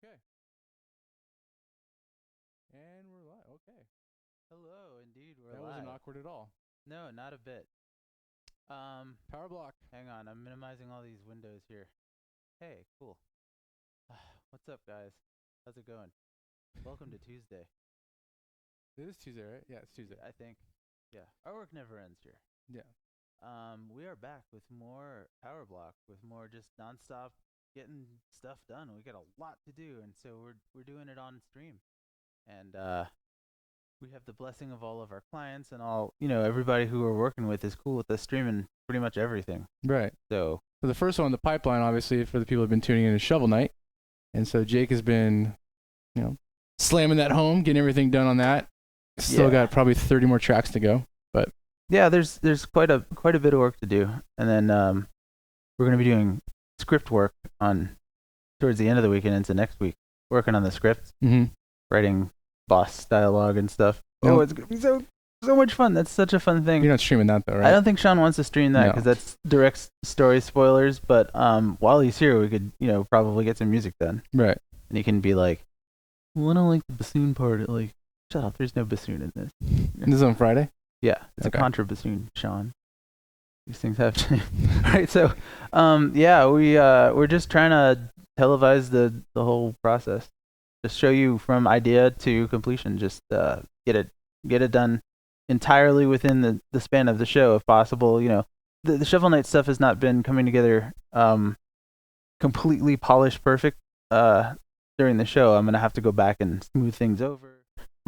Okay. And we're live. Okay. Hello, indeed, we're That wasn't live. awkward at all. No, not a bit. Power block. Hang on, I'm minimizing all these windows here. Hey, cool. What's up, guys? How's it going? Welcome to Tuesday. It is Tuesday, right? Yeah, it's Tuesday. I think. Yeah, our work never ends here. Yeah. We are back with more Power Block, with more just nonstop getting stuff done. We got a lot to do, and so we're doing it on stream, and we have the blessing of all of our clients and all, everybody who we're working with is cool with us streaming pretty much everything. Right. So the first one in the pipeline, obviously, for the people who've been tuning in, is Shovel Knight. And so Jake has been, slamming that home, getting everything done on that. Still got probably 30 more tracks to go. But yeah, there's quite a bit of work to do. And then we're going to be doing script work on towards the end of the week and into next week, working on the script, writing boss dialogue and stuff. Oh, it's going to be so much fun. That's such a fun thing. You're not streaming that, though, right? I don't think Sean wants to stream that because that's direct story spoilers. But while he's here, we could, probably get some music done. Right. And he can be like, well, I don't like the bassoon part. Like, shut up. There's no bassoon in this. This is on Friday? Yeah. It's a contra bassoon, Sean. These things have to. Right. So, we're just trying to televise the whole process. Just show you from idea to completion. Just get it done entirely within the span of the show, if possible. The Shovel Knight stuff has not been coming together completely polished perfect during the show. I'm gonna have to go back and smooth things over,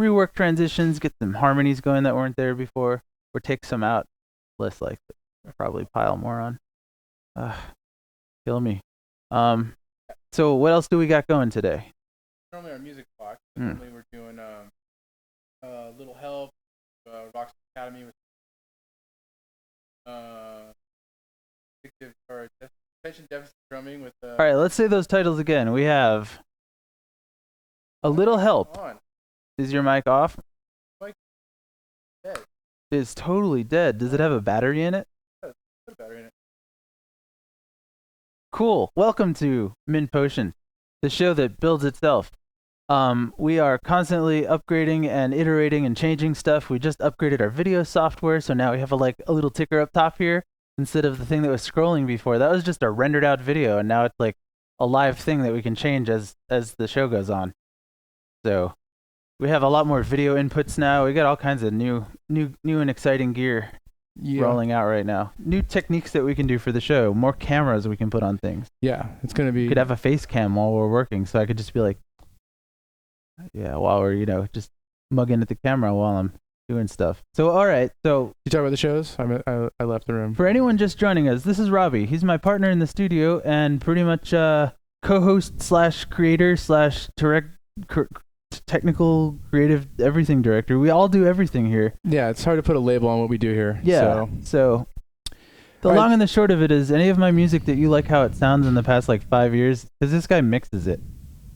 rework transitions, get some harmonies going that weren't there before, or take some out. Less likely, I'll probably pile more on. Kill me. So what else do we got going today? Normally our music block. Normally we're doing Little Help, Rock Academy with attention deficit drumming with. All right, let's say those titles again. We have A Little Help. Is your mic off? Mic dead. It's totally dead. Does it have a battery in it? Yeah, there's a battery in it. Cool. Welcome to Min Potion, the show that builds itself. We are constantly upgrading and iterating and changing stuff. We just upgraded our video software, so now we have a little ticker up top here instead of the thing that was scrolling before. That was just a rendered out video, and now it's like a live thing that we can change as the show goes on. So we have a lot more video inputs now. We got all kinds of new and exciting gear rolling out right now. New techniques that we can do for the show. More cameras we can put on things. Yeah, it's gonna be. We could have a face cam while we're working, so I could just be like. Yeah, while we're, just mugging at the camera while I'm doing stuff. So, all right. So, you talk about the shows? I left the room. For anyone just joining us, this is Robbie. He's my partner in the studio and pretty much co-host / creator / technical creative everything director. We all do everything here. Yeah, it's hard to put a label on what we do here. Yeah. So the long and the short of it is, any of my music that you like how it sounds in the past 5 years, because this guy mixes it.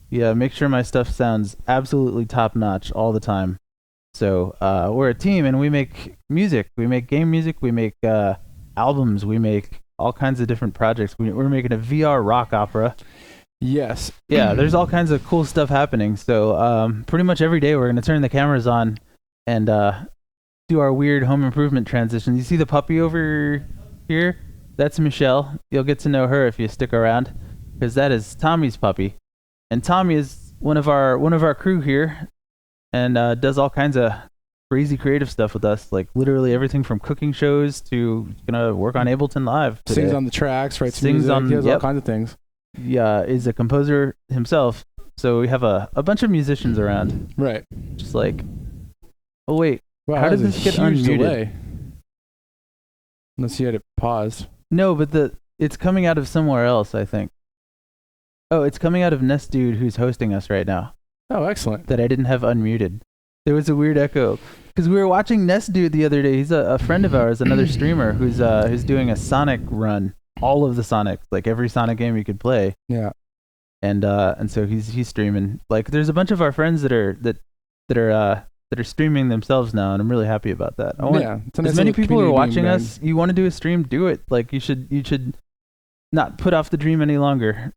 Yeah, make sure my stuff sounds absolutely top-notch all the time. So we're a team, and we make music. We make game music. We make albums. We make all kinds of different projects. We're making a VR rock opera. Yes. Yeah, there's all kinds of cool stuff happening. So pretty much every day we're going to turn the cameras on and do our weird home improvement transitions. You see the puppy over here? That's Michelle. You'll get to know her if you stick around, because that is Tommy's puppy. And Tommy is one of our crew here, and does all kinds of crazy creative stuff with us, like literally everything from cooking shows to gonna work on Ableton Live today. Sings on the tracks, writes music. He does all kinds of things. Yeah, is a composer himself. So we have a bunch of musicians around. Right. Just like, oh wait, wow, how did this get unmuted? Delay. Unless you had it paused. No, but it's coming out of somewhere else, I think. Oh, it's coming out of Nest Dude, who's hosting us right now. Oh, excellent. That I didn't have unmuted. There was a weird echo. Because we were watching Nest Dude the other day. He's a friend of ours, another streamer, who's doing a Sonic run. All of the Sonics, like every Sonic game you could play. Yeah. And so he's streaming. There's a bunch of our friends that are streaming themselves now, and I'm really happy about that. As many people are watching us. You want to do a stream? Do it. You should not put off the dream any longer.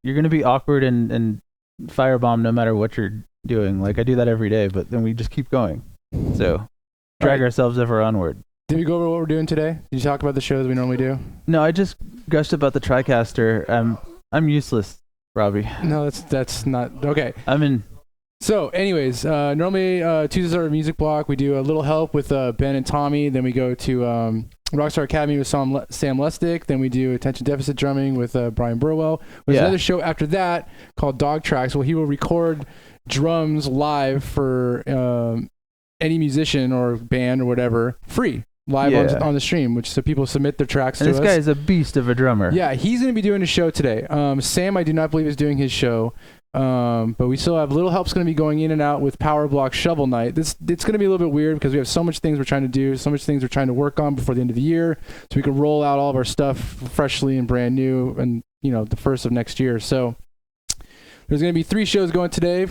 You're gonna be awkward and firebomb no matter what you're doing. Like I do that every day, but then we just keep going. So drag ourselves ever onward. Did we go over what we're doing today? Did you talk about the shows we normally do? No, I just gushed about the TriCaster. I'm useless, Robbie. No, that's not okay. I'm in. So, anyways, normally Tuesdays are a music block. We do a little help with Ben and Tommy. Then we go to Rockstar Academy with Sam Lustig. Then we do attention deficit drumming with Brian Burwell. There's another show after that called Dog Tracks. Well, he will record drums live for any musician or band or whatever, free. Live on the stream, which so people submit their tracks to us. This guy is a beast of a drummer. Yeah, he's going to be doing a show today. Sam, I do not believe is doing his show, but we still have Little Help's going to be going in and out with Power Block Shovel Night. It's going to be a little bit weird because we have so much things we're trying to do, so much things we're trying to work on before the end of the year, so we can roll out all of our stuff freshly and brand new, and the first of next year. So there's going to be 3 shows going today.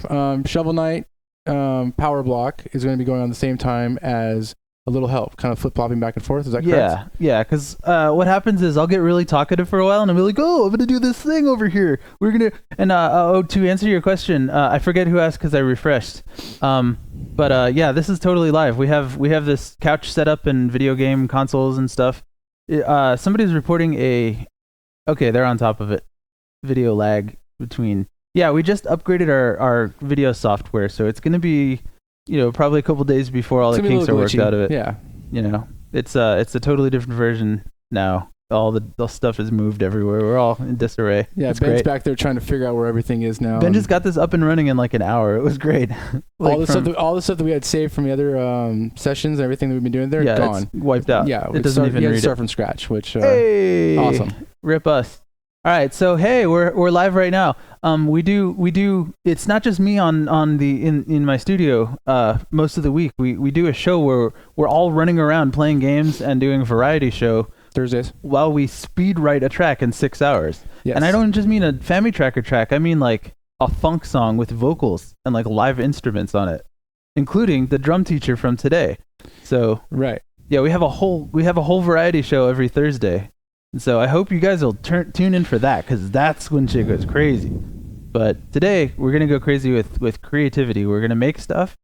Shovel Night, Power Block is going to be going on the same time as A Little Help, kind of flip-flopping back and forth. Is that correct? Yeah, because what happens is I'll get really talkative for a while, and I'll be like, oh, I'm going to do this thing over here. We're going to... And to answer your question, I forget who asked because I refreshed. But this is totally live. We have this couch set up and video game consoles and stuff. Somebody's reporting okay, they're on top of it. Video lag between... Yeah, we just upgraded our video software, so it's going to be... probably a couple days before all the kinks are worked out of it. Yeah. It's a totally different version now. All the stuff is moved everywhere. We're all in disarray. Yeah, it's Ben's great. back there trying to figure out where everything is now. Ben just got this up and running in like an hour. It was great. all the stuff that we had saved from the other sessions, everything that we've been doing there, gone. It's wiped out. Yeah, it doesn't even read it. Start from scratch, which awesome. Rip us. All right, so hey, we're live right now. We do. It's not just me in my studio. Most of the week, we do a show where we're all running around playing games and doing a variety show Thursdays while we speed write a track in 6 hours. Yes. And I don't just mean a Family Tracker track. I mean like a funk song with vocals and like live instruments on it, including the drum teacher from today. So right, yeah, we have a whole variety show every Thursday. And so I hope you guys will tune in for that, because that's when shit goes crazy. But today we're gonna go crazy with creativity. We're gonna make stuff.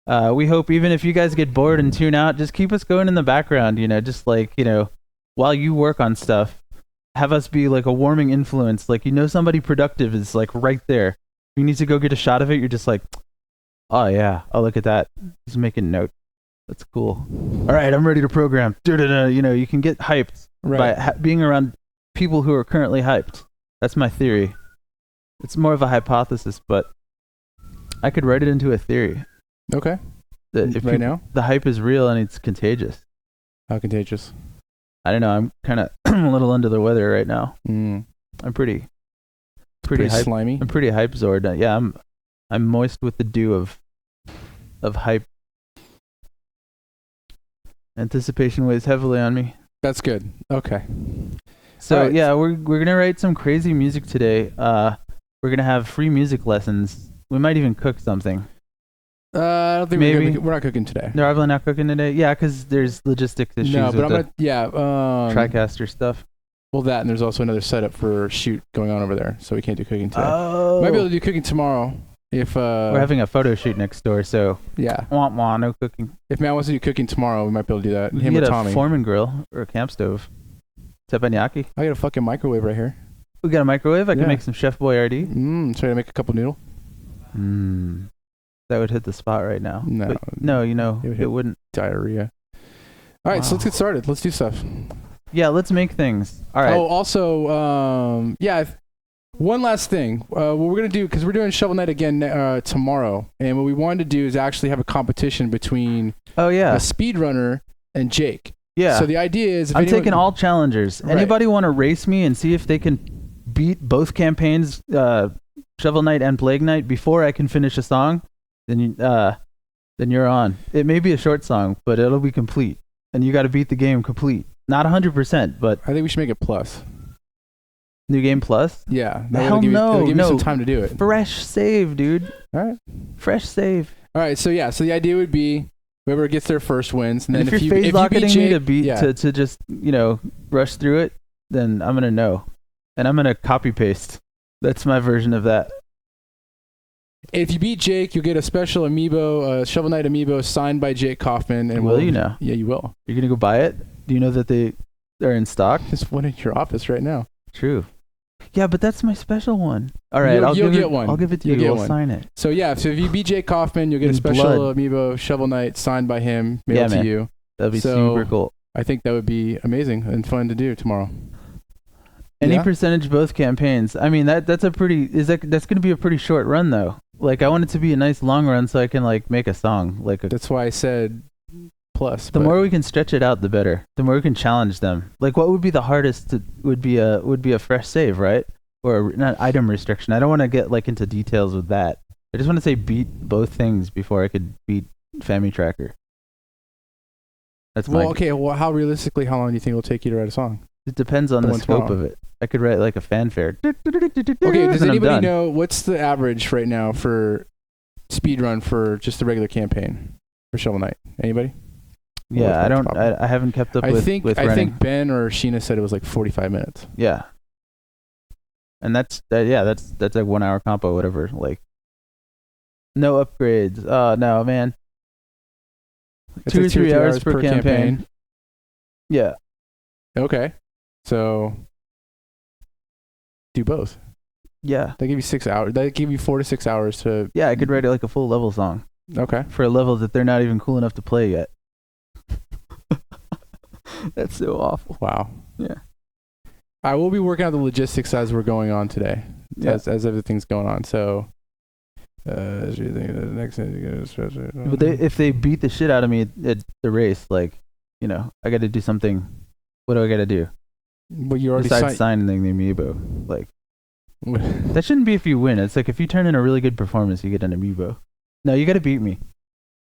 We hope even if you guys get bored and tune out, just keep us going in the background. Just like while you work on stuff, have us be like a warming influence. Like somebody productive is like right there. If you need to go get a shot of it, you're just like, oh yeah, oh look at that. He's making notes. That's cool. All right, I'm ready to program. You can get hyped by being around people who are currently hyped. That's my theory. It's more of a hypothesis, but I could write it into a theory. Okay. That if now? The hype is real and it's contagious. How contagious? I don't know. I'm kind of a little under the weather right now. I'm pretty hype, slimy. I'm pretty hype Zord. Yeah, I'm moist with the dew of hype. Anticipation weighs heavily on me. That's good. Okay. So right. Yeah, we're gonna write some crazy music today. We're gonna have free music lessons. We might even cook something. I don't think we're not cooking today. No, probably not cooking today. Yeah, because there's logistics issues. No, but with TriCaster stuff. Well, that and there's also another setup for shoot going on over there, so we can't do cooking today. Oh. Might be able to do cooking tomorrow. If we're having a photo shoot next door, so yeah, no cooking. If Matt wants to do cooking tomorrow, we might be able to do that. We Him can or get Tommy. A Foreman grill or a camp stove. Teppanyaki. I got a fucking microwave right here. We got a microwave. I can make some Chef Boyardee. Try to make a couple noodle. That would hit the spot right now. No, but no, it wouldn't. Diarrhea. All right, so let's get started. Let's do stuff. Yeah, let's make things. All right. Oh, also, one last thing. What we're going to do, because we're doing Shovel Night again tomorrow, and what we wanted to do is actually have a competition between a speedrunner and Jake. Yeah. So the idea is... I'm taking all challengers. Right. Anybody want to race me and see if they can beat both campaigns, Shovel Night and Plague Night, before I can finish a song? Then you're on. It may be a short song, but it'll be complete. And you got to beat the game complete. Not 100%, but... I think we should make it plus. New game plus? Yeah. Hell no. It'll give you some time to do it. Fresh save, dude. All right. Fresh save. All right. So the idea would be whoever gets there first wins. And then if you're phase locking me to just, rush through it, then I'm going to know. And I'm going to copy paste. That's my version of that. If you beat Jake, you'll get a special amiibo, Shovel Knight amiibo signed by Jake Kaufman. And Will you now? Yeah, you will. You're gonna go buy it? Do you know that they're in stock? There's one in your office right now. True. Yeah, but that's my special one. All right, You'll get one. I'll give it to you. I'll sign it. So yeah, so if you beat Jake Kaufman, you'll get a In special blood. amiibo Shovel Knight signed by him, mailed to man. you. That'd be So- super cool. I think that would be amazing and fun to do tomorrow. Any Yeah? percentage both campaigns. I mean that's gonna be a pretty short run though. Like I want it to be a nice long run so I can like make a song. That's why I said plus. The more we can stretch it out, the better. The more we can challenge them. Like what would be the hardest? Would be a fresh save, right? Or not item restriction. I don't want to get like into details with that. I just want to say beat both things before I could beat Family Tracker. That's Well, my. okay. Well, how realistically, how long do you think it'll take you to write a song? It depends on The the one scope tomorrow. of it. I could write like a fanfare. Okay. Does anybody know what's the average right now for speed run for just the regular campaign for Shovel Knight? Anybody? Yeah, I don't. I haven't kept up I with think running. I think Ben or Sheena said it was like 45 minutes. Yeah. And that's like 1 hour compo, whatever. Like, no upgrades. Oh no, man. It's 2 like or 3 hours per campaign. Yeah. Okay. So do both. Yeah. They give you 6 hours. They give you 4 to 6 hours to. Yeah, I could write like a full level song Okay. for a level that they're not even cool enough to play yet. That's so awful. Wow. Yeah. I will be working out the logistics as we're going on today, Yeah. as everything's going on. So, the next But if they beat the shit out of me at the race, like, you know, I got to do something. What do I got to do? Well, you already Besides signed. signing the amiibo, like that shouldn't be if you win. It's like if you turn in a really good performance, you get an amiibo. No, you got to beat me,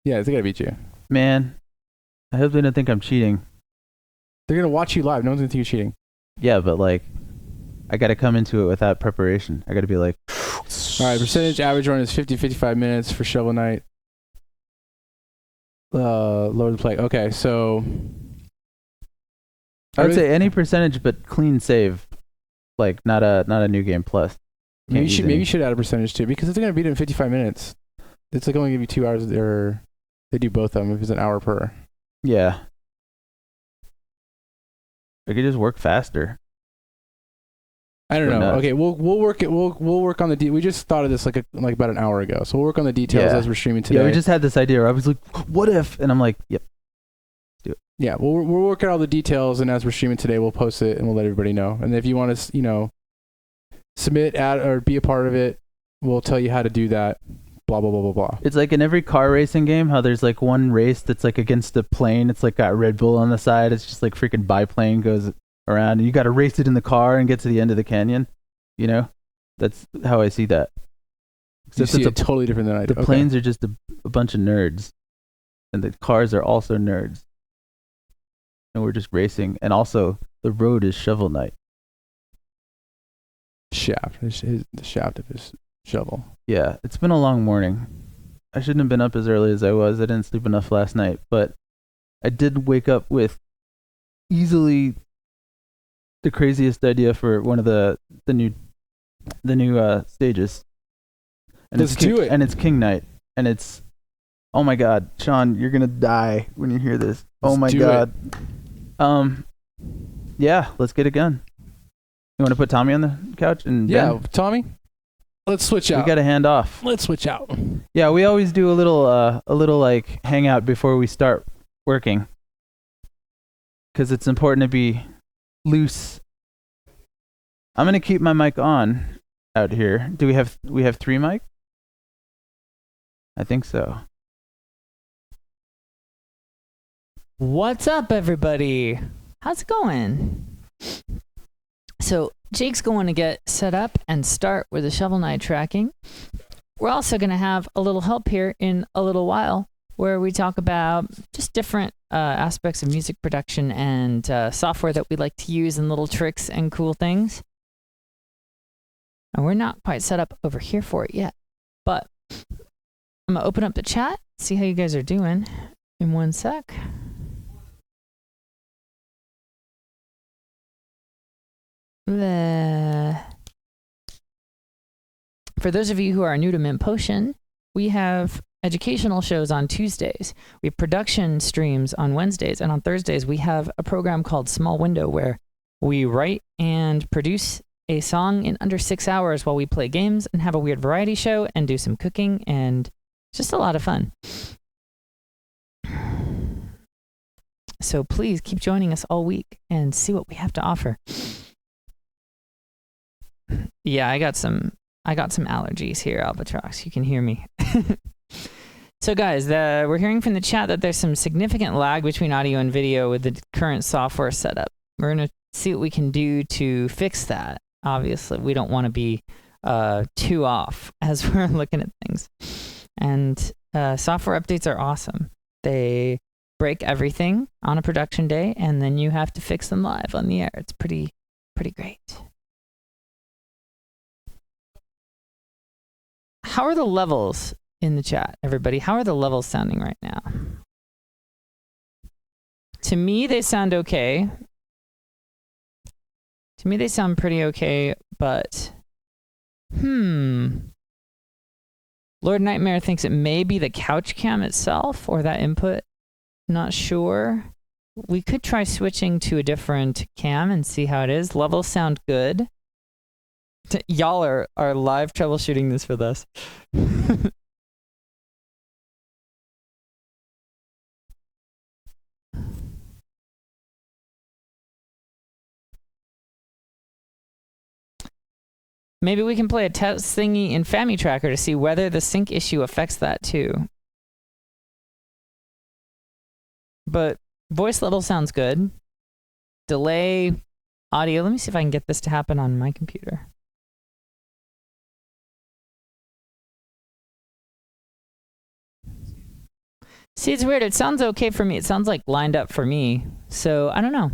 Yeah, they gotta beat you. man. I hope they don't think I'm cheating. They're gonna watch you live. No one's gonna think you're cheating. Yeah, but like, I got to come into it without preparation. I got to be like, All right, percentage average run is 55 minutes for Shovel Knight. Lower the play. Okay, so I would say any percentage, but clean save, like not a new game plus. maybe Can't use you any. should add a percentage too, because if they're gonna beat it in 55 minutes, it's like only give you 2 hours. Or they do both of them if it's an hour per. Yeah, I could just work faster. I don't Go know. nuts. Okay, we'll work it. We'll work on the. We just thought of this like about an hour ago, so we'll work on the details Yeah. as we're streaming today. Yeah, we just had this idea where I was like, what if? And I'm like, yep. Yeah, we'll work out all the details, and as we're streaming today, we'll post it and we'll let everybody know. And if you want to, submit, add, or be a part of it, we'll tell you how to do that. Blah blah blah blah blah. It's like in every car racing game, how there's like one race that's like against a plane. It's like got Red Bull on the side. It's just like freaking biplane goes around, and you got to race it in the car and get to the end of the canyon. You know, that's how I see that. You Except see it totally different than I do. the planes are just a bunch of nerds, and the cars are also nerds, and we're just racing. And also, the road is Shovel Knight. Shaft. The shaft of his shovel. Yeah, it's been a long morning. I shouldn't have been up as early as I was. I didn't sleep enough last night, but I did wake up with easily the craziest idea for one of the new stages. And Let's do it. And it's King Knight, and it's, oh my God, Sean, you're gonna die when you hear this. Oh Let's my do God. Yeah, let's get it going. You want to put Tommy on the couch and Yeah, Ben? Tommy. Let's switch out. We got to hand off. Let's switch out. Yeah, we always do a little like hangout before we start working, because it's important to be loose. I'm gonna keep my mic on out here. Do we have 3 mics? I think so. What's up, everybody? How's it going? So Jake's going to get set up and start with the Shovel Knight tracking. We're also going to have a little help here in a little while, where we talk about just different aspects of music production and software that we like to use, and little tricks and cool things. And we're not quite set up over here for it yet, but I'm going to open up the chat, see how you guys are doing in one sec. For those of you who are new to Mint Potion, we have educational shows on Tuesdays. We have production streams on Wednesdays. And on Thursdays, we have a program called Small Window where we write and produce a song in under 6 hours while we play games and have a weird variety show and do some cooking, and it's just a lot of fun. So please keep joining us all week and see what we have to offer. Yeah, I got some allergies here, Albatross. You can hear me. So guys, we're hearing from the chat that there's some significant lag between audio and video with the current software setup. We're going to see what we can do to fix that. Obviously, we don't want to be too off as we're looking at things. And software updates are awesome. They break everything on a production day, and then you have to fix them live on the air. It's pretty great. How are the levels in the chat, everybody? How are the levels sounding right now? To me, they sound okay. To me, they sound pretty okay, but Lord Nightmare thinks it may be the couch cam itself or that input. Not sure. We could try switching to a different cam and see how it is. Levels sound good. Y'all are live troubleshooting this with us. Maybe we can play a test thingy in Family Tracker to see whether the sync issue affects that too. But voice level sounds good. Delay audio. Let me see if I can get this to happen on my computer. See, it's weird. It sounds okay for me. It sounds like lined up for me. So I don't know.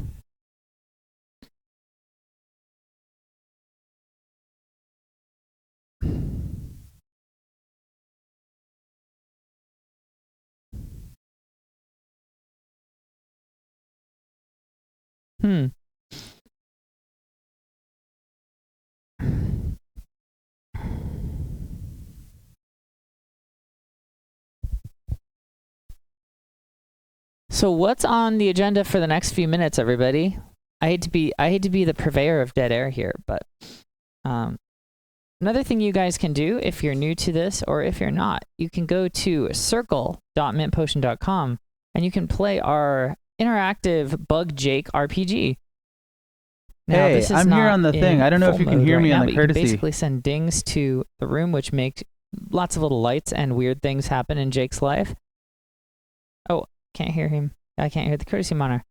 So what's on the agenda for the next few minutes, everybody? I hate to be the purveyor of dead air here, but another thing you guys can do if you're new to this or if you're not, you can go to circle.mintpotion.com and you can play our interactive Bug Jake RPG. Now, hey, I'm here on the thing. I don't know if you can hear me on the courtesy. You can basically send dings to the room, which make lots of little lights and weird things happen in Jake's life. Oh, can't hear him. I can't hear the courtesy monitor.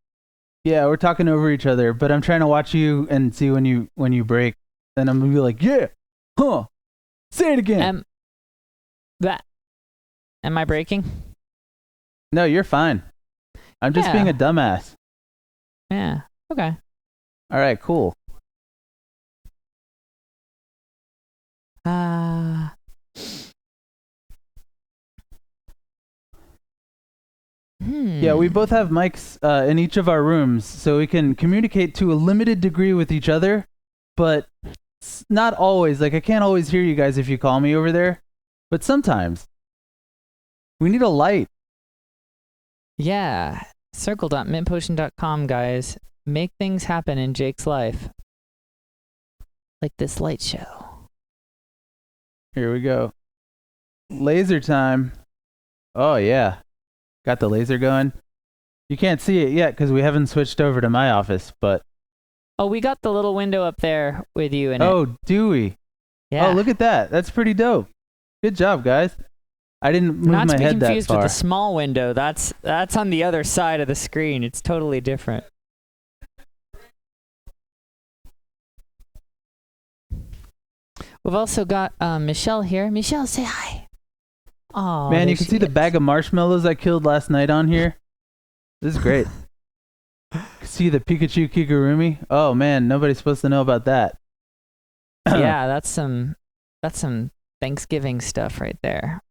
Yeah, we're talking over each other, but I'm trying to watch you and see when you break. Then I'm gonna be like, yeah, huh? Say it again. Am I breaking? No, you're fine. I'm just being a dumbass. Yeah. Okay. All right. Cool. Yeah, we both have mics in each of our rooms, so we can communicate to a limited degree with each other, but not always. Like, I can't always hear you guys if you call me over there, but sometimes. We need a light. Yeah. Circle.mintpotion.com, guys. Make things happen in Jake's life. Like this light show. Here we go. Laser time. Oh, yeah. Got the laser going. You can't see it yet because we haven't switched over to my office, but... Oh, we got the little window up there with you in it. Oh, do we? Yeah. Oh, look at that. That's pretty dope. Good job, guys. I didn't move my head that far. Not to be confused with the small window. That's on the other side of the screen. It's totally different. We've also got Michelle here. Michelle, say hi. Oh, man, you can see the bag of marshmallows I killed last night on here. This is great. See the Pikachu Kigurumi? Oh man, nobody's supposed to know about that. Yeah, that's some Thanksgiving stuff right there.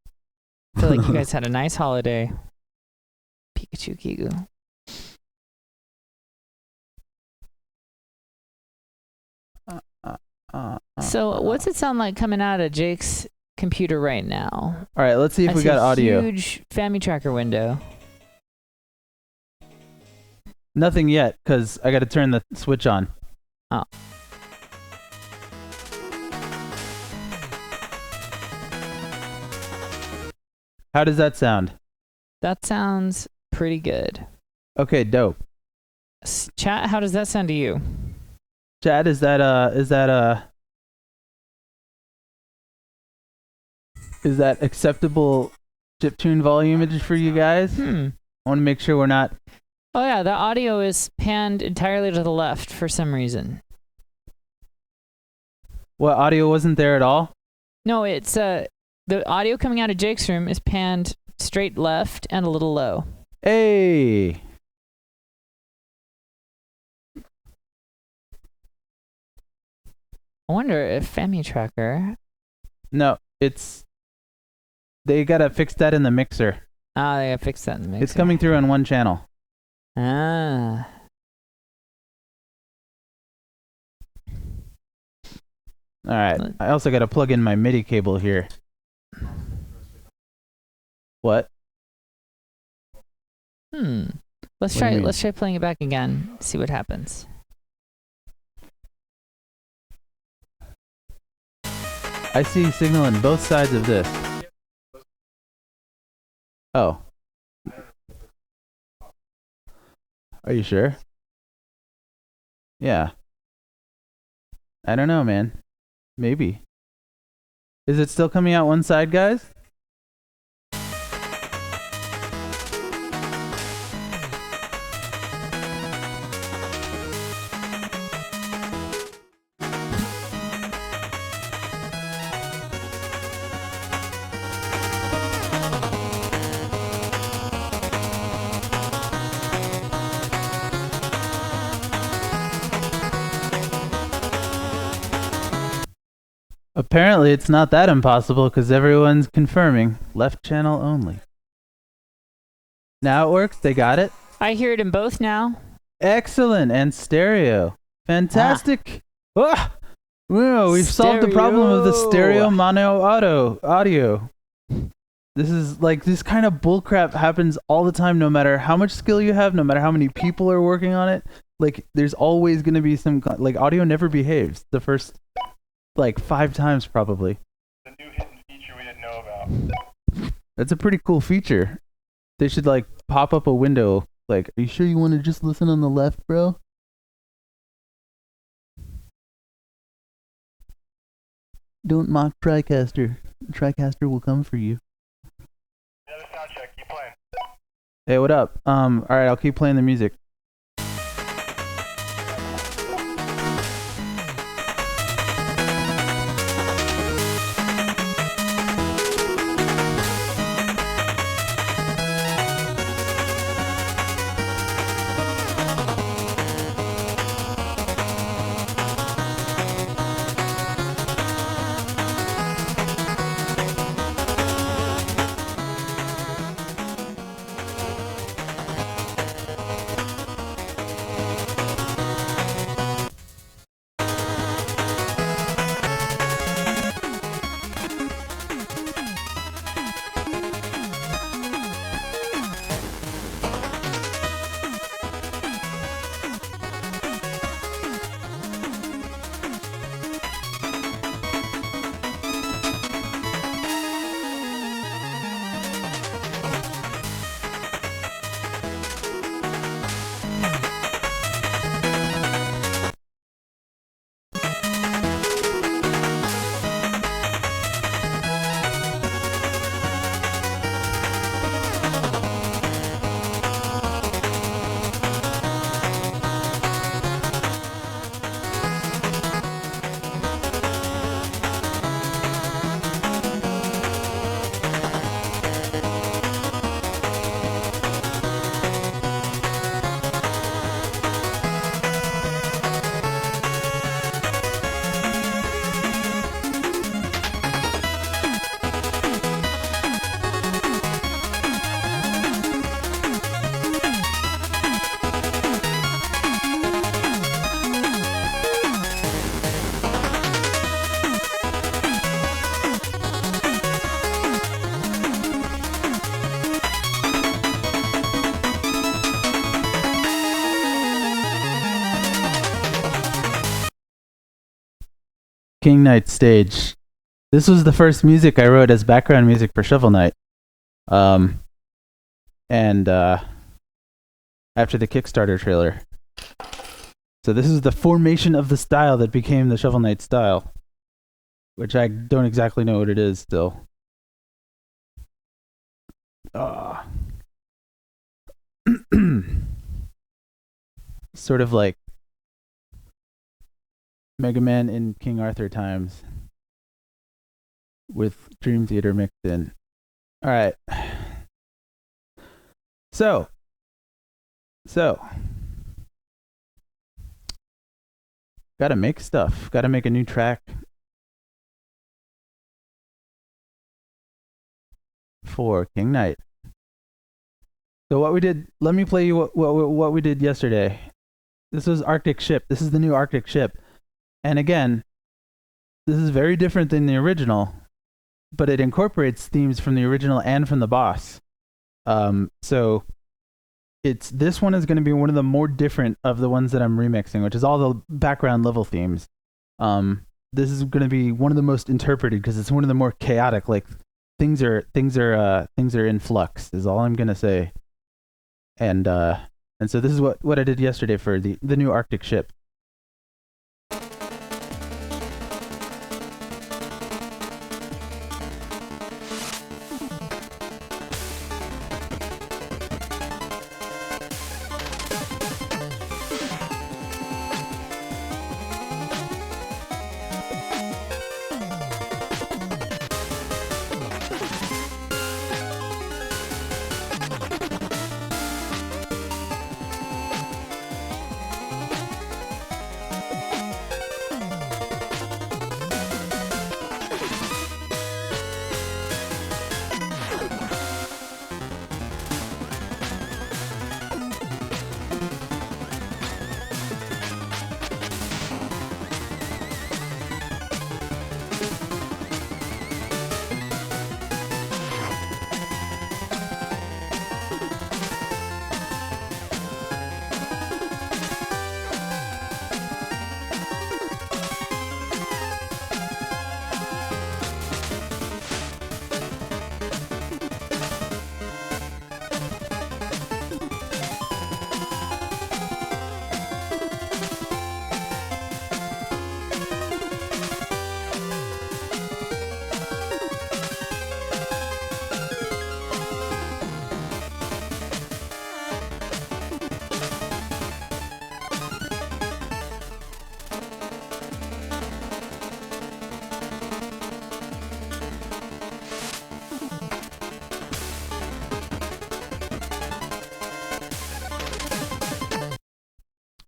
I feel like you guys had a nice holiday. Pikachu Kigu. So what's it sound like coming out of Jake's computer right now? All right, let's see if we got audio. Huge Family Tracker window. Nothing yet, because I got to turn the switch on. Oh. How does that sound? That sounds pretty good. Okay, dope. Chat, how does that sound to you? Chad, is that acceptable chiptune volumage for you guys? I want to make sure we're not. Oh yeah, the audio is panned entirely to the left for some reason. What, audio wasn't there at all? No, it's the audio coming out of Jake's room is panned straight left and a little low. Hey. I wonder if Family Tracker. No, they gotta fix that in the mixer. Ah, they gotta fix that in the mixer. It's coming through on one channel. Ah. All right. I also gotta plug in my MIDI cable here. What? Let's try playing it back again. See what happens. I see signal on both sides of this. Oh. Are you sure? Yeah. I don't know, man. Maybe. Is it still coming out one side, guys? Apparently, it's not that impossible because everyone's confirming left channel only. Now it works. They got it. I hear it in both now. Excellent. And stereo. Fantastic. Ah. Whoa, we've solved the problem of the stereo mono audio. This kind of bullcrap happens all the time, no matter how much skill you have, no matter how many people are working on it. Like, there's always going to be some, like, audio never behaves the first, 5 times probably. The new hidden feature we didn't know about. That's a pretty cool feature. They should, pop up a window. Are you sure you want to just listen on the left, bro? Don't mock TriCaster. TriCaster will come for you. Another sound check. Keep playing. Hey, what up? Alright, I'll keep playing the music. King Knight stage. This was the first music I wrote as background music for Shovel Knight. And after the Kickstarter trailer. So this is the formation of the style that became the Shovel Knight style, which I don't exactly know what it is still. Sort of like Mega Man in King Arthur times with Dream Theater mixed in. All right. So gotta make stuff. Gotta make a new track for King Knight. So what we did, let me play you what we did yesterday. This was Arctic Ship. This is the new Arctic Ship. And again, this is very different than the original, but it incorporates themes from the original and from the boss. So this one is going to be one of the more different of the ones that I'm remixing, which is all the background level themes. This is going to be one of the most interpreted because it's one of the more chaotic. Like things are in flux. Is all I'm going to say. And so this is what I did yesterday for the new Arctic Ship.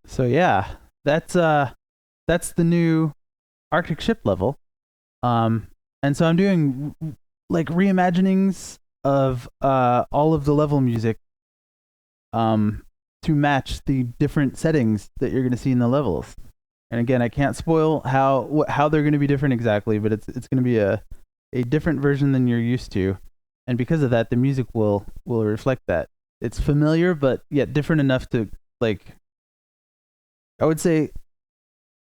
So yeah, that's the new Arctic Ship level. And so I'm doing like reimaginings of all of the level music to match the different settings that you're going to see in the levels. And again, I can't spoil how they're going to be different exactly, but it's going to be a different version than you're used to. And because of that, the music will reflect that. It's familiar, but yet different enough to, like, I would say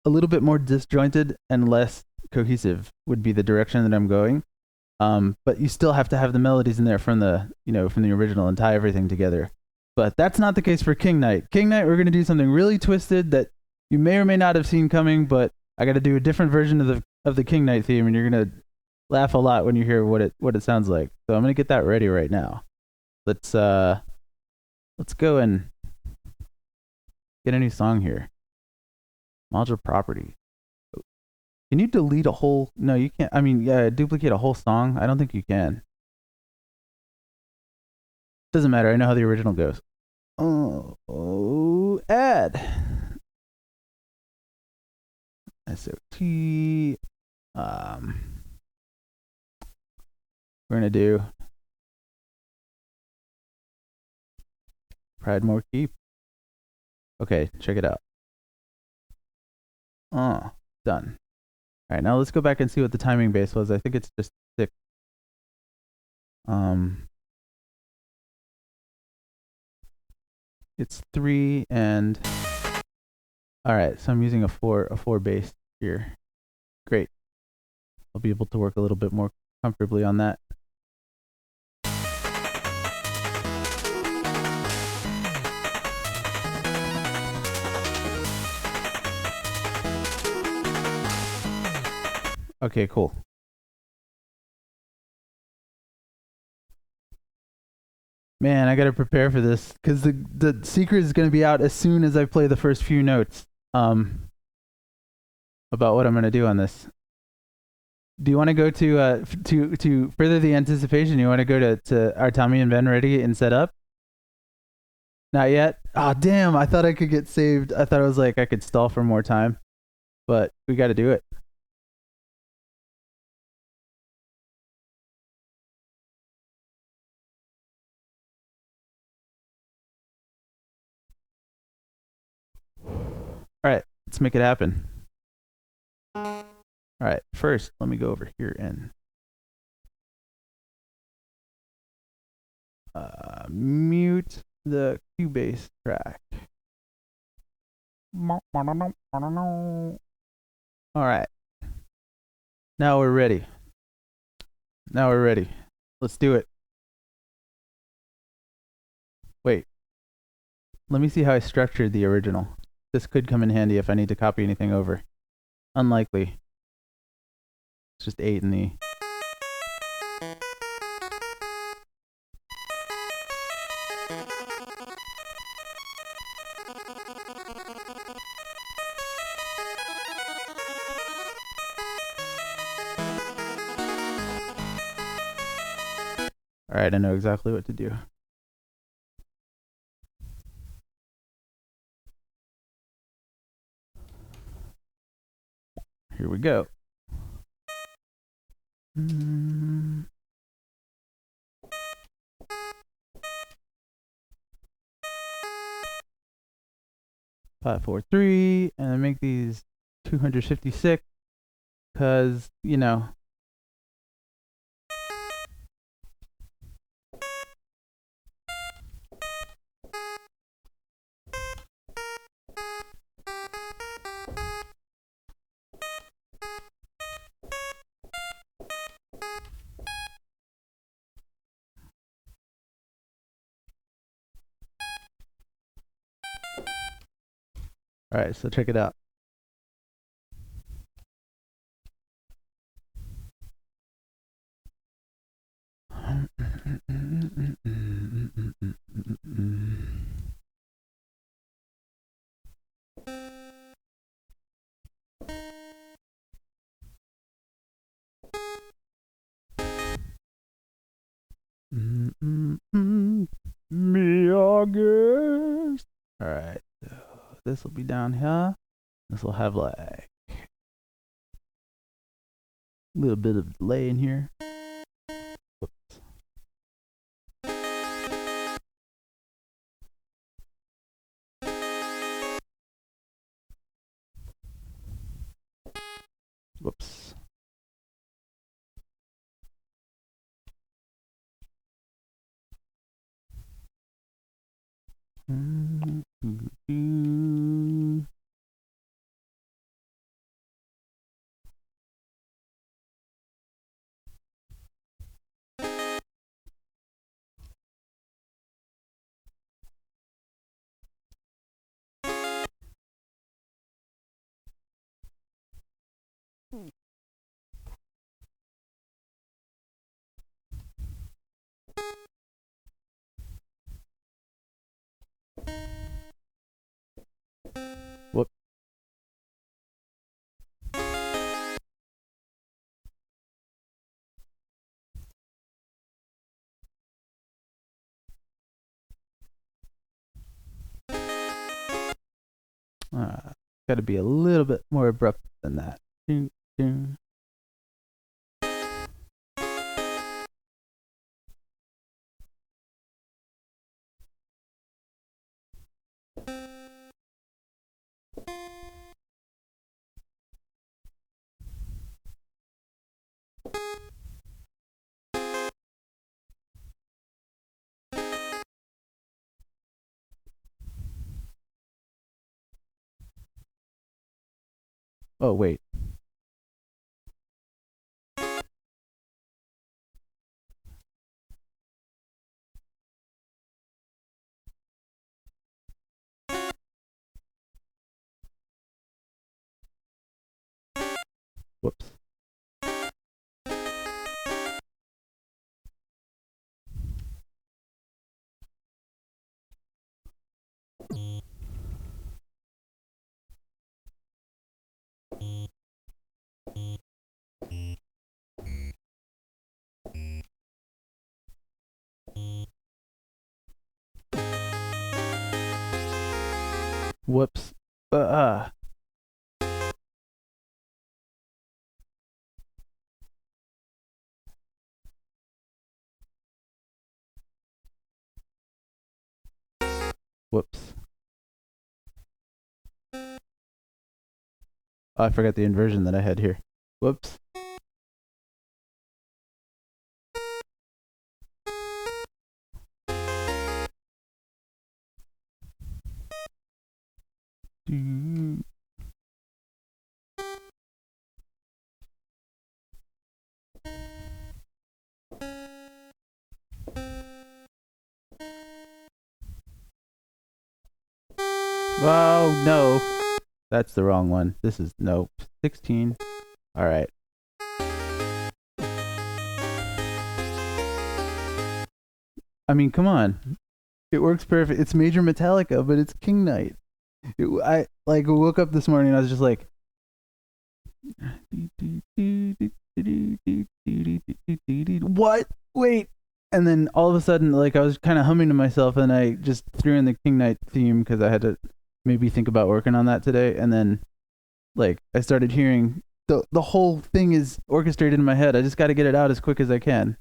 a little bit more disjointed and less cohesive would be the direction that I'm going. But you still have to have the melodies in there from the original and tie everything together. But that's not the case for King Knight. King Knight, we're going to do something really twisted that you may or may not have seen coming, but I got to do a different version of the King Knight theme, and you're going to laugh a lot when you hear what it sounds like. So I'm going to get that ready right now. Let's go and get a new song here. Module property. Can you delete a whole? No, you can't. I mean, yeah, duplicate a whole song. I don't think you can. Doesn't matter. I know how the original goes. Add. SOT. We're gonna do Pride More Keep. Okay, check it out. Done. All right, now let's go back and see what the timing base was. I think it's just 6. It's 3 and all right, so I'm using a 4 bass here. Great. I'll be able to work a little bit more comfortably on that. Okay, cool. Man, I gotta prepare for this because the secret is gonna be out as soon as I play the first few notes. About what I'm gonna do on this. Do you want to go to further the anticipation? You want to go to are Tommy and Ben ready and set up? Not yet. Oh damn! I thought I could get saved. I thought it was like I could stall for more time, but we got to do it. All right, let's make it happen. All right, first, let me go over here and mute the Cubase track. All right, now we're ready. Let's do it. Wait, let me see how I structured the original. This could come in handy if I need to copy anything over. Unlikely. It's just 8 in the... Alright, I know exactly what to do. Here we go. 543, and I make these 256 because, you know. All right, so check it out. Me August. All right, so this will be down here. This will have like a little bit of delay in here. Whoops. Whoops. Whoop. Got to be a little bit more abrupt than that. Oh, wait. Whoops. Whoops. Whoops. Oh, I forgot the inversion that I had here. Whoops. Oh, no. That's the wrong one. This is, no, 16. All right. I mean, come on. It works perfect. It's Major Metallica, but it's King Knight. I like woke up this morning and I was just like, what? Wait. And then all of a sudden, like, I was kind of humming to myself, and I just threw in the King Knight theme because I had to maybe think about working on that today. And then, like, I started hearing the whole thing is orchestrated in my head. I just got to get it out as quick as I can.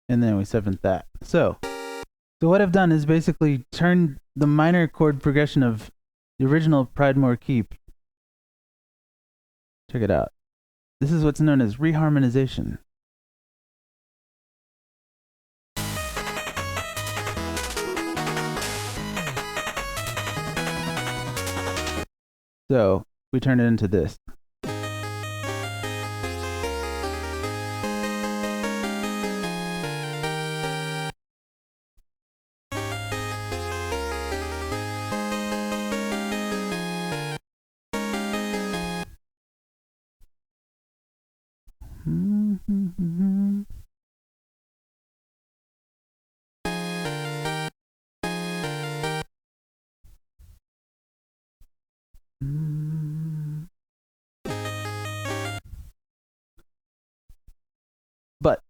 And then we seventh that. So what I've done is basically turn the minor chord progression of the original Pridemore Keep. Check it out. This is what's known as reharmonization. So we turn it into this. But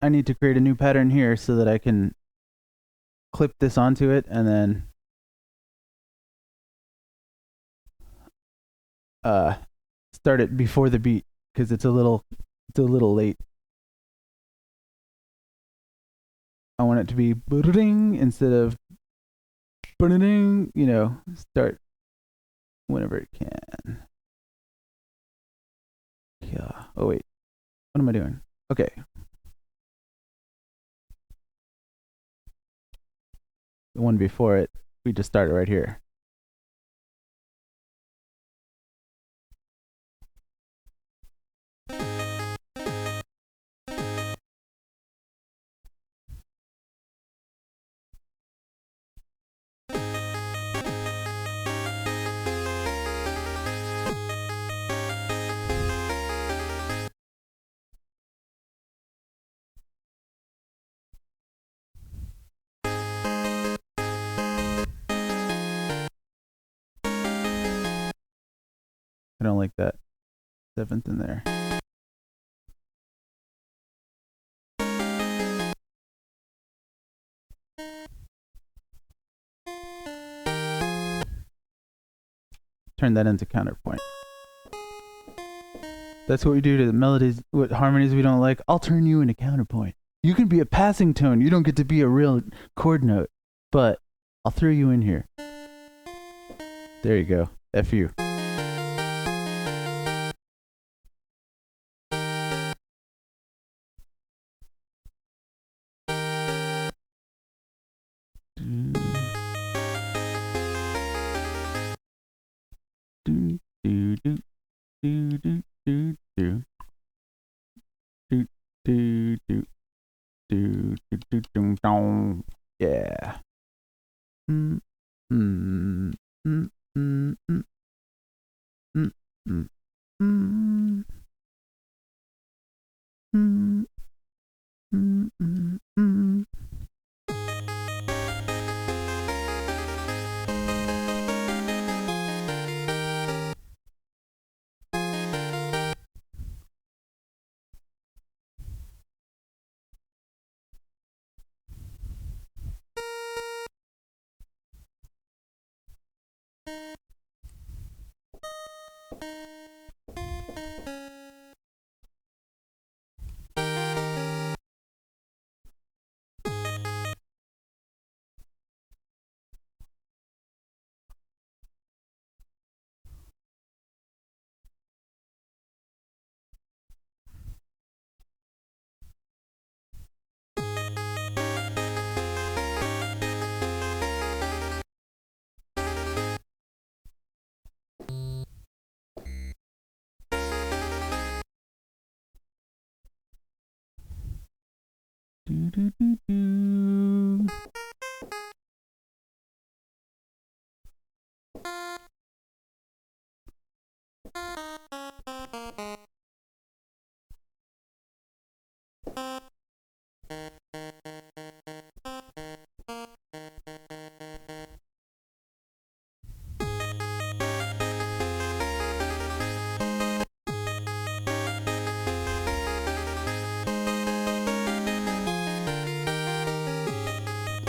I need to create a new pattern here so that I can clip this onto it and then start it before the beat because it's a little late. I want it to be ding instead of ding, start whenever it can. Yeah. Oh wait. What am I doing? Okay. The one before it, we just started right here. I don't like that seventh in there. Turn that into counterpoint. That's what we do to the melodies, what harmonies we don't like. I'll turn you into counterpoint. You can be a passing tone. You don't get to be a real chord note, but I'll throw you in here. There you go. F you. Yeah.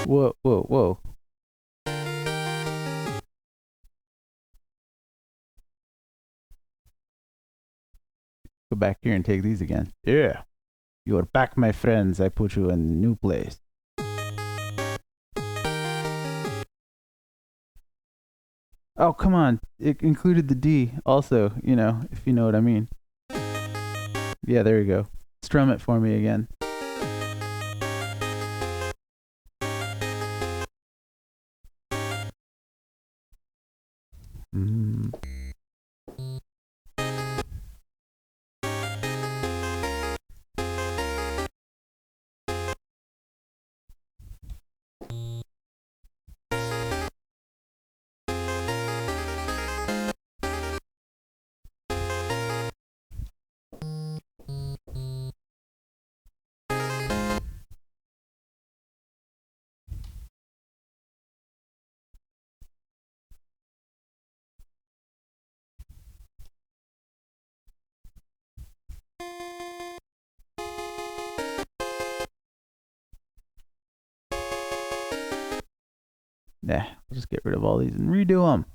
Whoa, whoa, whoa. Go back here and take these again. Yeah. You are back, my friends. I put you in a new place. Oh, come on. It included the D also, if you know what I mean. Yeah, there you go. Strum it for me again. Nah, we'll just get rid of all these and redo them.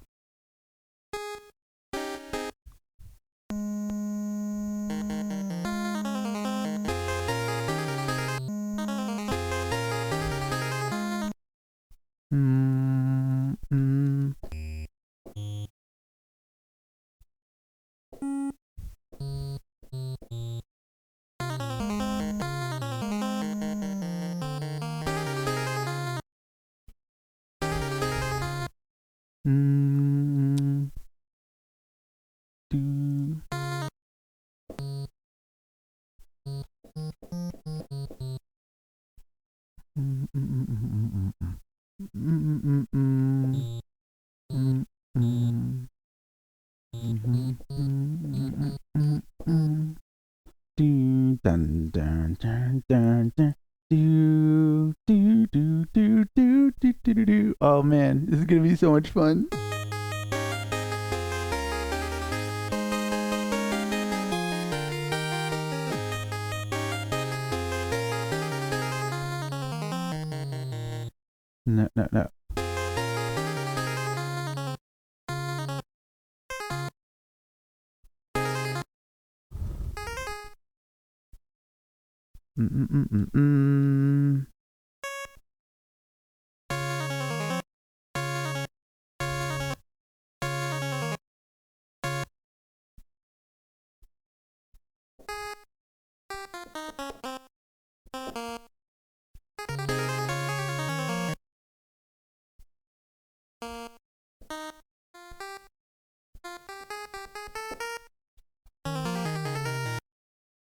Dun, dun, dun, dun, dun. Do, do, do, do, do, do, do, do, do. Oh man, this is gonna be so much fun. No, no, no. Mm-mm-mm-mm-mm.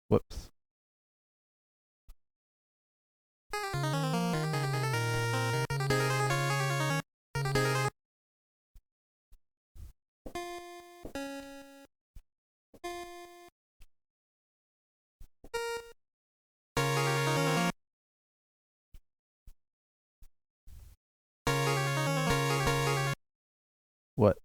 Whoops. What?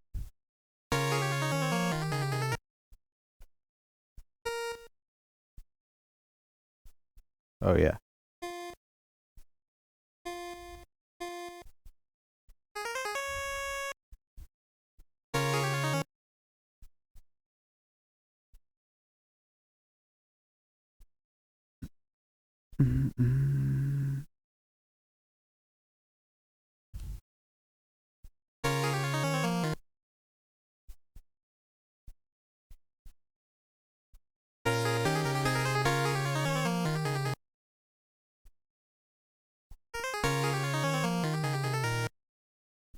Oh yeah. Mm-mm.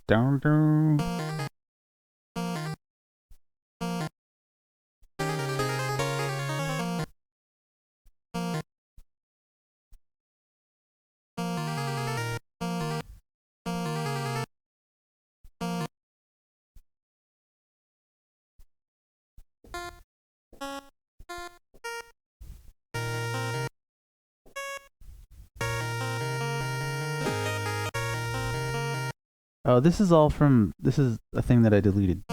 Down, down. Oh, this is all from. This is a thing that I deleted.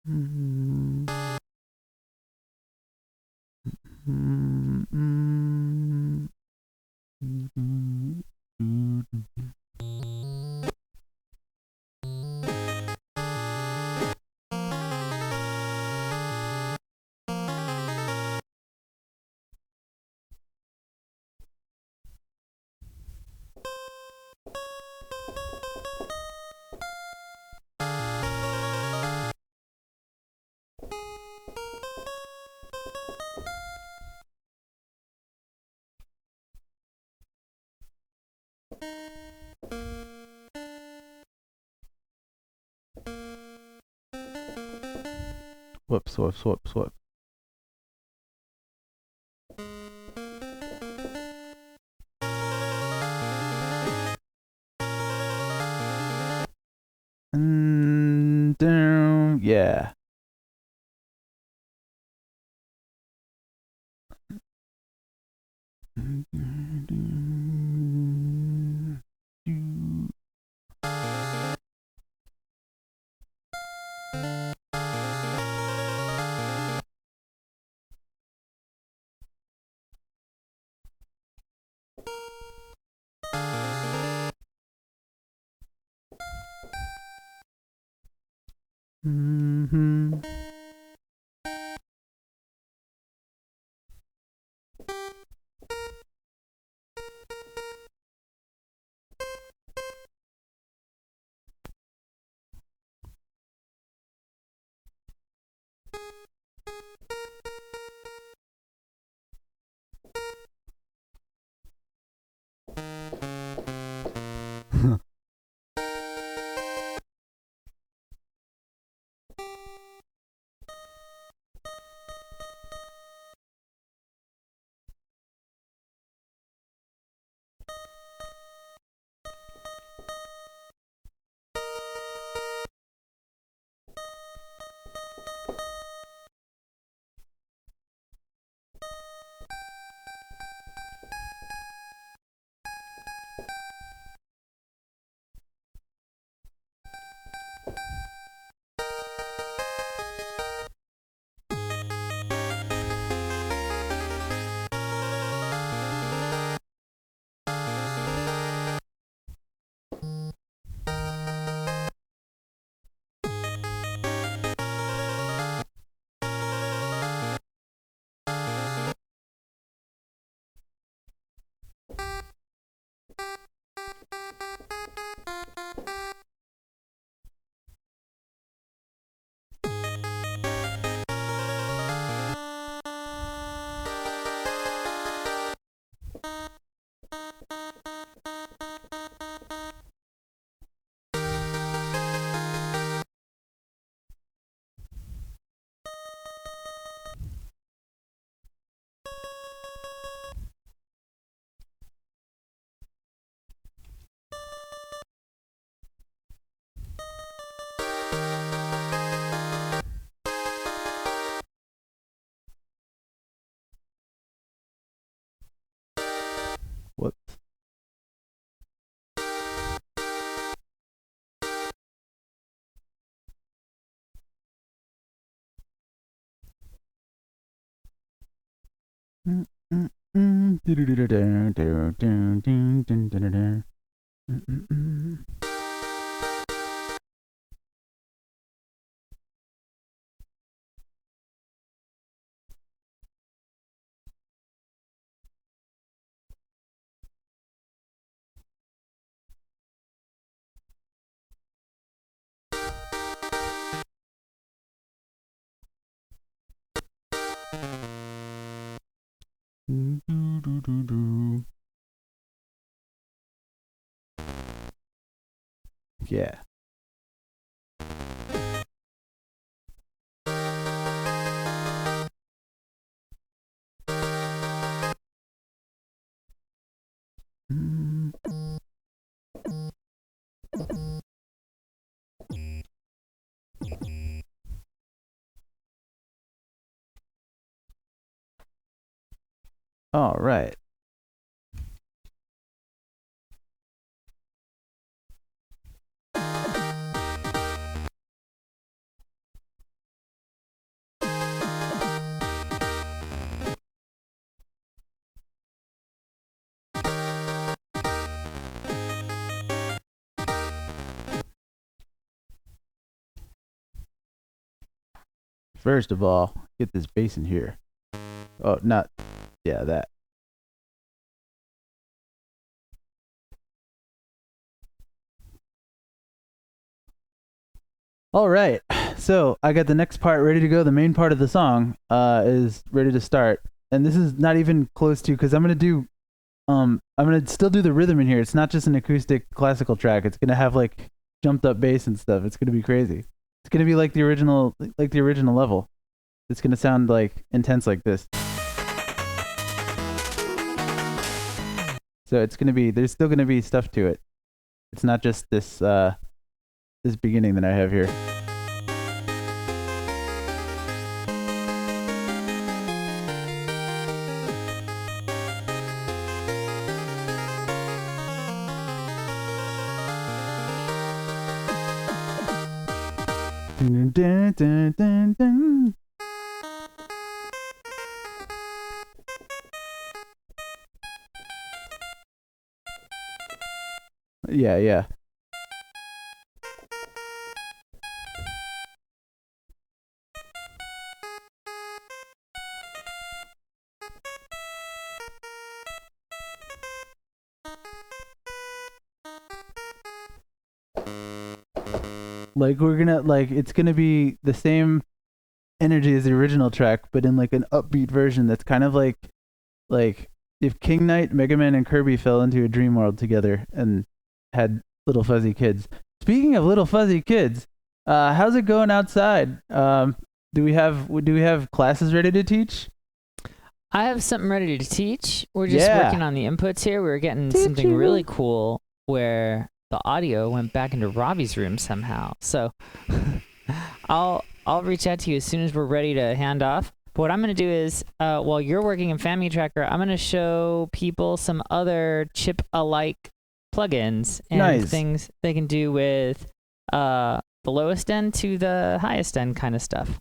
Mm-mm. Mm-mm. Mm-mm. Whoops, whoops, whoops, whoops. Yeah. Mm-hmm. What? Yeah. All right. First of all, get this bass in here. Oh, not, yeah, that. All right, so I got the next part ready to go. The main part of the song is ready to start, and this is not even close to, because I'm gonna still do the rhythm in here. It's not just an acoustic classical track. It's gonna have like jumped up bass and stuff. It's gonna be crazy. It's gonna be like the original level. It's gonna sound like intense like this. So it's gonna be, there's still gonna be stuff to it. It's not just this this beginning that I have here. Dun, dun, dun, dun, dun. Yeah, yeah. Like we're gonna like it's gonna be the same energy as the original track, but in like an upbeat version that's kind of like if King Knight, Mega Man, and Kirby fell into a dream world together and had little fuzzy kids. Speaking of little fuzzy kids, how's it going outside? Do we have classes ready to teach? I have something ready to teach. We're just Yeah. working on the inputs here. We're getting something really cool where the audio went back into Robbie's room somehow. So I'll reach out to you as soon as we're ready to hand off. But what I'm going to do is, while you're working in Family Tracker, I'm going to show people some other chip-alike plugins and Nice. things they can do with the lowest end to the highest end kind of stuff.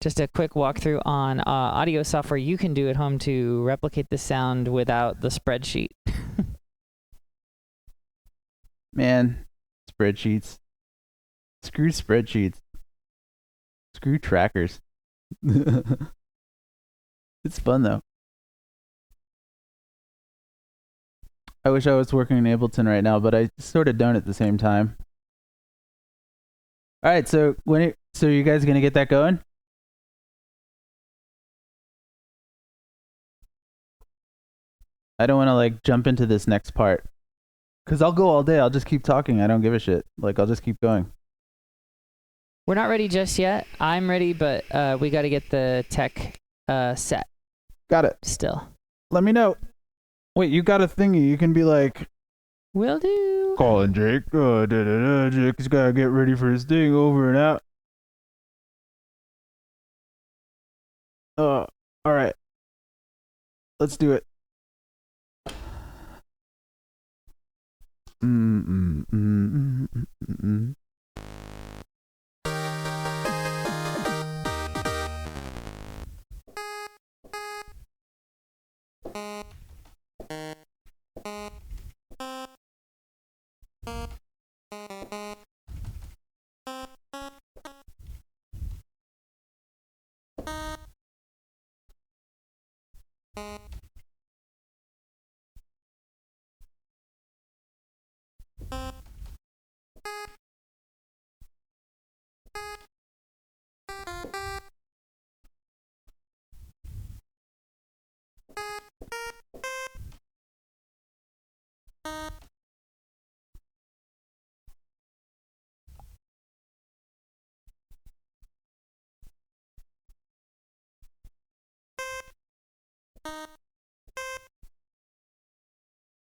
Just a quick walkthrough on audio software you can do at home to replicate the sound without the spreadsheet. Man, spreadsheets. Screw spreadsheets. Screw trackers. It's fun though. I wish I was working in Ableton right now, but I sort of don't at the same time. All right, so so you guys gonna get that going? I don't want to like jump into this next part, cause I'll go all day. I'll just keep talking. I don't give a shit. Like I'll just keep going. We're not ready just yet. I'm ready, but we got to get the tech set Got it. still. Let me know. Wait, you got a thingy? You can be like, Will do. calling Jake. Jake's gotta get ready for his thing. Over and out. All right. Let's do it.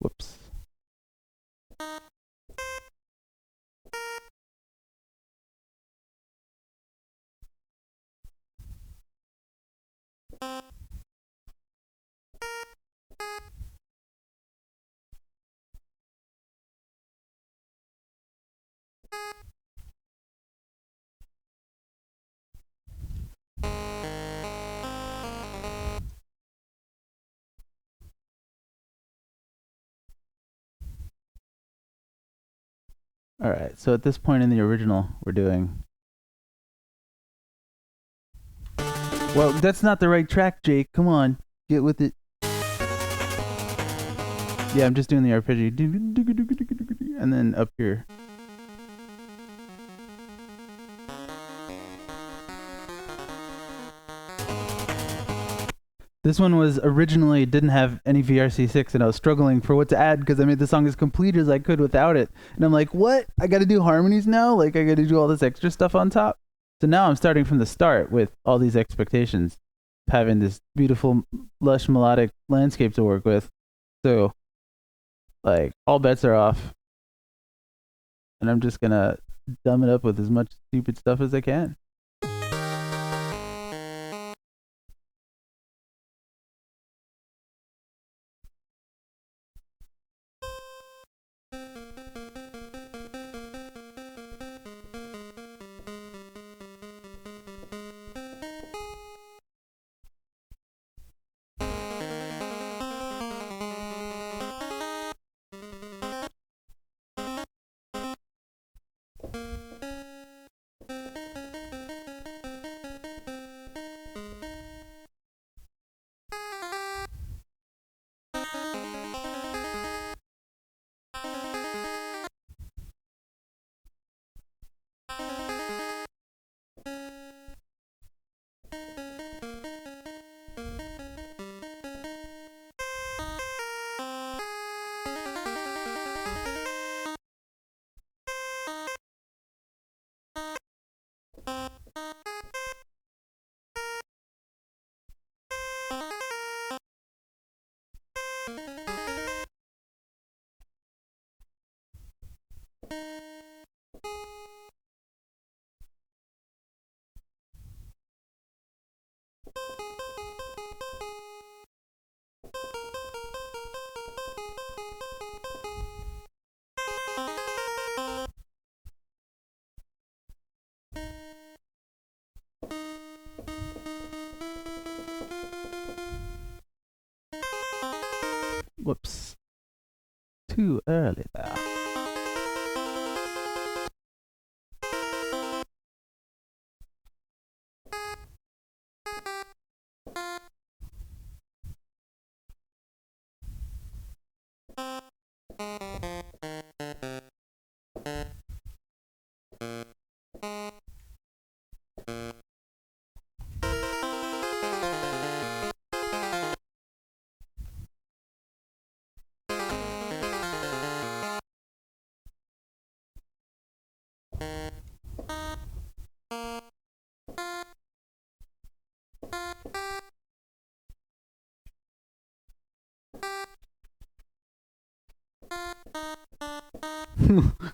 Whoops. All right. So at this point in the original, we're doing. Well, that's not the right track, Jake. Come on, get with it. Yeah, I'm just doing the arpeggio, and then up here. This one was originally didn't have any VRC6, and I was struggling for what to add because I made the song as complete as I could without it. And I'm like, what? I got to do harmonies now? Like, I got to do all this extra stuff on top? So now I'm starting from the start with all these expectations, having this beautiful, lush, melodic landscape to work with. So, like, all bets are off. And I'm just going to dumb it up with as much stupid stuff as I can. Whoops. Too early there.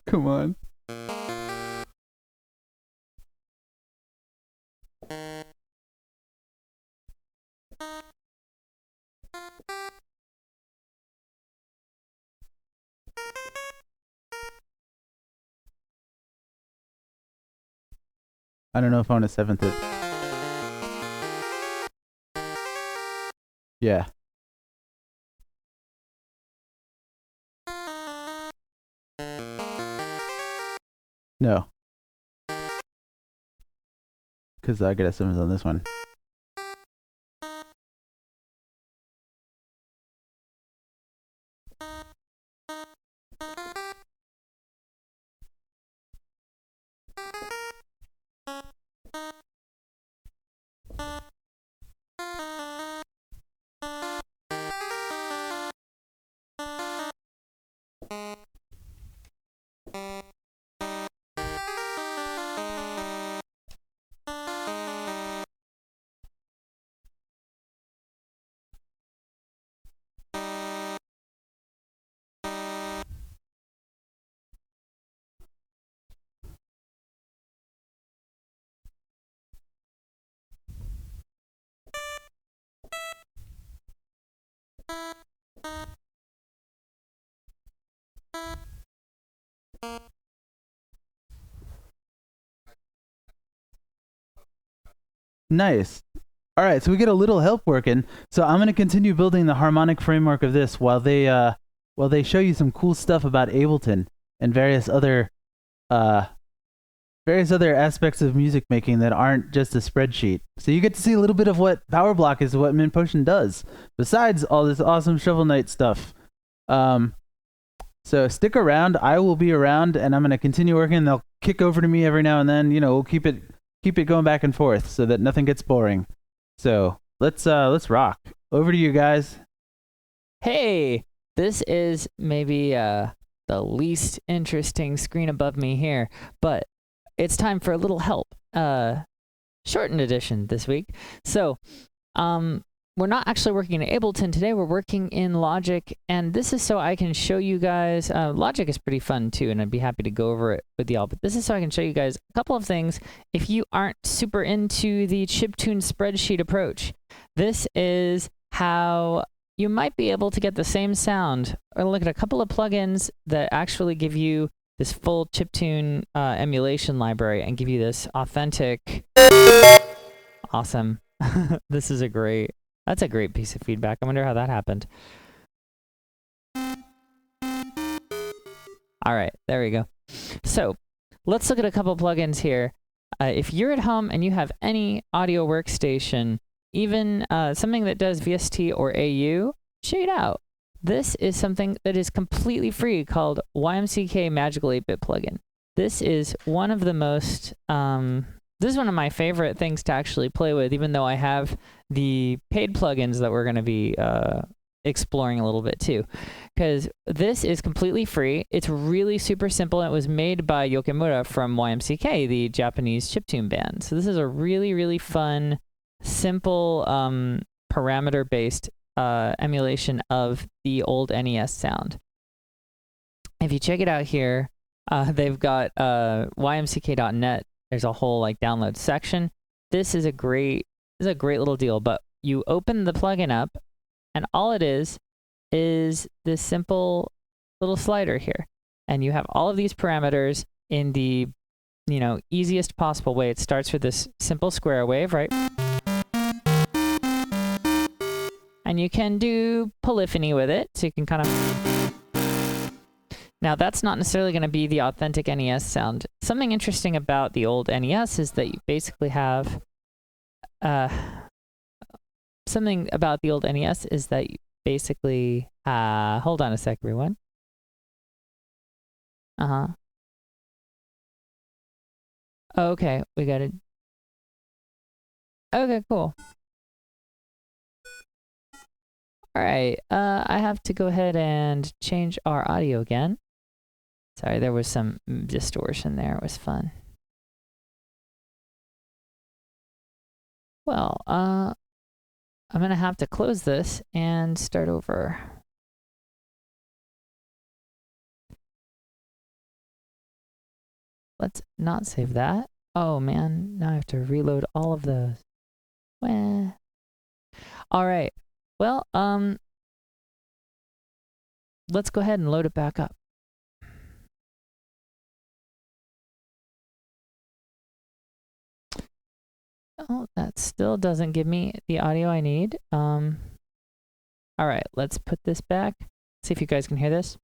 Come on. I don't know if I want to seventh it. Yeah. No. Because I got a seventh on this one. Nice. All right, so we get a little help working. So I'm going to continue building the harmonic framework of this while they show you some cool stuff about Ableton and various other aspects of music making that aren't just a spreadsheet. So you get to see a little bit of what Power Block is, what Mint Potion does, besides all this awesome Shovel Knight stuff. So stick around. I will be around, and I'm going to continue working. They'll kick over to me every now and then. You know, we'll keep it going back and forth so that nothing gets boring. So let's rock. Over to you guys. Hey, this is maybe the least interesting screen above me here, but it's time for a little help. Shortened edition this week. So, we're not actually working in Ableton today. We're working in Logic, and this is so I can show you guys. Logic is pretty fun too, and I'd be happy to go over it with y'all. But this is so I can show you guys a couple of things. If you aren't super into the chiptune spreadsheet approach, this is how you might be able to get the same sound. Or look at a couple of plugins that actually give you this full chiptune emulation library and give you this authentic. Awesome. This is that's a great piece of feedback. I wonder how that happened. All right, there we go. So let's look at a couple plugins here. If you're at home and you have any audio workstation, even something that does VST or AU, check it out. This is something that is completely free called YMCK Magical 8-Bit Plugin. This is one of the most... this is one of my favorite things to actually play with, even though I have the paid plugins that we're going to be exploring a little bit too. Because this is completely free. It's really super simple. It was made by Yokimura from YMCK, the Japanese chiptune band. So this is a really, really fun, simple, parameter-based emulation of the old NES sound. If you check it out here, they've got ymck.net. There's a whole like download section. This is a great little deal, but you open the plugin up and all it is this simple little slider here. And you have all of these parameters in the, easiest possible way. It starts with this simple square wave, right? And you can do polyphony with it, so you can kind of... Now, that's not necessarily going to be the authentic NES sound. Something interesting about the old NES is that you basically have... something about the old NES is that you basically... hold on a sec, everyone. Uh-huh. Okay, we got it. Okay, cool. All right, I have to go ahead and change our audio again. Sorry, there was some distortion there. It was fun. Well, I'm gonna have to close this and start over. Let's not save that. Oh man, now I have to reload all of those. Wah. All right. Well, let's go ahead and load it back up. Oh, that still doesn't give me the audio I need. All right, let's put this back. See if you guys can hear this.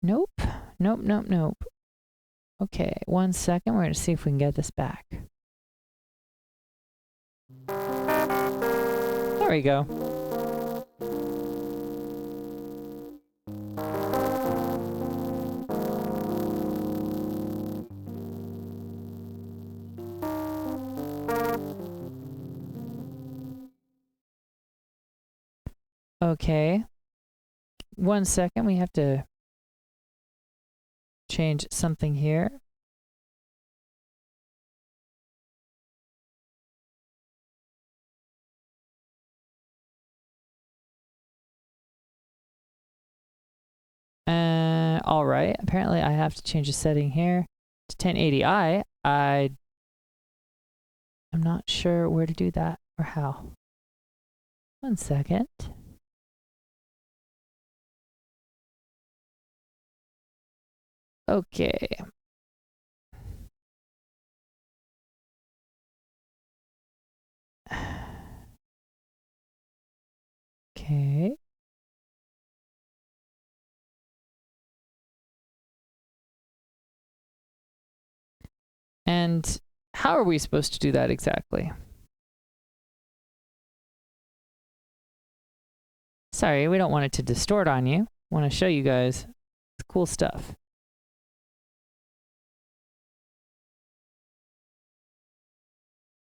Nope. Nope, nope, nope. Okay, 1 second. We're going to see if we can get this back. There we go. Okay. 1 second. We have to change something here. All right. Apparently, I have to change the setting here to 1080i. I'm not sure where to do that or how. 1 second. Okay. Okay. And how are we supposed to do that exactly? Sorry, we don't want it to distort on you. Want to show you guys the cool stuff.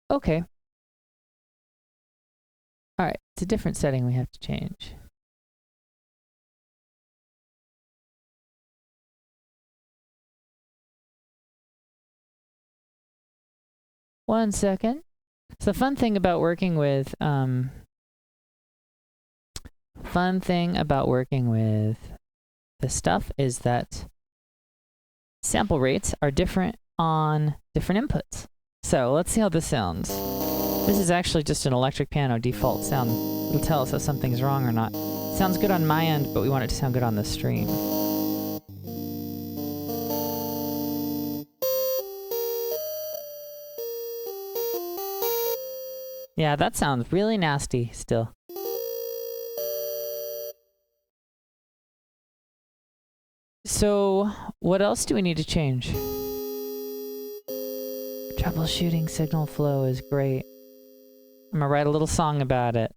Okay. All right, it's a different setting we have to change. One second. So the fun thing about working with this stuff is that sample rates are different on different inputs. So let's see how this sounds. This is actually just an electric piano default sound. It'll tell us if something's wrong or not. It sounds good on my end, but we want it to sound good on the stream. Yeah, that sounds really nasty still. So, what else do we need to change? Troubleshooting signal flow is great. I'm gonna write a little song about it.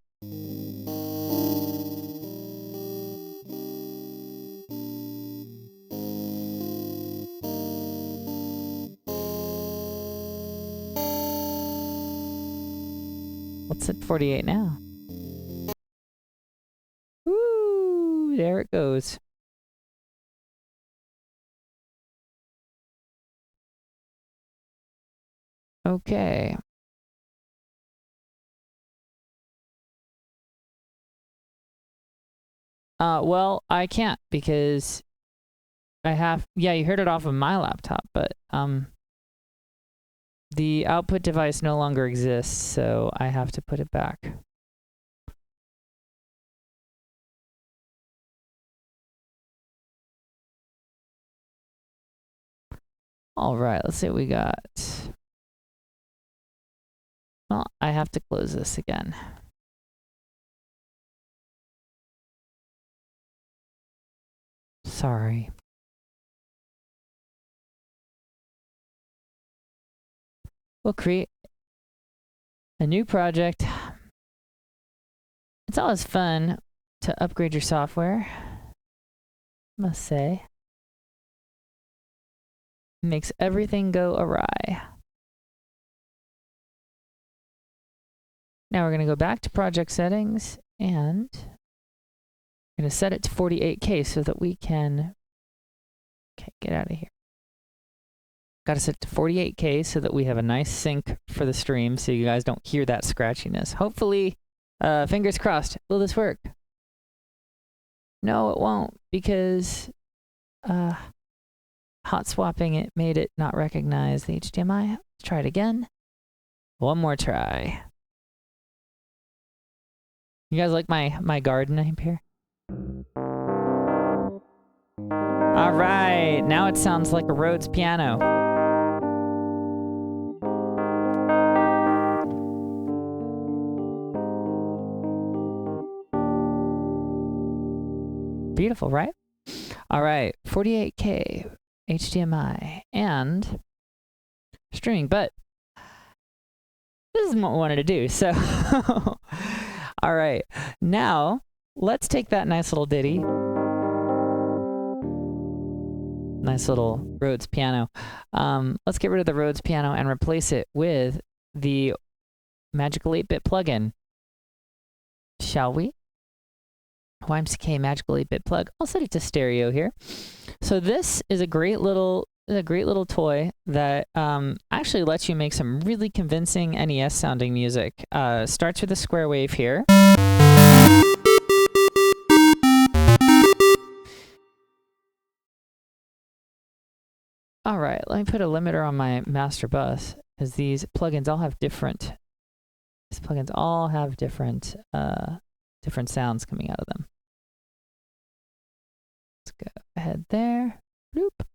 What's at 48 now? Woo! There it goes. Okay. Well, I can't because I have, yeah, you heard it off of my laptop, but the output device no longer exists, so I have to put it back. All right, let's see what we got. Well, I have to close this again. Sorry. We'll create a new project. It's always fun to upgrade your software, I must say. Makes everything go awry. Now we're going to go back to project settings and I'm going to set it to 48K so that we can, okay, get out of here. Got to set it to 48K so that we have a nice sync for the stream so you guys don't hear that scratchiness. Hopefully, fingers crossed, will this work? No, it won't because hot swapping it made it not recognize the HDMI. Let's try it again. One more try. You guys like my garden up here? All right, now it sounds like a Rhodes piano. Beautiful, right? All right, 48K HDMI and streaming, but this is what we wanted to do, so all right, now let's take that nice little ditty, nice little Rhodes piano. Let's get rid of the Rhodes piano and replace it with the Magical 8-bit plugin, shall we? YMCK Magical 8-bit plug. I'll set it to stereo here. So this is a great little toy that actually lets you make some really convincing NES sounding music. Starts with a square wave here. All right, let me put a limiter on my master bus because these plugins all have different different sounds coming out of them. Let's go ahead there. Bloop.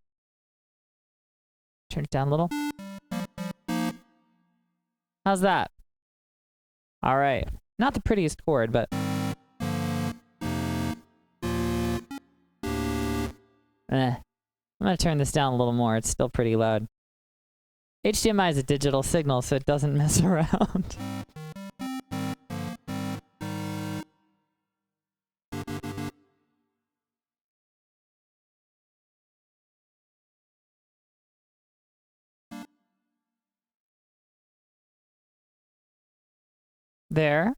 Turn it down a little. How's that? All right. Not the prettiest chord, but I'm gonna turn this down a little more. It's still pretty loud. HDMI is a digital signal, so it doesn't mess around. There.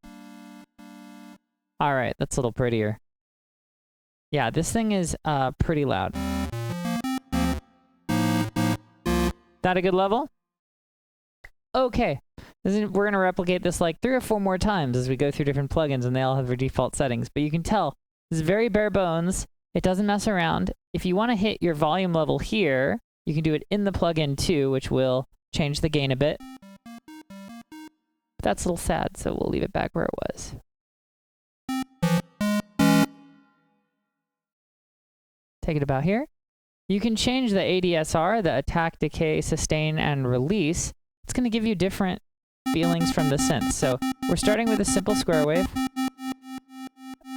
All right, that's a little prettier. Yeah, this thing is pretty loud. That a good level? Okay. We're going to replicate this like 3 or 4 more times as we go through different plugins and they all have their default settings. But you can tell this is very bare bones. It doesn't mess around. If you want to hit your volume level here, you can do it in the plugin too, which will change the gain a bit. But that's a little sad, so we'll leave it back where it was. Take it about here. You can change the ADSR, the attack, decay, sustain, and release. It's going to give you different feelings from the synth. So we're starting with a simple square wave.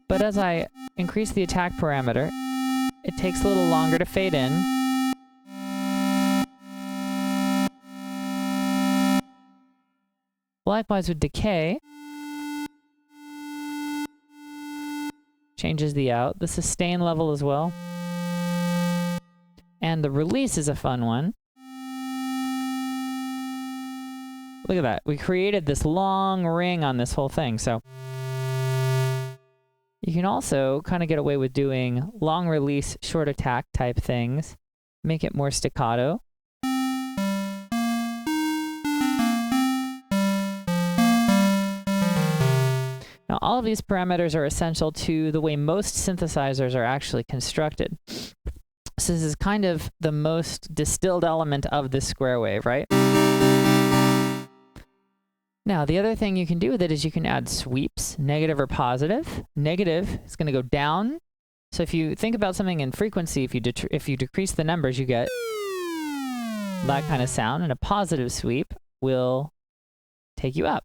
But as I increase the attack parameter, it takes a little longer to fade in. Likewise with decay. Changes the out. The sustain level as well. And the release is a fun one. Look at that. We created this long ring on this whole thing. So you can also kind of get away with doing long release, short attack type things. Make it more staccato. Now, all of these parameters are essential to the way most synthesizers are actually constructed. So this is kind of the most distilled element of this square wave, right? Now, the other thing you can do with it is you can add sweeps, negative or positive. Negative is going to go down. So if you think about something in frequency, if you decrease the numbers, you get that kind of sound, and a positive sweep will take you up.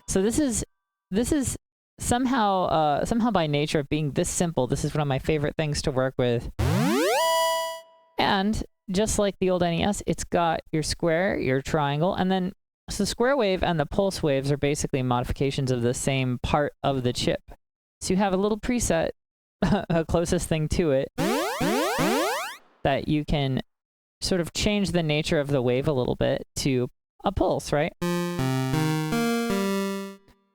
So this is somehow by nature of being this simple, this is one of my favorite things to work with. And just like the old NES, it's got your square, your triangle, and then so the square wave and the pulse waves are basically modifications of the same part of the chip. So you have a little preset, a closest thing to it, that you can sort of change the nature of the wave a little bit to a pulse, right?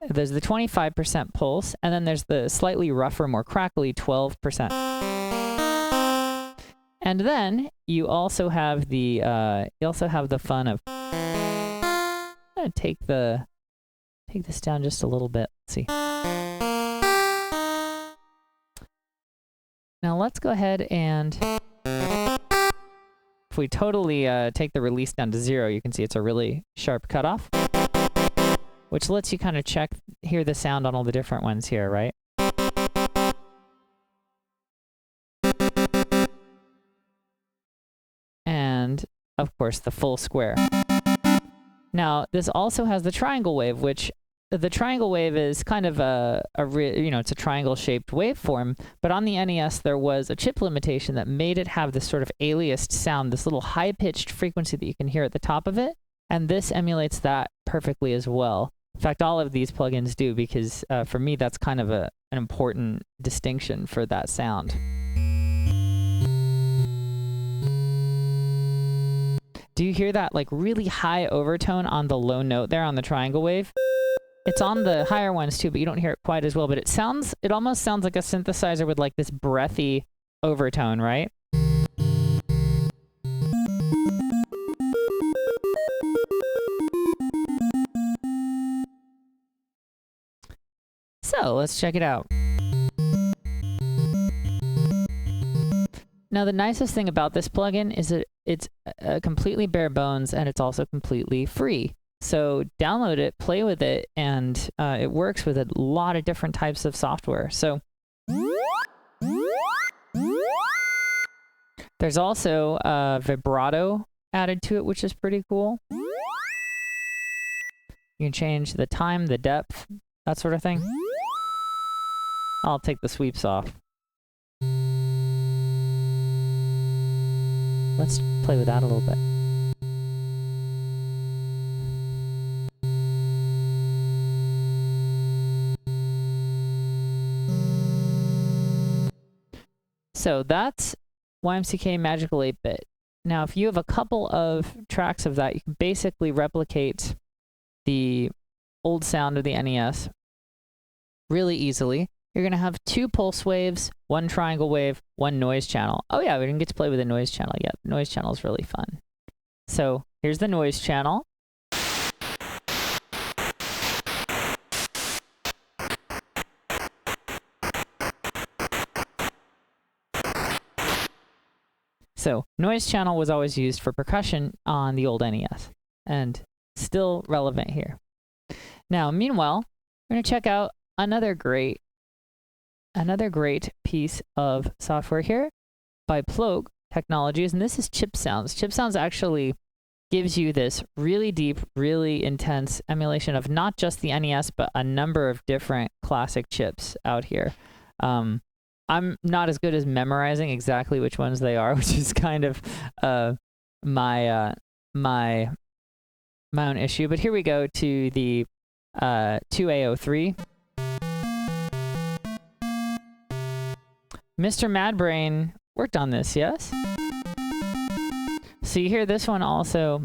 There's the 25% pulse, and then there's the slightly rougher, more crackly 12%. And then you also have the fun of take this down just a little bit. Let's see. Now let's go ahead and if we totally take the release down to 0, you can see it's a really sharp cutoff, which lets you kind of hear the sound on all the different ones here, right? And of course the full square. Now this also has the triangle wave, which the triangle wave is kind of it's a triangle-shaped waveform, but on the NES there was a chip limitation that made it have this sort of aliased sound, this little high-pitched frequency that you can hear at the top of it, and this emulates that perfectly as well. In fact, all of these plugins do, because for me that's kind of an important distinction for that sound. Do you hear that like really high overtone on the low note there on the triangle wave? It's on the higher ones too, but you don't hear it quite as well. But it almost sounds like a synthesizer with like this breathy overtone, right? So let's check it out. Now the nicest thing about this plugin is that it's completely bare bones and it's also completely free. So download it, play with it, and it works with a lot of different types of software. So there's also vibrato added to it, which is pretty cool. You can change the time, the depth, that sort of thing. I'll take the sweeps off. Let's play with that a little bit. So that's YMCK Magical 8-Bit. Now, if you have a couple of tracks of that, you can basically replicate the old sound of the NES really easily. You're going to have 2 pulse waves, 1 triangle wave, 1 noise channel. Oh yeah, we didn't get to play with the noise channel yet. The noise channel is really fun. So here's the noise channel. So noise channel was always used for percussion on the old NES, and still relevant here. Now, meanwhile, we're going to check out another great piece of software here by Plogue Technologies, and this is Chip Sounds. Chip Sounds actually gives you this really deep, really intense emulation of not just the NES, but a number of different classic chips out here. I'm not as good as memorizing exactly which ones they are, which is kind of my own issue. But here we go to the 2A03. Mr. Madbrain worked on this, yes? So you hear this one also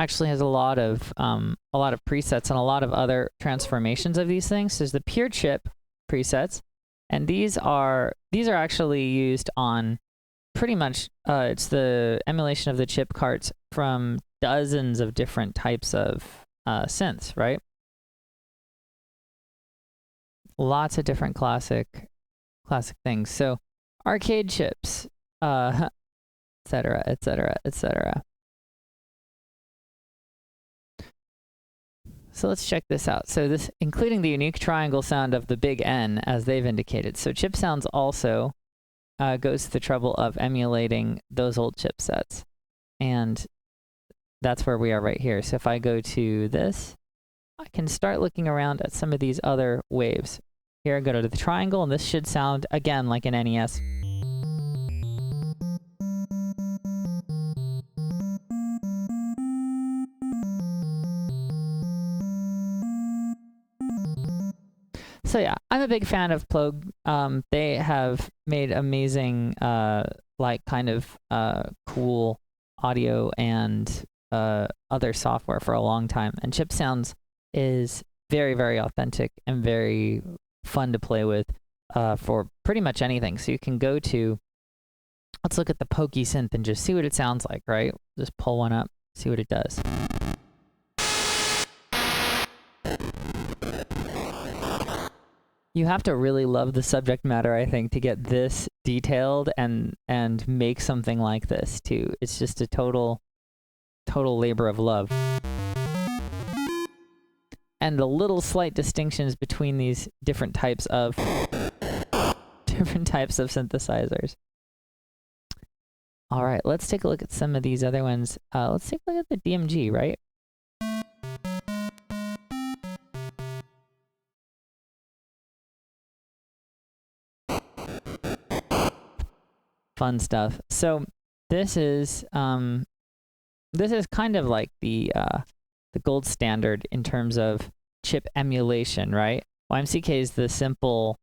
actually has a lot of presets and a lot of other transformations of these things. There's the pure chip presets, and these are actually used on pretty much it's the emulation of the chip carts from dozens of different types of synths, right? Lots of different classic things. So arcade chips, etc., etc., etc. So let's check this out. So this, including the unique triangle sound of the big N, as they've indicated. So Chip Sounds also goes to the trouble of emulating those old chipsets. And that's where we are right here. So if I go to this, I can start looking around at some of these other waves. Here I go to the triangle, and this should sound, again, like an NES. So yeah, I'm a big fan of Plogue. They have made amazing, kind of cool audio and other software for a long time. And Chip Sounds is very, very authentic and very fun to play with for pretty much anything. So you can go to, let's look at the Pokey Synth and just see what it sounds like, right? Just pull one up, see what it does. You have to really love the subject matter, I think, to get this detailed and make something like this too. It's just a total labor of love. And the little slight distinctions between these different types of synthesizers. All right, let's take a look at some of these other ones. Let's take a look at the DMG, right? Fun stuff. So this is kind of like the gold standard in terms of chip emulation, right? YMCK is the simple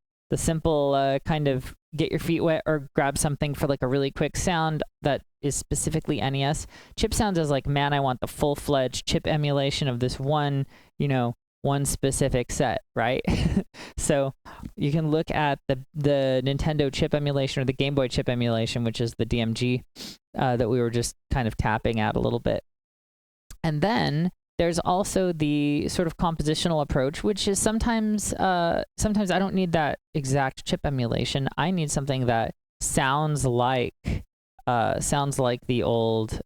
kind of get your feet wet or grab something for like a really quick sound that is specifically NES. Chip Sounds is like, man, I want the full-fledged chip emulation of this one specific set, right? So you can look at the Nintendo chip emulation or the Game Boy chip emulation, which is the DMG that we were just kind of tapping at a little bit. And then there's also the sort of compositional approach, which is sometimes I don't need that exact chip emulation. I need something that sounds like the old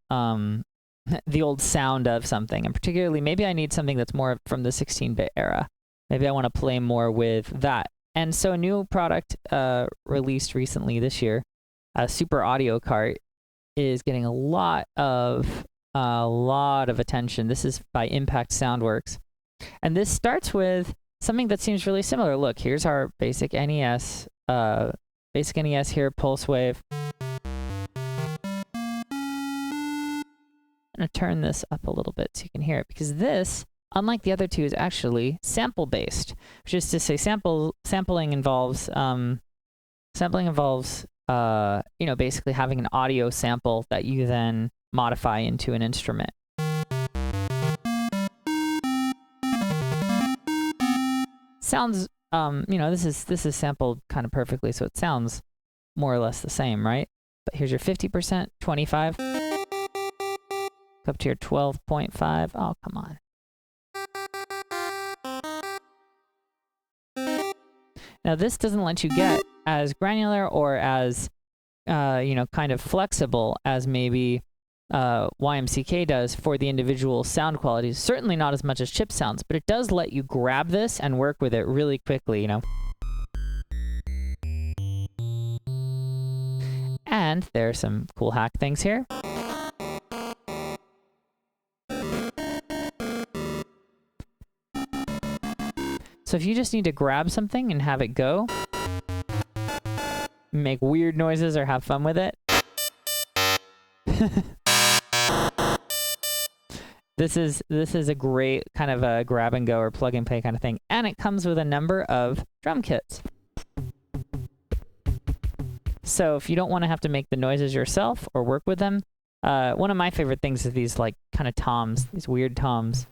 sound of something, and particularly maybe I need something that's more from the 16-bit era. Maybe I want to play more with that. And so a new product released recently this year, Super Audio Cart, is getting a lot of attention. This is by Impact Soundworks. And this starts with something that seems really similar. Look, here's our basic NES here, pulse wave. I'm going to turn this up a little bit so you can hear it, because this, unlike the other two, is actually sample-based, which is to say sampling involves basically having an audio sample that you then modify into an instrument. Sounds, this is sampled kind of perfectly, so it sounds more or less the same, right? But here's your 50%, 25, up to your 12.5. Oh, come on. Now this doesn't let you get as granular or as, kind of flexible as maybe YMCK does for the individual sound qualities. Certainly not as much as Chip Sounds, but it does let you grab this and work with it really quickly, And there are some cool hack things here. So if you just need to grab something and have it go, make weird noises or have fun with it, this is a great kind of a grab and go or plug and play kind of thing. And it comes with a number of drum kits. So if you don't want to have to make the noises yourself or work with them, one of my favorite things is these like kind of toms, these weird toms.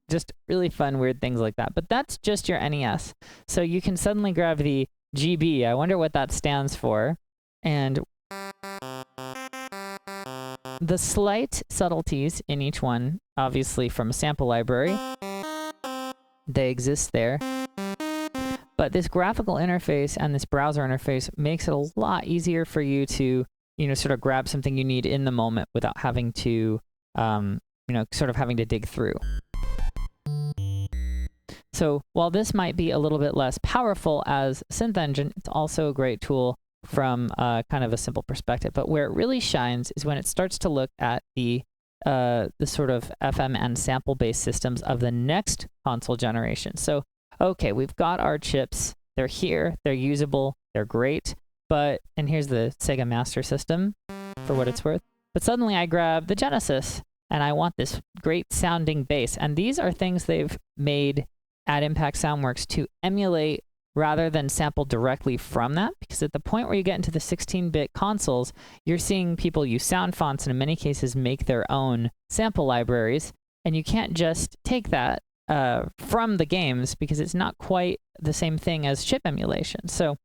Just really fun, weird things like that. But that's just your NES. So you can suddenly grab the GB. I wonder what that stands for. And the slight subtleties in each one, obviously from a sample library, they exist there. But this graphical interface and this browser interface makes it a lot easier for you to, sort of grab something you need in the moment without having to, sort of having to dig through. So while this might be a little bit less powerful as a synth engine, it's also a great tool from kind of a simple perspective. But where it really shines is when it starts to look at the sort of FM and sample-based systems of the next console generation. So, okay, we've got our chips. They're here. They're usable. They're great. And here's the Sega Master System for what it's worth. But suddenly I grab the Genesis, and I want this great sounding bass. And these are things they've made at Impact Soundworks to emulate rather than sample directly from that, because at the point where you get into the 16-bit consoles, you're seeing people use sound fonts and in many cases make their own sample libraries, and you can't just take that from the games because it's not quite the same thing as chip emulation. So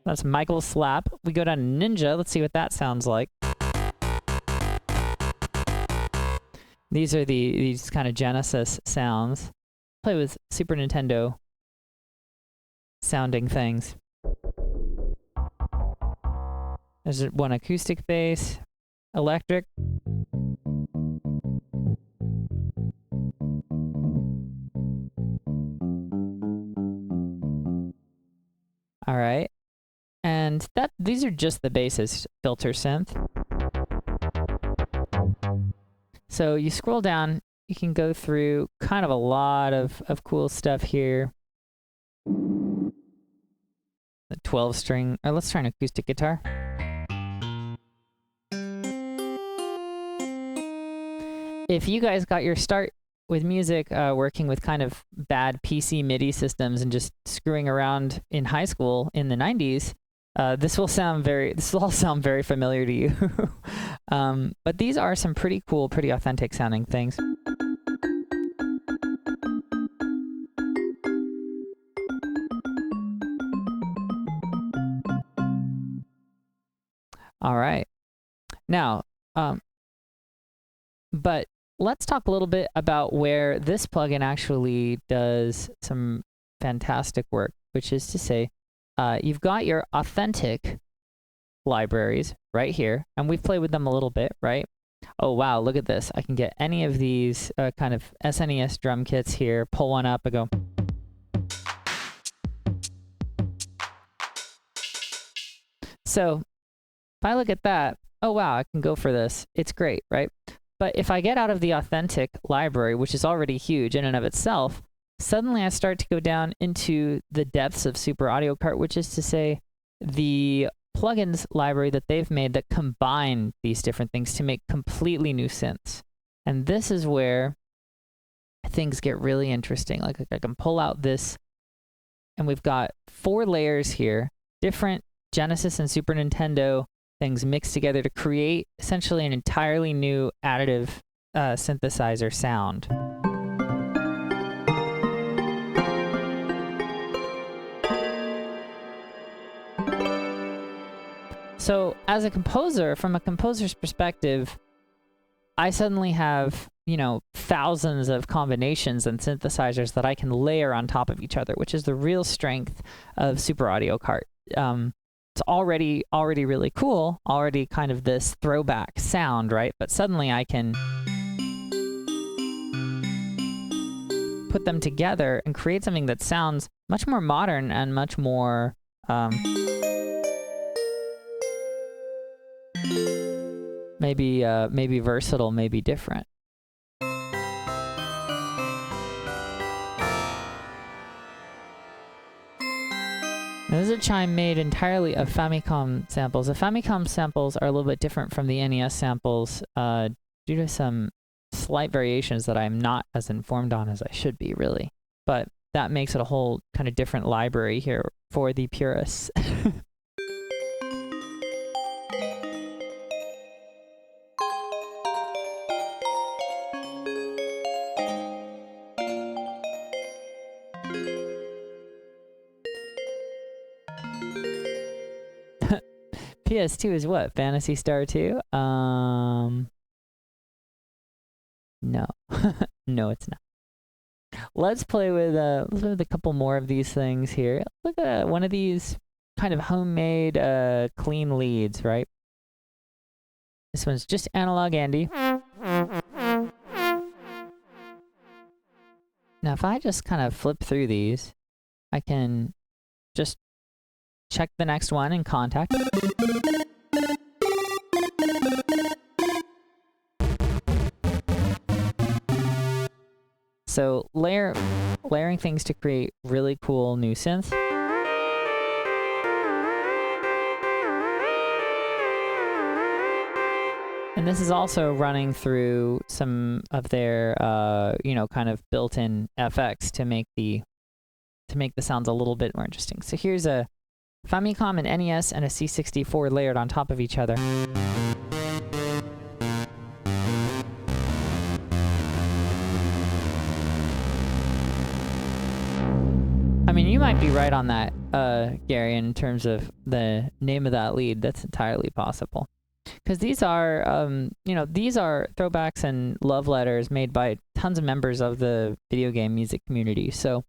that's Michael's slap. We go down to Ninja. Let's see what that sounds like. These are these kind of Genesis sounds. Play with Super Nintendo sounding things. There's one acoustic bass, electric. All right. And these are just the basses filter synth. So you scroll down, you can go through kind of a lot of cool stuff here. The 12-string, or let's try an acoustic guitar. If you guys got your start with music working with kind of bad PC MIDI systems and just screwing around in high school in the 90s, this will all sound very familiar to you. But these are some pretty cool, pretty authentic sounding things. All right. Now, but let's talk a little bit about where this plugin actually does some fantastic work, which is to say, you've got your authentic libraries right here, and we've played with them a little bit, right? Oh, wow, look at this. I can get any of these kind of SNES drum kits here, pull one up, and go. So if I look at that, oh, wow, I can go for this. It's great, right? But if I get out of the authentic library, which is already huge in and of itself, suddenly I start to go down into the depths of Super Audio Kart, which is to say the plugins library that they've made that combine these different things to make completely new synths. And this is where things get really interesting. Like I can pull out this, and we've got 4 layers here, different Genesis and Super Nintendo things mixed together to create essentially an entirely new additive synthesizer sound. So as a composer, from a composer's perspective, I suddenly have, thousands of combinations and synthesizers that I can layer on top of each other, which is the real strength of Super Audio Kart. It's already really cool, already kind of this throwback sound, right? But suddenly I can put them together and create something that sounds much more modern and much more maybe versatile, maybe different. Now, this is a chime made entirely of Famicom samples. The Famicom samples are a little bit different from the NES samples due to some slight variations that I'm not as informed on as I should be, really. But that makes it a whole kind of different library here for the purists. PS2 is what? Phantasy Star 2? No. No, it's not. Let's play with a couple more of these things here. Look at one of these kind of homemade, clean leads, right? This one's just analog Andy. Now, if I just kind of flip through these, I can just check the next one in Contact. So layering things to create really cool new synths. And this is also running through some of their, kind of built-in FX to make the sounds a little bit more interesting. So here's a Famicom, an NES, and a C64 layered on top of each other. I mean, you might be right on that, Gary, in terms of the name of that lead. That's entirely possible. Because these are, these are throwbacks and love letters made by tons of members of the video game music community. So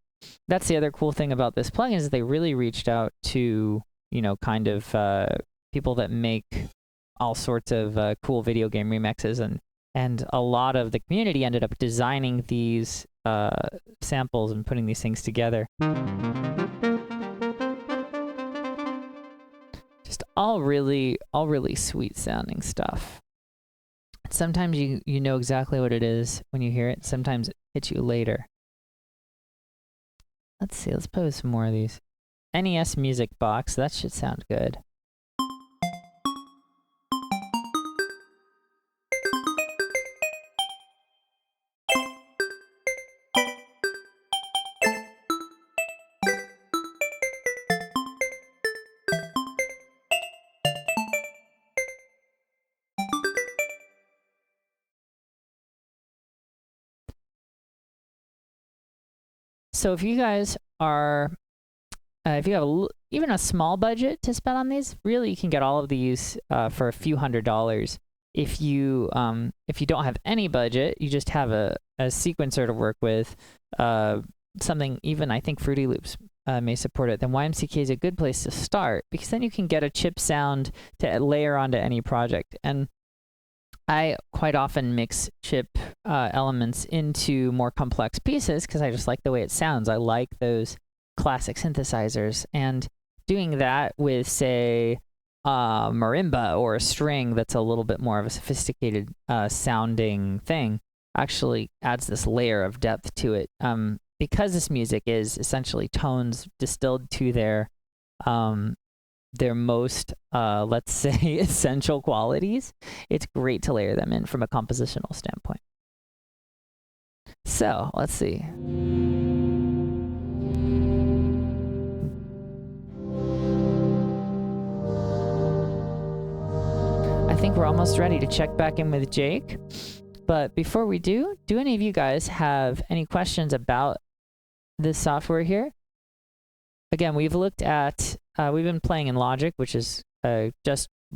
that's the other cool thing about this plugin is they really reached out to, kind of people that make all sorts of cool video game remixes. And a lot of the community ended up designing these samples and putting these things together. Just all really sweet sounding stuff. Sometimes you know exactly what it is when you hear it. Sometimes it hits you later. Let's see, let's play with some more of these. NES Music Box, that should sound good. So if you guys are, if you have even a small budget to spend on these, really you can get all of these for a few $100s. If you don't have any budget, you just have a sequencer to work with, something even I think Fruity Loops may support it, then YMCK is a good place to start because then you can get a chip sound to layer onto any project. And I quite often mix chip elements into more complex pieces because I just like the way it sounds. I like those classic synthesizers. And doing that with, say, marimba or a string that's a little bit more of a sophisticated sounding thing actually adds this layer of depth to it. Because this music is essentially tones distilled to their most, let's say, essential qualities, it's great to layer them in from a compositional standpoint. So, let's see. I think we're almost ready to check back in with Jake. But before we do any of you guys have any questions about this software here? Again, we've looked at, we've been playing in Logic, which is we're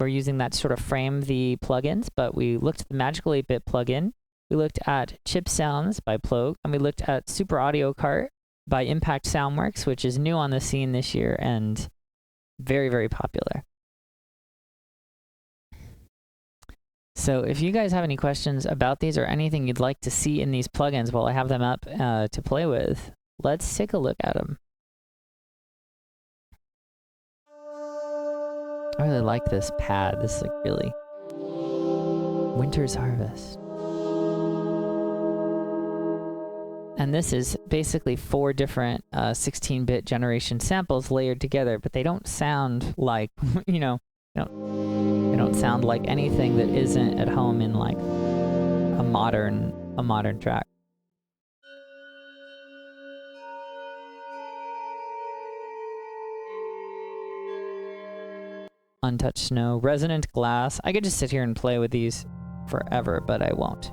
using that to sort of frame the plugins, but we looked at the Magical 8-Bit plugin, we looked at Chip Sounds by Plogue, and we looked at Super Audio Cart by Impact Soundworks, which is new on the scene this year and very, very popular. So if you guys have any questions about these or anything you'd like to see in these plugins while I have them up to play with, let's take a look at them. I really like this pad. This is like really Winter's Harvest. And this is basically 4 different 16-bit generation samples layered together, but they don't sound like, they don't sound like anything that isn't at home in like a modern track. Untouched Snow, Resonant Glass. I could just sit here and play with these forever, but I won't.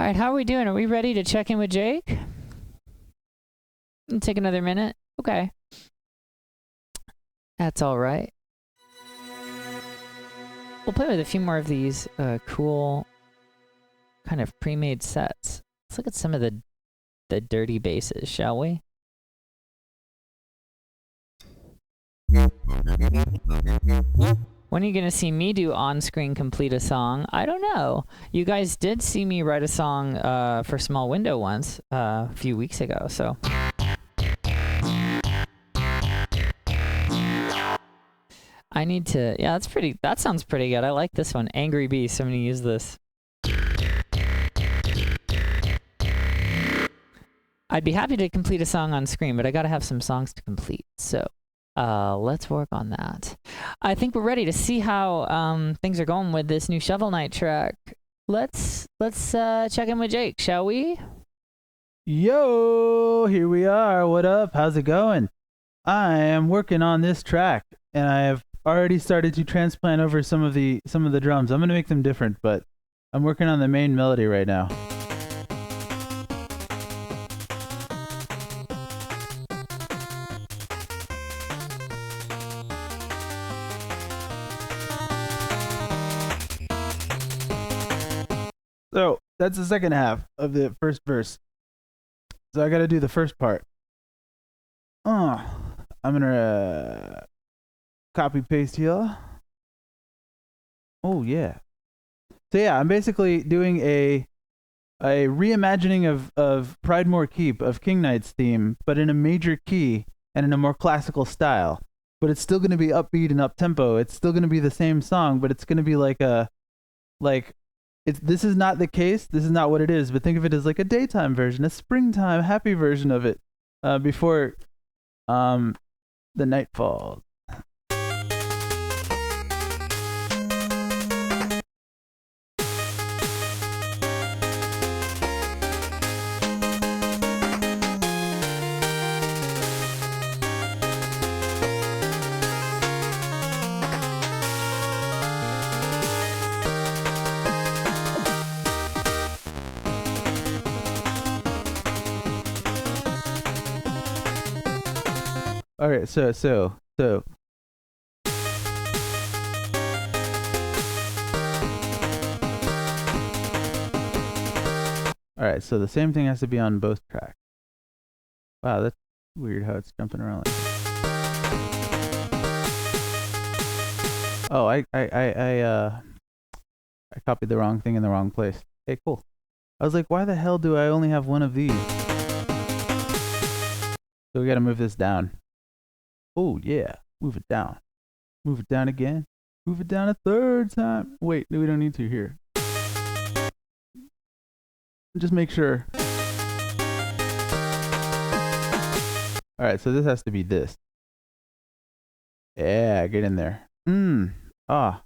right, how are we doing? Are we ready to check in with Jake? Take another minute. Okay. That's all right. We'll play with a few more of these cool kind of pre-made sets. Let's look at some of the dirty basses, shall we? When are you going to see me do on-screen complete a song? I don't know. You guys did see me write a song for Small Window once a few weeks ago, so... I need to... Yeah, that sounds pretty good. I like this one. Angry Beast. I'm going to use this. I'd be happy to complete a song on screen, but I got to have some songs to complete, so... let's work on that. I think we're ready to see how things are going with this new Shovel Knight track. Let's check in with Jake, shall we? Yo, here we are. What up? How's it going? I am working on this track, and I have already started to transplant over some of the drums. I'm gonna make them different, but I'm working on the main melody right now. So that's the second half of the first verse. So I got to do the first part. I'm gonna copy paste here. Oh yeah. So yeah, I'm basically doing a reimagining of Pridemore Keep, of King Knight's theme, but in a major key and in a more classical style. But it's still gonna be upbeat and up tempo. It's still gonna be the same song, but it's gonna be this is not the case. This is not what it is. But think of it as like a daytime version, a springtime happy version of it, before the night falls. All right, so. All right, so the same thing has to be on both tracks. Wow, that's weird how it's jumping around like that. Oh, I copied the wrong thing in the wrong place. Hey, cool. I was like, why the hell do I only have one of these? So we got to move this down. Oh, yeah. Move it down. Move it down again. Move it down a third time. Wait, no, we don't need to here. Just make sure. All right, so this has to be this. Yeah, get in there. Ah.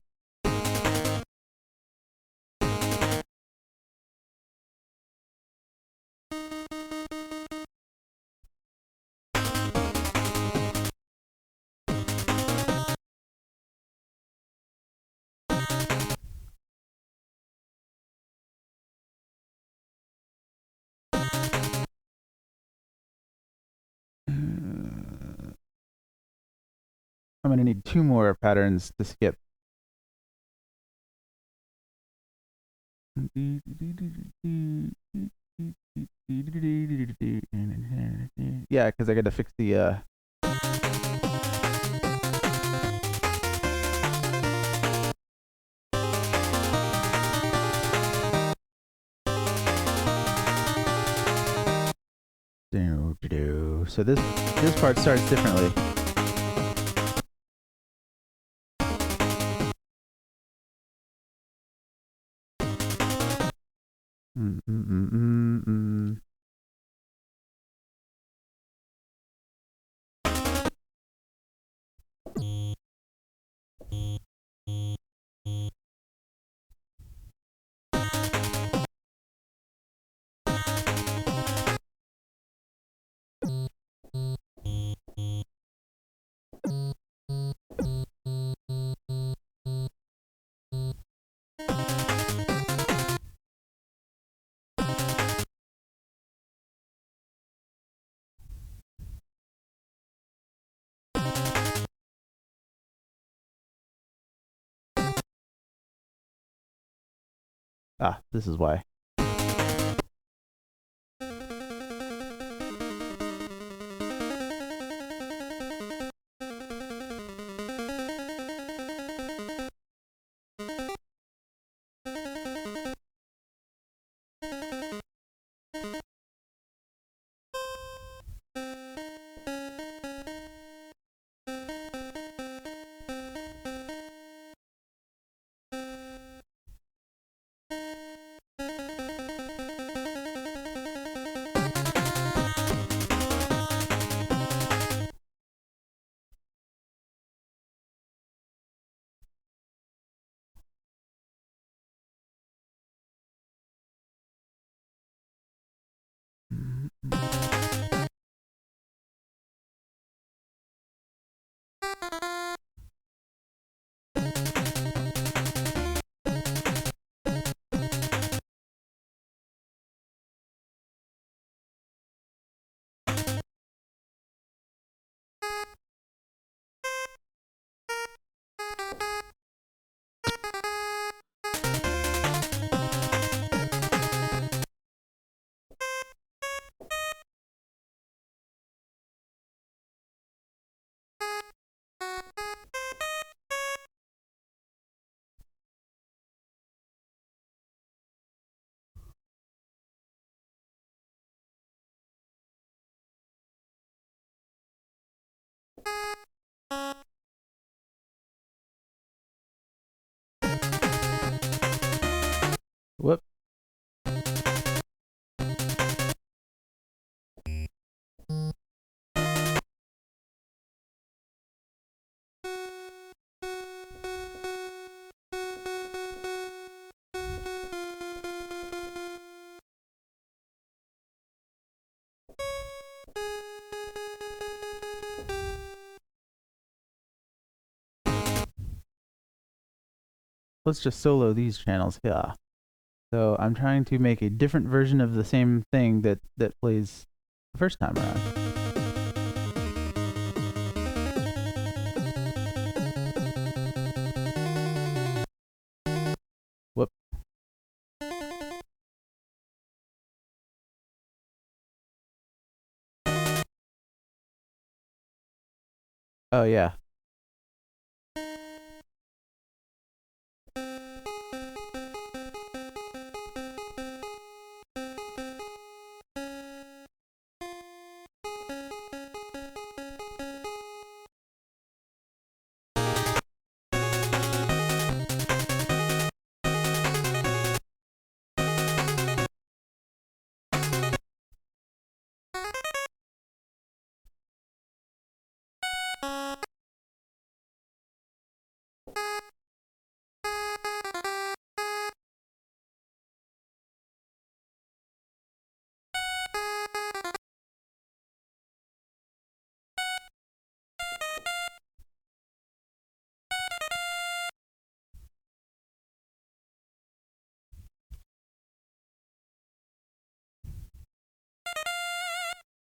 I'm gonna need 2 more patterns to skip. Yeah, because I gotta fix the So this part starts differently. Ah, this is why. Whoop. Let's just solo these channels here. So I'm trying to make a different version of the same thing that plays the first time around. Whoop. Oh yeah.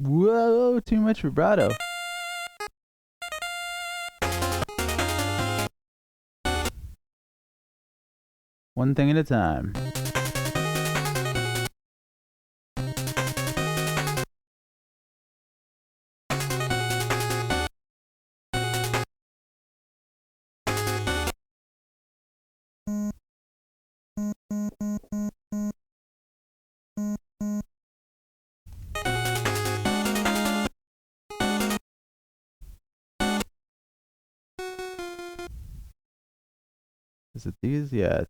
Whoa, too much vibrato. One thing at a time. Is it these? Yeah.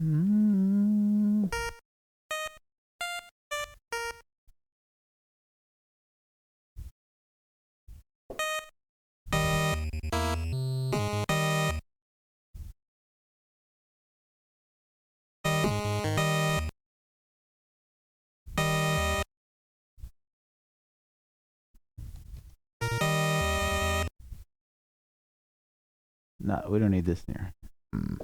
Mm. No, we don't need this near. Mm.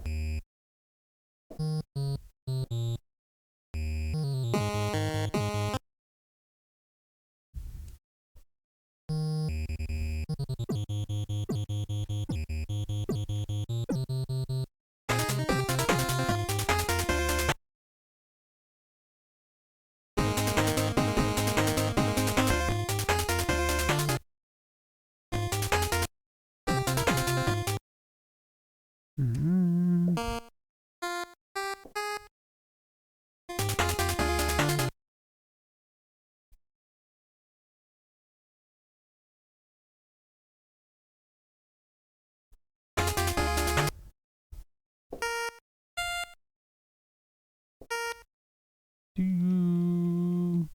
Do.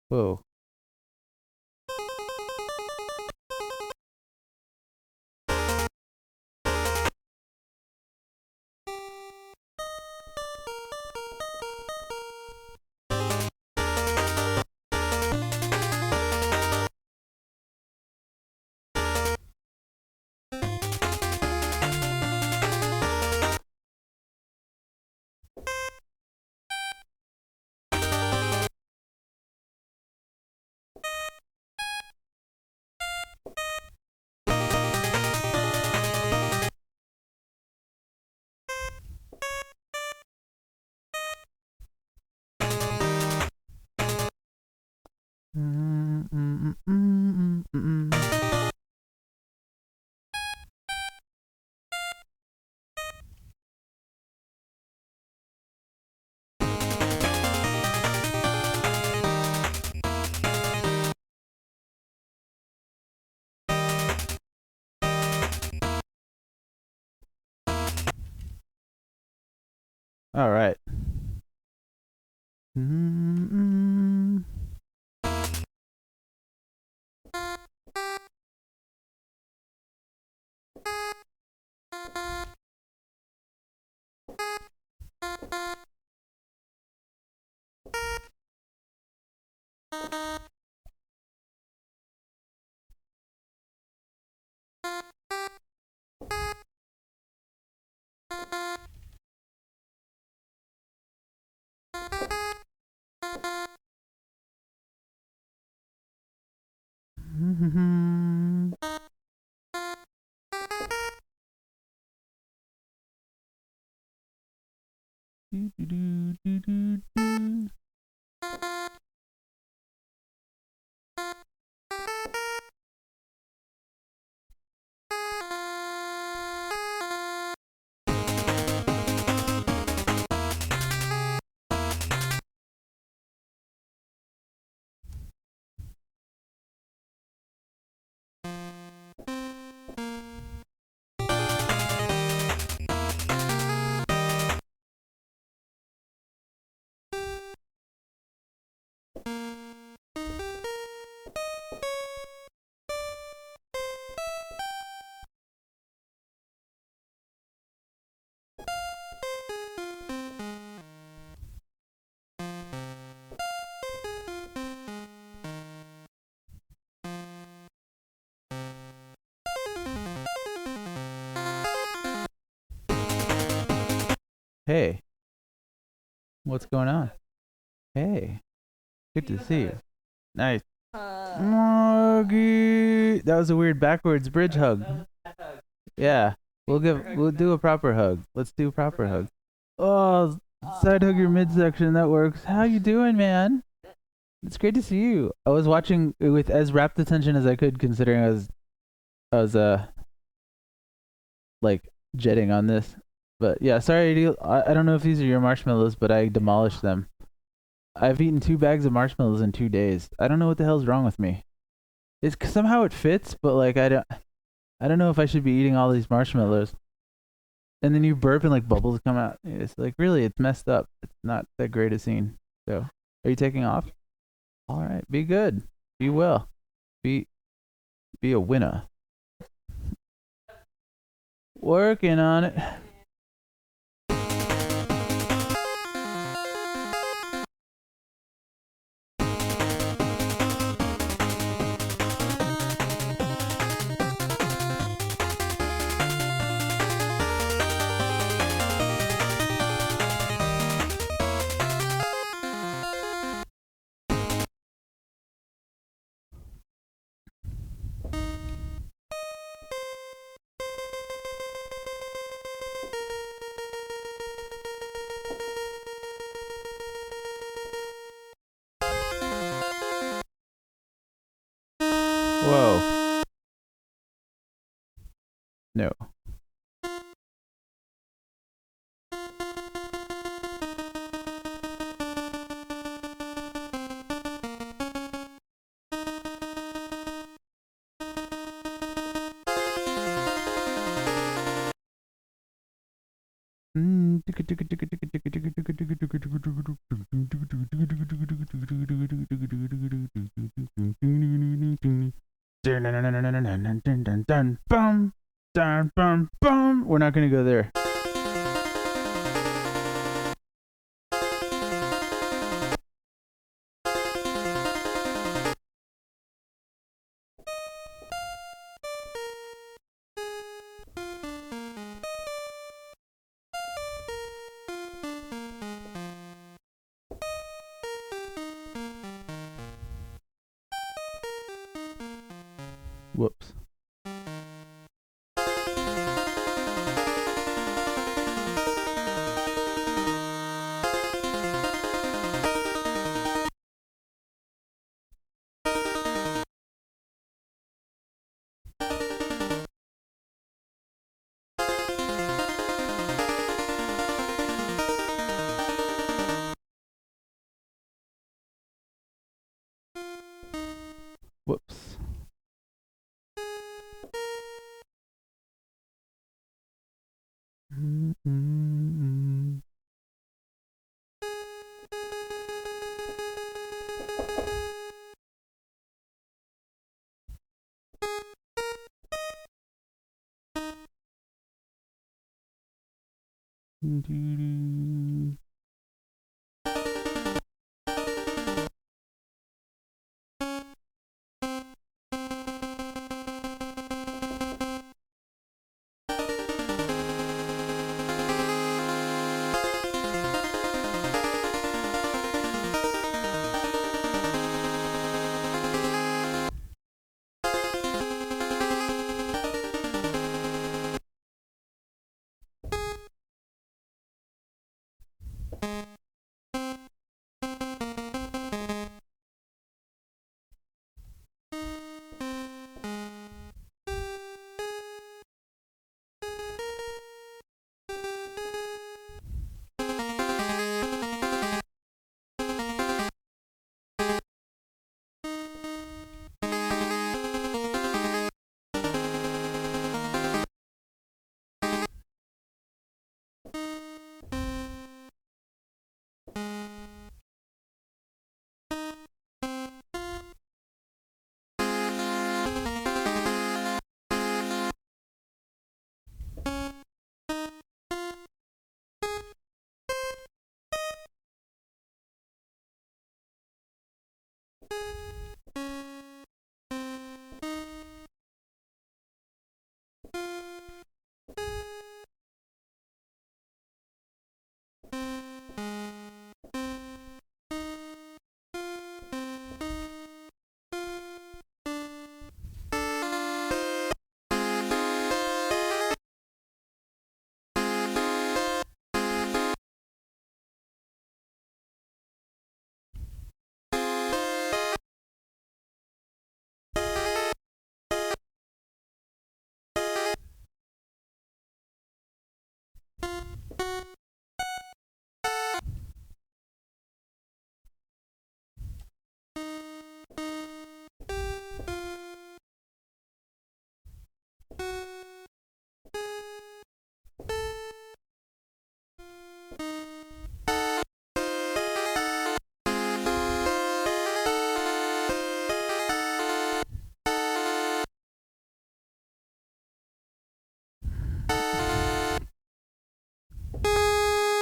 Whoa. Mm, mm, mm, mm, mm, mm. All right. Mm, mm. Mhm. Do, do, do, do, do, do. Hey. What's going on? Hey. Good to see you. Nice. Margie. That was a weird backwards bridge hug. Yeah. We'll do a proper hug. Let's do a proper hug. Oh, side hug your midsection. That works. How you doing, man? It's great to see you. I was watching with as rapt attention as I could, considering I was like jetting on this. But yeah, sorry. I don't know if these are your marshmallows, but I demolished them. I've eaten 2 bags of marshmallows in 2 days. I don't know what the hell's wrong with me. Somehow it fits, but like I don't know if I should be eating all these marshmallows. And then you burp and like bubbles come out. It's like really, it's messed up. It's not that great a scene. So, are you taking off? All right, be good. Be well. Be a winner. Working on it. Whoa. No. We're not gonna go there. Whoops. Whoops.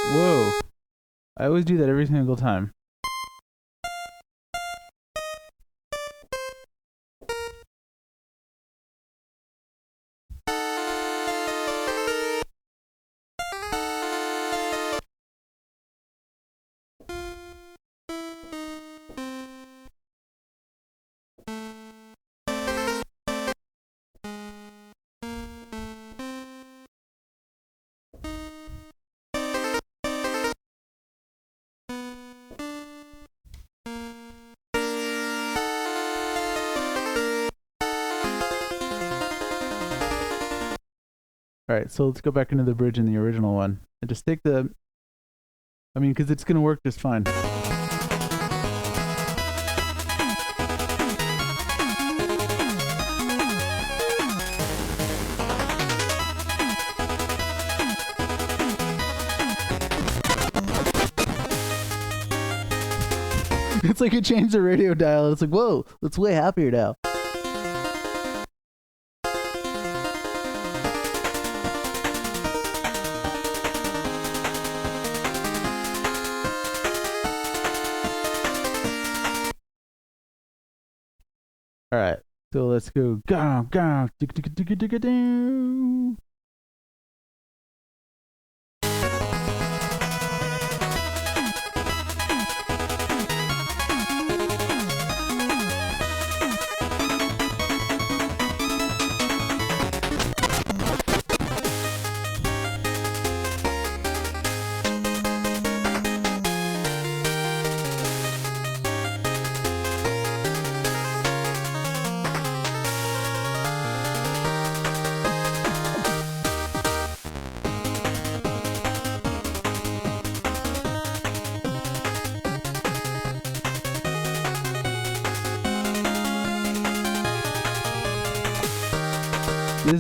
Whoa. I always do that every single time. Alright, so let's go back into the bridge in the original one. And just take the... I mean, because it's going to work just fine. It's like it changed the radio dial. It's like, whoa, it's way happier now. All right, so let's go. Go, go.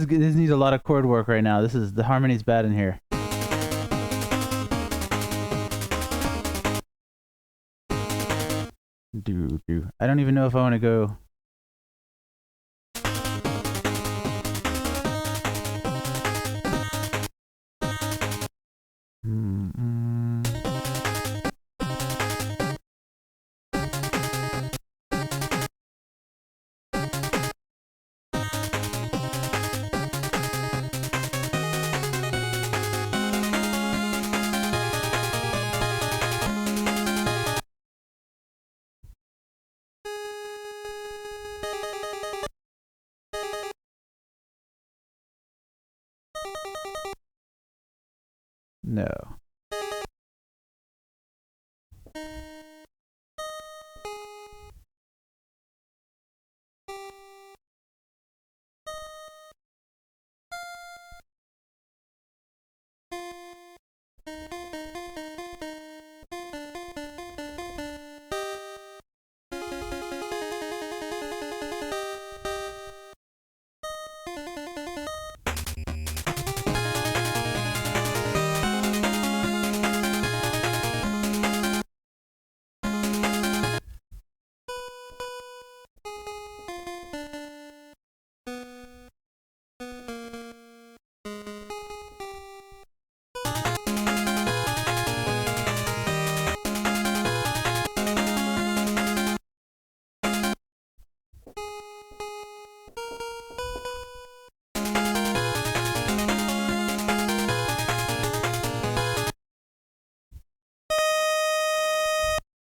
This needs a lot of chord work right now. The harmony's bad in here. I don't even know if I want to go. No.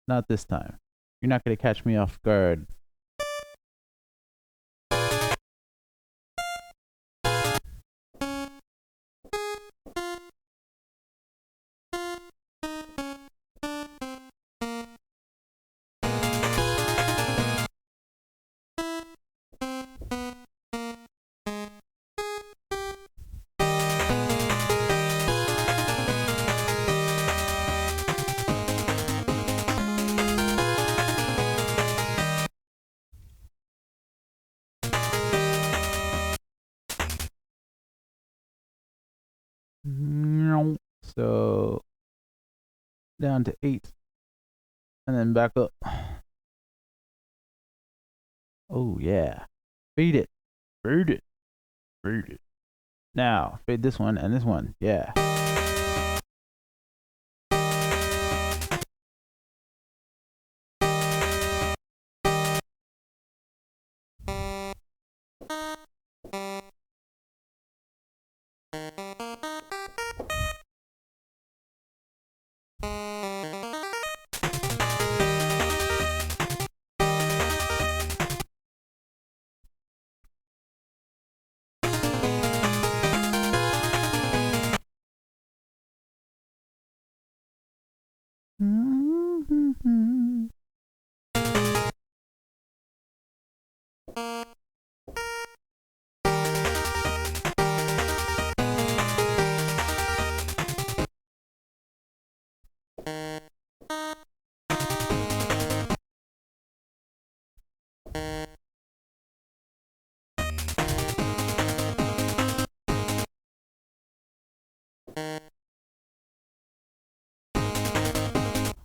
Not this time. You're not going to catch me off guard. So down to 8 and then back up. Oh yeah, fade it, fade it, fade it. Now fade this one and this one. Yeah.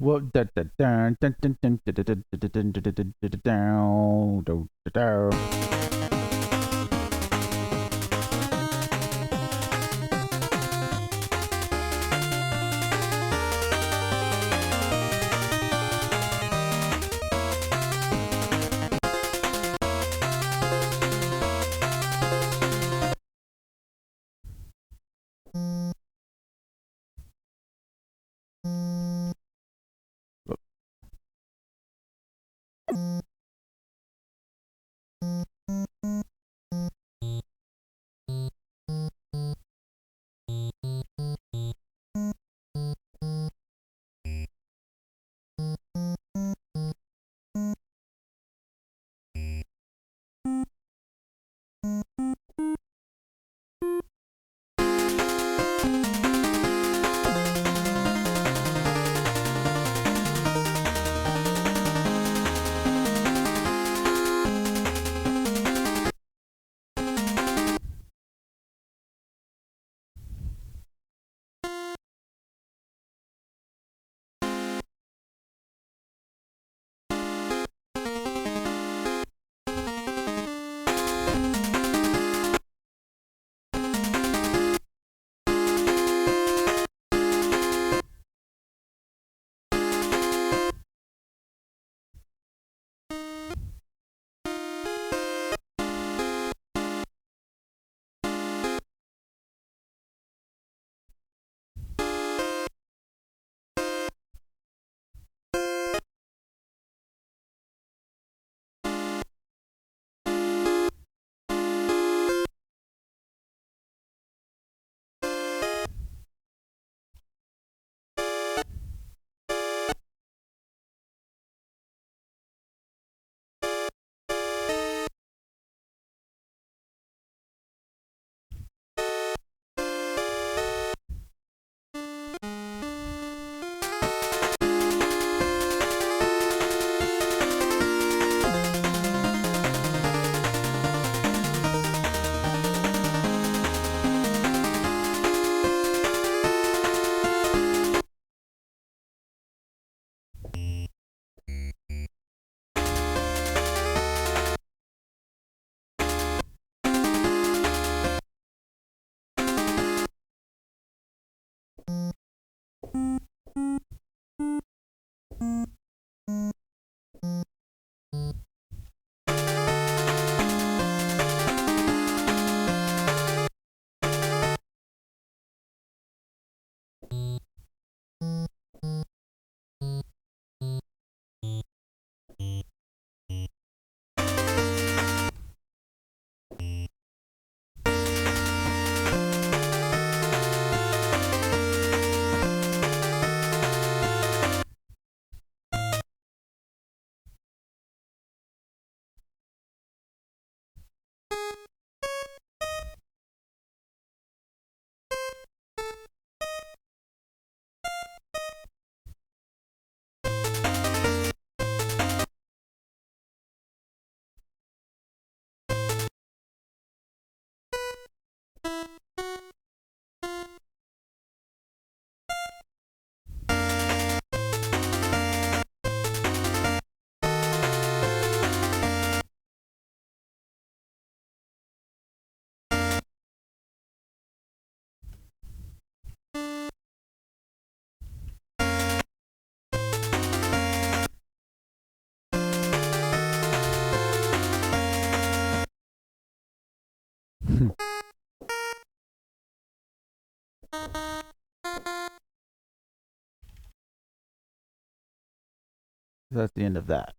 Whoa, da, da, da, dun, dun, dun, dun, dun, dun, dun, dun, dun, dun, dun, dun, dun, dun, dun, dun. That's the end of that.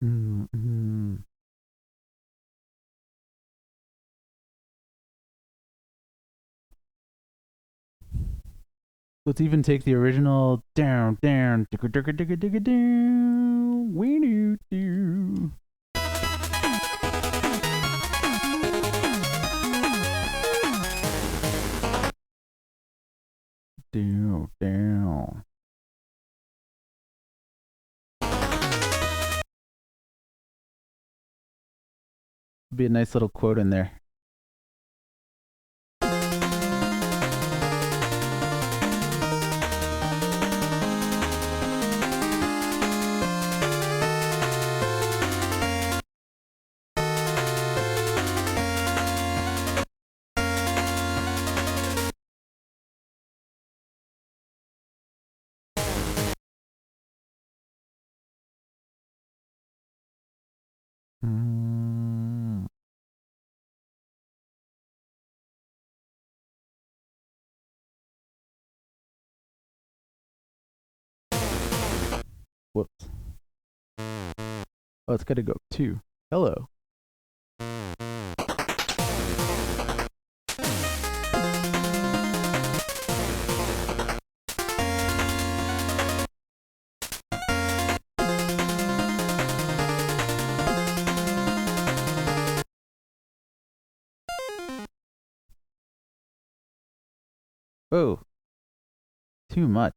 Mm-hmm. Let's even take the original down, down, digga, digga, digga, digga, down. We do. Be a nice little quote in there. Whoops. Oh, it's got to go 2. Hello. Whoa. Too much.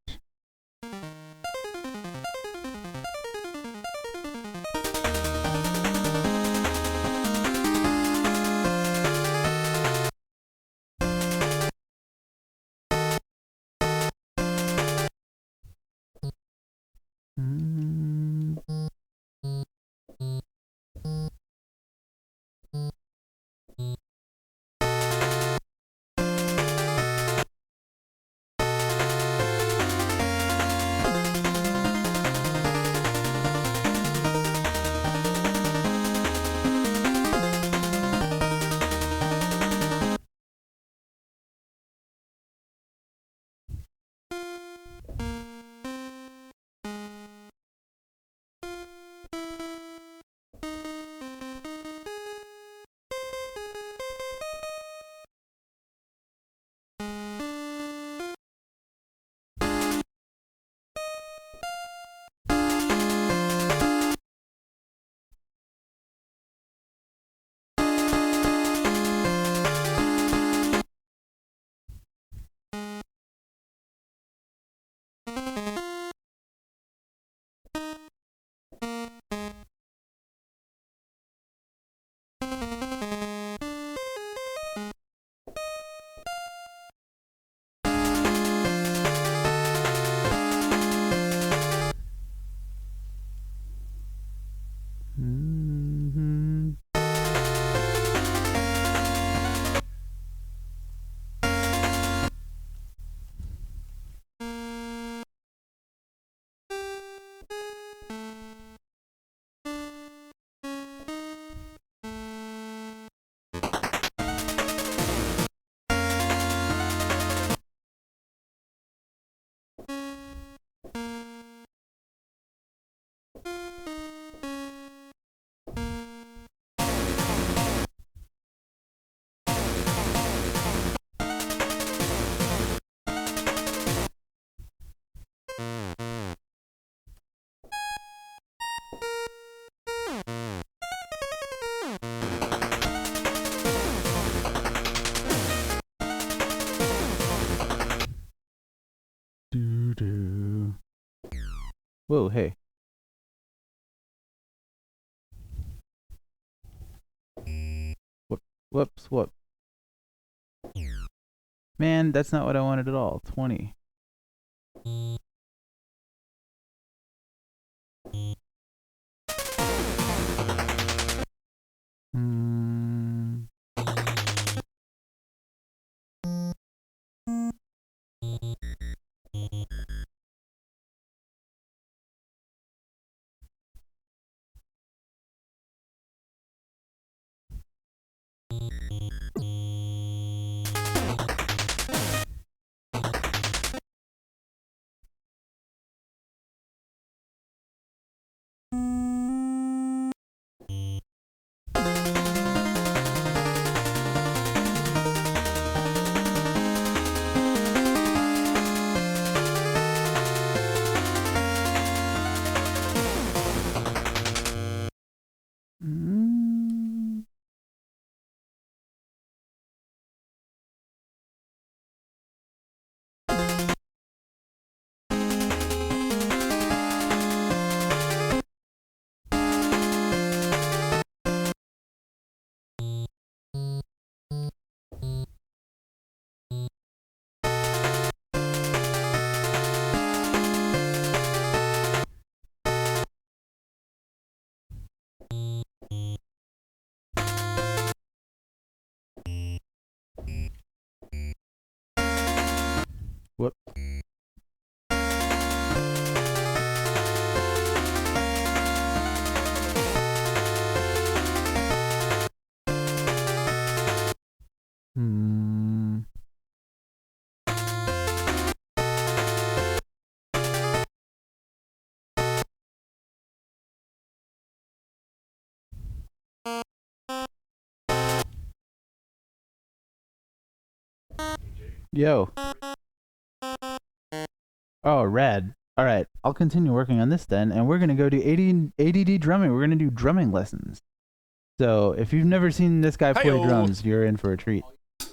Doo-doo. Whoa, hey. Whoops, whoop. Man, that's not what I wanted at all. 20. Whoop. Hmm. Yo. Oh, rad. All right, I'll continue working on this then, and we're gonna go to ADD drumming. We're gonna do drumming lessons. So if you've never seen this guy play Hi-yo. drums, you're in for a treat.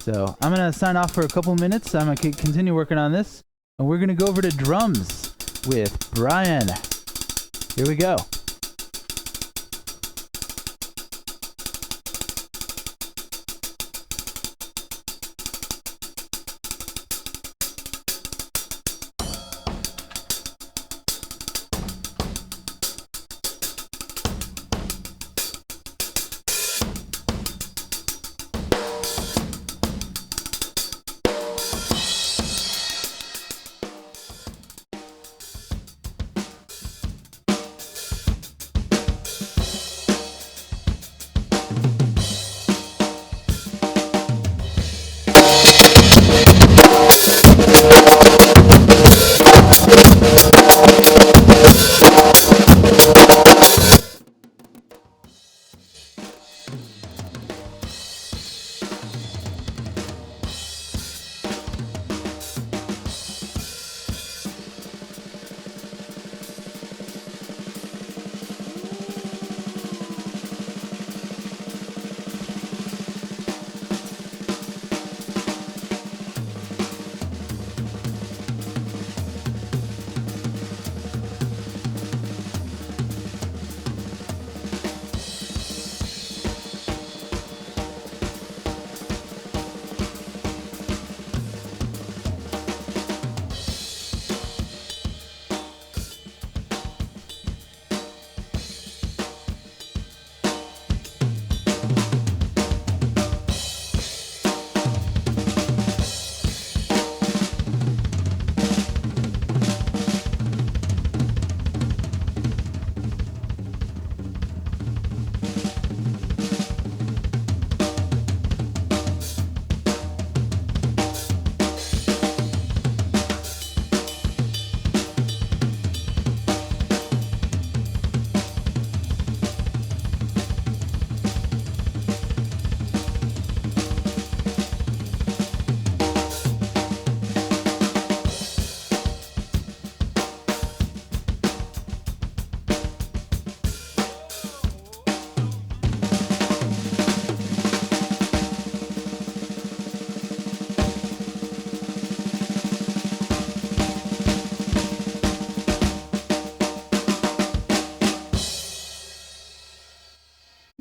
So I'm gonna sign off for a couple minutes. I'm gonna continue working on this, and we're gonna go over to drums with Brian. Here we go.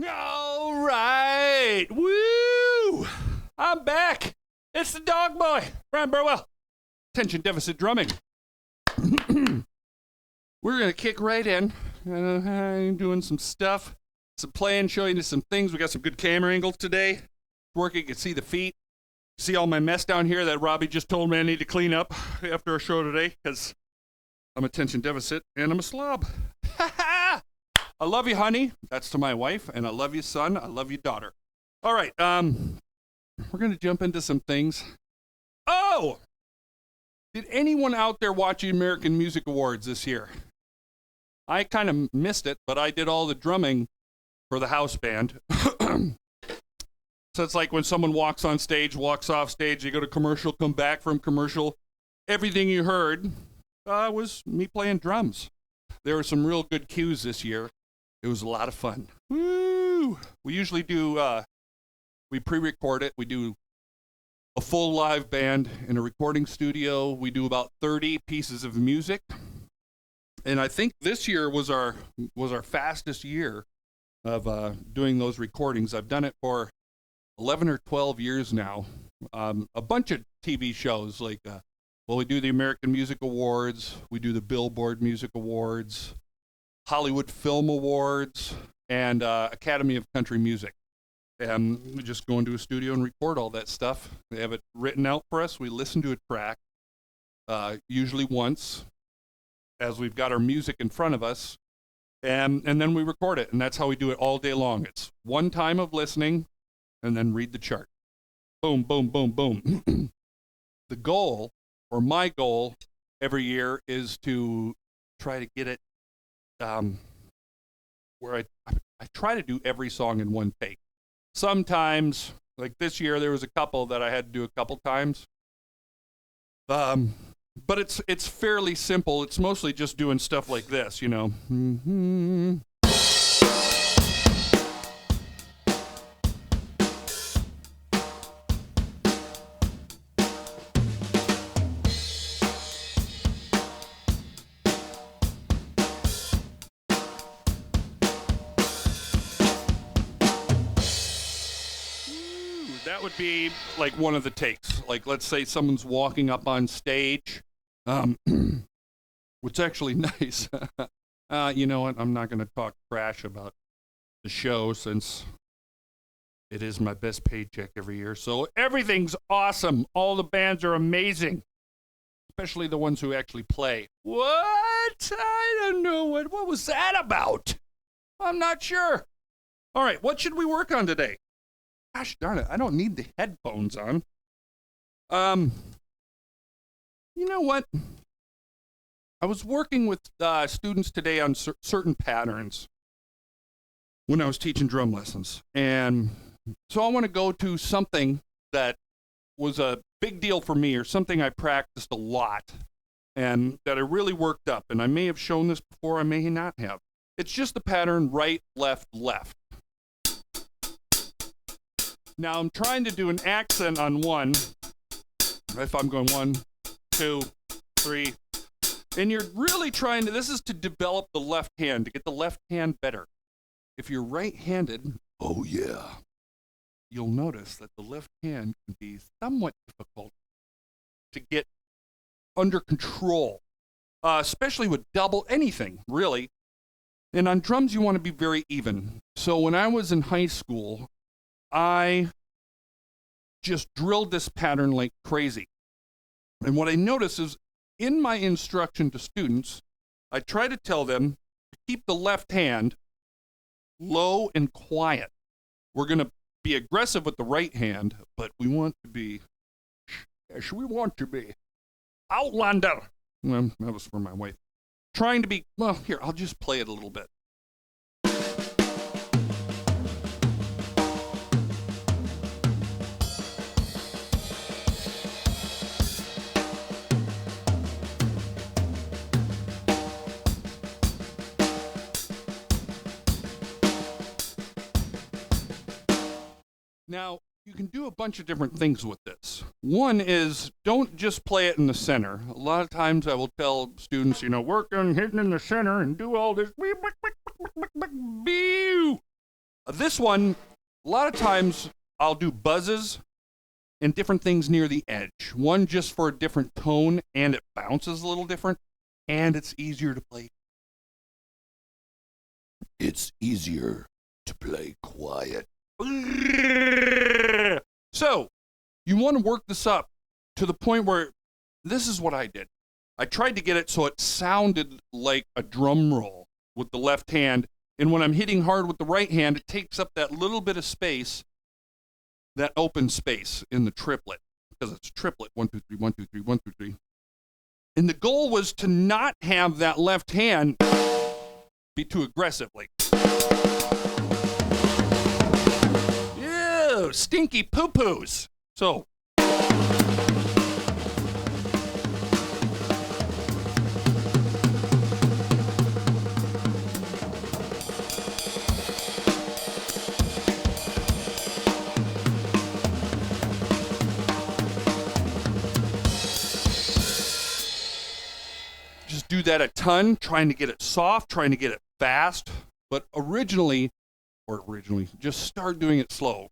All right. Woo! I'm back. It's the dog boy, Brian Burwell. Attention deficit drumming. We're going to kick right in. Doing some stuff, some playing, showing you some things. We got some good camera angles today. Working, you can see the feet. See all my mess down here that Robbie just told me I need to clean up after our show today because I'm attention deficit and I'm a slob. I love you, honey. That's to my wife. And I love you, son. I love you, daughter. All right. We're going to jump into some things. Oh! Did anyone out there watch the American Music Awards this year? I kind of missed it, but I did all the drumming for the house band. So it's like when someone walks on stage, walks off stage, you go to commercial, come back from commercial. Everything you heard was me playing drums. There were some real good cues this year. It was a lot of fun. Woo! We usually do, we pre-record it. We do a full live band in a recording studio. We do about 30 pieces of music. And I think this year was our fastest year of doing those recordings. I've done it for 11 or 12 years now. A bunch of TV shows like, we do the American Music Awards. We do the Billboard Music Awards, Hollywood Film Awards, and Academy of Country Music. And we just go into a studio and record all that stuff. They have it written out for us. We listen to a track. usually once, as we've got our music in front of us, and then we record it, and that's how we do it all day long. It's one time of listening, and then read the chart. Boom, boom, boom, boom. The goal, or my goal, every year is to try to get it where I try to do every song in one take. Sometimes, like this year, there was a couple that I had to do a couple times. But it's fairly simple. It's mostly just doing stuff like this, you know. Mm-hmm. That would be like one of the takes. Like, let's say someone's walking up on stage. What's actually nice, you know what? I'm not going to talk trash about the show since it is my best paycheck every year. So everything's awesome. All the bands are amazing, especially the ones who actually play. What? I don't know. What was that about? I'm not sure. All right, what should we work on today? Gosh darn it, I don't need the headphones on. You know what? I was working with students today on certain patterns when I was teaching drum lessons. And so I want to go to something that was a big deal for me, or something I practiced a lot and that I really worked up. And I may have shown this before, I may not have. It's just the pattern right, left, left. Now I'm trying to do an accent on one. If I'm going 1, 2, 3, and you're really trying to, this is to develop the left hand, to get the left hand better. If you're right-handed, oh yeah, you'll notice that the left hand can be somewhat difficult to get under control, especially with double anything, really. And on drums, you want to be very even. So when I was in high school, I just drilled this pattern like crazy. And what I noticed is, in my instruction to students, I try to tell them to keep the left hand low and quiet. We're going to be aggressive with the right hand, but we want to be, yes, we want to be Outlander. Well, that was for my wife. Trying to be, well, here, I'll just play it a little bit. Now, you can do a bunch of different things with this. One is, don't just play it in the center. A lot of times I will tell students, you know, work on hitting in the center and do all this. This one, a lot of times I'll do buzzes and different things near the edge. One just for a different tone, and it bounces a little different, and it's easier to play. It's easier to play quiet. So, you want to work this up to the point where, this is what I did. I tried to get it so it sounded like a drum roll with the left hand, and when I'm hitting hard with the right hand, it takes up that little bit of space, that open space in the triplet, because it's a triplet, 1, 2, 3, 1, 2, 3, 1, 2, 3. And the goal was to not have that left hand be too aggressive, like, ew, stinky poo-poos. So, just do that a ton, trying to get it soft, trying to get it fast, but originally, just start doing it slow.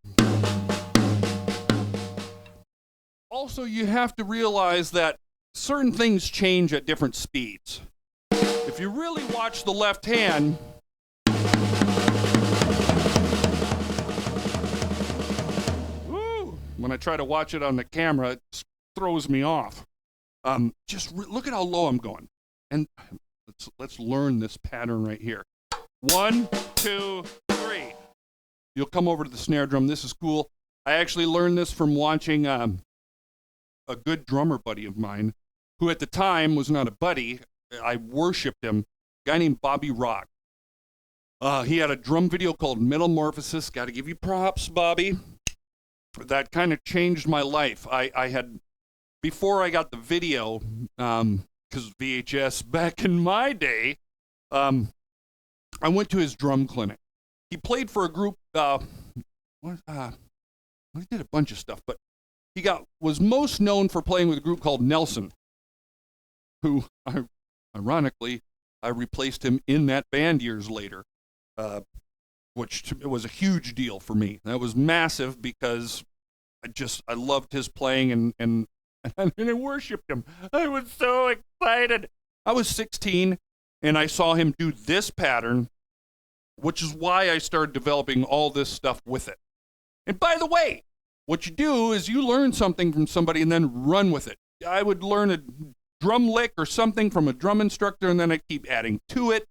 Also, you have to realize that certain things change at different speeds. If you really watch the left hand, when I try to watch it on the camera, it throws me off. Look at how low I'm going. And let's learn this pattern right here. 1, 2, 3. You'll come over to the snare drum. This is cool. I actually learned this from watching a good drummer buddy of mine, who at the time was not a buddy. I worshipped him. A guy named Bobby Rock. He had a drum video called Metamorphosis. Got to give you props, Bobby. That kind of changed my life. I had, before I got the video, because VHS back in my day, I went to his drum clinic. He played for a group, he did a bunch of stuff, but he was most known for playing with a group called Nelson, who, ironically, I replaced him in that band years later, which was a huge deal for me. That was massive because I loved his playing and I worshipped him. I was so excited. I was 16 and I saw him do this pattern, which is why I started developing all this stuff with it. And by the way, what you do is you learn something from somebody and then run with it. I would learn a drum lick or something from a drum instructor and then I keep adding to it.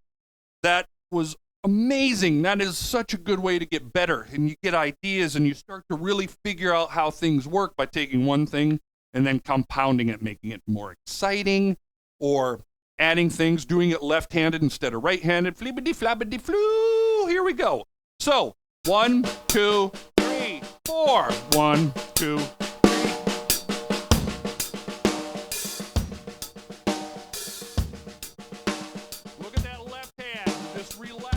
That was amazing. That is such a good way to get better. And you get ideas and you start to really figure out how things work by taking one thing and then compounding it, making it more exciting, or adding things, doing it left-handed instead of right-handed. Flibbity-flabbity-floo. Here we go. So, 1, 2, 3, 4. 1, 2, 3. Look at that left hand. Just relax.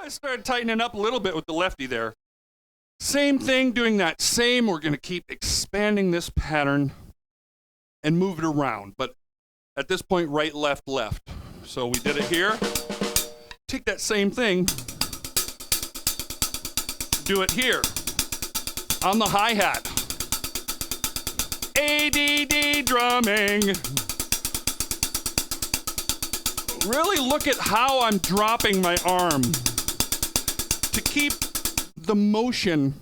Started tightening up a little bit with the lefty there. Same thing, doing that same. We're going to keep expanding this pattern and move it around. But at this point, right, left, left. So we did it here. Take that same thing, do it here on the hi-hat. ADD drumming. Really look at how I'm dropping my arm to keep the motion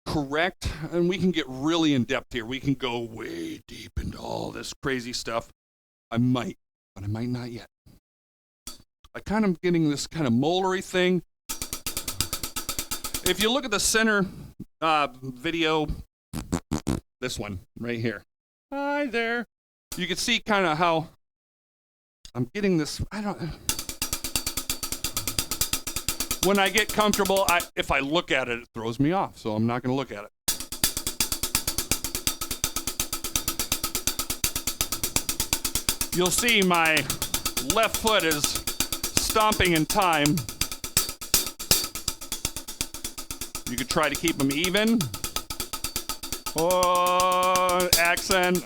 correct, and we can get really in depth here. We can go way deep into all this crazy stuff. I might, but I might not yet. I kind of getting this kind of molery thing. If you look at the center video, this one right here. Hi there. You can see kind of how I'm getting this, when I get comfortable, if I look at it, it throws me off, so I'm not going to look at it. You'll see my left foot is stomping in time. You could try to keep them even. Oh, accent.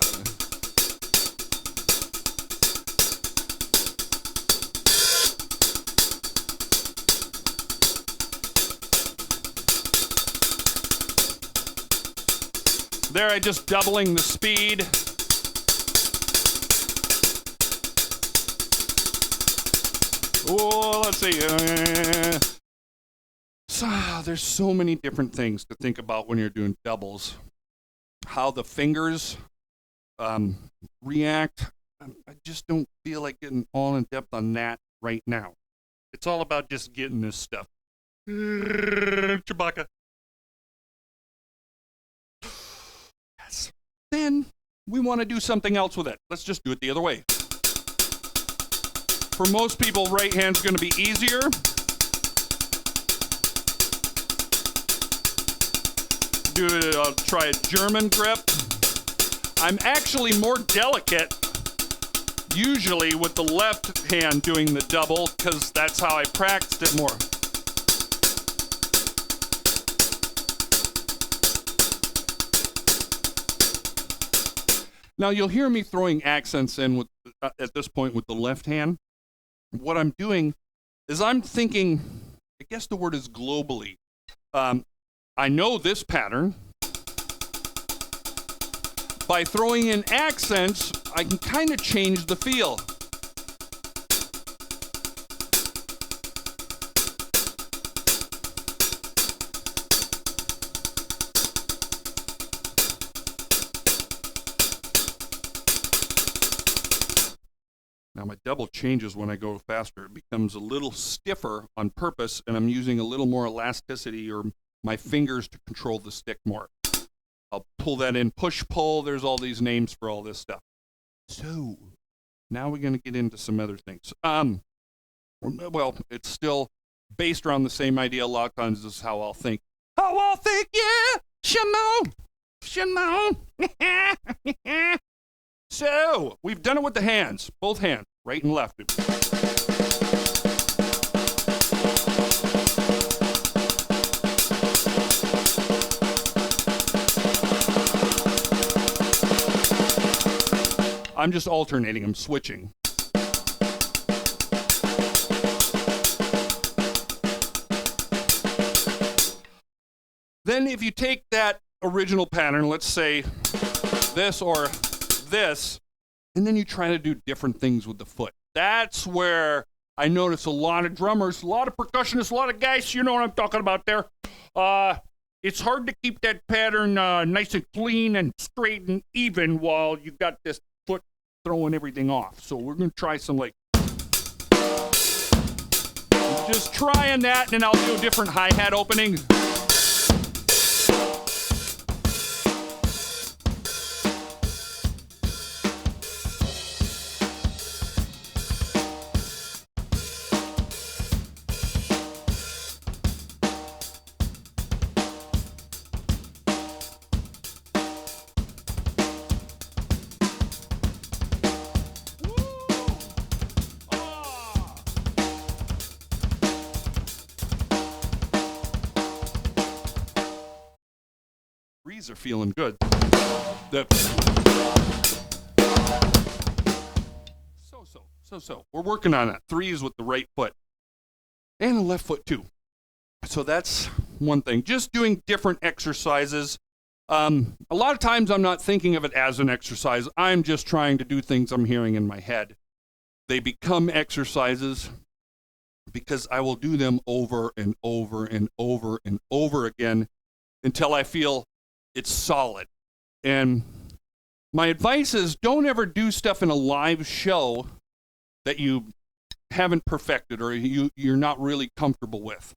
There, I just doubling the speed. Oh, let's see. So there's so many different things to think about when you're doing doubles. how the fingers react. I just don't feel like getting all in depth on that right now. It's all about just getting this stuff. Chewbacca. Yes. Then we want to do something else with it. Let's just do it the other way. For most people, right hand's going to be easier. I'll try a German grip. I'm actually more delicate usually with the left hand doing the double because that's how I practiced it more. Now you'll hear me throwing accents in with, at this point with the left hand. What I'm doing is I'm thinking, I guess the word is globally. I know this pattern. By throwing in accents, I can kind of change the feel. Now my double changes when I go faster. It becomes a little stiffer on purpose, and I'm using a little more elasticity or my fingers to control the stick more. I'll pull that in, push, pull. There's all these names for all this stuff. So now we're going to get into some other things. Well, it's still based around the same idea. A lot of times this is how I'll think. How I'll think, yeah, Shimon. So we've done it with the hands, both hands, right and left. I'm just alternating, I'm switching. Then if you take that original pattern, let's say this or this, and then you try to do different things with the foot. That's where I notice a lot of drummers, a lot of percussionists, a lot of guys, you know what I'm talking about there. It's hard to keep that pattern nice and clean and straight and even while you got this foot throwing everything off. So we're going to try some like, just trying that, and then I'll do a different hi-hat opening. Are feeling good. So. We're working on it. 3s with the right foot and the left foot too. So that's one thing. Just doing different exercises. A lot of times I'm not thinking of it as an exercise. I'm just trying to do things I'm hearing in my head. They become exercises because I will do them over and over and over and over again until I feel it's solid. And my advice is don't ever do stuff in a live show that you haven't perfected or you're not really comfortable with.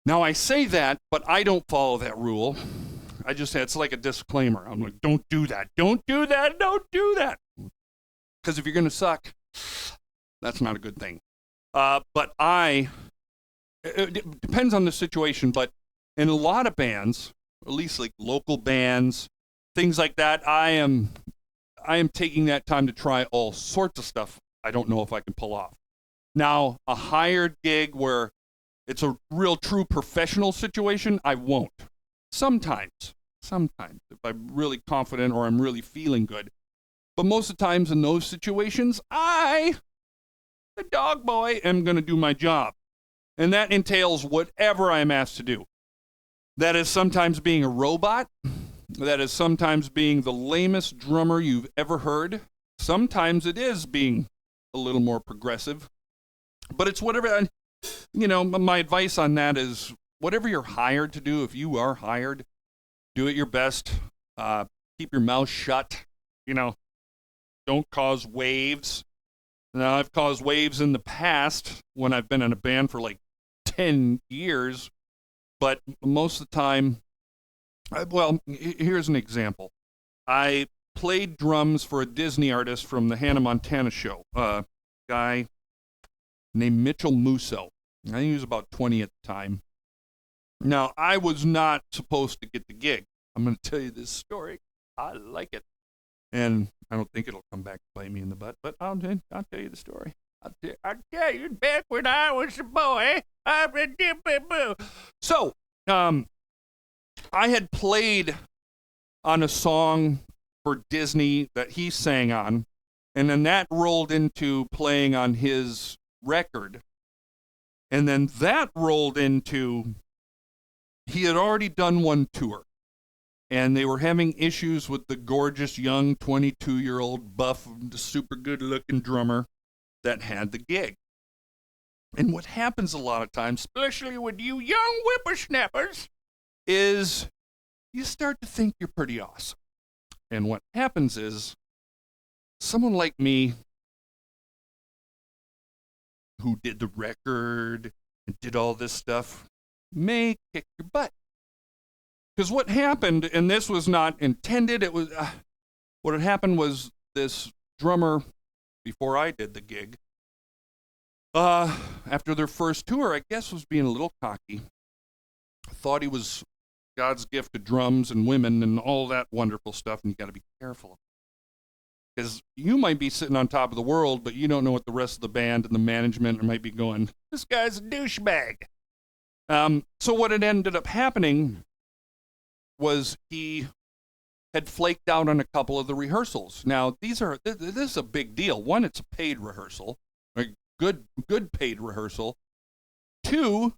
Now I say that, but I don't follow that rule. It's like a disclaimer. I'm like, don't do that. Don't do that. Don't do that. Because if you're going to suck, that's not a good thing. But it depends on the situation, but in a lot of bands, at least like local bands, things like that, I am taking that time to try all sorts of stuff I don't know if I can pull off. Now, a hired gig where it's a real true professional situation, I won't. Sometimes, if I'm really confident or I'm really feeling good. But most of the times in those situations, I, the dog boy, am going to do my job. And that entails whatever I'm asked to do. That is sometimes being a robot. That is sometimes being the lamest drummer you've ever heard. Sometimes it is being a little more progressive. But it's whatever, my advice on that is whatever you're hired to do, if you are hired, do it your best. Keep your mouth shut. Don't cause waves. Now, I've caused waves in the past when I've been in a band for like 10 years, but most of the time, here's an example. I played drums for a Disney artist from the Hannah Montana show, a guy named Mitchell Musso. I think he was about 20 at the time. Now, I was not supposed to get the gig. I'm going to tell you this story. I like it. And I don't think it'll come back to bite me in the butt, but I'll tell you the story. I'll tell you back when I was a boy. So, I had played on a song for Disney that he sang on, and then that rolled into playing on his record. And then that rolled into, he had already done one tour, and they were having issues with the gorgeous young 22-year-old buff, super good-looking drummer that had the gig. And what happens a lot of times, especially with you young whippersnappers, is you start to think you're pretty awesome. And what happens is someone like me who did the record and did all this stuff may kick your butt. Because what happened, and this was not intended, it was what had happened was this drummer, before I did the gig, after their first tour, I guess was being a little cocky. Thought he was God's gift to drums and women and all that wonderful stuff, and you got to be careful. Because you might be sitting on top of the world, but you don't know what the rest of the band and the management might be going, this guy's a douchebag. So what had ended up happening was he had flaked out on a couple of the rehearsals. Now, this is a big deal. One, it's a paid rehearsal, a good paid rehearsal. Two,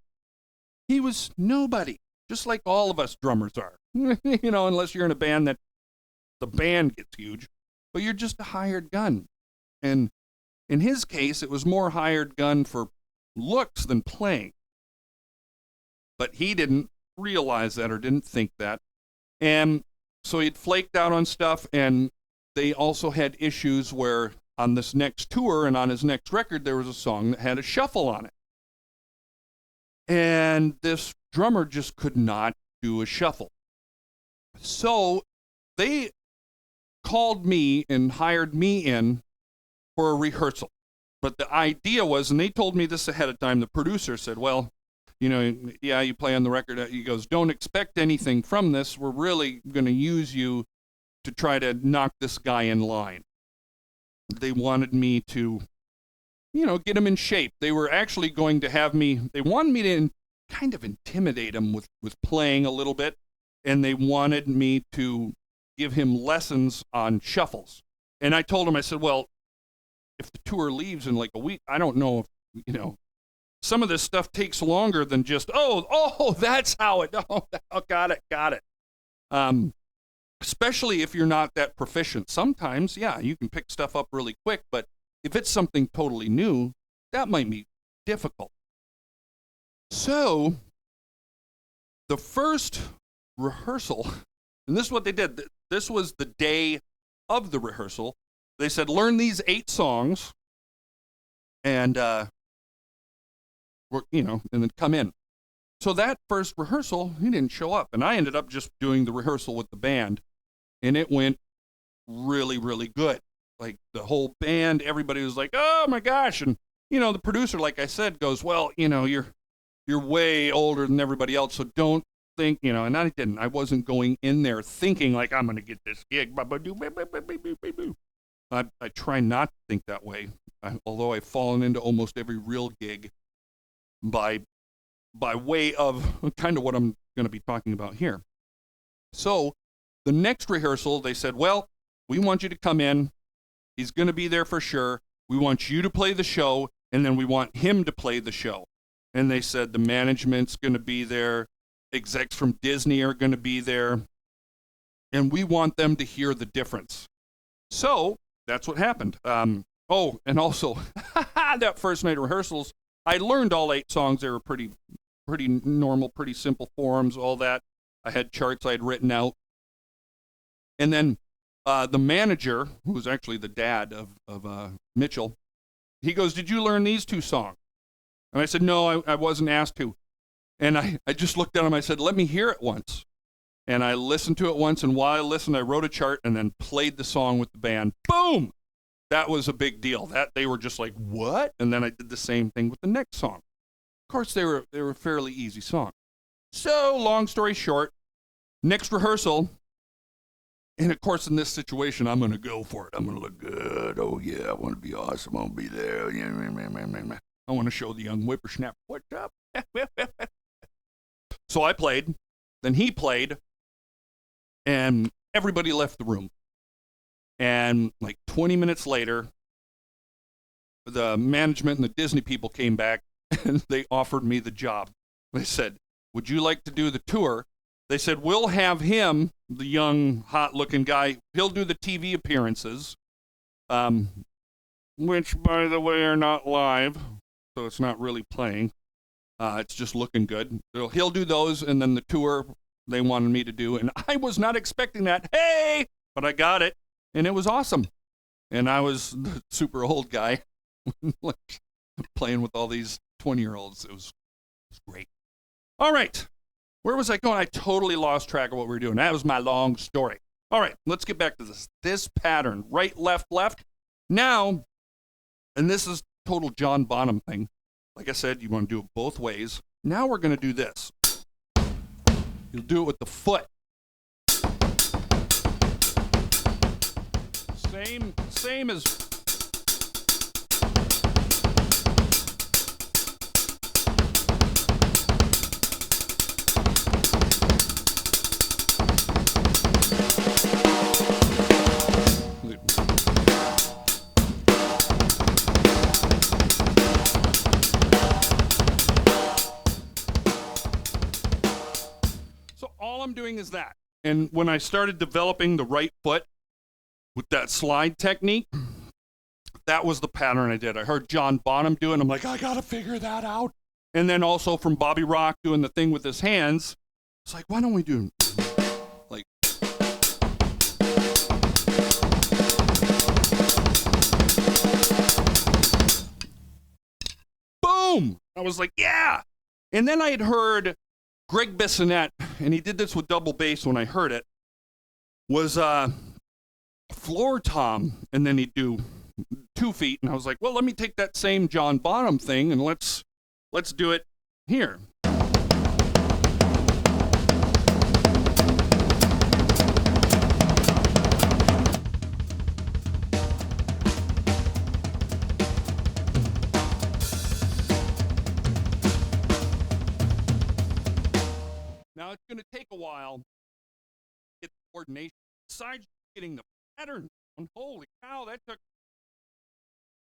he was nobody, just like all of us drummers are. Unless you're in a band that the band gets huge, but you're just a hired gun. And in his case, it was more hired gun for looks than playing. But he didn't realize that or didn't think that. And so he'd flaked out on stuff, and they also had issues where on this next tour and on his next record, there was a song that had a shuffle on it. And this drummer just could not do a shuffle. So they called me and hired me in for a rehearsal. But the idea was, and they told me this ahead of time, the producer said, well, you play on the record. He goes, don't expect anything from this. We're really going to use you to try to knock this guy in line. They wanted me to, get him in shape. They were actually going to have me, they wanted me to kind of intimidate him with playing a little bit, and they wanted me to give him lessons on shuffles. And I told him, I said, well, if the tour leaves in like a week, I don't know if, some of this stuff takes longer than just, that's how it, got it. Especially if you're not that proficient. Sometimes, you can pick stuff up really quick, but if it's something totally new, that might be difficult. So, the first rehearsal, and this is what they did. This was the day of the rehearsal. They said, learn these 8 songs, and and then come in. So that first rehearsal, he didn't show up, and I ended up just doing the rehearsal with the band, and it went really, really good. Like the whole band, everybody was like, "Oh my gosh!" And the producer, like I said, goes, "Well, you're way older than everybody else, so don't think, And I didn't. I wasn't going in there thinking like I'm going to get this gig. I try not to think that way, although I've fallen into almost every real gig by way of kind of what I'm going to be talking about here. So the next rehearsal, they said, well, we want you to come in. He's going to be there for sure. We want you to play the show, and then we want him to play the show. And they said the management's going to be there. Execs from Disney are going to be there. And we want them to hear the difference. So that's what happened. And also, that first night of rehearsals, I learned all 8 songs. They were pretty normal, pretty simple forms, all that. I had charts I'd written out. And then the manager, who was actually the dad of Mitchell, he goes, "Did you learn these 2 songs?" And I said, "No, I wasn't asked to." And I just looked at him. I said, "Let me hear it once." And I listened to it once, and while I listened, I wrote a chart and then played the song with the band. Boom! That was a big deal. That they were just like, "What?" And then I did the same thing with the next song. Of course, they were fairly easy songs. So, long story short, next rehearsal, and of course, in this situation, I'm going to go for it. I'm going to look good. Oh, yeah, I want to be awesome. I'll be there. I want to show the young whippersnapper, what's up? So I played, then he played, and everybody left the room. And like 20 minutes later, the management and the Disney people came back, and they offered me the job. They said, "Would you like to do the tour?" They said, "We'll have him, the young, hot-looking guy, he'll do the TV appearances, which, by the way, are not live, so it's not really playing. It's just looking good. So he'll do those, and then the tour they wanted me to do." And I was not expecting that. Hey! But I got it, and it was awesome. And I was the super old guy, like, playing with all these 20-year-olds. It was great. All right. Where was I going? I totally lost track of what we were doing. That was my long story. All right, let's get back to this. This pattern, right, left, left. Now, and this is total John Bonham thing. Like I said, you want to do it both ways. Now we're going to do this. You'll do it with the foot. Same as... All I'm doing is that. And when I started developing the right foot with that slide technique, that was the pattern I did. I heard John Bonham do it, and I'm like, I gotta figure that out. And then also from Bobby Rock doing the thing with his hands, it's like, why don't we do like... Boom! I was like, yeah! And then I had heard Greg Bissonette, and he did this with double bass when I heard it, was floor tom, and then he'd do 2 feet, and I was like, well, let me take that same John Bonham thing, and let's do it here. Now, it's going to take a while to get the coordination. Besides getting the pattern down, holy cow, that took...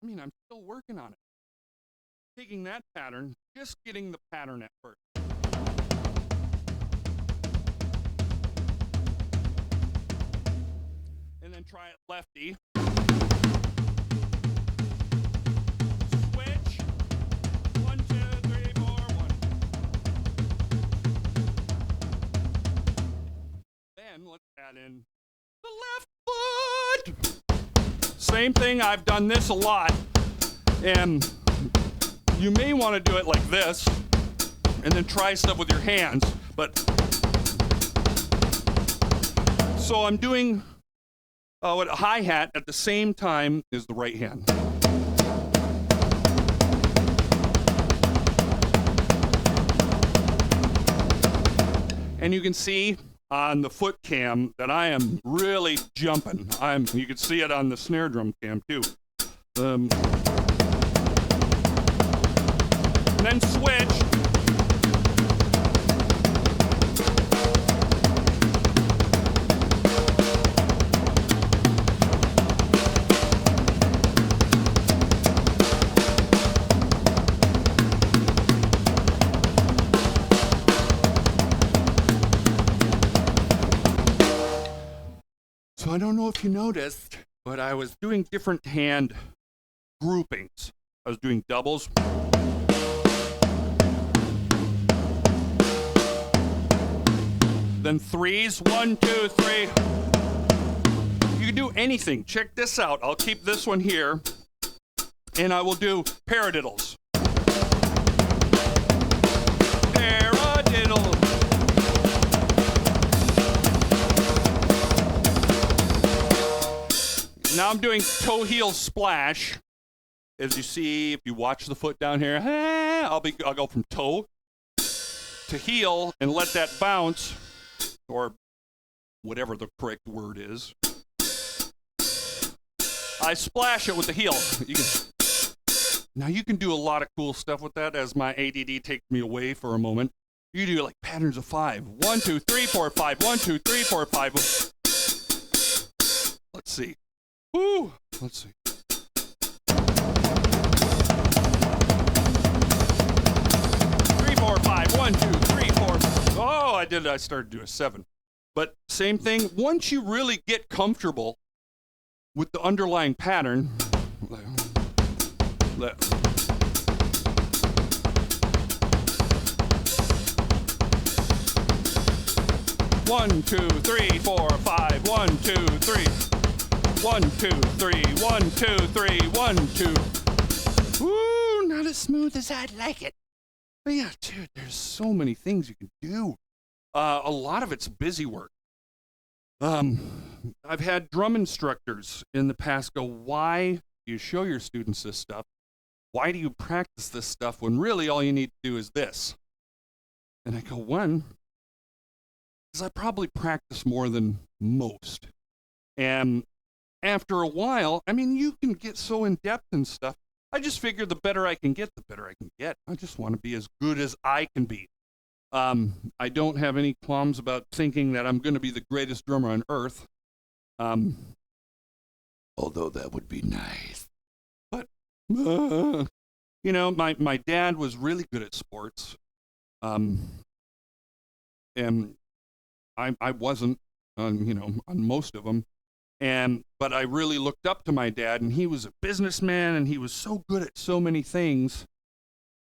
I mean, I'm still working on it. Taking that pattern, just getting the pattern at first. And then try it lefty. Switch. 1, 2, 3, 4, 1. Then let's add in the left foot. Same thing, I've done this a lot. And you may want to do it like this and then try stuff with your hands. But so I'm doing a hi-hat at the same time as the right hand. And you can see on the foot cam that I am really jumping. You can see it on the snare drum cam too. And then switch. So I don't know if you noticed, but I was doing different hand groupings. I was doing doubles. Then threes, 1, 2, 3. you can do anything, check this out. I'll keep this one here, and I will do paradiddles. Paradiddle. Now I'm doing toe heel splash. As you see, if you watch the foot down here, I'll go from toe to heel and let that bounce, or whatever the correct word is. I splash it with the heel. Now you can do a lot of cool stuff with that. As my ADD takes me away for a moment, you do like patterns of 5. 1, 2, 3, 4, 5. 1, 2, 3, 4, 5. Let's see. Woo! Let's see. 3, 4, 5. 1, 2, 3, 4. Oh, I started doing 7. But same thing. Once you really get comfortable with the underlying pattern, 1, 2, 3, 4, 5. 1, 2, 3. 1, 2, 3. 1, 2, 3. 1, 2. Woo! Not as smooth as I'd like it. But yeah, dude, there's so many things you can do. A lot of it's busy work. I've had drum instructors in the past go, why do you show your students this stuff? Why do you practice this stuff when really all you need to do is this? And I go, one, because I probably practice more than most. And after a while, I mean, you can get so in depth and stuff. I just figure the better I can get, the better I can get. I just want to be as good as I can be. I don't have any qualms about thinking that I'm going to be the greatest drummer on earth. Although that would be nice. But, you know, my dad was really good at sports. And I wasn't, on most of them. But I really looked up to my dad, and he was a businessman, and he was so good at so many things.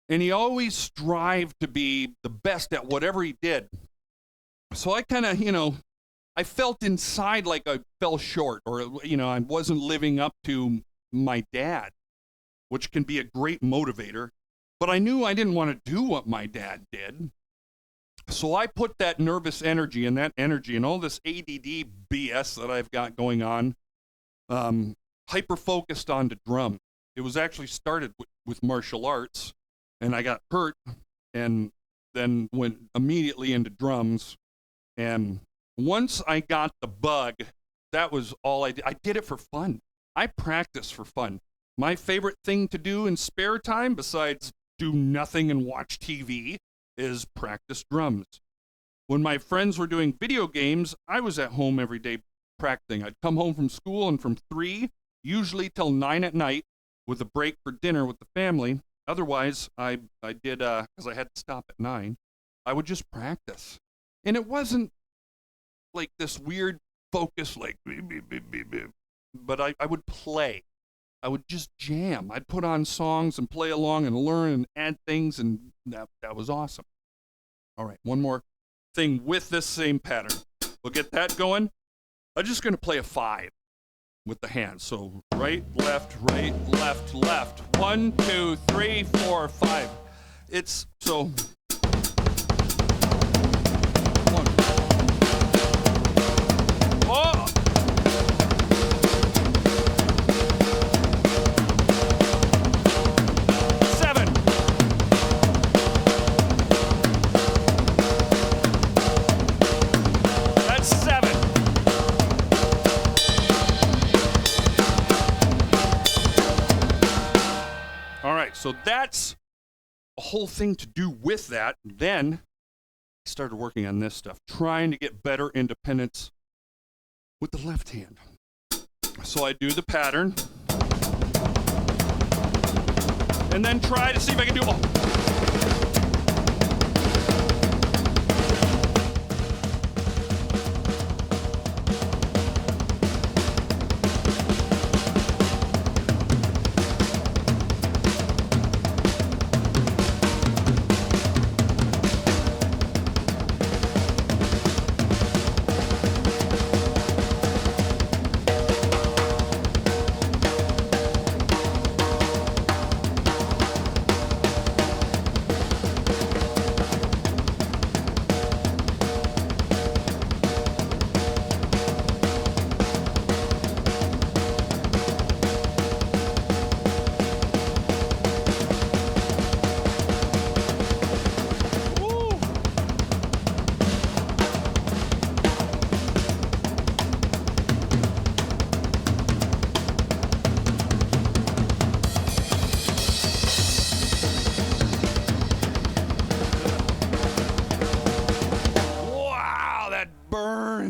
And he always strived to be the best at whatever he did. So I kind of, I felt inside like I fell short, or, I wasn't living up to my dad, which can be a great motivator. But I knew I didn't want to do what my dad did. So I put that nervous energy and all this ADD BS that I've got going on, hyper-focused onto drum. It was actually started with martial arts. And I got hurt and then went immediately into drums. And once I got the bug, that was all I did. I did it for fun. I practice for fun. My favorite thing to do in spare time, besides do nothing and watch TV, is practice drums. When my friends were doing video games, I was at home every day practicing. I'd come home from school, and from 3, usually till 9 at night, with a break for dinner with the family. Otherwise, I did, because I had to stop at 9, I would just practice. And it wasn't like this weird focus, like, but I would play. I would just jam. I'd put on songs and play along and learn and add things, and that was awesome. All right, one more thing with this same pattern. We'll get that going. I'm just going to play a 5. With the hands. So right, left, left. 1, 2, 3, 4, 5. It's so 1. Oh! So that's a whole thing to do with that. Then I started working on this stuff, trying to get better independence with the left hand. So I do the pattern and then try to see if I can do all.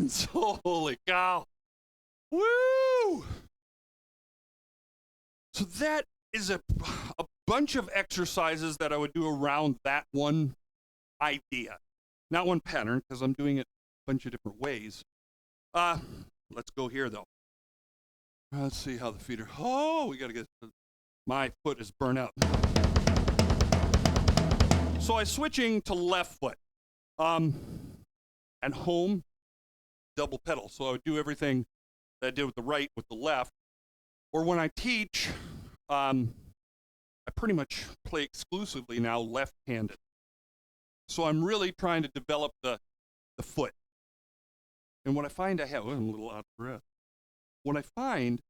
hands. Holy cow. Woo! So that is a bunch of exercises that I would do around that one idea. Not one pattern, because I'm doing it a bunch of different ways. Let's go here, though. Let's see how the feet are. Oh, we got to get... My foot is burnt out. So I'm switching to left foot. At home, double pedal. So I would do everything that I did with the right with the left. Or when I teach, I pretty much play exclusively now left-handed. So I'm really trying to develop the foot. And what I find I'm a little out of breath. What I find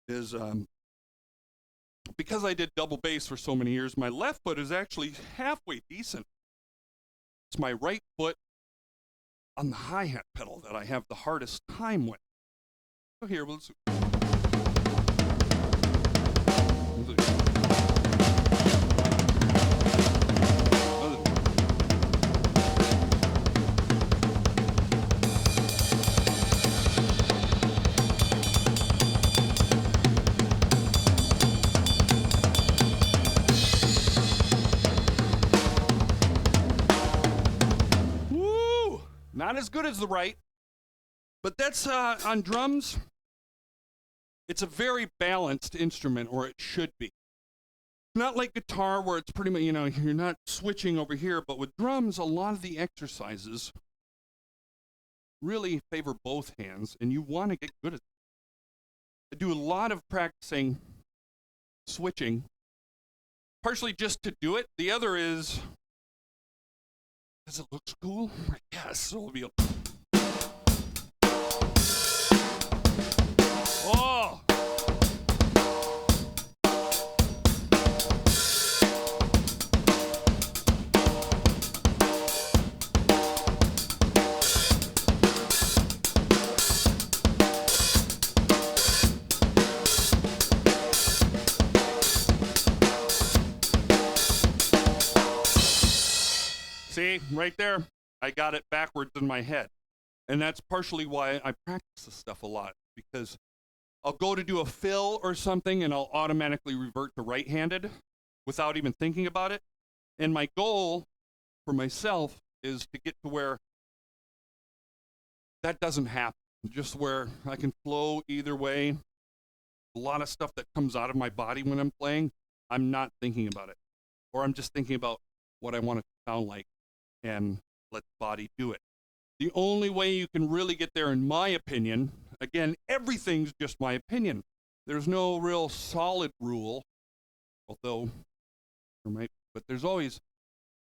is because I did double bass for so many years, my left foot is actually halfway decent. It's my right foot on the hi-hat pedal that I have the hardest time with. So here, let's... Woo! Not as good as the right, but that's on drums. It's a very balanced instrument, or it should be. Not like guitar where it's pretty much, you're not switching over here, but with drums, a lot of the exercises really favor both hands, and you want to get good at it. I do a lot of practicing switching, partially just to do it. The other is, because it looks cool, I guess, so it'll be a... Oh! See, right there, I got it backwards in my head. And that's partially why I practice this stuff a lot, because I'll go to do a fill or something and I'll automatically revert to right-handed without even thinking about it. And my goal for myself is to get to where that doesn't happen, just where I can flow either way. A lot of stuff that comes out of my body when I'm playing, I'm not thinking about it. Or I'm just thinking about what I want it to sound like and let the body do it. The only way you can really get there, in my opinion, again, everything's just my opinion. There's no real solid rule, although there might, but there's always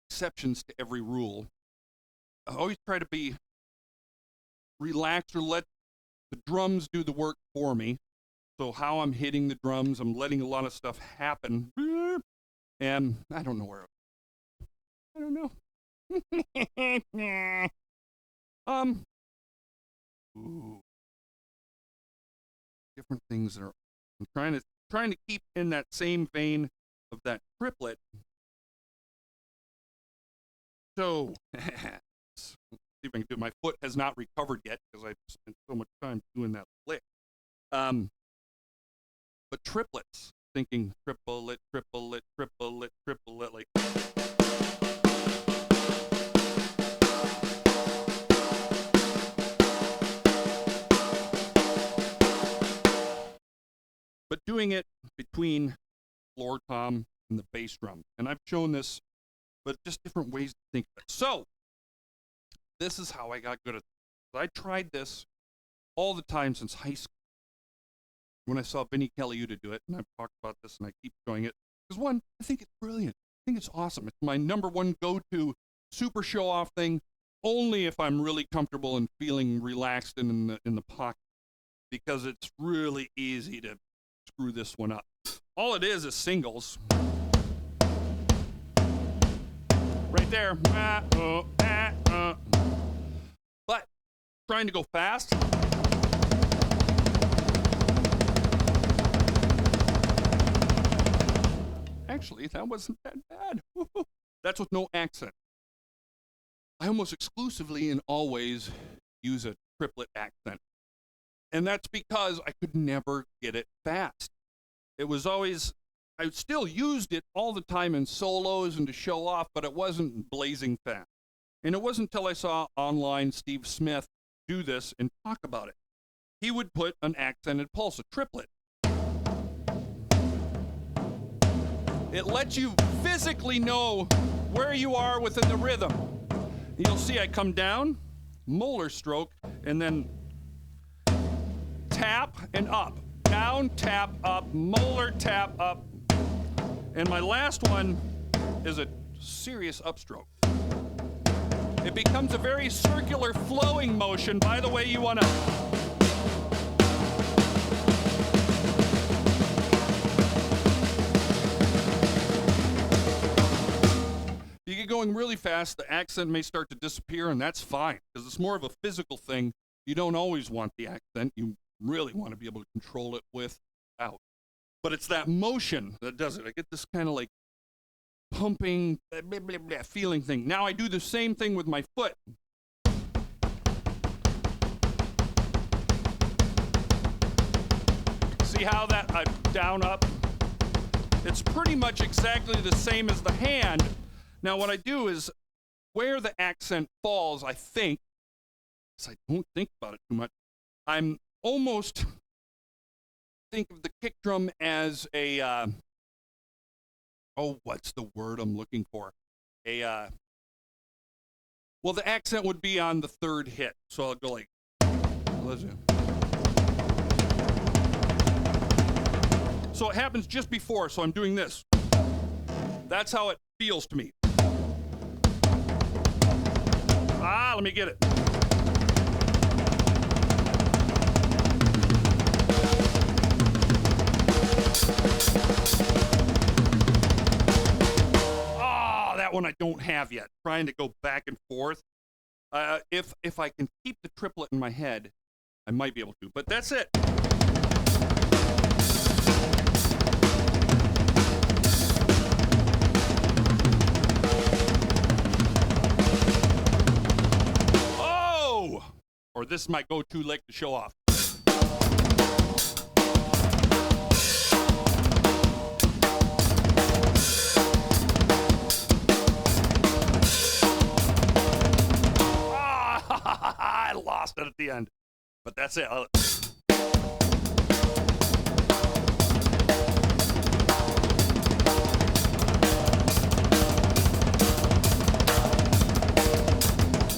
exceptions to every rule. I always try to be relaxed or let the drums do the work for me. So how I'm hitting the drums, I'm letting a lot of stuff happen. And I don't know where. I don't know. Ooh. Different things that are. I'm trying to keep in that same vein of that triplet. So, see if I can do. My foot has not recovered yet because I've spent so much time doing that lick. But triplets, thinking triplet, triplet, triplet, triplet, like. But doing it between floor tom and the bass drum. And I've shown this, but just different ways to think of it. So, this is how I got good at it. I tried this all the time since high school. When I saw Vinnie Caliuta do it, and I've talked about this and I keep showing it. Because one, I think it's brilliant. I think it's awesome. It's my number one go-to super show-off thing, only if I'm really comfortable and feeling relaxed and in the pocket. Because it's really easy to screw this one up. All it is singles. Right there. But trying to go fast. Actually, that wasn't that bad. That's with no accent. I almost exclusively and always use a triplet accent. And that's because I could never get it fast. It was always, I still used it all the time in solos and to show off, but it wasn't blazing fast. And it wasn't until I saw online Steve Smith do this and talk about it. He would put an accented pulse, a triplet. It lets you physically know where you are within the rhythm. You'll see I come down, molar stroke, and then tap and up. Down, tap, up, molar, tap, up. And my last one is a serious upstroke. It becomes a very circular flowing motion. By the way, you want to... You get going really fast, the accent may start to disappear, and that's fine, because it's more of a physical thing. You don't always want the accent. You really want to be able to control it without. But it's that motion that does it. I get this kind of like pumping, blah, blah, blah, blah, feeling thing. Now I do the same thing with my foot. See how that down, up? It's pretty much exactly the same as the hand. Now what I do is where the accent falls, I think, because I don't think about it too much, I'm almost think of the kick drum as a, what's the word I'm looking for? Well, the accent would be on the third hit. So I'll go like, listen. So it happens just before, so I'm doing this. That's how it feels to me. Let me get it. That one I don't have yet. Trying to go back and forth. If I can keep the triplet in my head, I might be able to. But that's it. Oh! Or this is my go-to lick to show off. I lost it at the end, but that's it.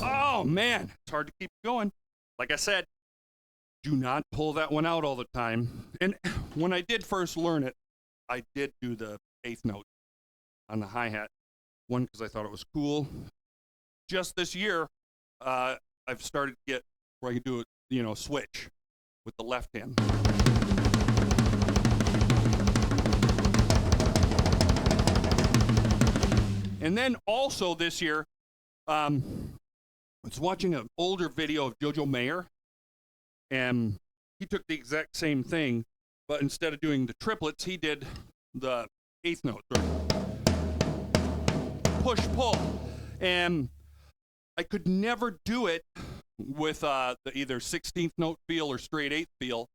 Oh man, it's hard to keep going. Like I said, do not pull that one out all the time. And when I did first learn it, I did do the eighth note on the hi-hat. One, because I thought it was cool. Just this year, I've started to get where I can do it, switch with the left hand. And then also this year, I was watching an older video of Jojo Mayer, and he took the exact same thing, but instead of doing the triplets, he did the eighth note, or push-pull. And I could never do it with the either 16th note feel or straight 8th feel.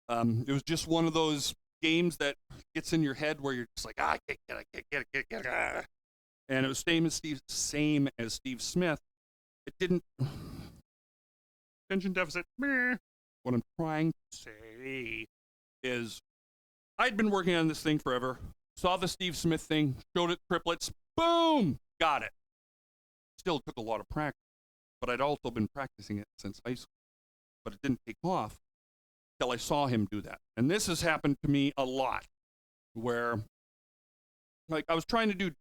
It was just one of those games that gets in your head where you're just like, I can't get it. And it was same as Steve Smith. It didn't. Attention deficit. What I'm trying to say is, I'd been working on this thing forever. Saw the Steve Smith thing, showed it triplets, boom, got it. Still took a lot of practice, but I'd also been practicing it since high school. But it didn't take off till I saw him do that. And this has happened to me a lot, where like I was trying to do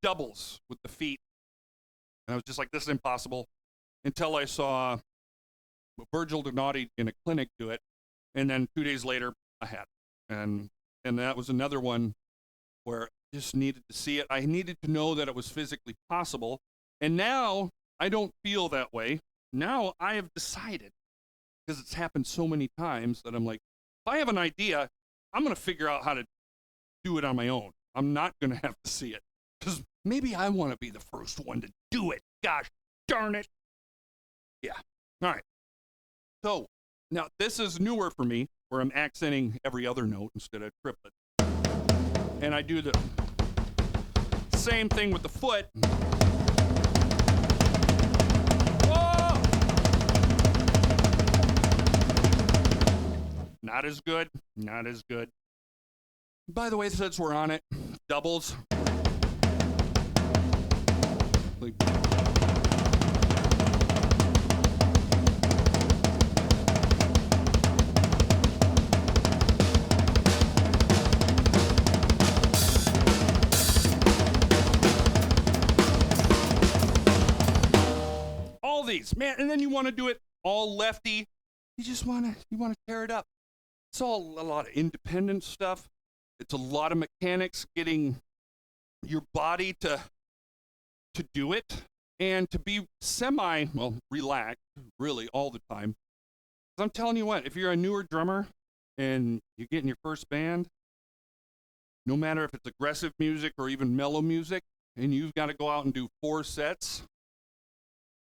doubles with the feet, and I was just like, this is impossible, until I saw Virgil Donati in a clinic do it, and then 2 days later I had it. And that was another one where I just needed to see it. I needed to know that it was physically possible. And now I don't feel that way. Now I have decided, because it's happened so many times, that I'm like, if I have an idea, I'm going to figure out how to do it on my own. I'm not going to have to see it, because maybe I want to be the first one to do it. Gosh darn it. Yeah. All right. So, now this is newer for me, where I'm accenting every other note instead of triplet. And I do the same thing with the foot. Whoa! Not as good, not as good. By the way, since we're on it, doubles. Like, all these, man, and then you want to do it all lefty. You want to tear it up. It's all a lot of independent stuff. It's a lot of mechanics, getting your body to do it and to be relaxed, really, all the time. 'Cause I'm telling you what, if you're a newer drummer and you get in your first band, no matter if it's aggressive music or even mellow music, and you've got to go out and do 4 sets,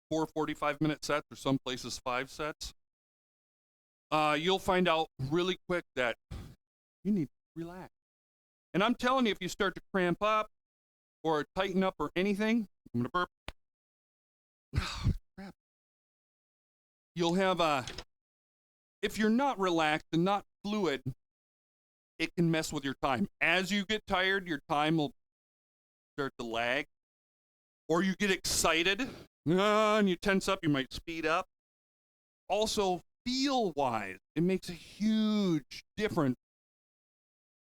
4 45-minute sets, or some places 5 sets, you'll find out really quick that you need to relax. And I'm telling you, if you start to cramp up or tighten up or anything, I'm gonna burp. Oh, crap. You'll have if you're not relaxed and not fluid, it can mess with your time. As you get tired, your time will start to lag. Or you get excited, and you tense up, you might speed up. Also, feel-wise, it makes a huge difference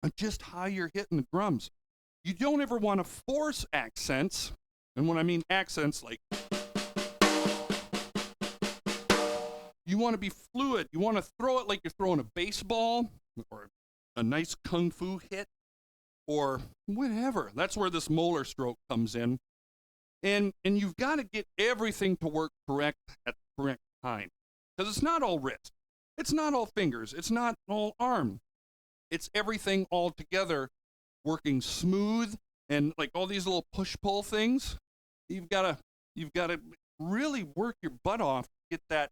on just how you're hitting the drums. You don't ever want to force accents, and when I mean accents, like, you want to be fluid. You want to throw it like you're throwing a baseball or a nice kung fu hit or whatever. That's where this molar stroke comes in. And you've got to get everything to work correct at the correct time. Because it's not all wrist. It's not all fingers. It's not all arm. It's everything all together working smooth, and like all these little push-pull things. You've got to really work your butt off to get that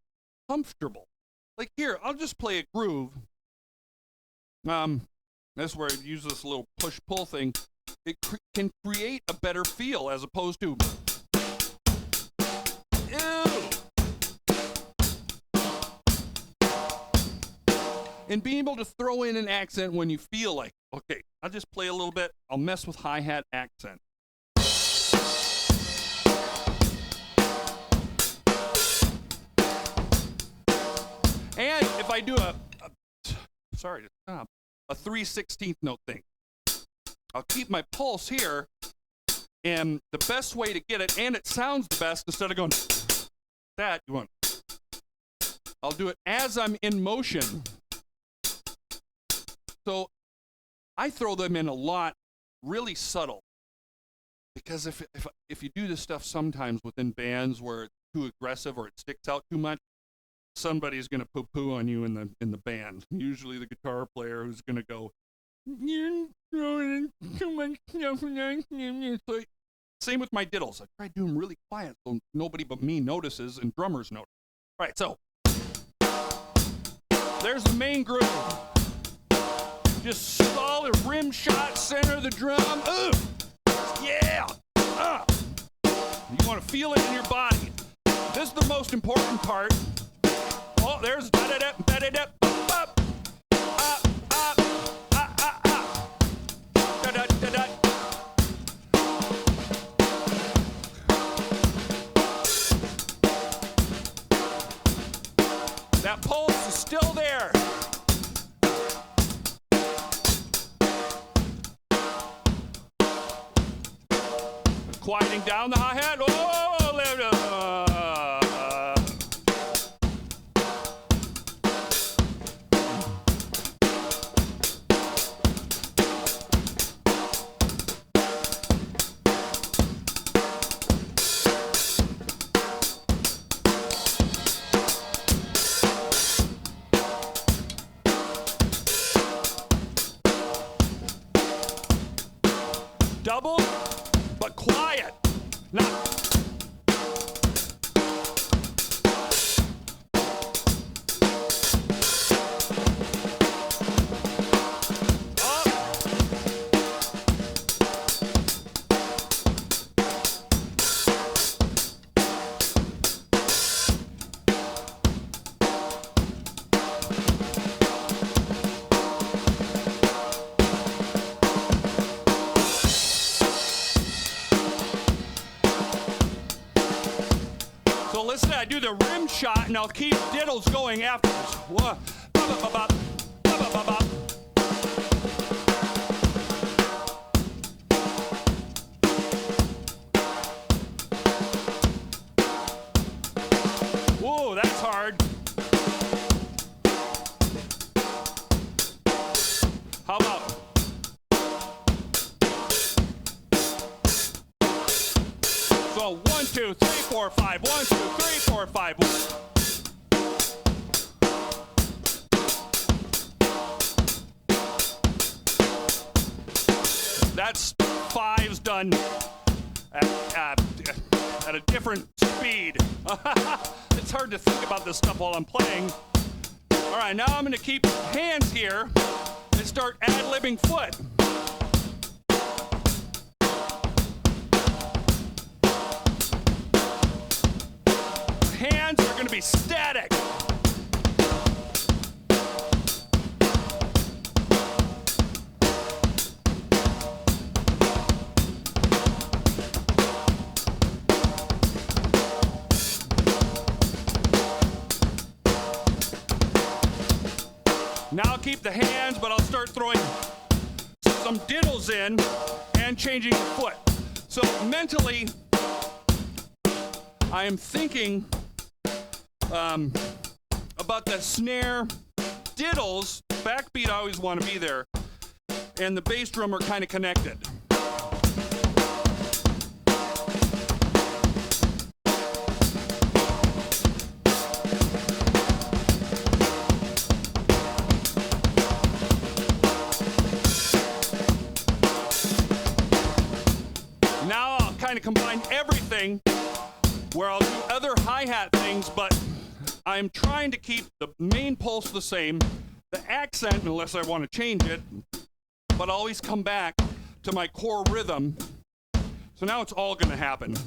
comfortable. Like here, I'll just play a groove. That's where I use this little push-pull thing. It can create a better feel as opposed to, ew. And being able to throw in an accent when you feel like, okay, I'll just play a little bit. I'll mess with hi-hat accent. And if I do a 3/16 note thing, I'll keep my pulse here, and the best way to get it, and it sounds the best, instead of going that, I'll do it as I'm in motion. So I throw them in a lot, really subtle, because if you do this stuff sometimes within bands where it's too aggressive or it sticks out too much, somebody's going to poo-poo on you in the band. Usually the guitar player who's going to go, "You're throwing in too much stuff." So, same with my diddles. I try to do them really quiet so nobody but me notices and drummers notice. All right, so there's the main groove. Just solid rim shot, center of the drum. Ooh, yeah. You want to feel it in your body. This is the most important part. Oh, there's da-da-da, da-da-da, up, up, up, da-da-da-da. That pulse is still there. Quieting down the hi-hat. Oh, double, but quiet. Now, Listen, I do the rim shot, and I'll keep diddles going afterwards. Whoa. Ba-ba-ba-ba. Ba-ba-ba-ba. Whoa, that's hard. How about? So 1, 2, 3, 4, 5. 1, 2, 3, 4, 5. That's 5's done at a different speed. It's hard to think about this stuff while I'm playing. All right, now I'm going to keep hands here and start ad-libbing foot. Hands are going to be static. Now I'll keep the hands, but I'll start throwing some diddles in and changing the foot. So mentally, I am thinking about the snare, diddles, backbeat I always want to be there, and the bass drum are kind of connected. Now I'll kind of combine everything where I'll do other hi-hat things, but I'm trying to keep the main pulse the same, the accent, unless I want to change it, but always come back to my core rhythm. So now it's all going to happen.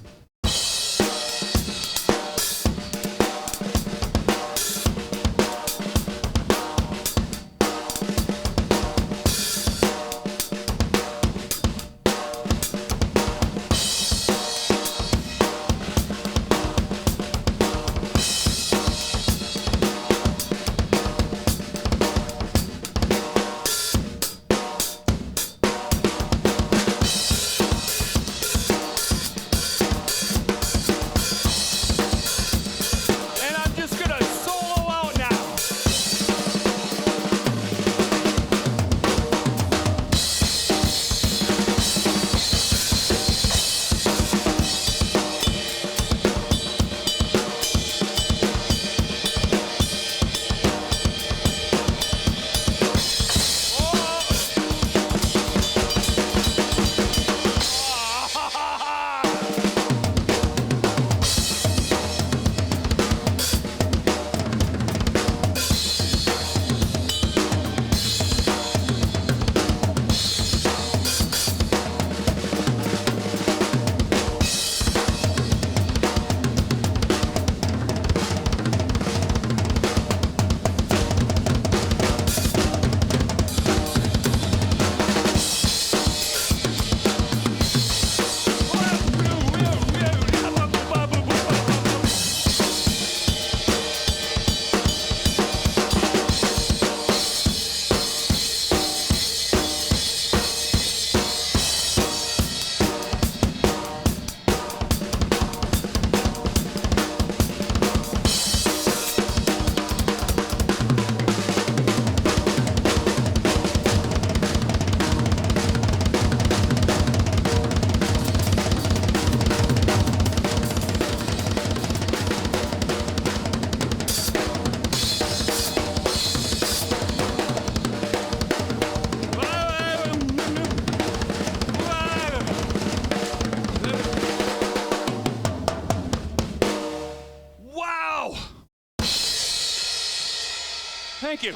Thank you.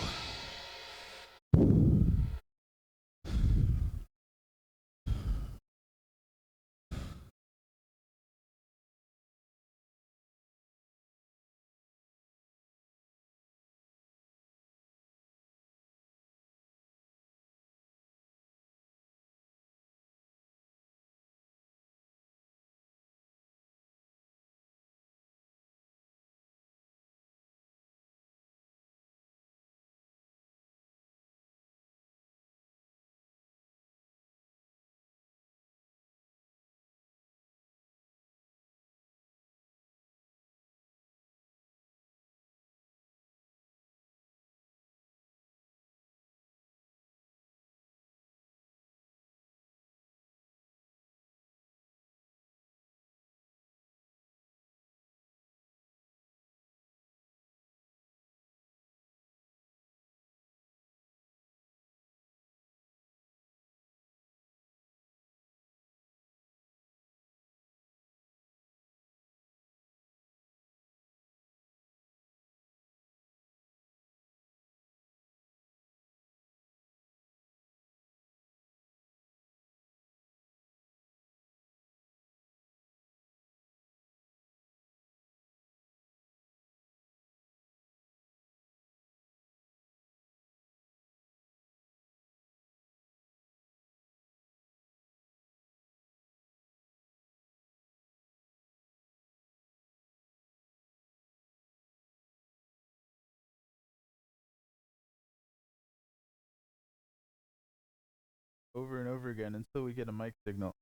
over and over again until we get a mic signal.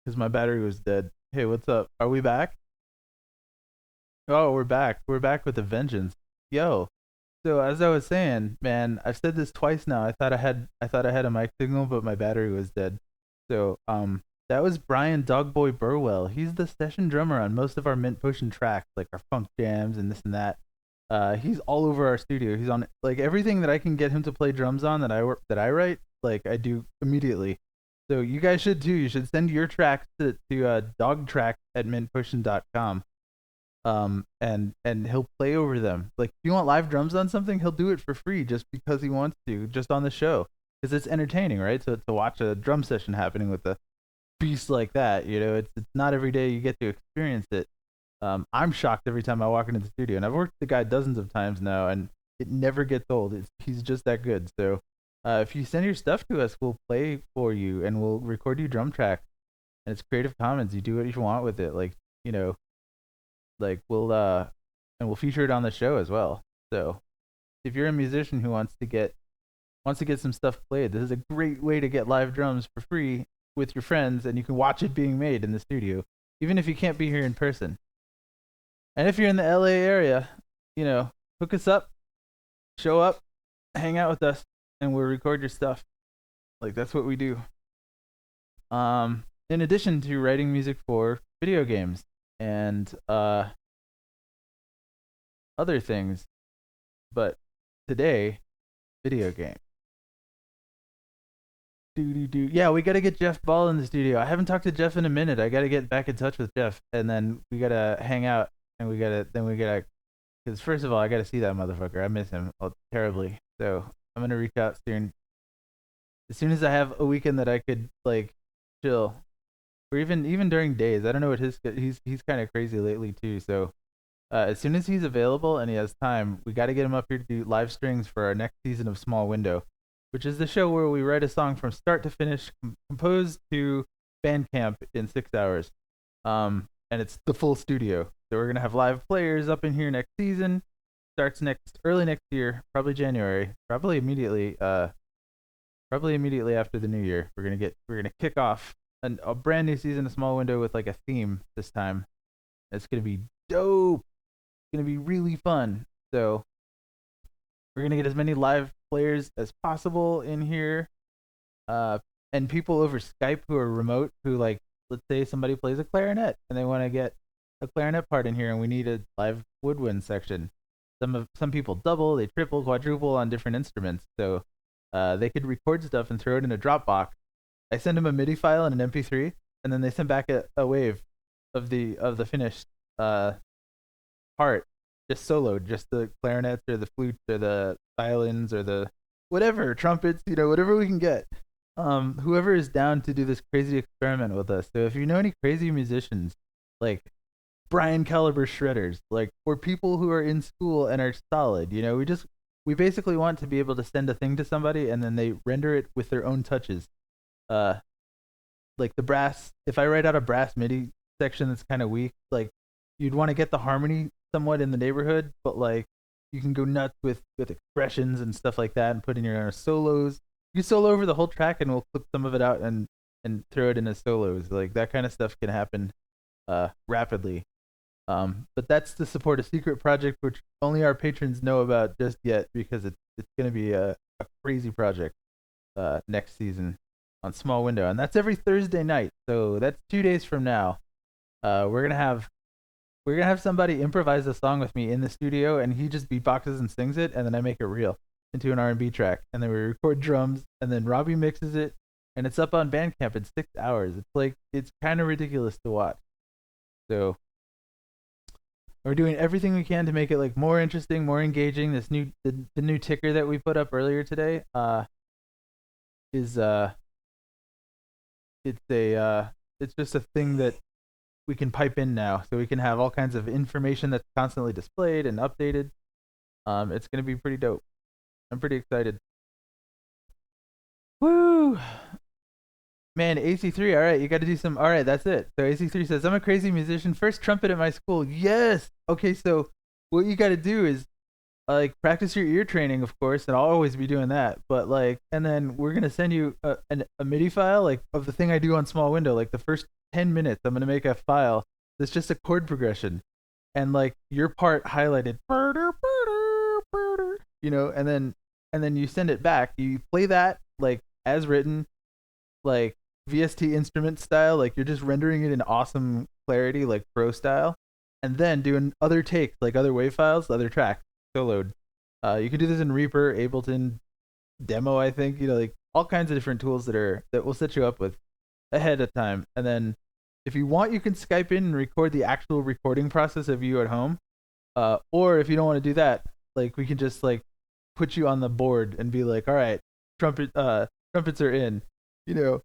Because my battery was dead. Hey, what's up? Are we back? Oh, we're back. We're back with a vengeance. Yo. So as I was saying, man, I've said this twice now. I thought I had a mic signal, but my battery was dead. So that was Brian Dogboy Burwell. He's the session drummer on most of our Mint Potion tracks, like our funk jams and this and that. He's all over our studio. He's on like everything that I can get him to play drums on that I write, like I do immediately. So you guys should too. You should send your tracks to dogtrack@mintpotion.com. And he'll play over them. Like if you want live drums on something, he'll do it for free just because he wants to, just on the show, because it's entertaining, right? So to watch a drum session happening with a beast like that, you know, it's not every day you get to experience it. I'm shocked every time I walk into the studio, and I've worked with the guy dozens of times now, and it never gets old. He's just that good. So if you send your stuff to us, we'll play for you, and we'll record you drum track. And it's Creative Commons. You do what you want with it. Like, you know, like we'll feature it on the show as well. So if you're a musician who wants to get some stuff played, this is a great way to get live drums for free with your friends, and you can watch it being made in the studio, even if you can't be here in person. And if you're in the LA area, you know, hook us up, show up, hang out with us, and we'll record your stuff. Like that's what we do. In addition to writing music for video games and other things, but today, video game. Yeah, we gotta get Jeff Ball in the studio. I haven't talked to Jeff in a minute. I gotta get back in touch with Jeff, and then we gotta hang out, and we gotta, because first of all, I gotta see that motherfucker. I miss him terribly. So I'm gonna reach out soon. As soon as I have a weekend that I could like chill, or even during days. I don't know what he's kind of crazy lately too. So as soon as he's available and he has time, we got to get him up here to do live strings for our next season of Small Window, which is the show where we write a song from start to finish, composed to Bandcamp in 6 hours. And it's the full studio. So we're gonna have live players up in here next season. Starts early next year, probably January, probably immediately after the new year. We're gonna kick off a brand new season of Small Window with like a theme this time. It's gonna be dope. It's gonna be really fun. So we're gonna get as many live players as possible in here, and people over Skype who are remote, who like, let's say somebody plays a clarinet and they want to get a clarinet part in here, and we need a live woodwind section. Some people double, they triple, quadruple on different instruments, so they could record stuff and throw it in a Dropbox. I send them a MIDI file and an MP3, and then they send back a wave of the finished part, just soloed, just the clarinets or the flutes or the violins or the whatever, trumpets, you know, whatever we can get. Whoever is down to do this crazy experiment with us. So if you know any crazy musicians, like Brian caliber shredders, like, or people who are in school and are solid, you know, we basically want to be able to send a thing to somebody and then they render it with their own touches. Like the brass, if I write out a brass MIDI section that's kind of weak, like you'd want to get the harmony somewhat in the neighborhood, but like you can go nuts with expressions and stuff like that and put in your own solos. You can solo over the whole track and we'll clip some of it out and throw it in as solos. Like that kind of stuff can happen rapidly. But that's to support a secret project which only our patrons know about just yet, because it's going to be a crazy project next season on Small Window, and that's every Thursday night. So that's 2 days from now. We're gonna have somebody improvise a song with me in the studio, and he just beatboxes and sings it, and then I make it real into an R&B track, and then we record drums, and then Robbie mixes it, and it's up on Bandcamp in 6 hours. It's kind of ridiculous to watch. So we're doing everything we can to make it like more interesting, more engaging. This the new ticker that we put up earlier today is it's just a thing that we can pipe in now, so we can have all kinds of information that's constantly displayed and updated. It's gonna be pretty dope. I'm pretty excited. Woo! Man, AC3, all right, you got to do some. All right, that's it. So AC3 says, I'm a crazy musician. First trumpet at my school. Yes. Okay, so what you got to do is like practice your ear training, of course, and I'll always be doing that. But like, and then we're gonna send you a MIDI file like of the thing I do on Small Window. Like the first 10 minutes, I'm gonna make a file that's just a chord progression, and like your part highlighted, you know, and then you send it back. You play that like as written, like VST instrument style, like you're just rendering it in awesome clarity, like pro style, and then doing other takes, like other wave files, other tracks, soloed. You can do this in Reaper, Ableton, Demo, I think, you know, like all kinds of different tools that will set you up with ahead of time. And then if you want, you can Skype in and record the actual recording process of you at home. Or if you don't want to do that, like we can just like put you on the board and be like, all right, trumpets are in, you know,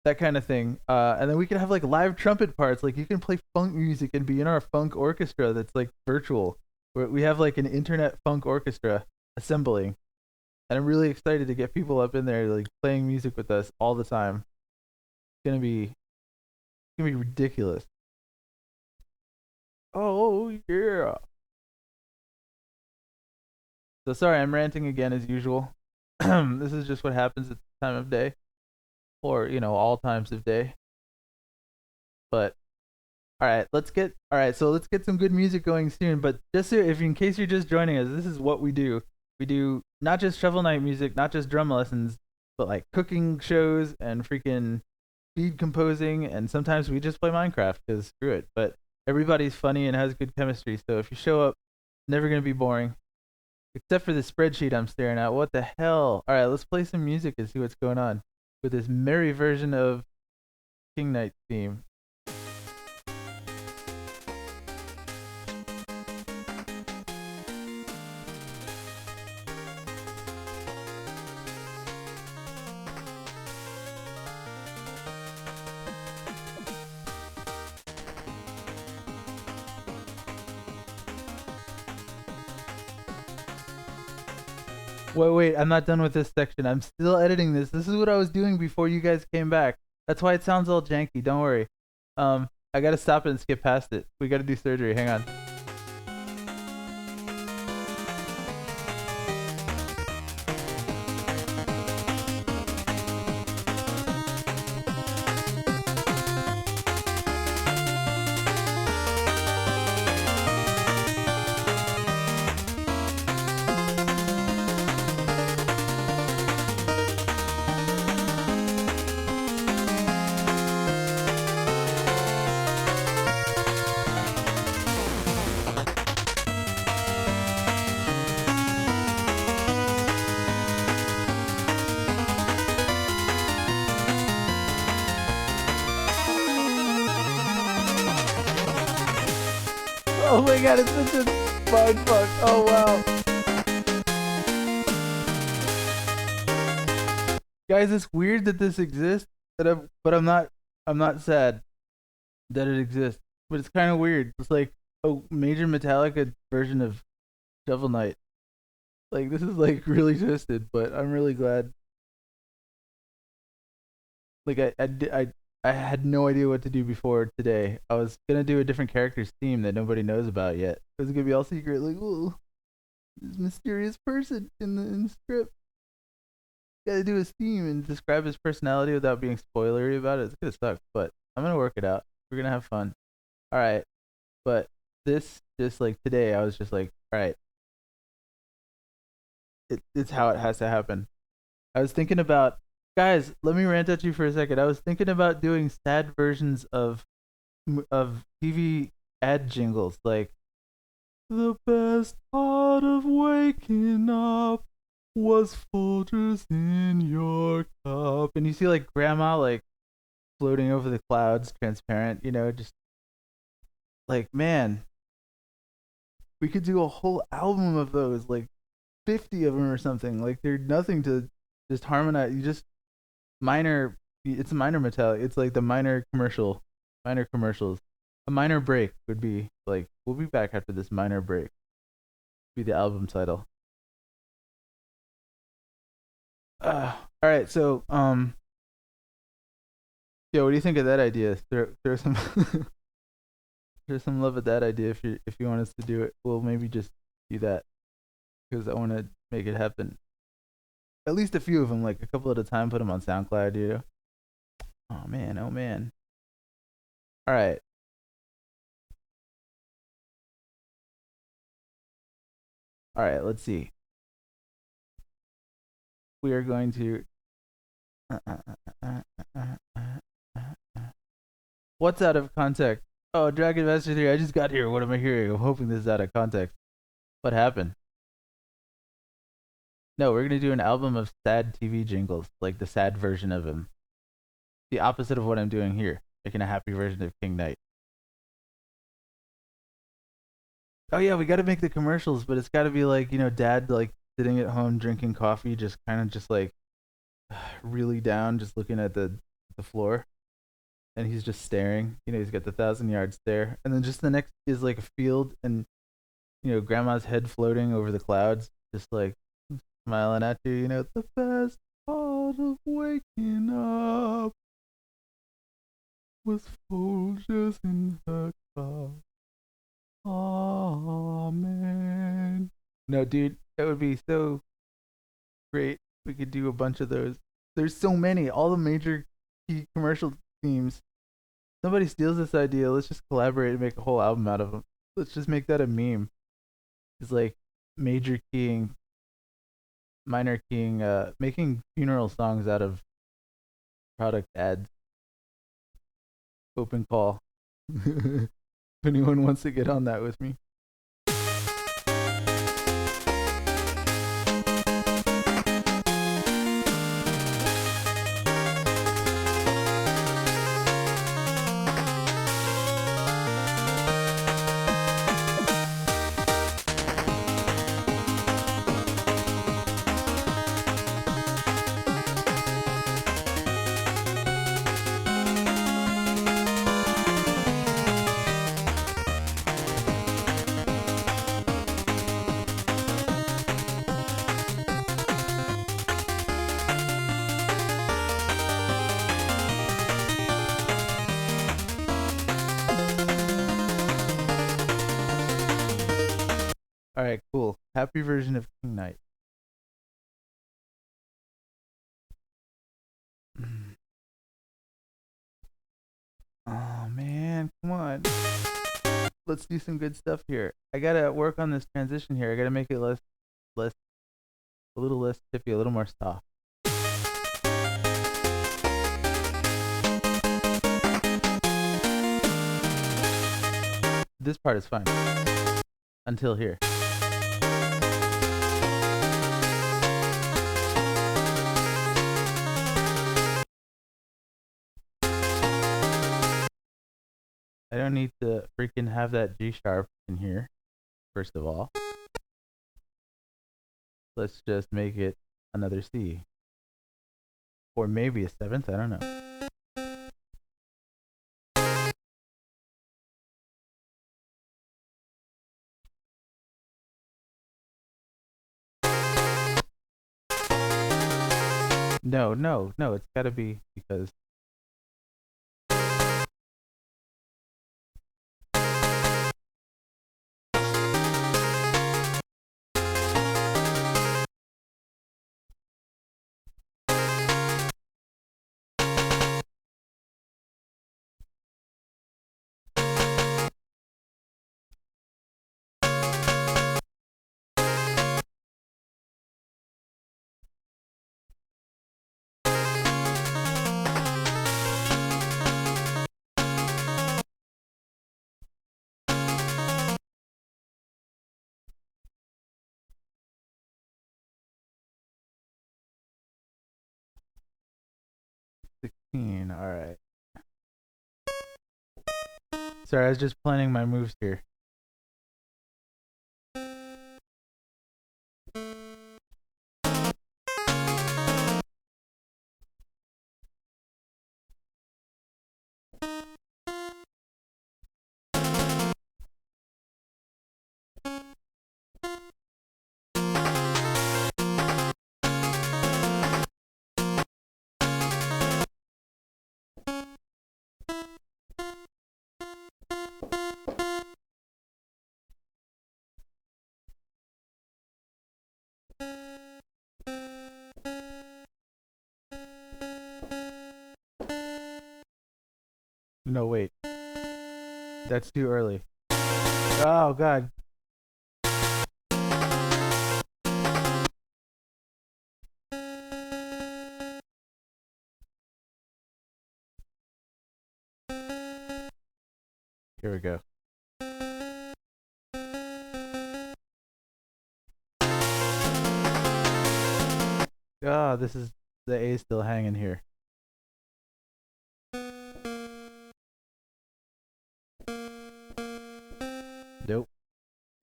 that kind of thing. And then we can have like live trumpet parts. Like you can play funk music and be in our funk orchestra that's like virtual. We have like an internet funk orchestra assembling. And I'm really excited to get people up in there like playing music with us all the time. It's gonna be ridiculous. Oh yeah. So sorry, I'm ranting again as usual. This is just what happens at the time of day, or you know, all times of day. But all right, so let's get some good music going soon. But just so, if in case you're just joining us, this is what we do. We do not just Shovel Knight music, not just drum lessons, but like cooking shows and freaking speed composing, and sometimes we just play Minecraft because screw it. But everybody's funny and has good chemistry, so if you show up, never gonna be boring. Except for the spreadsheet I'm staring at. What the hell? All right, let's play some music and see what's going on with this merry version of King Knight's theme. Wait, I'm not done with this section. I'm still editing this. This is what I was doing before you guys came back. That's why it sounds all janky. Don't worry. I gotta stop it and skip past it. We gotta do surgery. Hang on. Oh my god, it's such a mind fuck. Oh wow. Guys, it's weird that this exists, but I'm not sad that it exists. But it's kind of weird. It's like a major Metallica version of Shovel Knight. Like this is like really twisted, but I'm really glad. Like I had no idea what to do before today. I was gonna do a different character's theme that nobody knows about yet. It was gonna be all secret, like, oh, this mysterious person in the script. Gotta do his theme and describe his personality without being spoilery about it. It's gonna suck, but I'm gonna work it out. We're gonna have fun. All right, but this just like today, I was just like, all right, it's how it has to happen. I was thinking about. Guys, let me rant at you for a second. I was thinking about doing sad versions of TV ad jingles, like the best part of waking up was Folgers in your cup, and you see like grandma like floating over the clouds, transparent. You know, just like man, we could do a whole album of those, like 50 of them or something. Like they're nothing to just harmonize. You just minor, it's a minor metallic. It's like the minor commercials. A minor break would be like, we'll be back after this minor break. Be the album title. All right, so yeah, what do you think of that idea? Throw some throw some love at that idea if you want us to do it. We'll maybe just do that. because I want to make it happen. At least a few of them, like a couple at a time. Put them on SoundCloud, dude. Oh man, oh man. All right. All right, let's see. We are going to. What's out of context? Oh, Dragon Master 3, I just got here. What am I hearing? I'm hoping this is out of context. What happened? No, we're going to do an album of sad TV jingles, like the sad version of him. The opposite of what I'm doing here, making a happy version of King Knight. Oh yeah, we got to make the commercials, but it's got to be like, dad like sitting at home drinking coffee, just kind of just like really down, just looking at the floor. And he's just staring. He's got the 1,000-yard stare. And then just the next is like a field and, grandma's head floating over the clouds, just like smiling at you. The best part of waking up was Folgers in her cup. Oh, man. No, dude, that would be so great. We could do a bunch of those. There's so many. All the major key commercial themes. Somebody steals this idea. Let's just collaborate and make a whole album out of them. Let's just make that a meme. It's like major keying, minor keying, making funeral songs out of product ads. Open call. If anyone wants to get on that with me. Alright, cool. Happy version of King Knight. Oh man, come on. Let's do some good stuff here. I gotta work on this transition here. I gotta make it a little less tippy, a little more soft. This part is fine. Until here. I don't need to freaking have that G sharp in here, first of all. Let's just make it another C. Or maybe a seventh, I don't know. No, it's gotta be because alright. Sorry, I was just planning my moves here. No, wait. That's too early. Oh, God. Here we go. Ah, this is the A still hanging here. Nope.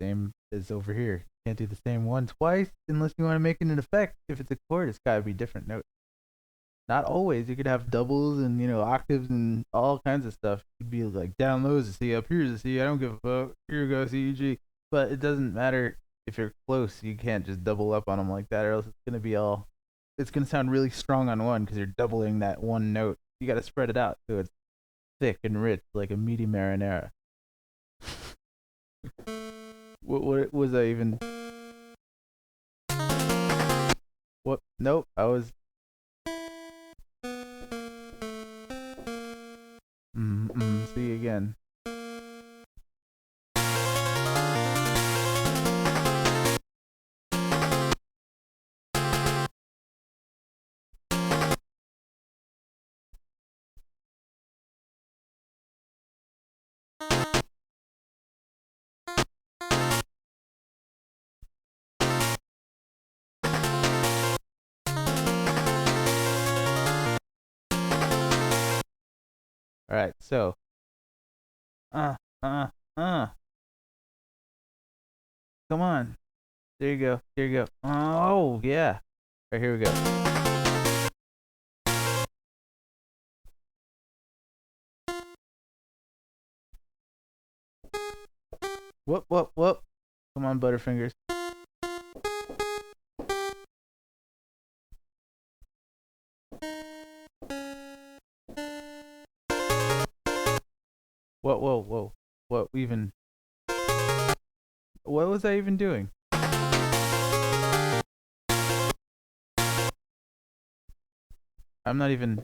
Same as over here. Can't do the same one twice unless you want to make it an effect. If it's a chord, it's gotta be different notes. Not always. You could have doubles and octaves and all kinds of stuff. You'd be like down low is a C, up here is a C. I don't give a fuck. Here we go, C, E, G. But it doesn't matter if you're close. You can't just double up on them like that, or else it's gonna be all. It's gonna sound really strong on one because you're doubling that one note. You gotta spread it out so it's thick and rich, like a meaty marinara. What was I even? What? Nope. I was. See you again. All right. So. Come on. There you go. There you go. Oh, yeah. All right, here we go. Whoop, whoop, whoop. Come on, Butterfingers. Whoa, whoa, whoa. What even? What was I even doing? I'm not even.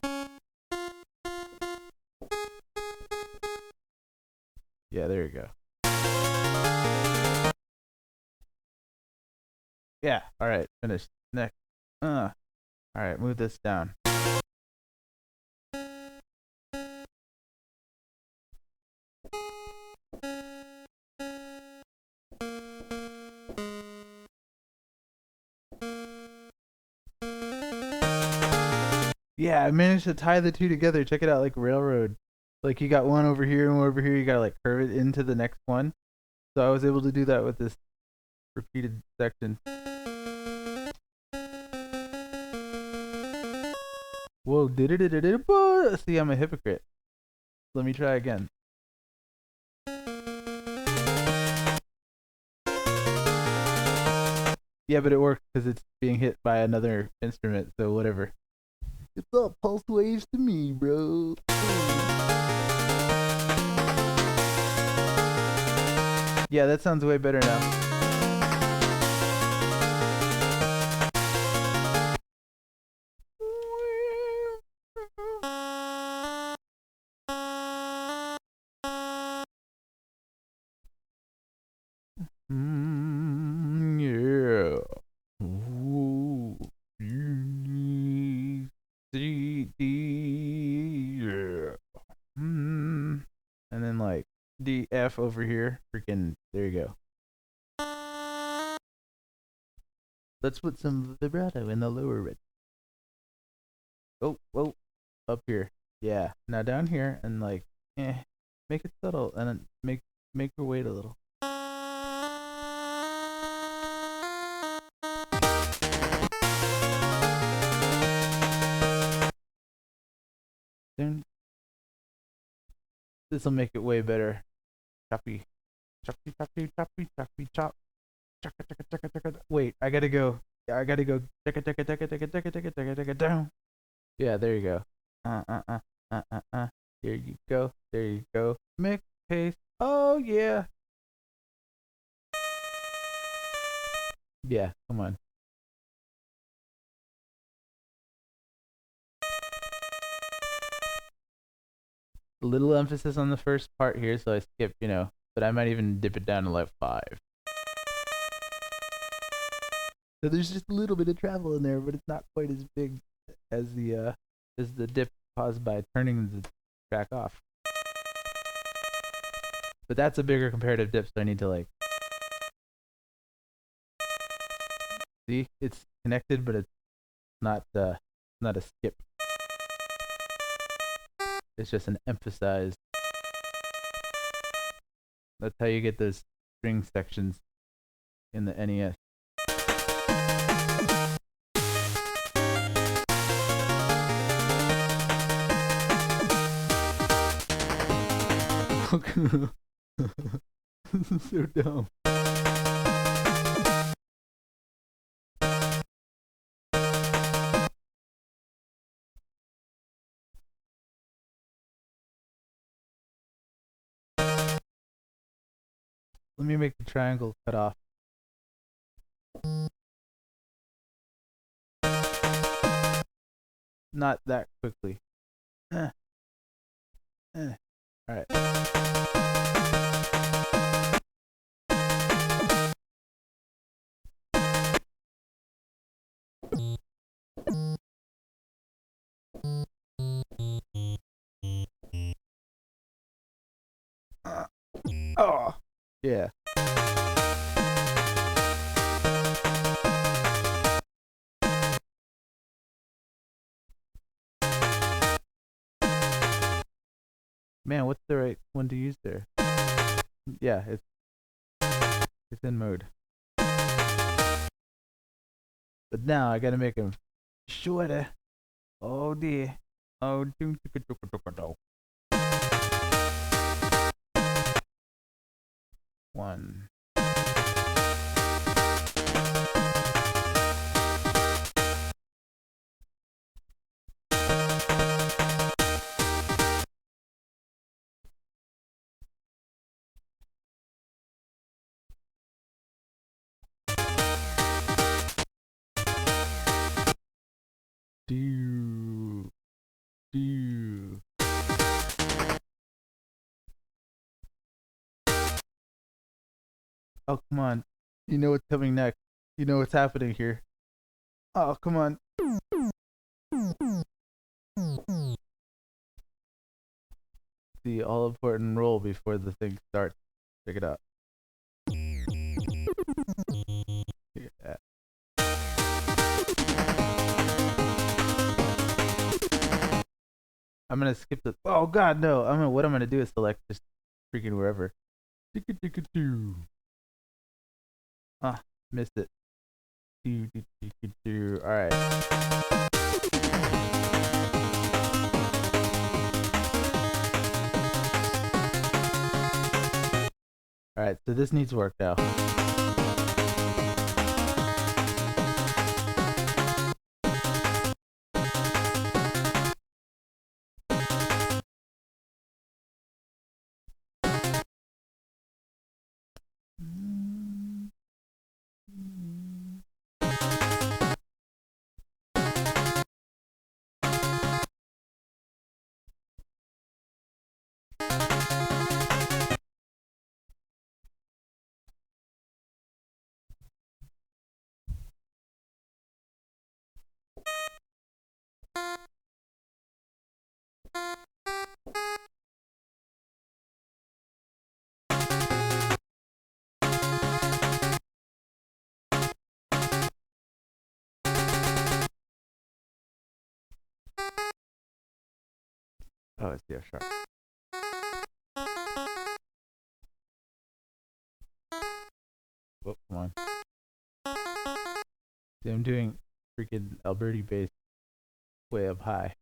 Yeah, there you go. Yeah, alright, finished. Next. Alright, move this down. Yeah, I managed to tie the two together. Check it out, like railroad. Like you got one over here and one over here. You gotta like curve it into the next one. So I was able to do that with this repeated section. Whoa, see, I'm a hypocrite. Let me try again. Yeah, but it worked because it's being hit by another instrument, so whatever. It's all pulse waves to me, bro. Yeah, that sounds way better now. Yeah. Ooh. C, D, yeah. And then like D, F over here. Freaking, there you go. Let's put some vibrato in the lower red. Oh, whoa. Up here. Yeah. Now down here and like, make it subtle and then make her wait a little. This will make it way better. Choppy. Choppy, choppy, choppy, choppy, chop. Chaka, chaka, chaka, chaka. Wait, I gotta go. Yeah, I gotta go. Chaka, chaka, chaka, chaka, chaka, chaka, chaka, chaka, down. Yeah, there you go. There you go. There you go. Mix, paste. Oh, yeah. Yeah, come on. a little emphasis on the first part here, so I skip, but I might even dip it down to like 5. So there's just a little bit of travel in there, but it's not quite as big as the dip caused by turning the track off. But that's a bigger comparative dip, so I need to like see, it's connected, but it's not a skip. It's just an emphasized. That's how you get those string sections in the NES. This is so dumb. Let me make the triangle cut off. Not that quickly. Alright. Oh, yeah. Man, what's the right one to use there? Yeah, it's in mode. But now I gotta make him shorter. Oh dear. Oh, one. Do. Oh, come on. You know what's coming next. You know what's happening here. Oh, come on. The all important roll before the thing starts. Check it out. Yeah. I'm gonna skip the. Oh God, no! What I'm gonna do is select just freaking wherever. Ah, missed it. All right. All right. So this needs work now. Oh, it's the F sharp. Whoop, come on. See, I'm doing freaking Alberti bass way up high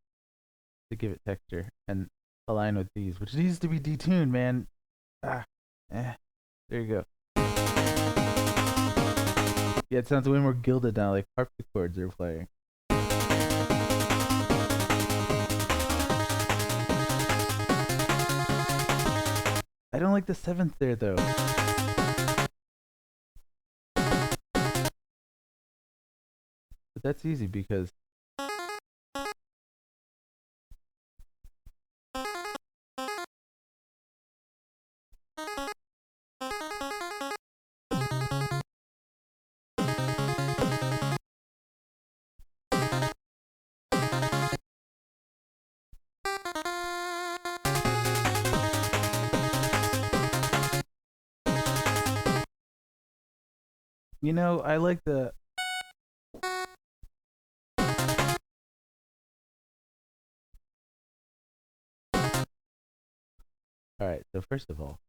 to give it texture and align with these, which needs to be detuned, man. There you go. Yeah, it sounds way more gilded now, like harpsichords are playing. I don't like the 7th there, though. But that's easy because You know, I like the. All right. So first of all,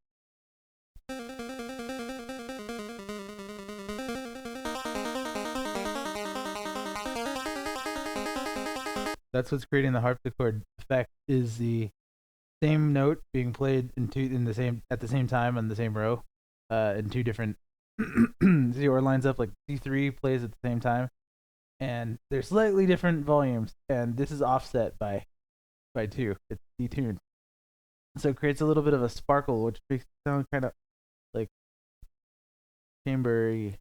that's what's creating the harpsichord effect. Is the same note being played at the same time on the same row, in two different. See where it lines up, like C3 plays at the same time, and they're slightly different volumes, and this is offset by 2. It's detuned, so it creates a little bit of a sparkle, which makes it sound kind of like chambery.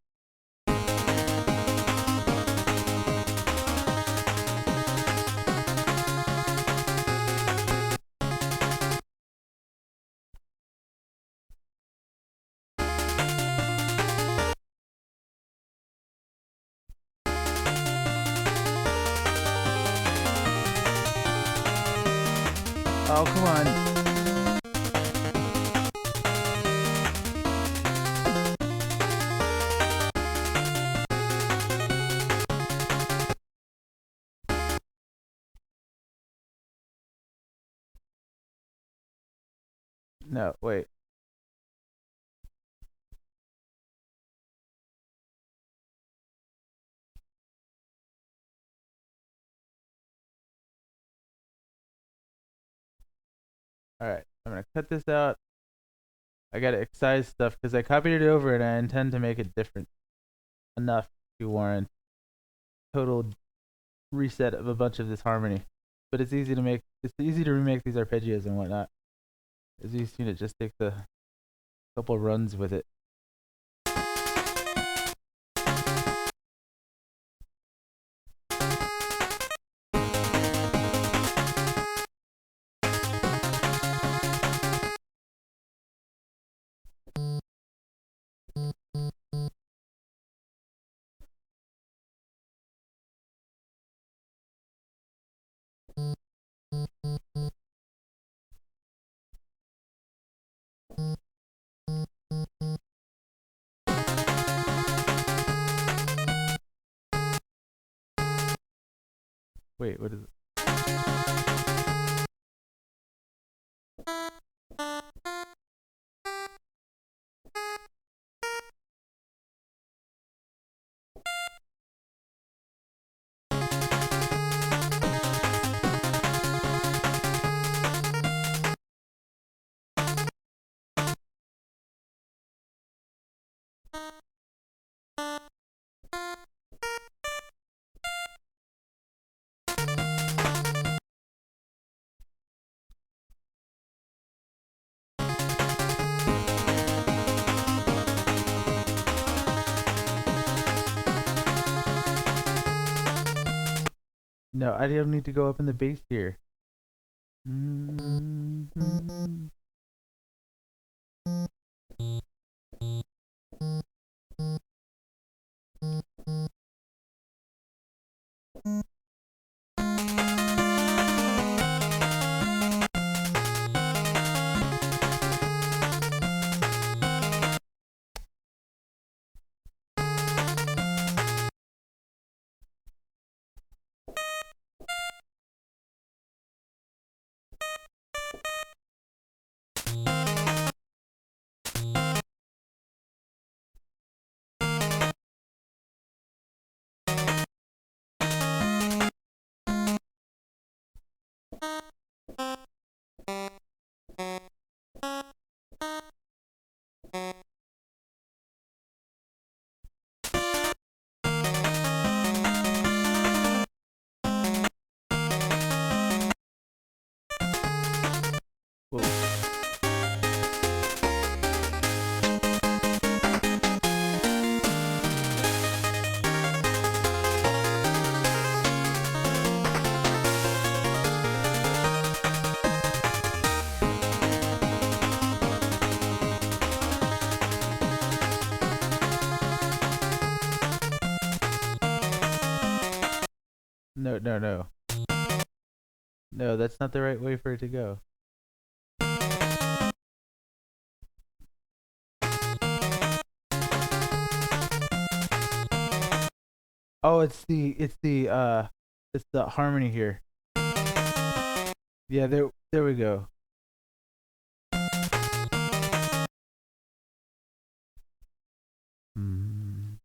Oh, come on. No, wait. Alright, I'm gonna cut this out. I gotta excise stuff because I copied it over and I intend to make it different enough to warrant total reset of a bunch of this harmony. But it's easy to remake these arpeggios and whatnot. As you've seen, it just takes a couple runs with it. Wait, what is it? No, I don't need to go up in the bass here. Whoa. No, no, no. No, that's not the right way for it to go. Oh, it's the harmony here. Yeah, there we go. Mm.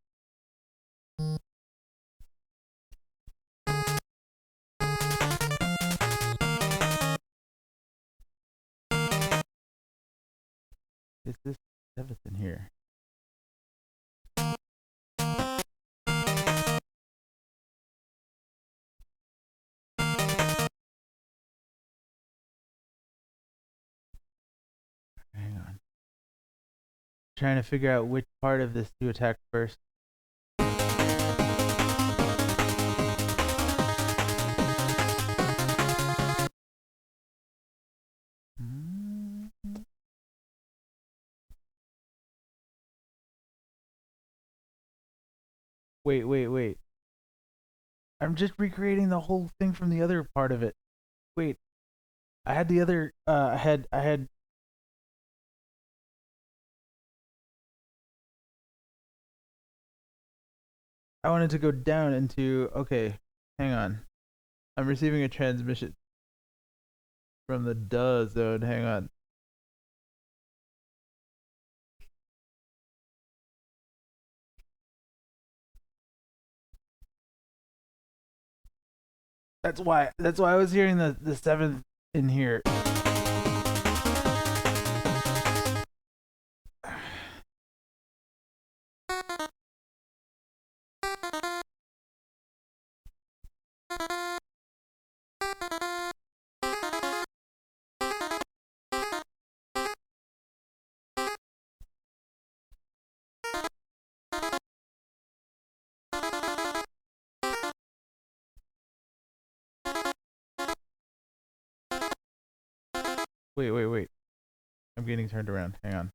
Is this seventh in here? Hang on. Trying to figure out which part of this to attack first. Mm. Wait. I'm just recreating the whole thing from the other part of it. Wait. I had the other I had I wanted to go down into okay, hang on. I'm receiving a transmission from the duh zone. Hang on. That's why I was hearing the seventh in here. Wait. I'm getting turned around. Hang on.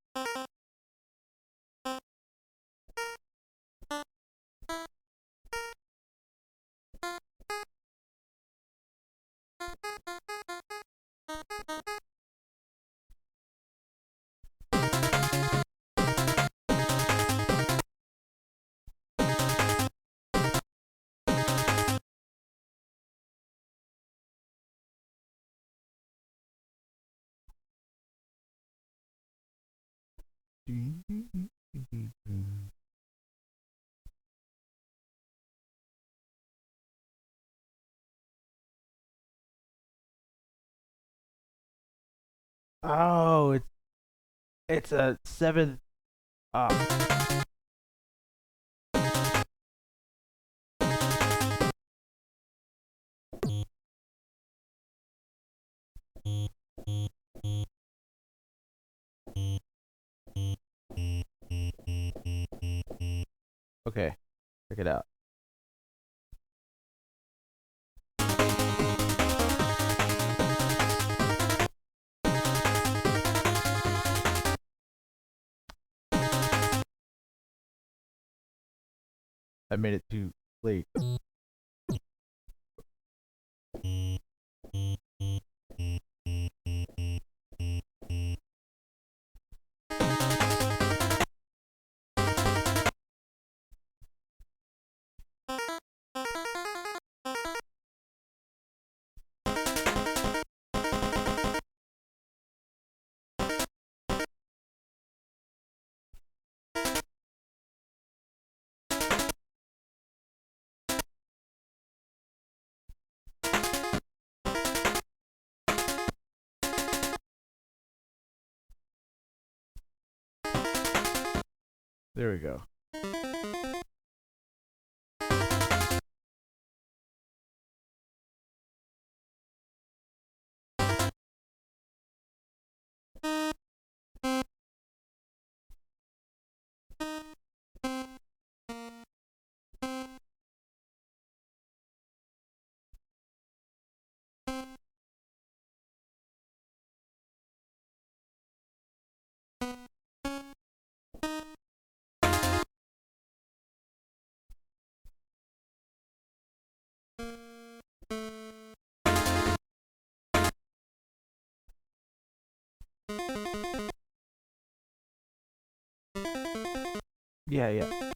Oh, it's a seventh. Okay, check it out. I made it too late. There we go. Yeah.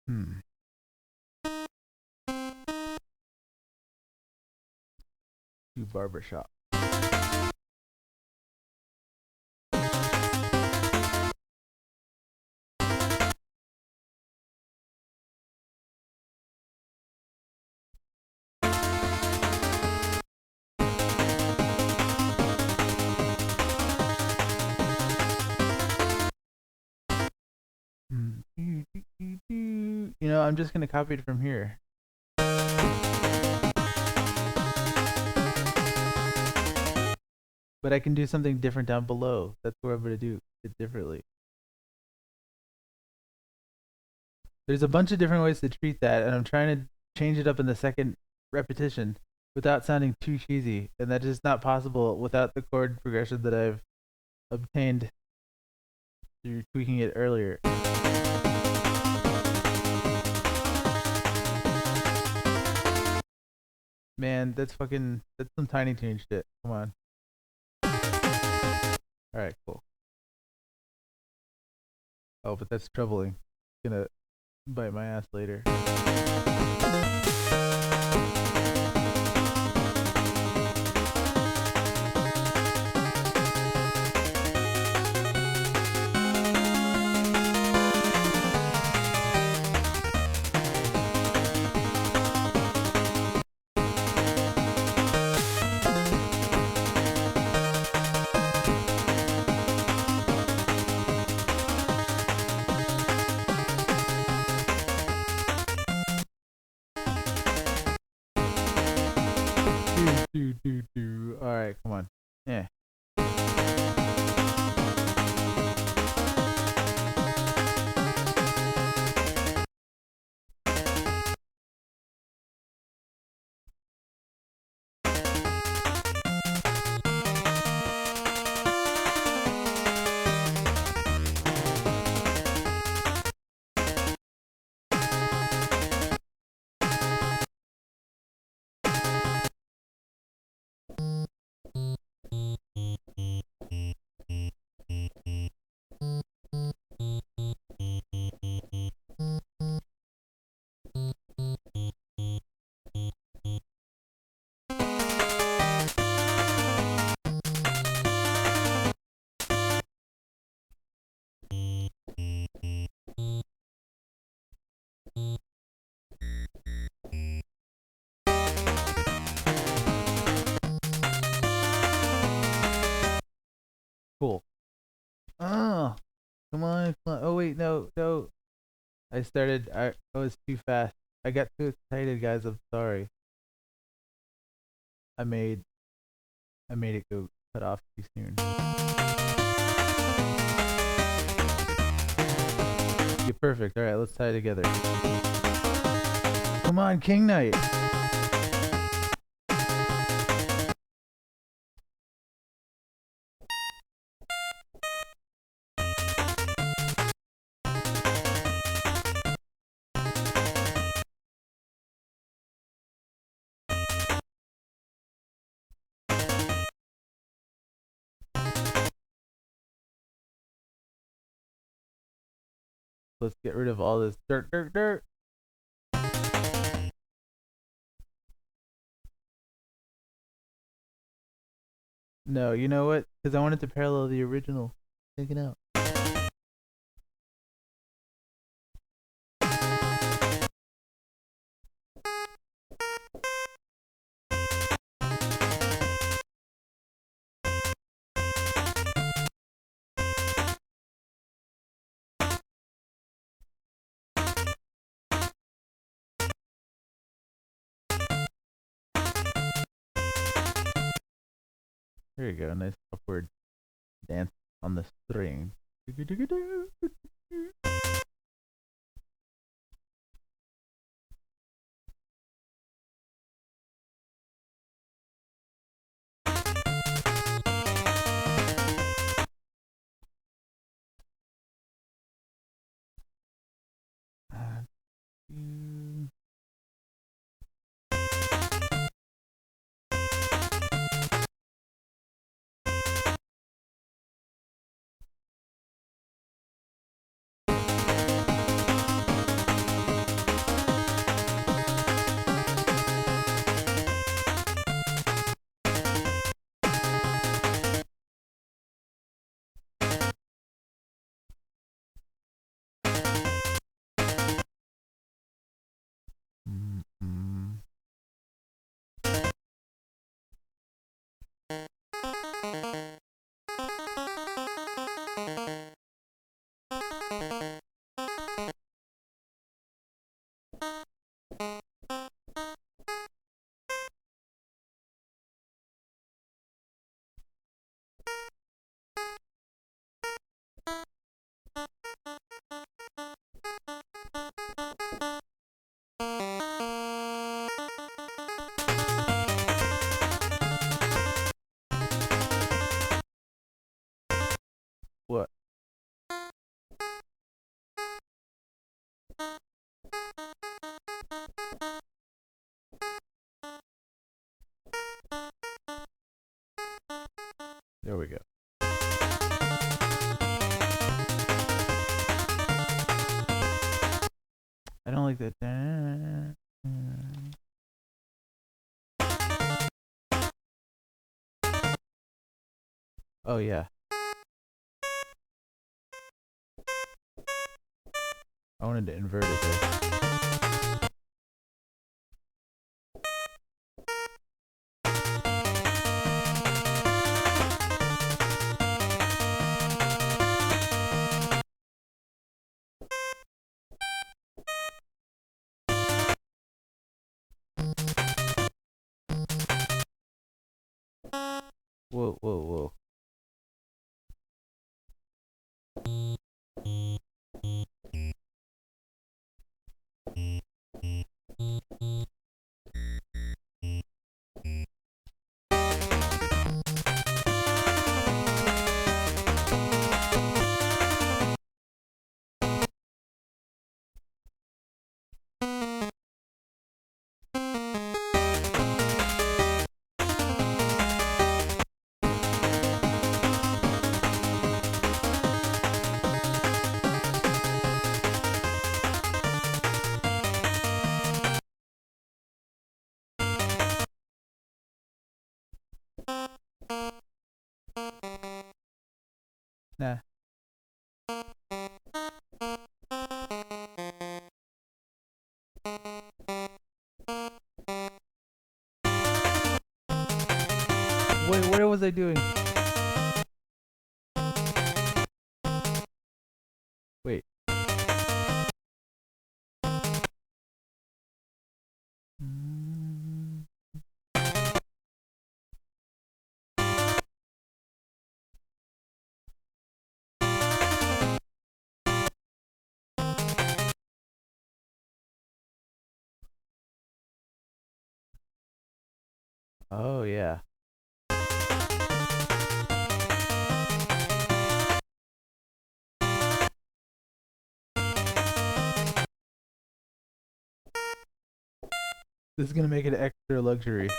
Hmm. Do barbershop. You know, I'm just gonna copy it from here. But I can do something different down below. That's what I'm gonna do it differently. There's a bunch of different ways to treat that, and I'm trying to change it up in the second repetition without sounding too cheesy, and that is not possible without the chord progression that I've obtained through tweaking it earlier. Man, that's some Tiny Toon shit. Come on. Alright, cool. Oh, but that's troubling. It's gonna bite my ass later. Alright, come on. Yeah. Cool. Oh, come on. Oh, wait, no. I was too fast. I got too excited, guys. I'm sorry. I made it go cut off too soon. You're perfect. Alright, let's tie it together. Come on, King Knight. Let's get rid of all this dirt. No, you know what? Because I wanted to parallel the original. Check it out. There you go. Nice upward dance on the string. What? There we go. I don't like that. Oh yeah. I wanted to invert it there. Whoa, whoa, whoa. Nah. Wait, what was I doing? Wait. Oh yeah. This is gonna make it extra luxury.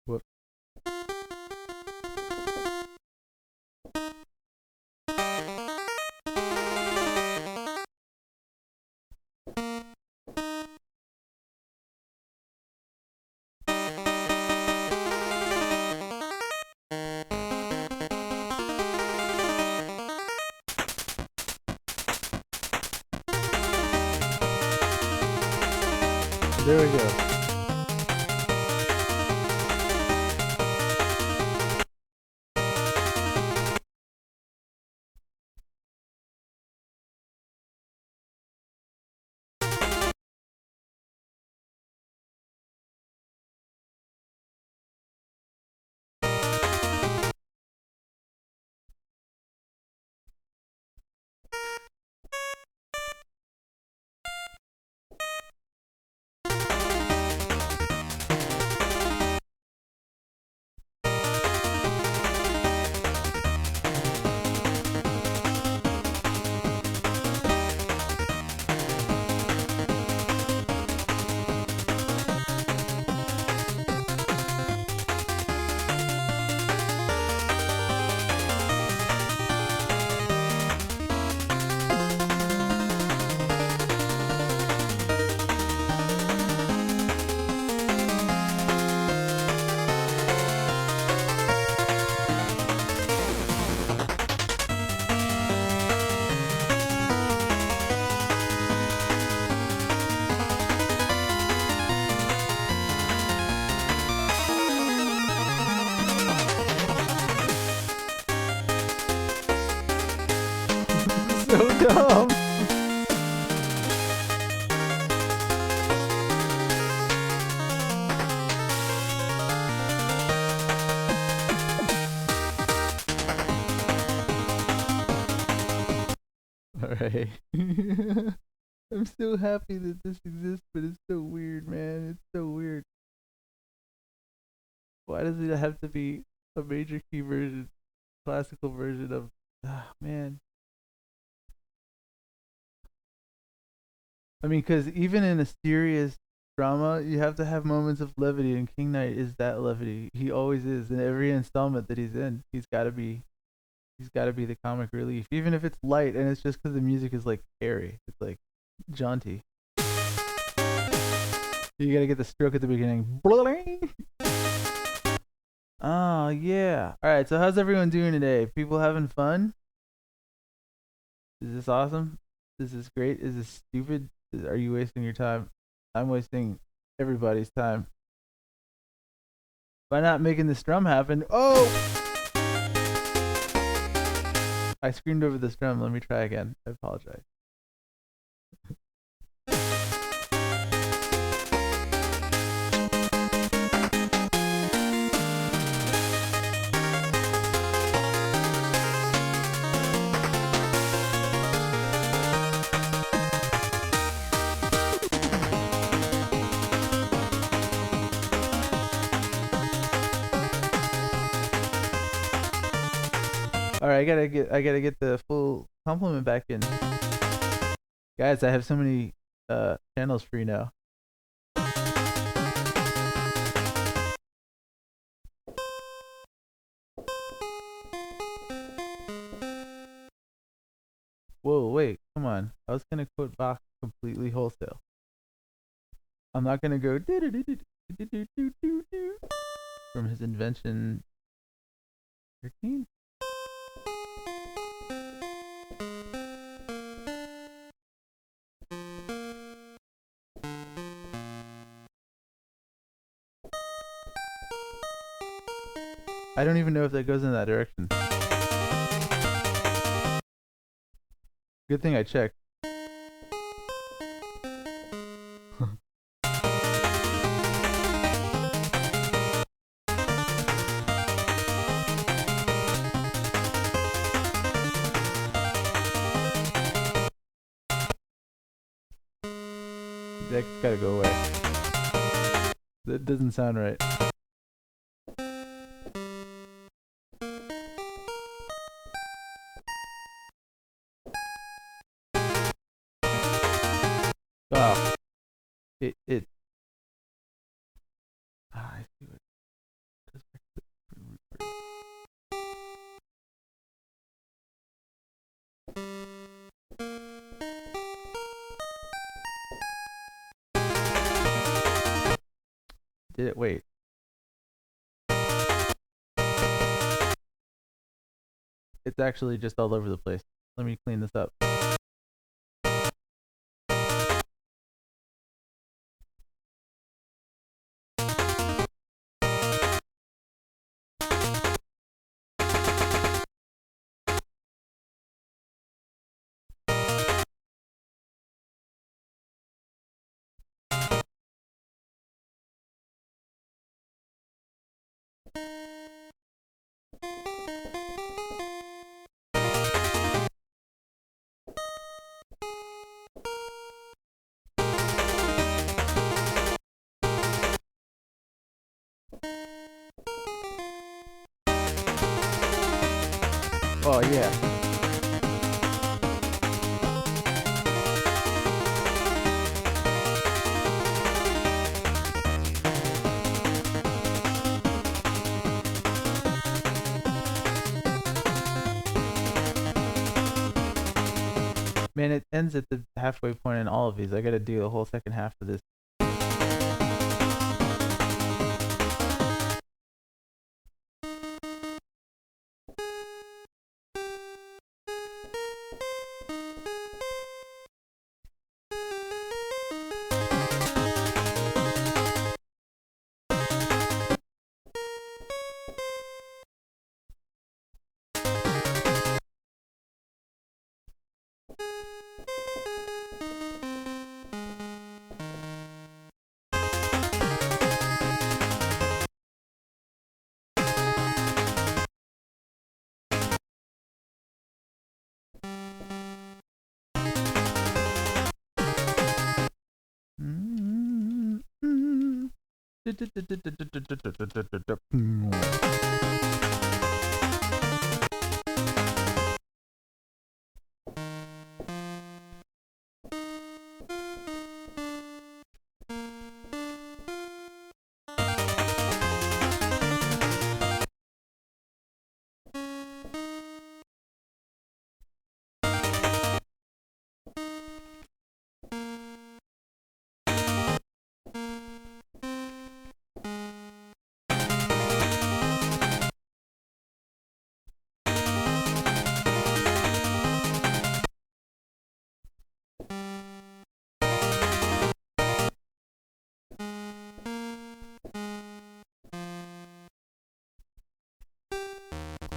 Whoop. There we go. so dumb. Alright. I'm so happy that this exists, but it's so weird, man. It's so weird. Why does it have to be a major key version, classical version of, man. I mean, because even in a serious drama, you have to have moments of levity, and King Knight is that levity. He always is. In every installment that he's in, he's got to be the comic relief, even if it's light, and it's just because the music is like airy. It's like jaunty. You gotta get the stroke at the beginning. Oh yeah. All right. So how's everyone doing today? People having fun? Is this awesome? Is this great? Is this stupid? Are you wasting your time? I'm wasting everybody's time by not making this drum happen. Oh! I screamed over this drum. Let me try again. I apologize. All right, I gotta get the full compliment back in. Guys, I have so many channels free now. Whoa, wait, come on. I was gonna quote Bach completely wholesale. I'm not gonna go from his invention 13. I don't even know if that goes in that direction. Good thing I checked. That's gotta go away. That doesn't sound right. Oh, it. I see what. Did it? Wait. It's actually just all over the place. Let me clean this up. Oh yeah. Man, it ends at the halfway point in all of these. I gotta do the whole second half of this.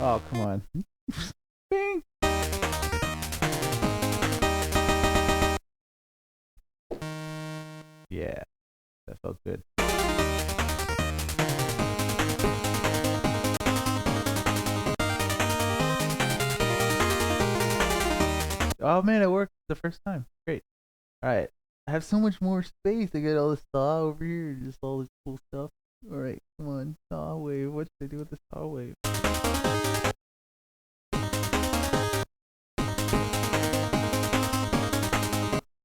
Oh, come on. Bing. Yeah, that felt good. Oh man, it worked the first time. Great. All right. I have so much more space to get all this saw over here. Just all this cool stuff. All right, come on. Saw wave. What should I do with the saw wave?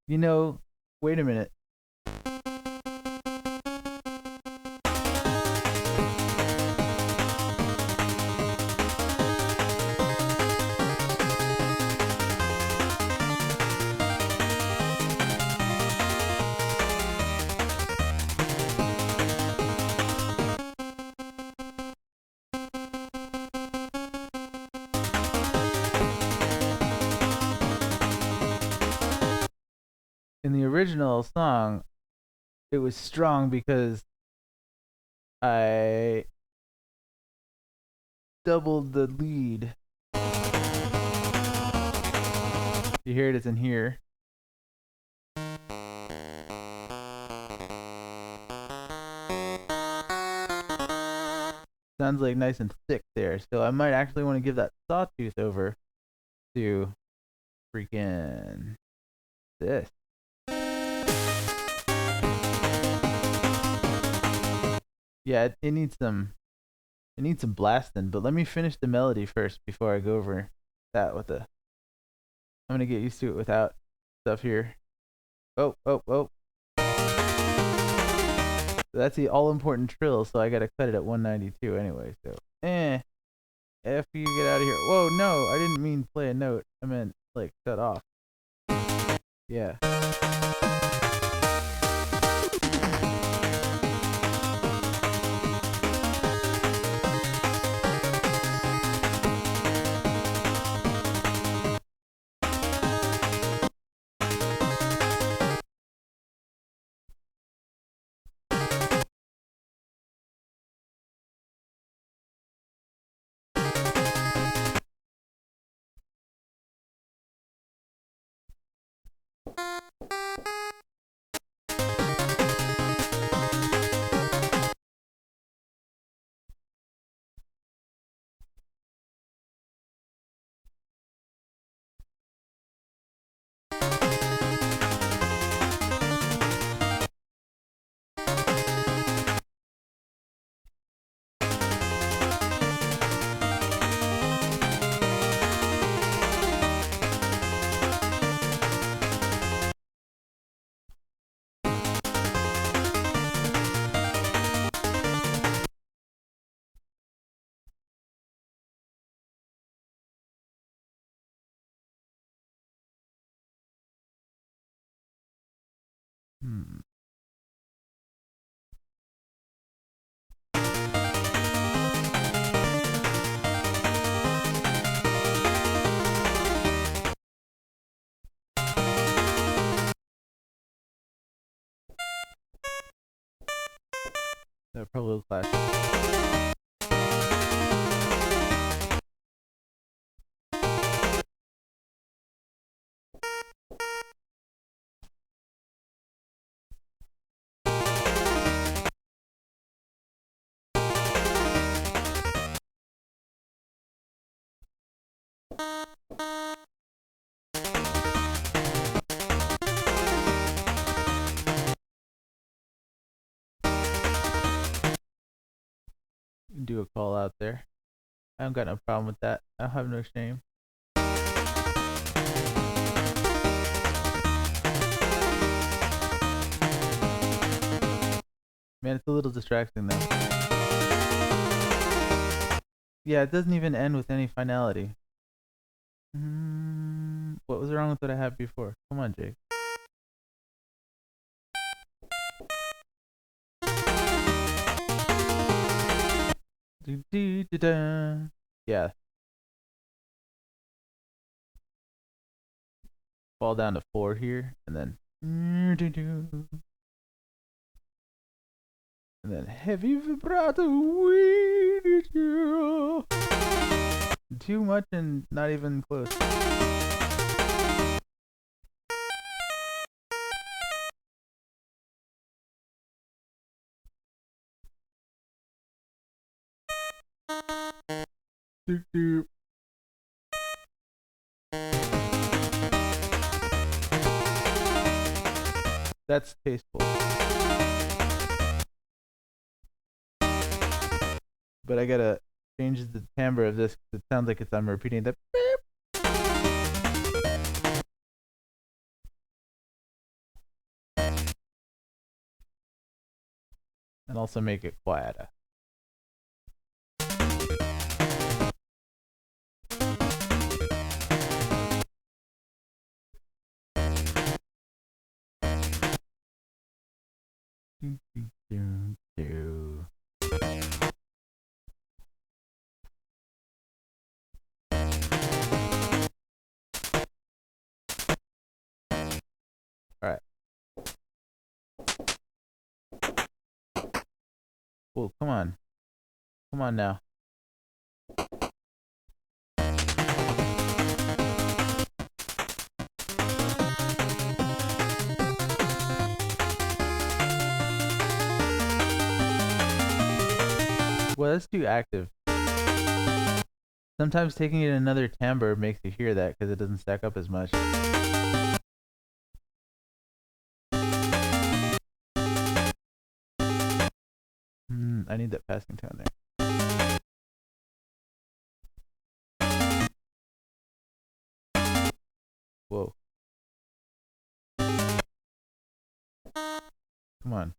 You know, wait a minute. In the original song, it was strong because I doubled the lead. You hear it, it's in here. Sounds like nice and thick there, so I might actually want to give that sawtooth over to freaking this. Yeah, it needs some blasting, but let me finish the melody first before I go over that with the. I'm gonna get used to it without stuff here. Oh. That's the all important trill, so I gotta cut it at 192 anyway. So F you, get out of here. Whoa, no, I didn't mean play a note. I meant like shut off. Yeah. That probably will clash. can do a call out there. I don't got no problem with that. I don't have no shame. Man, it's a little distracting though. Yeah, it doesn't even end with any finality. What was wrong with what I had before? Come on, Jake. Yeah. Fall down to 4 here, and then heavy vibrato. Too much and not even close. That's tasteful. But I gotta change the timbre of this because it sounds like I'm repeating the beep. And also make it quieter. Alright. Well, come on. Come on now. Well, that's too active. Sometimes taking it another timbre makes you hear that because it doesn't stack up as much. I need that passing tone there. Whoa. Come on.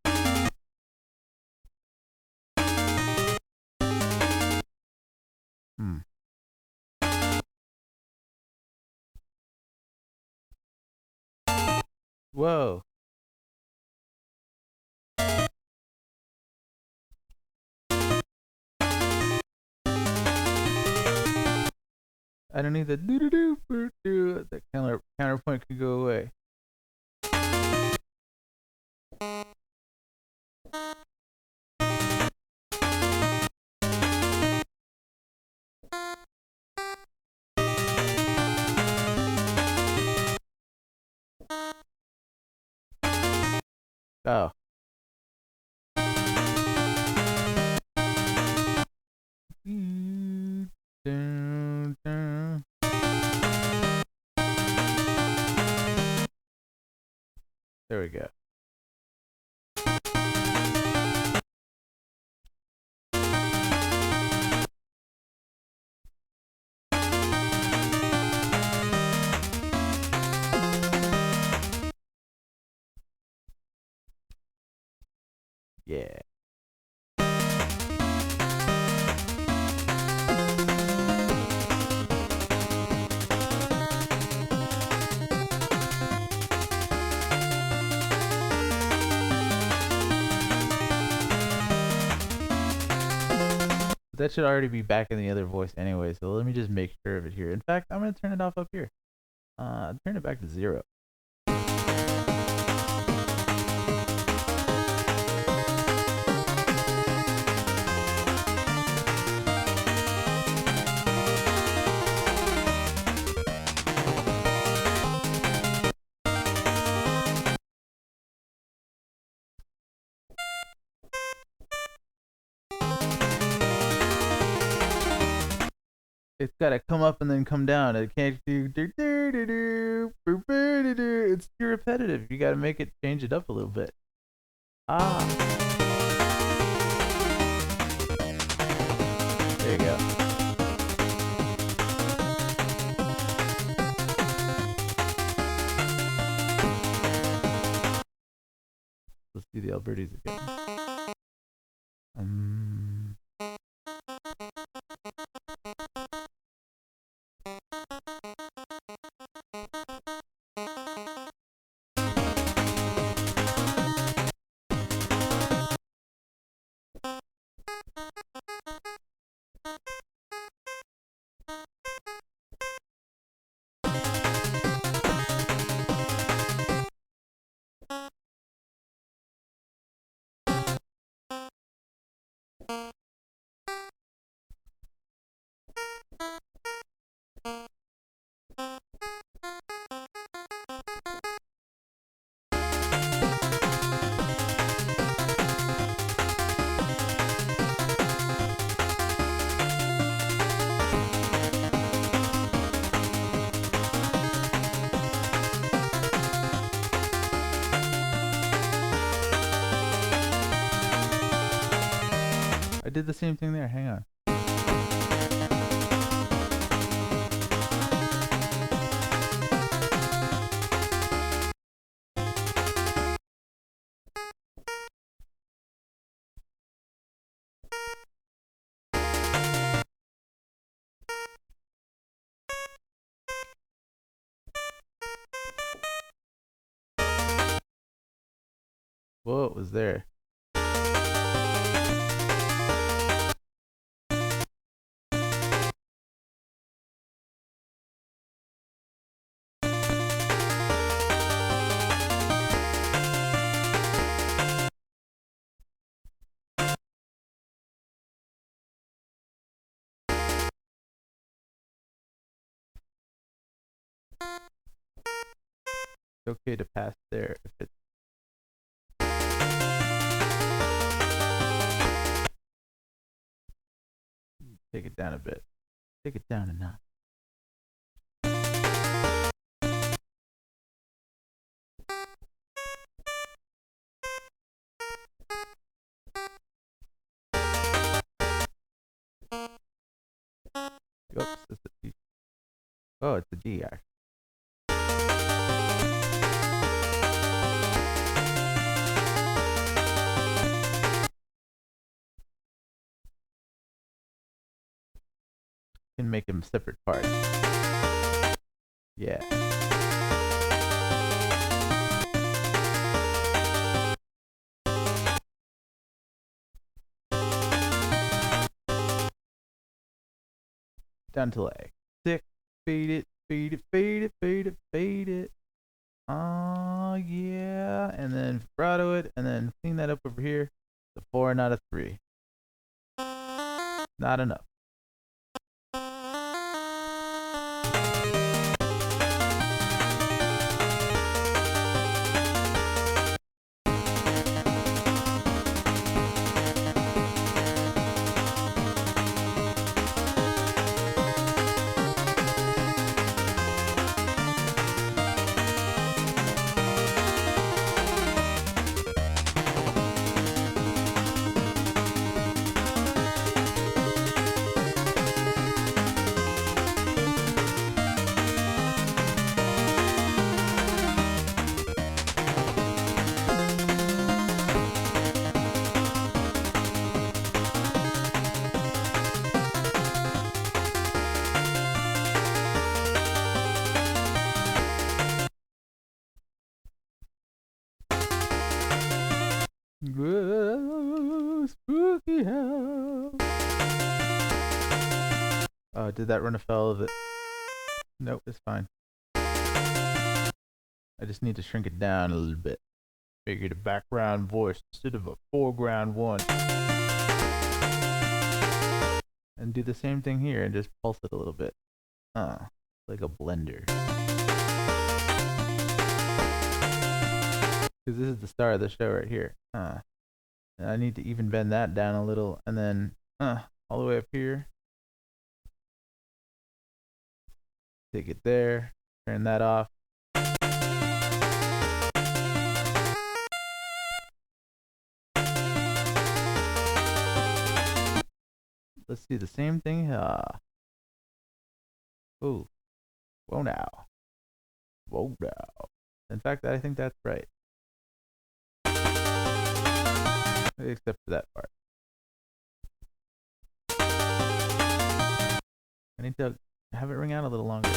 Whoa. I don't need the doo-doo-doo-doo. That counterpoint could go away. Oh. There we go. Yeah. That should already be back in the other voice anyway, so let me just make sure of it here. In fact, I'm going to turn it off up here. Turn it back to 0. It's gotta come up and then come down. It can't do. It's too repetitive. You gotta make it change it up a little bit. Ah. See the Albertis again. I did the same thing there. Hang on. Whoa, it was there. It's okay to pass there if it's take it down a bit. Take it down a notch. Oops, it's a D. Oh, it's a D actually. Can make them separate parts. Yeah. Down to leg. 6. Fade it, fade it, fade it, fade it, fade it. Oh yeah. And then vibrato it, and then clean that up over here. The 4 not a 3. Not enough. Whoa, spooky house. Oh, did that run afoul of it? Nope, it's fine. I just need to shrink it down a little bit. Figured a background voice instead of a foreground one. And do the same thing here and just pulse it a little bit. Like a blender. Because this is the star of the show right here. And I need to even bend that down a little, and then all the way up here. Take it there. Turn that off. Let's do the same thing here. Ooh. Whoa now. Whoa now. In fact, I think that's right. except for that part. I need to have it ring out a little longer.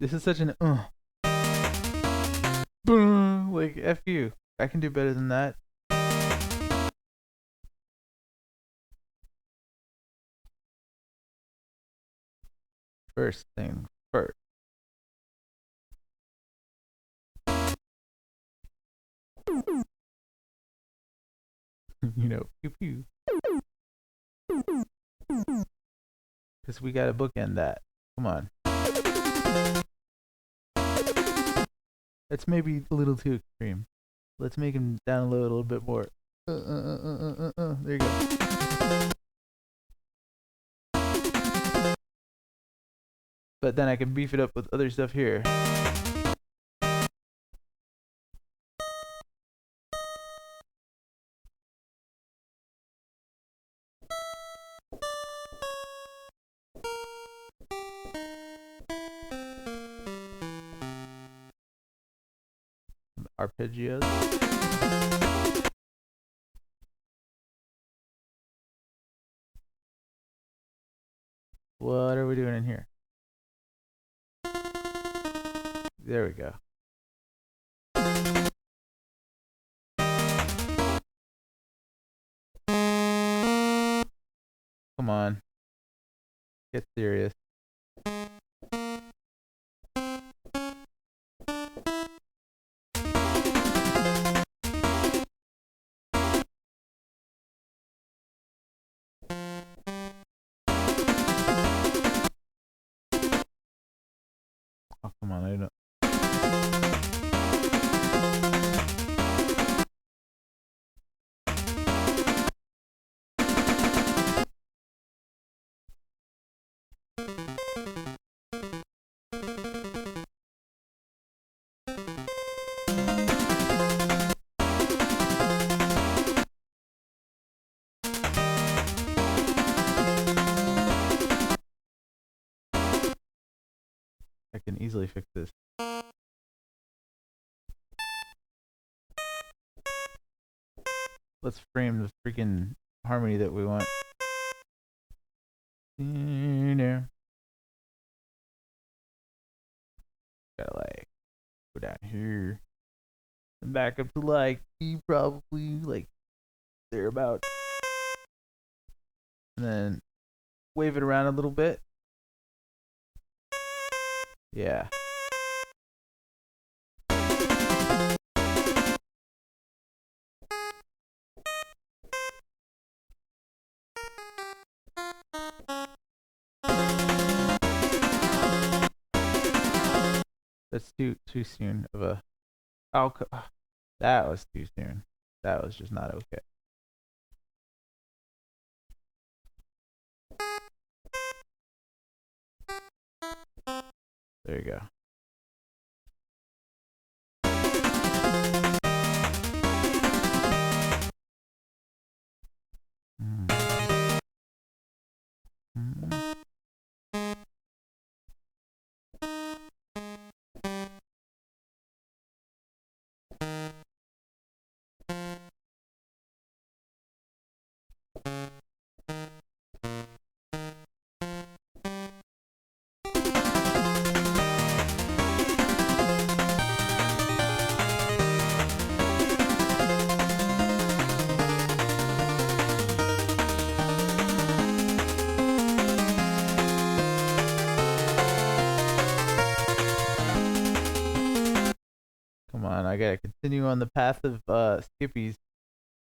This is such an boom, like F you. I can do better than that. First thing first. You know, pew pew. Because we gotta bookend that. Come on. That's maybe a little too extreme. Let's make him down low a little bit more. There you go. But then I can beef it up with other stuff here. Arpeggios. What are we doing in here? There we go. Come on. Get serious. Oh, come on. I don't. I can easily fix this. Let's frame the freaking harmony that we want. There. Gotta like go down here and back up to like E, probably like thereabout, and then wave it around a little bit. Yeah. That's too soon of a that was too soon. That was just not okay. There you go. Come on, I gotta continue on the path of skippies.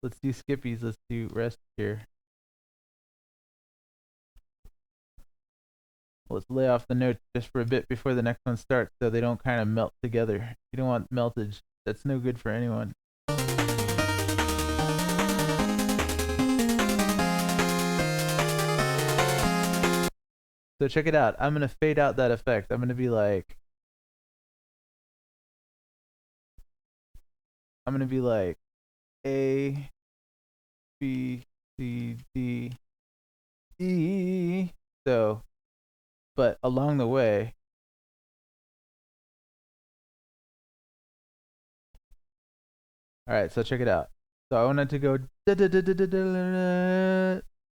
Let's do skippies. Let's do rest here. Let's lay off the notes just for a bit before the next one starts so they don't kind of melt together. You don't want meltage. That's no good for anyone. So check it out. I'm going to fade out that effect. I'm going to be like... A, B, C, D, E. So, but along the way, all right. So check it out. So I wanted to go.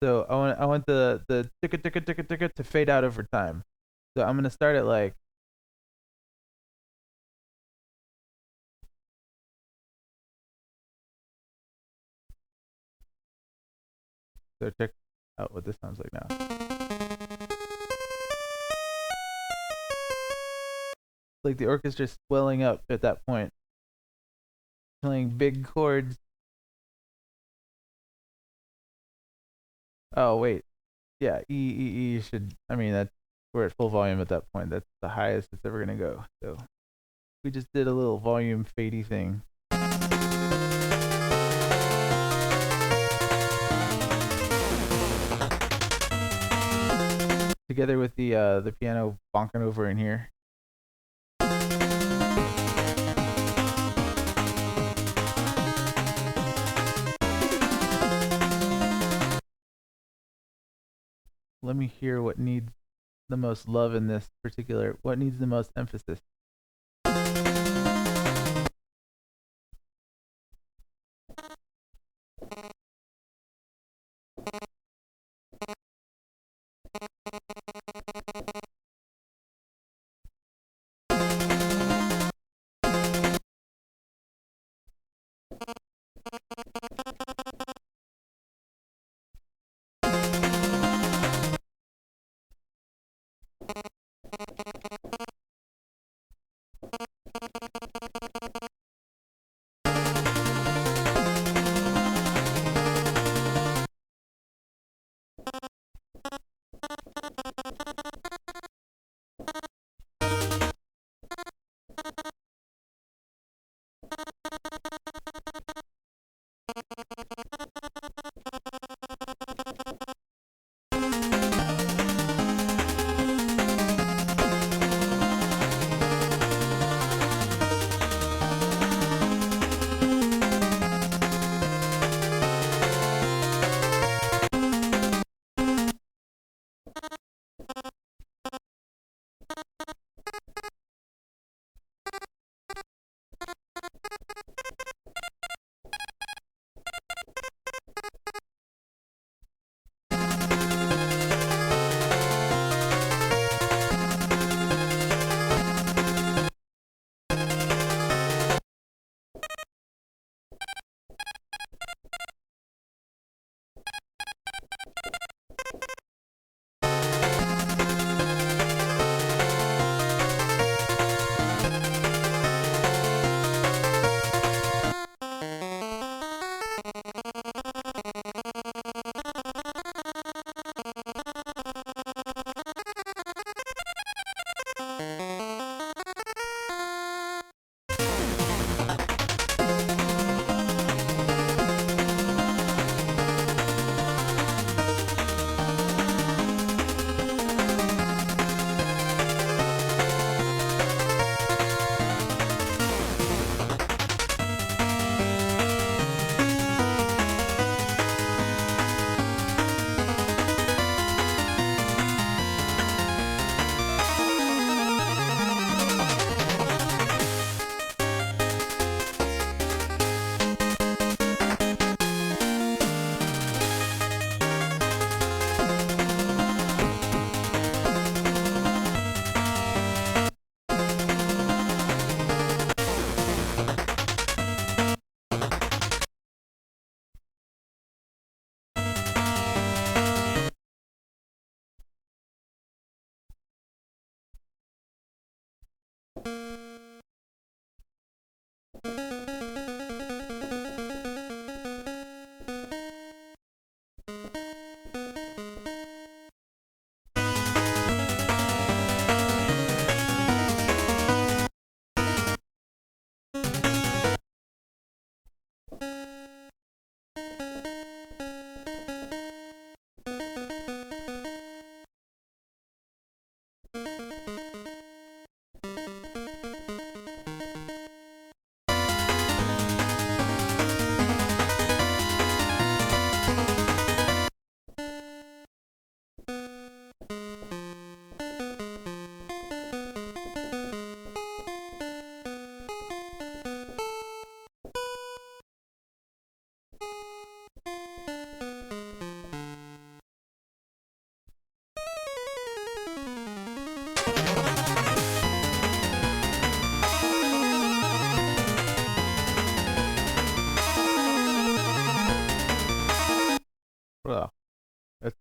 So I want the ticka to fade out over time. So I'm gonna start it like. So check out what this sounds like now. Like the orchestra swelling up at that point, playing big chords. Oh wait, yeah, E should. I mean that's we're at full volume at that point. That's the highest it's ever gonna go. So we just did a little volume fadey thing. Together with the piano bonking over in here. Let me hear what needs the most love in this particular, what needs the most emphasis. Well, that's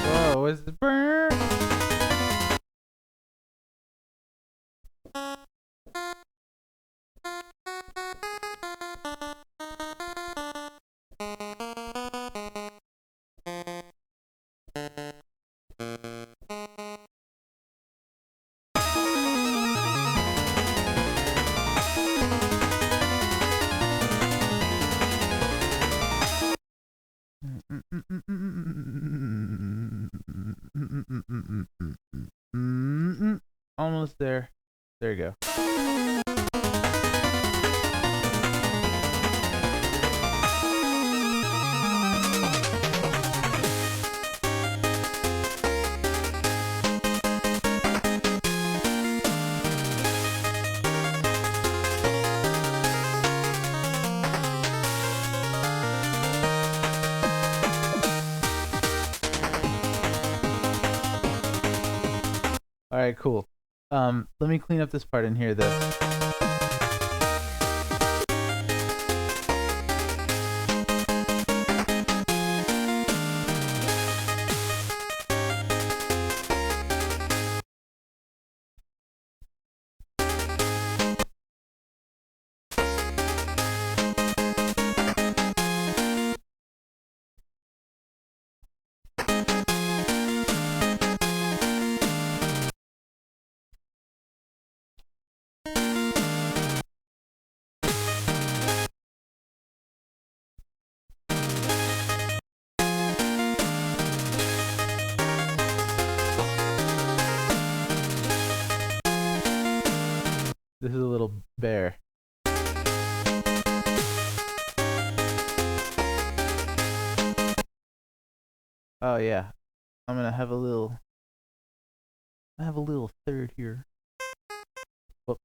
whoa, what's the burn? Almost there. There you go. All right, cool. Let me clean up this part in here, though. This is a little bear. Oh yeah, I'm gonna have a little. I have a little third here. Whoop.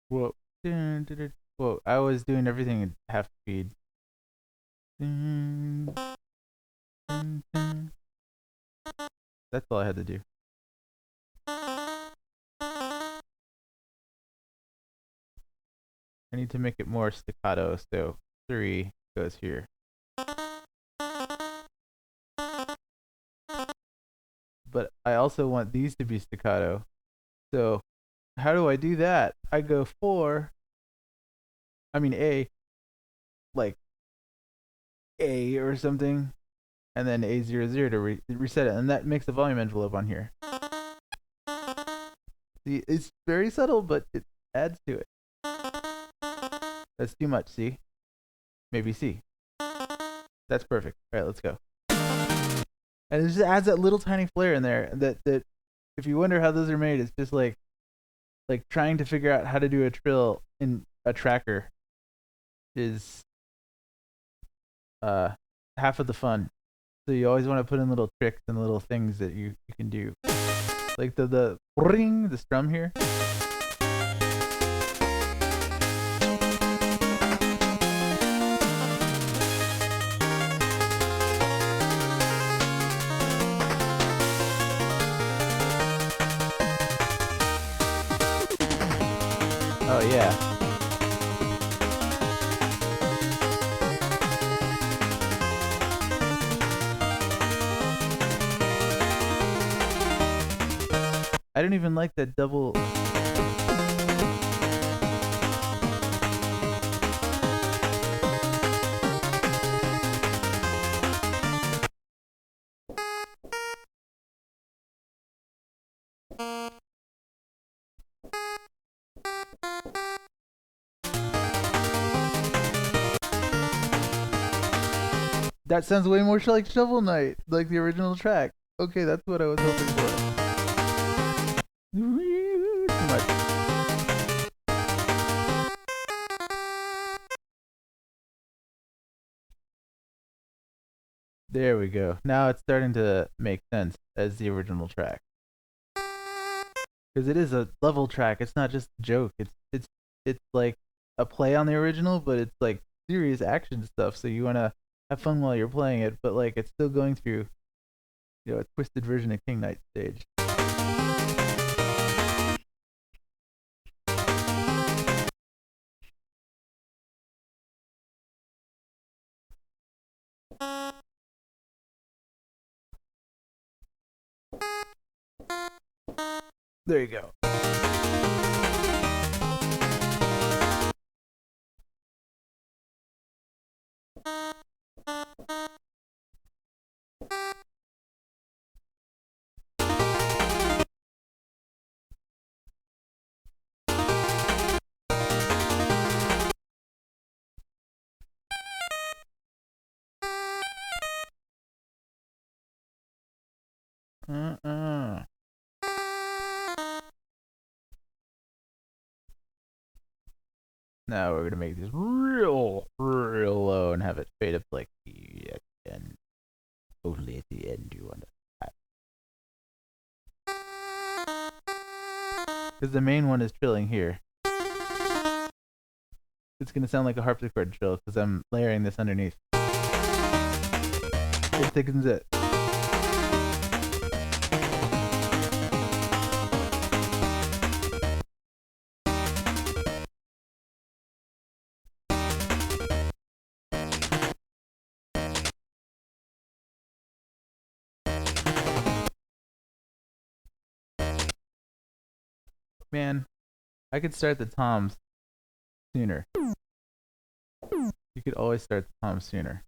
Whoa. Whoa, I was doing everything at half speed. That's all I had to do. I need to make it more staccato, so 3 goes here. But I also want these to be staccato. So how do I do that? I go 4. I mean A, like A or something, and then A00 to reset it, and that makes the volume envelope on here. See, it's very subtle, but it adds to it. That's too much, see? Maybe C. That's perfect. All right, let's go. And it just adds that little tiny flair in there that if you wonder how those are made, it's just like trying to figure out how to do a trill in a tracker is half of the fun. So you always want to put in little tricks and little things that you can do. Like the ring, the strum here. Oh yeah. I don't even like that double. That sounds way more like Shovel Knight, like the original track. Okay, that's what I was hoping for. Too much. There we go. Now it's starting to make sense as the original track. Because it is a level track. It's not just a joke. It's like a play on the original, but it's like serious action stuff. So you want to have fun while you're playing it, but like it's still going through, a twisted version of King Knight stage. There you go. Now we're gonna make this real low and have it fade up like at the end. Only at the end you want to. Because the main one is trilling here. It's gonna sound like a harpsichord trill because I'm layering this underneath. It thickens it. Man, I could start the toms sooner. You could always start the toms sooner.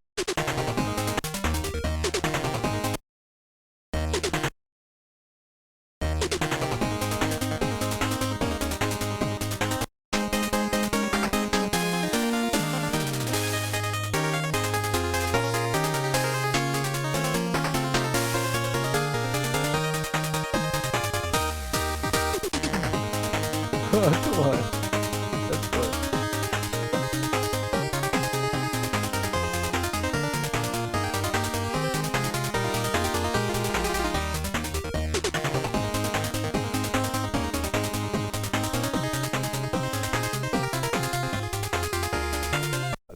Oh, come on. That's fun.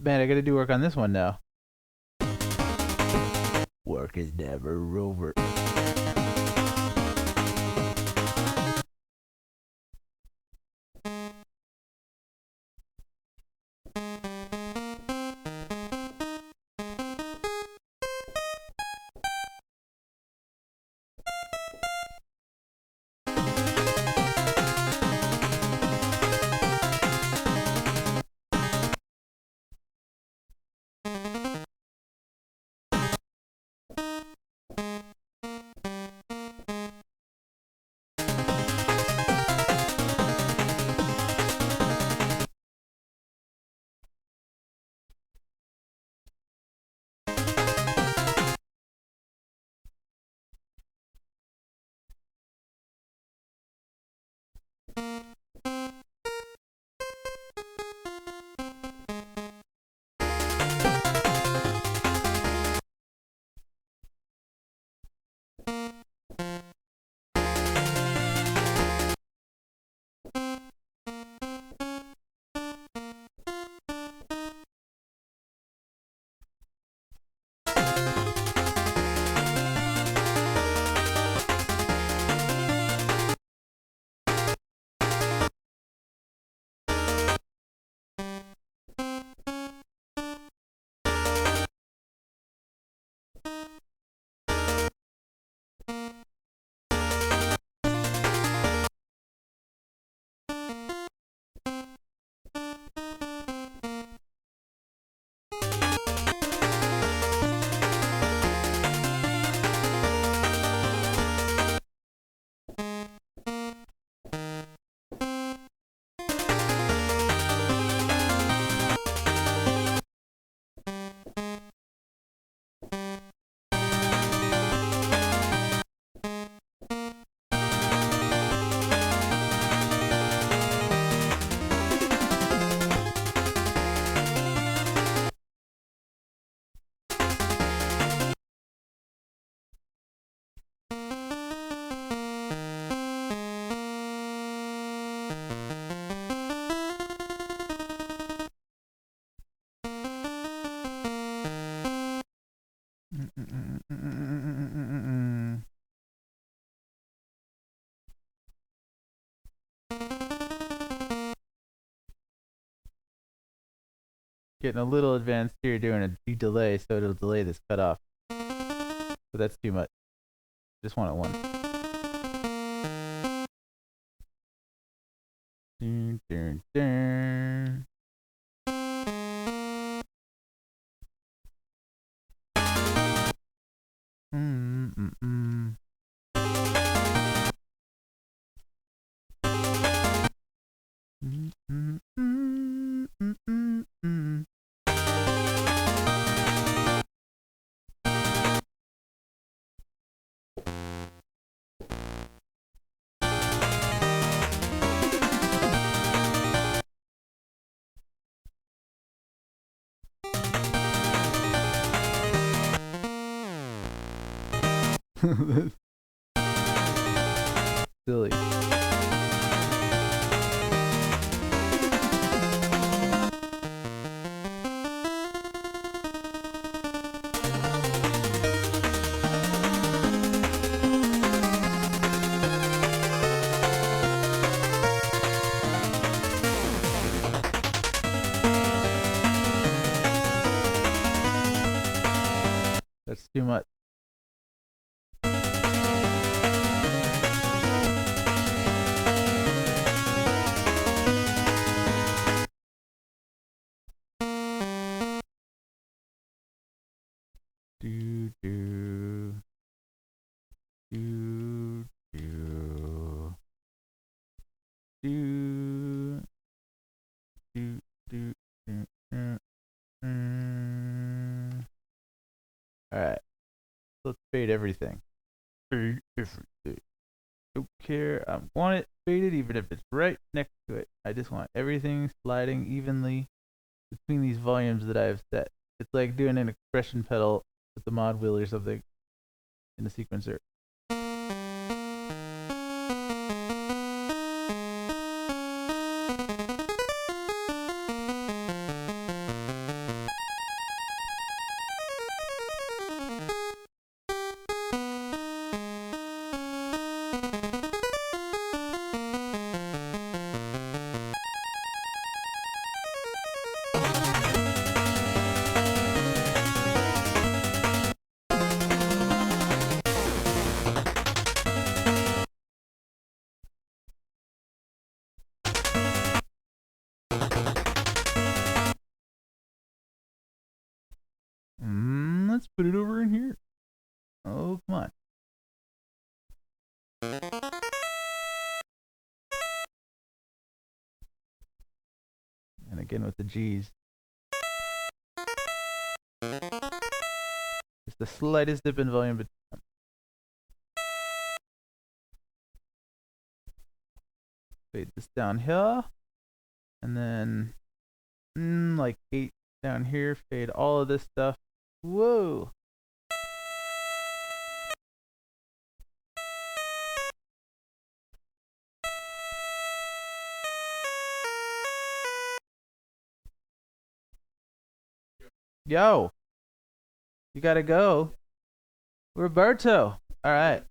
Man, I gotta do work on this one now. Work is never over. getting a little advanced here, doing a delay, so it'll delay this cutoff. But that's too much. Just want it once. Dun, dun, dun. Silly. That's too much. Do do do do do do do do. All right, let's fade everything. Fade everything. Don't care. I want it faded, even if it's right next to it. I just want everything sliding evenly between these volumes that I have set. It's like doing an expression pedal with the mod wheel or something in the sequencer. Let's put it over in here. Oh, come on. And again with the G's. Just the slightest dip in volume between them. Fade this down here. And then like 8 down here. Fade all of this stuff. Whoa. Yo. You gotta go. Roberto. All right.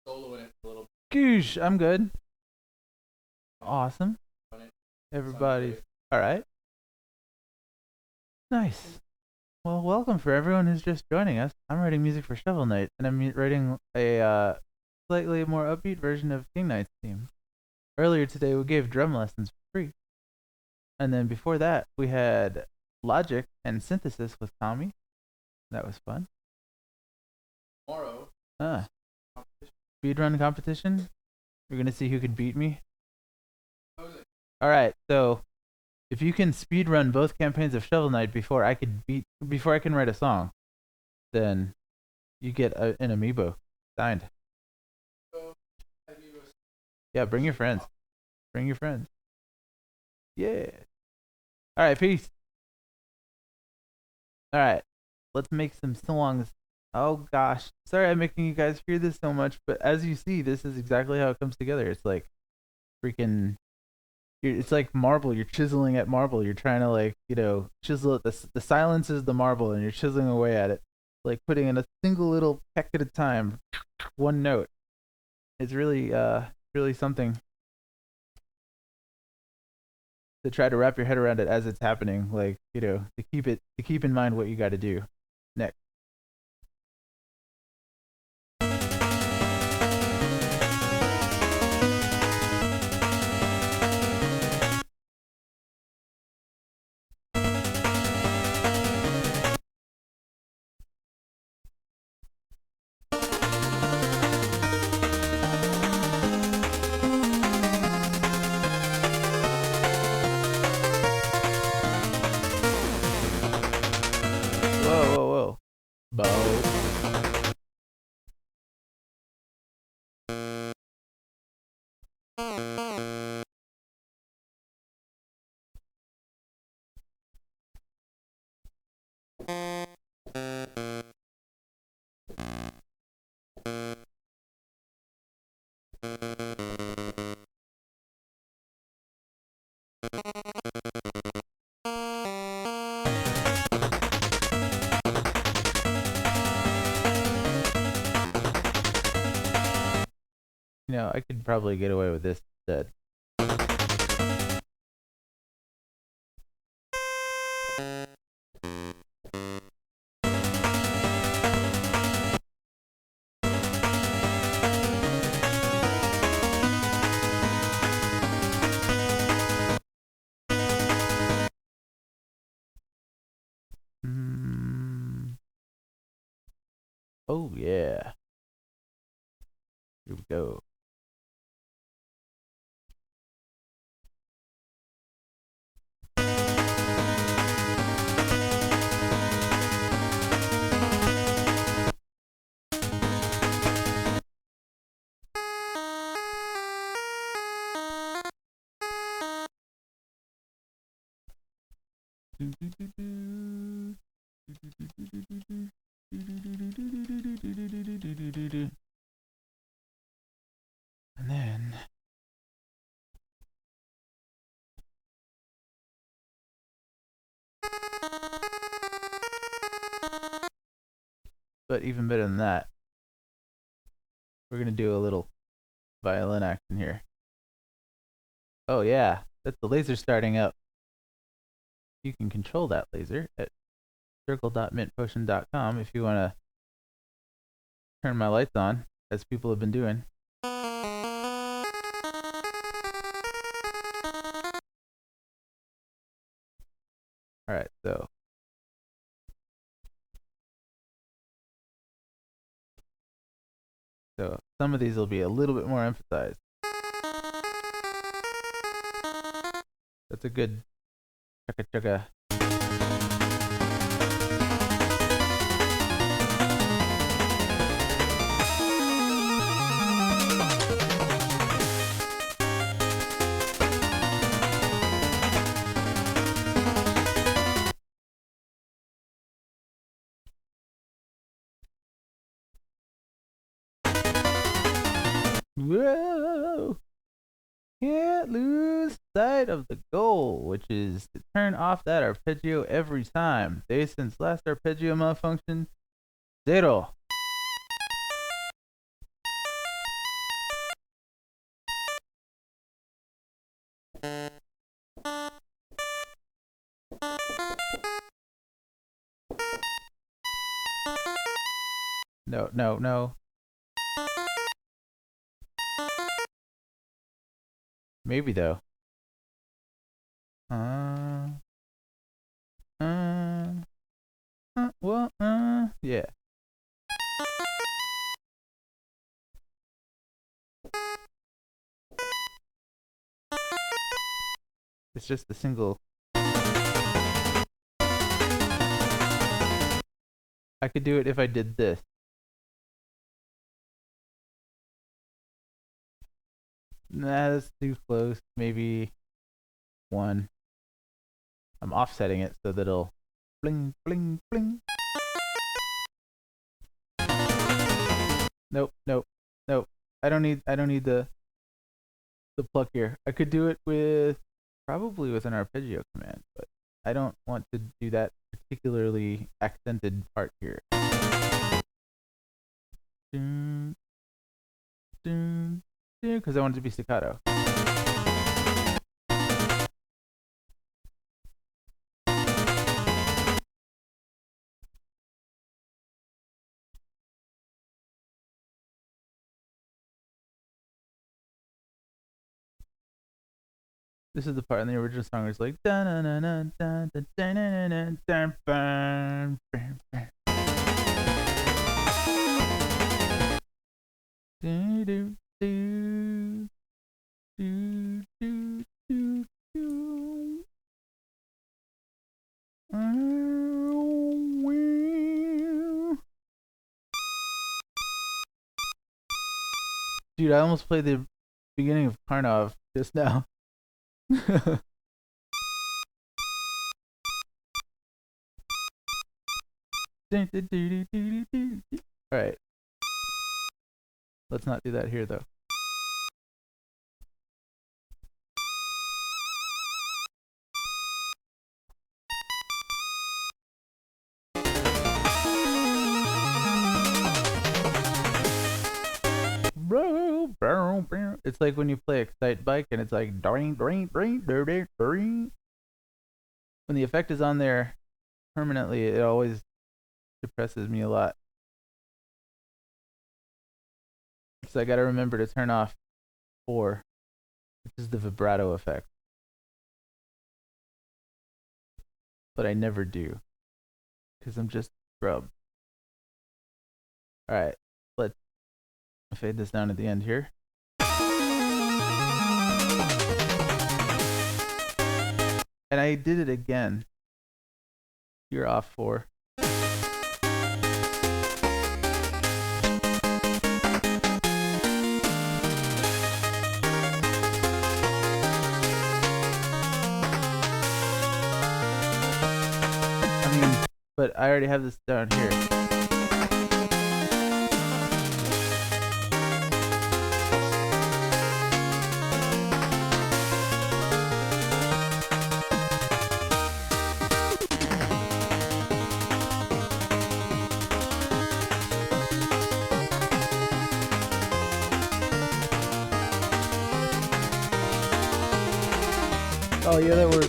Solo it a little. Goosh. I'm good. Awesome. Everybody's all right. Nice. Well, welcome for everyone who's just joining us. I'm writing music for Shovel Knight, and I'm writing a slightly more upbeat version of King Knight's theme. Earlier today, we gave drum lessons for free. And then before that, we had Logic and Synthesis with Tommy. That was fun. Tomorrow. Speedrun competition. We're going to see who can beat me. All right, so if you can speedrun both campaigns of Shovel Knight before I can write a song, then you get an amiibo signed. Yeah, bring your friends. Bring your friends. Yeah. All right, peace. All right, let's make some songs. Oh gosh, sorry I'm making you guys hear this so much, but as you see, this is exactly how it comes together. It's like freaking. It's like marble. You're chiseling at marble. You're trying to chisel it. The silence is the marble, and you're chiseling away at it, like putting in a single little peck at a time, one note. It's really something. to try to wrap your head around it as it's happening, like, to keep in mind what you got to do next. Whoa. Bow. I could probably get away with this instead. Oh yeah. Here we go. And then but even better than that, we're gonna do a little violin action here. Oh yeah, that's the laser starting up. You can control that laser at circle.mintpotion.com if you want to turn my lights on, as people have been doing. Alright, so some of these will be a little bit more emphasized. That's a good chugga chugga. Whoa! Can't lose sight of the goal, which is to turn off that arpeggio every time. Days since last arpeggio malfunction, 0. No. Maybe though. Yeah. It's just a single. I could do it if I did this. Nah, that's too close. Maybe 1. I'm offsetting it so that it'll bling, bling, bling. Nope. I don't need the pluck here. I could do it probably with an arpeggio command, but I don't want to do that particularly accented part here. Because I want it to be staccato. This is the part in the original song where it's like dun dun dun dun dun dun dun dun dun dun dun dun dun. Do do do do do do do. Dude, I almost played the beginning of Karnov just now. Alright. Let's not do that here, though. It's like when you play Excite Bike and it's like when the effect is on there permanently, it always depresses me a lot. So I gotta remember to turn off 4, which is the vibrato effect. But I never do, because I'm just scrub. Alright, let's fade this down at the end here. And I did it again. You're off 4. I mean, but I already have this down here. Oh yeah, that works.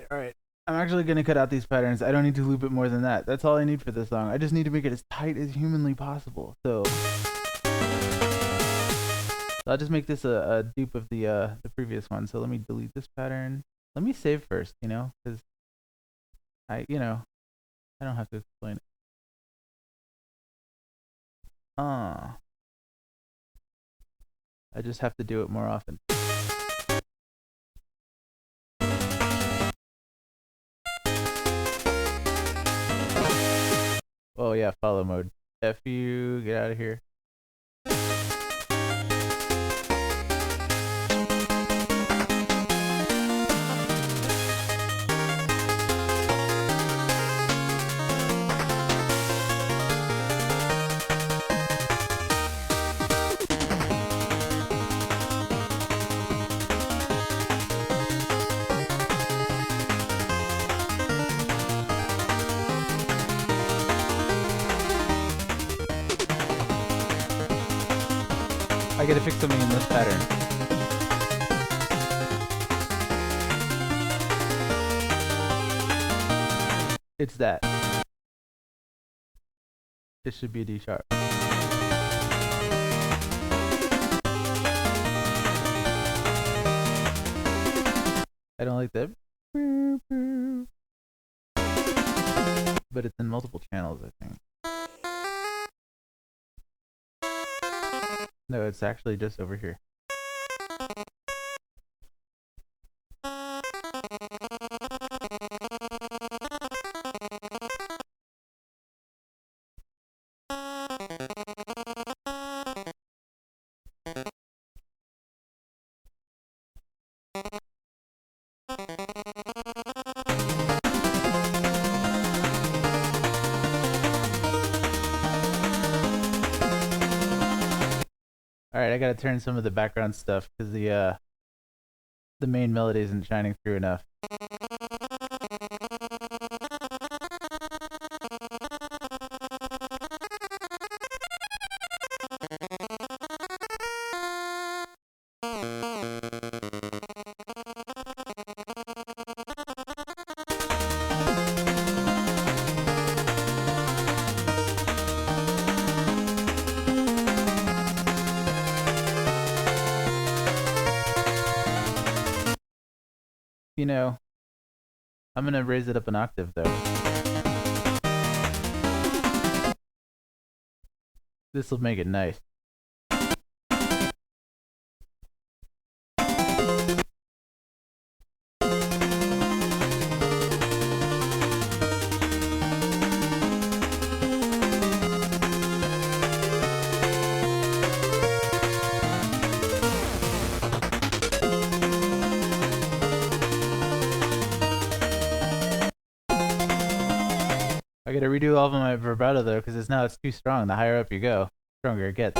Alright. I'm actually gonna cut out these patterns. I don't need to loop it more than that. That's all I need for this song. I just need to make it as tight as humanly possible. So I'll just make this a dupe of the previous one. So let me delete this pattern. Let me save first, because I don't have to explain it. I just have to do it more often. Oh yeah, follow mode. F you, get out of here. I gotta fix something in this pattern. It's that. It should be a D sharp. I don't like that. But it's in multiple channels, I think. No, it's actually just over here. All right, I gotta turn some of the background stuff because the main melody isn't shining through enough. You know, I'm gonna raise it up an octave though. This will make it nice. I gotta redo all of my vibrato though, because it's too strong. The higher up you go, the stronger it gets.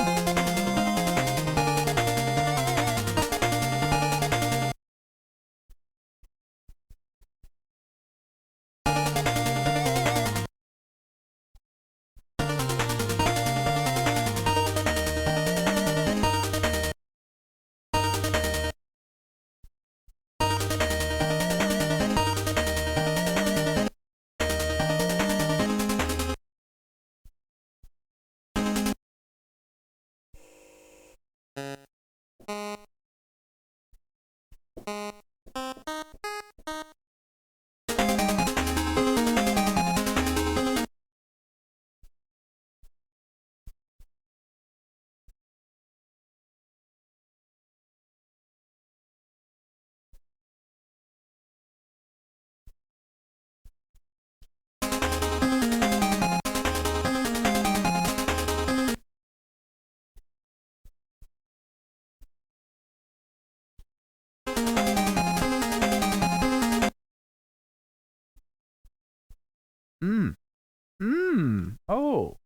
Oh.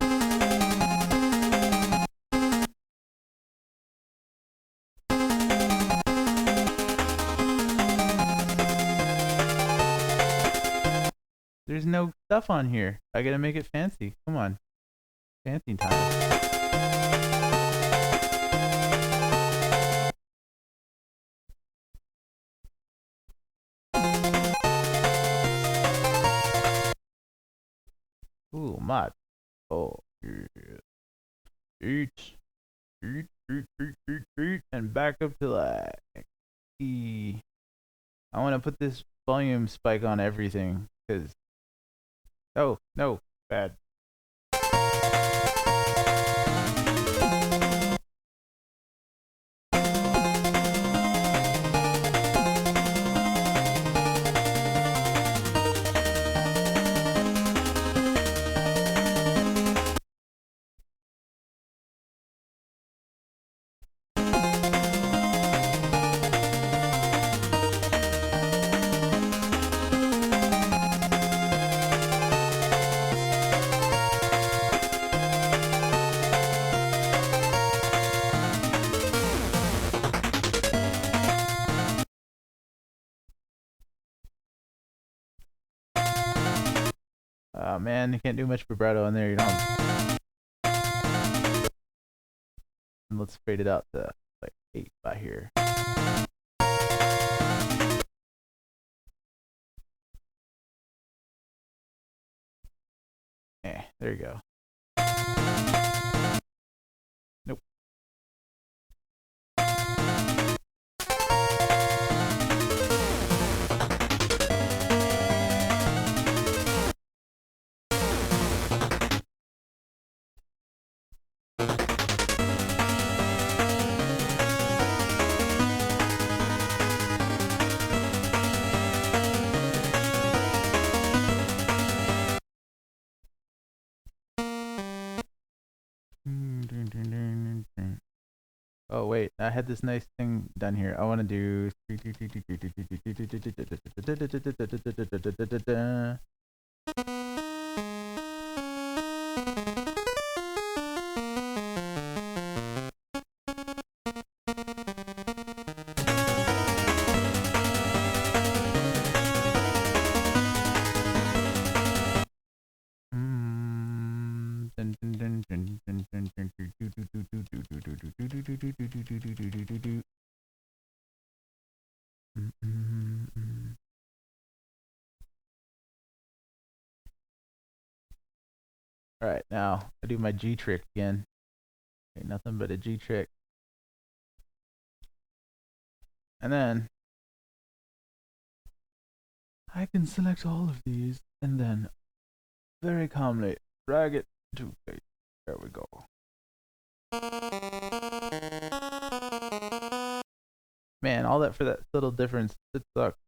There's no stuff on here. I gotta make it fancy. Come on. Fancy time. Ooh, mod. Oh, yeah. Eat. And back up to like E. I want to put this volume spike on everything, because... Oh, no. Bad. Oh man, you can't do much vibrato in there. You don't. And let's fade it out to like 8 by here. There you go. Nope. Oh wait, I had this nice thing done here. I want to do. All right, now I do my G trick again. Ain't nothing but a G trick. And then I can select all of these and then very calmly drag it to face. There we go. Man, all that for that little difference. It sucks.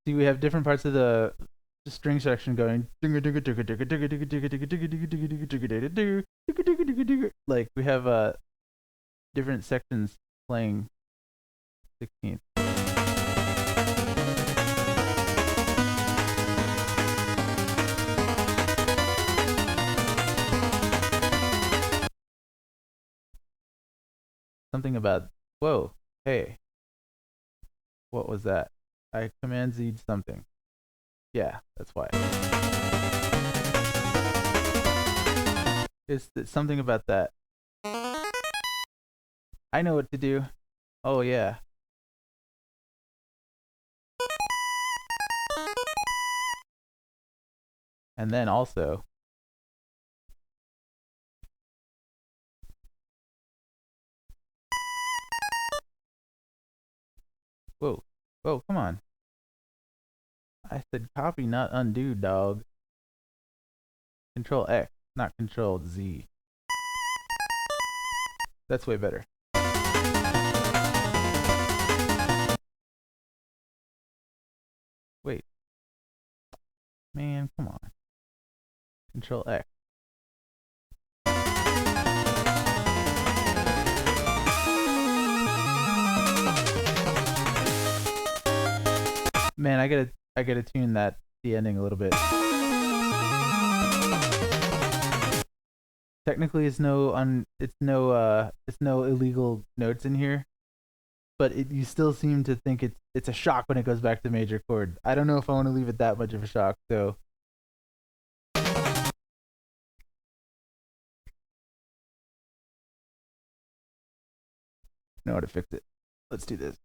See, we have different parts of the string section going. Like we have different sections playing 16th. Something about, whoa, hey, what was that? I command Z'd something. Yeah, that's why. It's something about that. I know what to do. Oh yeah. And then also, whoa, whoa, come on. I said copy, not undo, dog. Control X, not Control Z. That's way better. Wait. Man, come on. Control X. Man, I gotta tune the ending a little bit. Technically, it's no illegal notes in here, but you still seem to think it's a shock when it goes back to major chord. I don't know if I want to leave it that much of a shock, so. Know how to fix it. Let's do this.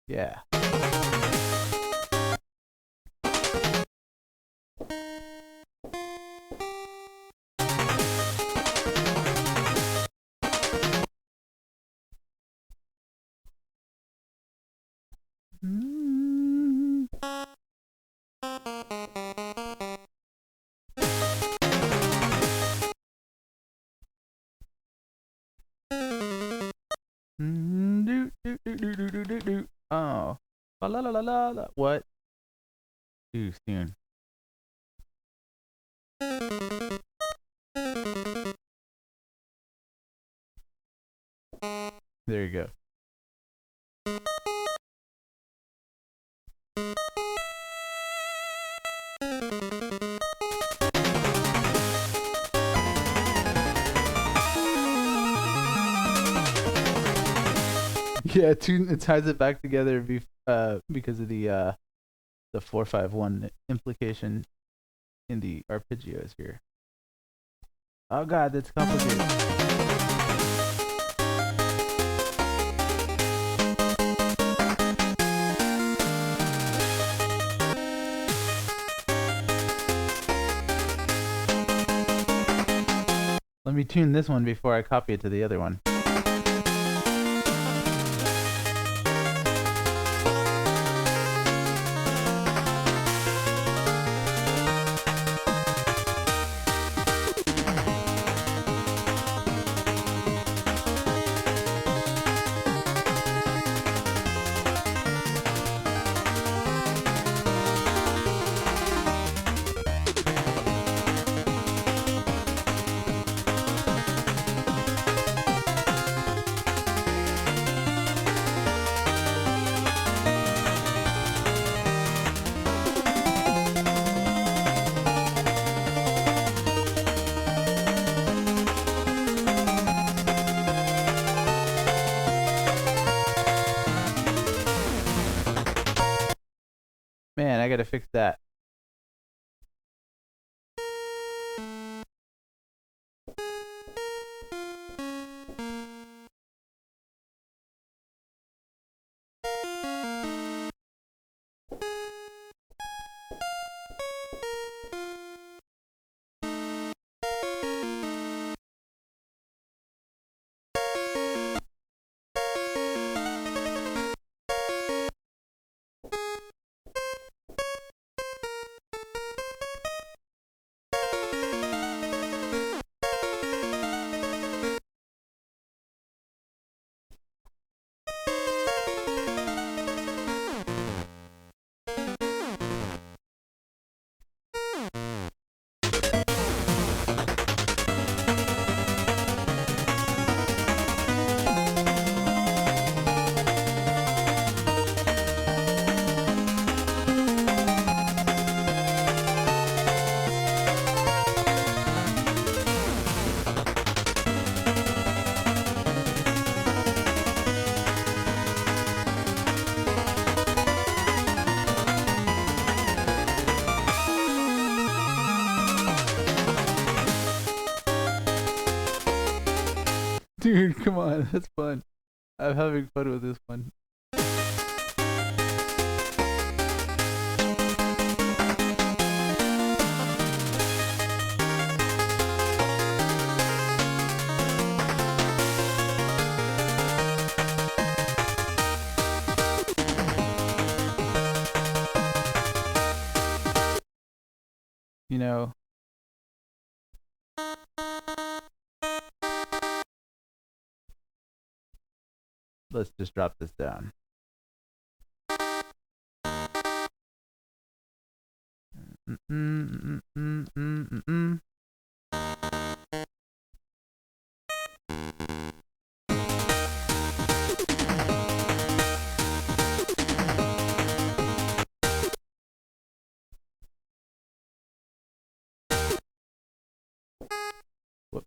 Yeah. Oh. La la la la la. What? Too soon. There you go. Yeah, it ties it back together because of the 4-5-1 implication in the arpeggios here. Oh god, that's complicated. Let me tune this one before I copy it to the other one. Man, I gotta fix that. Dude, come on, that's fun. I'm having fun with this one. You know, let's just drop this down. Whoop.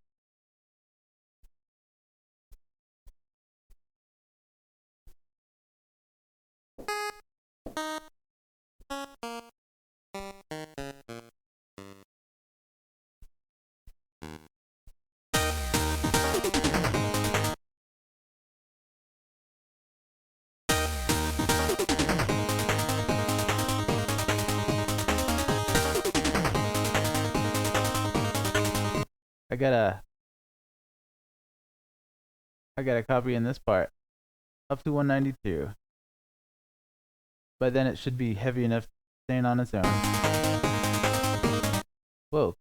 I got a copy in this part up to 192. By then it should be heavy enough to stand on its own. Whoa.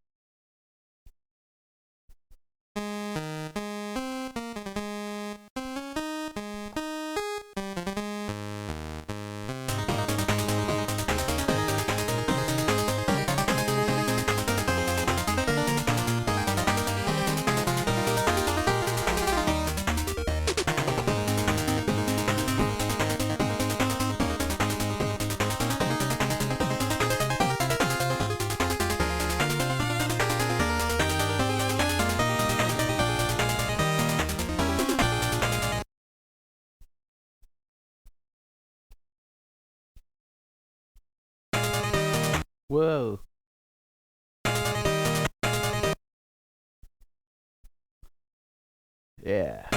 Whoa. Yeah.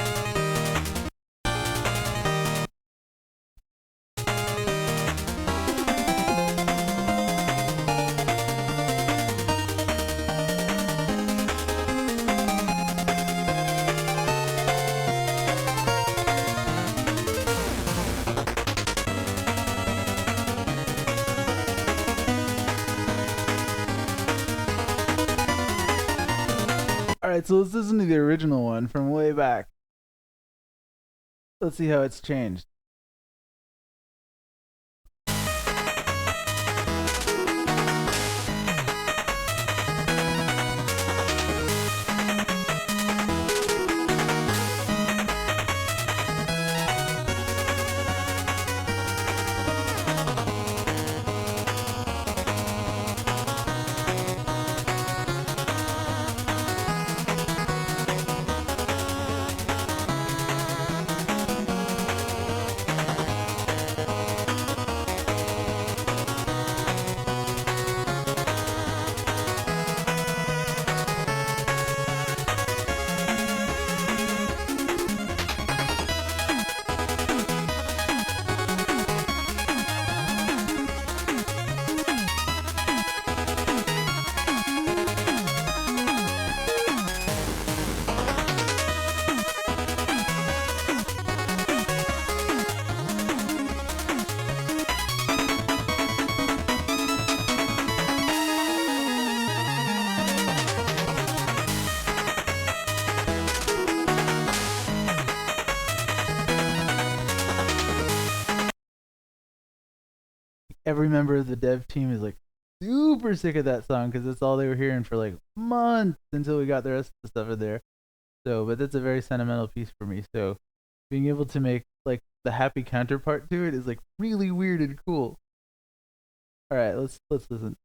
Alright, so let's listen to the original one from way back. Let's see how it's changed. Every member of the dev team is like super sick of that song because it's all they were hearing for like months until we got the rest of the stuff in there. So, but that's a very sentimental piece for me. So, being able to make like the happy counterpart to it is like really weird and cool. All right, let's listen.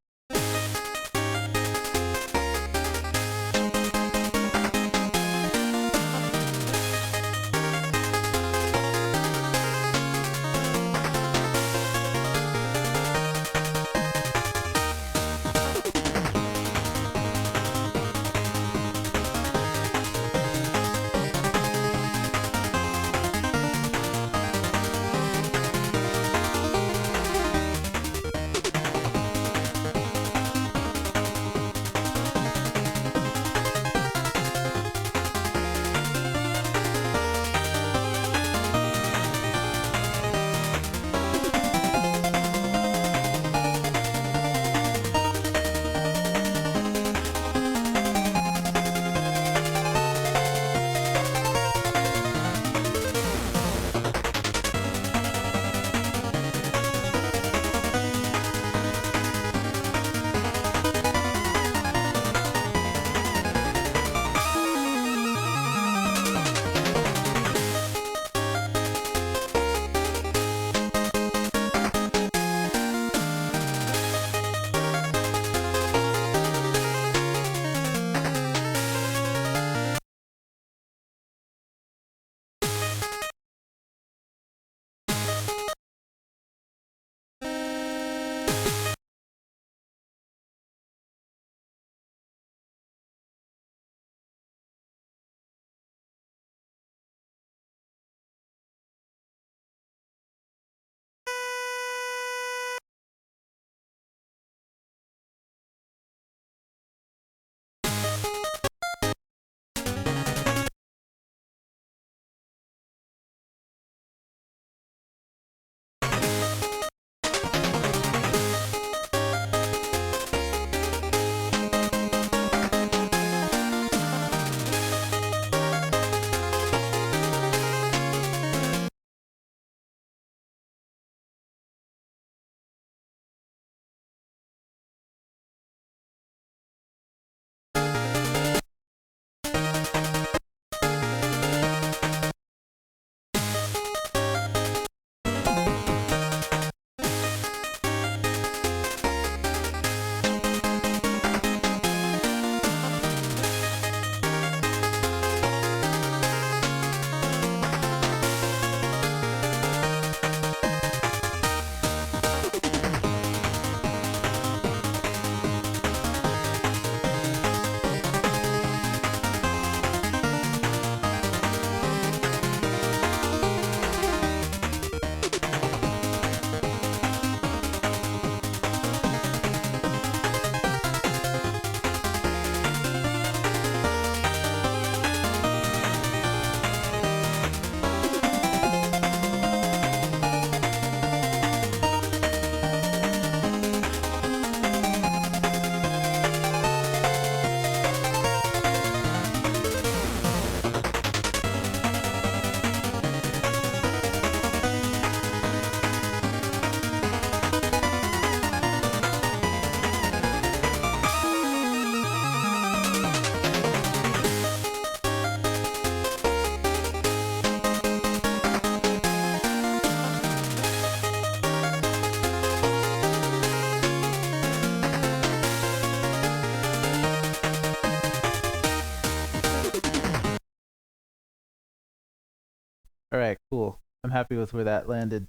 All right, cool. I'm happy with where that landed.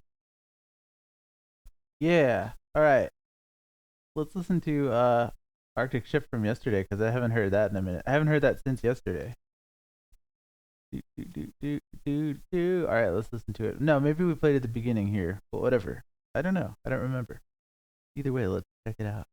Yeah. All right. Let's listen to Arctic Ship from yesterday because I haven't heard that in a minute. I haven't heard that since yesterday. All right, let's listen to it. No, maybe we played at the beginning here, but whatever. I don't know. I don't remember. Either way, let's check it out.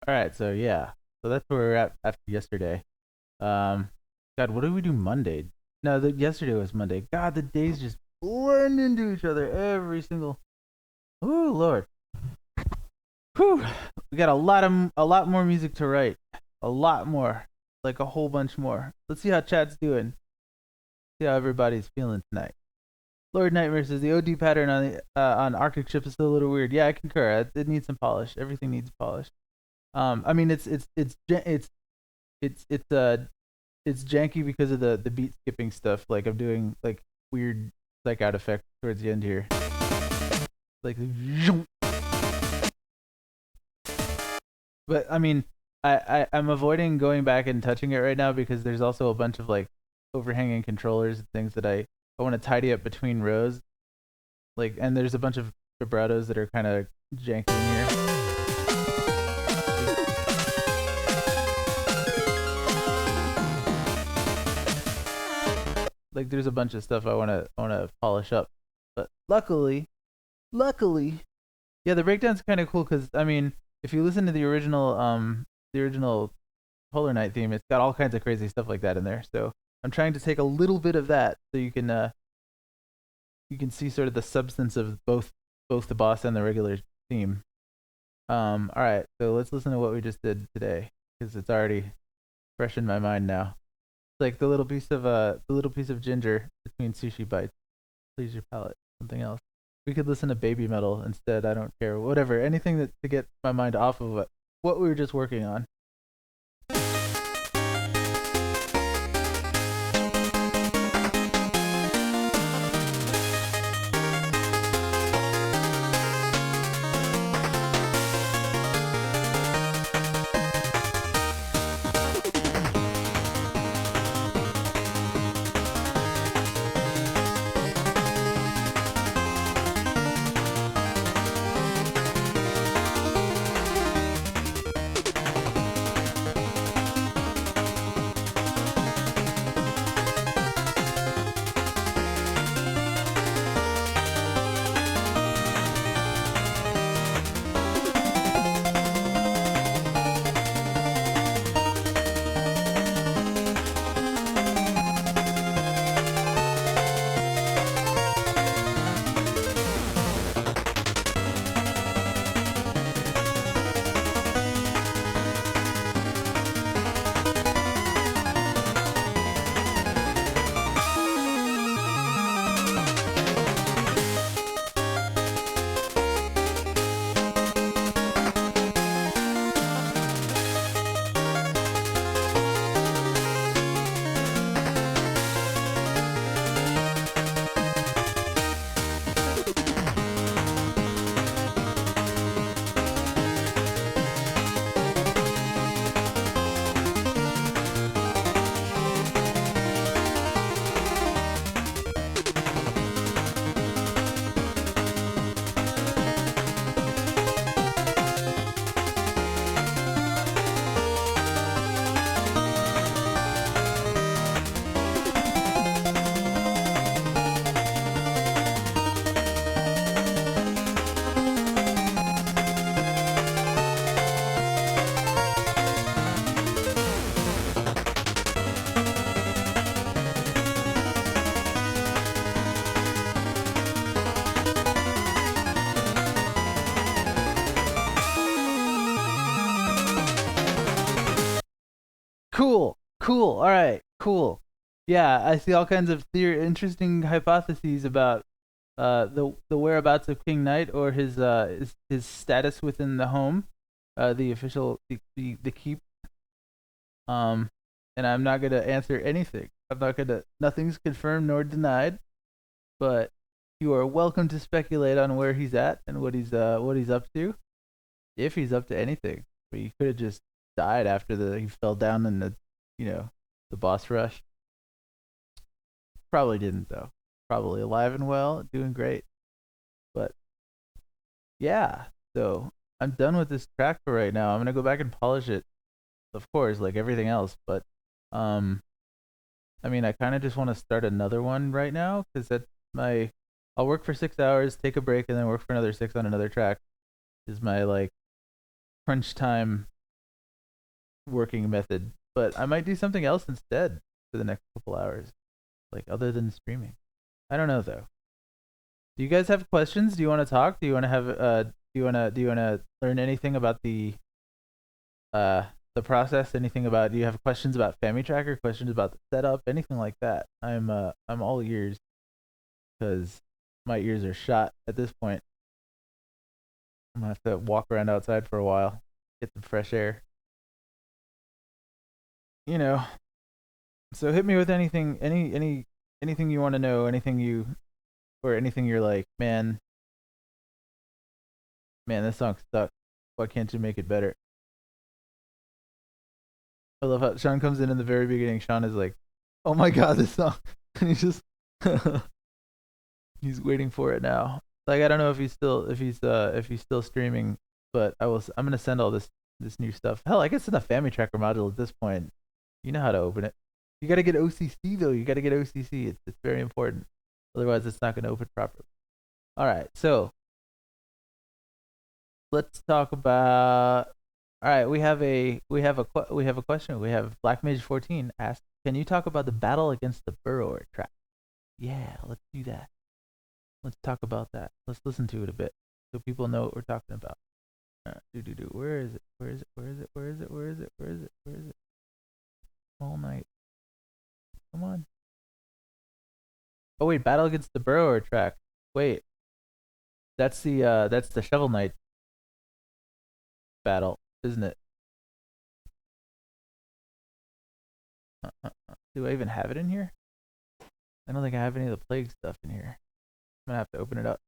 All right, so yeah, so that's where we're at after yesterday. God, what did we do Monday? No, yesterday was Monday. God, the days just blend into each other every single. Ooh, Lord. Whew. We got a lot more music to write. A lot more, like a whole bunch more. Let's see how chat's doing. See how everybody's feeling tonight. Lord Nightmare says the OD pattern on Arctic Ship is still a little weird. Yeah, I concur. It needs some polish. Everything needs polish. I mean, it's janky because of the beat skipping stuff. Like I'm doing like weird psych out effect towards the end here. Like, but I mean, I'm avoiding going back and touching it right now because there's also a bunch of like overhanging controllers and things that I want to tidy up between rows. Like, and there's a bunch of vibratos that are kind of janky in here. Like there's a bunch of stuff I wanna polish up, but luckily, yeah, the breakdown's kind of cool because I mean, if you listen to the original Polar Night theme, it's got all kinds of crazy stuff like that in there. So I'm trying to take a little bit of that so you can see sort of the substance of both the boss and the regular theme. All right, so let's listen to what we just did today because it's already fresh in my mind now. It's like the little piece of ginger between sushi bites. Please your palate. Something else. We could listen to baby metal instead. I don't care. Whatever. Anything that to get my mind off of what we were just working on. Cool. All right, cool. Yeah, I see all kinds of interesting hypotheses about the whereabouts of King Knight or his status within the home, the official the keep. And I'm not gonna answer anything. Nothing's confirmed nor denied, but you are welcome to speculate on where he's at and what he's up to, if he's up to anything. But he could have just died after he fell down in the boss rush. Probably didn't though. Probably alive and well, doing great. But yeah, so I'm done with this track for right now. I'm gonna go back and polish it, of course, like everything else. But I mean, I kind of just want to start another one right now because I'll work for 6 hours, take a break, and then work for another 6 on another track. Is my like crunch time working method. But I might do something else instead for the next couple hours, like other than streaming. I don't know though. Do you guys have questions? Do you want to talk? Do you want to have do you want to learn anything about the process? Anything about, do you have questions about FamiTracker, questions about the setup, anything like that? I'm all ears because my ears are shot at this point. I'm gonna have to walk around outside for a while, get some fresh air. So hit me with anything you want to know, anything you're like, man, this song sucks. Why can't you make it better? I love how Sean comes in the very beginning. Sean is like, oh my god, this song. And he's just he's waiting for it now. Like, I don't know if he's still streaming, but I'm gonna send all this new stuff. Hell, I guess in the FamiTracker module at this point. You know how to open it. You gotta get OCC though. You gotta get OCC. It's very important. Otherwise, it's not gonna open properly. All right, so let's talk about. All right, we have a question. We have Black Mage 14 asked, "Can you talk about the battle against the Burrower trap?" Yeah, let's do that. Let's talk about that. Let's listen to it a bit so people know what we're talking about. Where is it? Where is it? Where is it? Where is it? Where is it? Where is it? Where is it? All night. Come on. Oh wait, battle against the burrower track. Wait. That's the Shovel Knight battle, isn't it? Do I even have it in here? I don't think I have any of the plague stuff in here. I'm gonna have to open it up.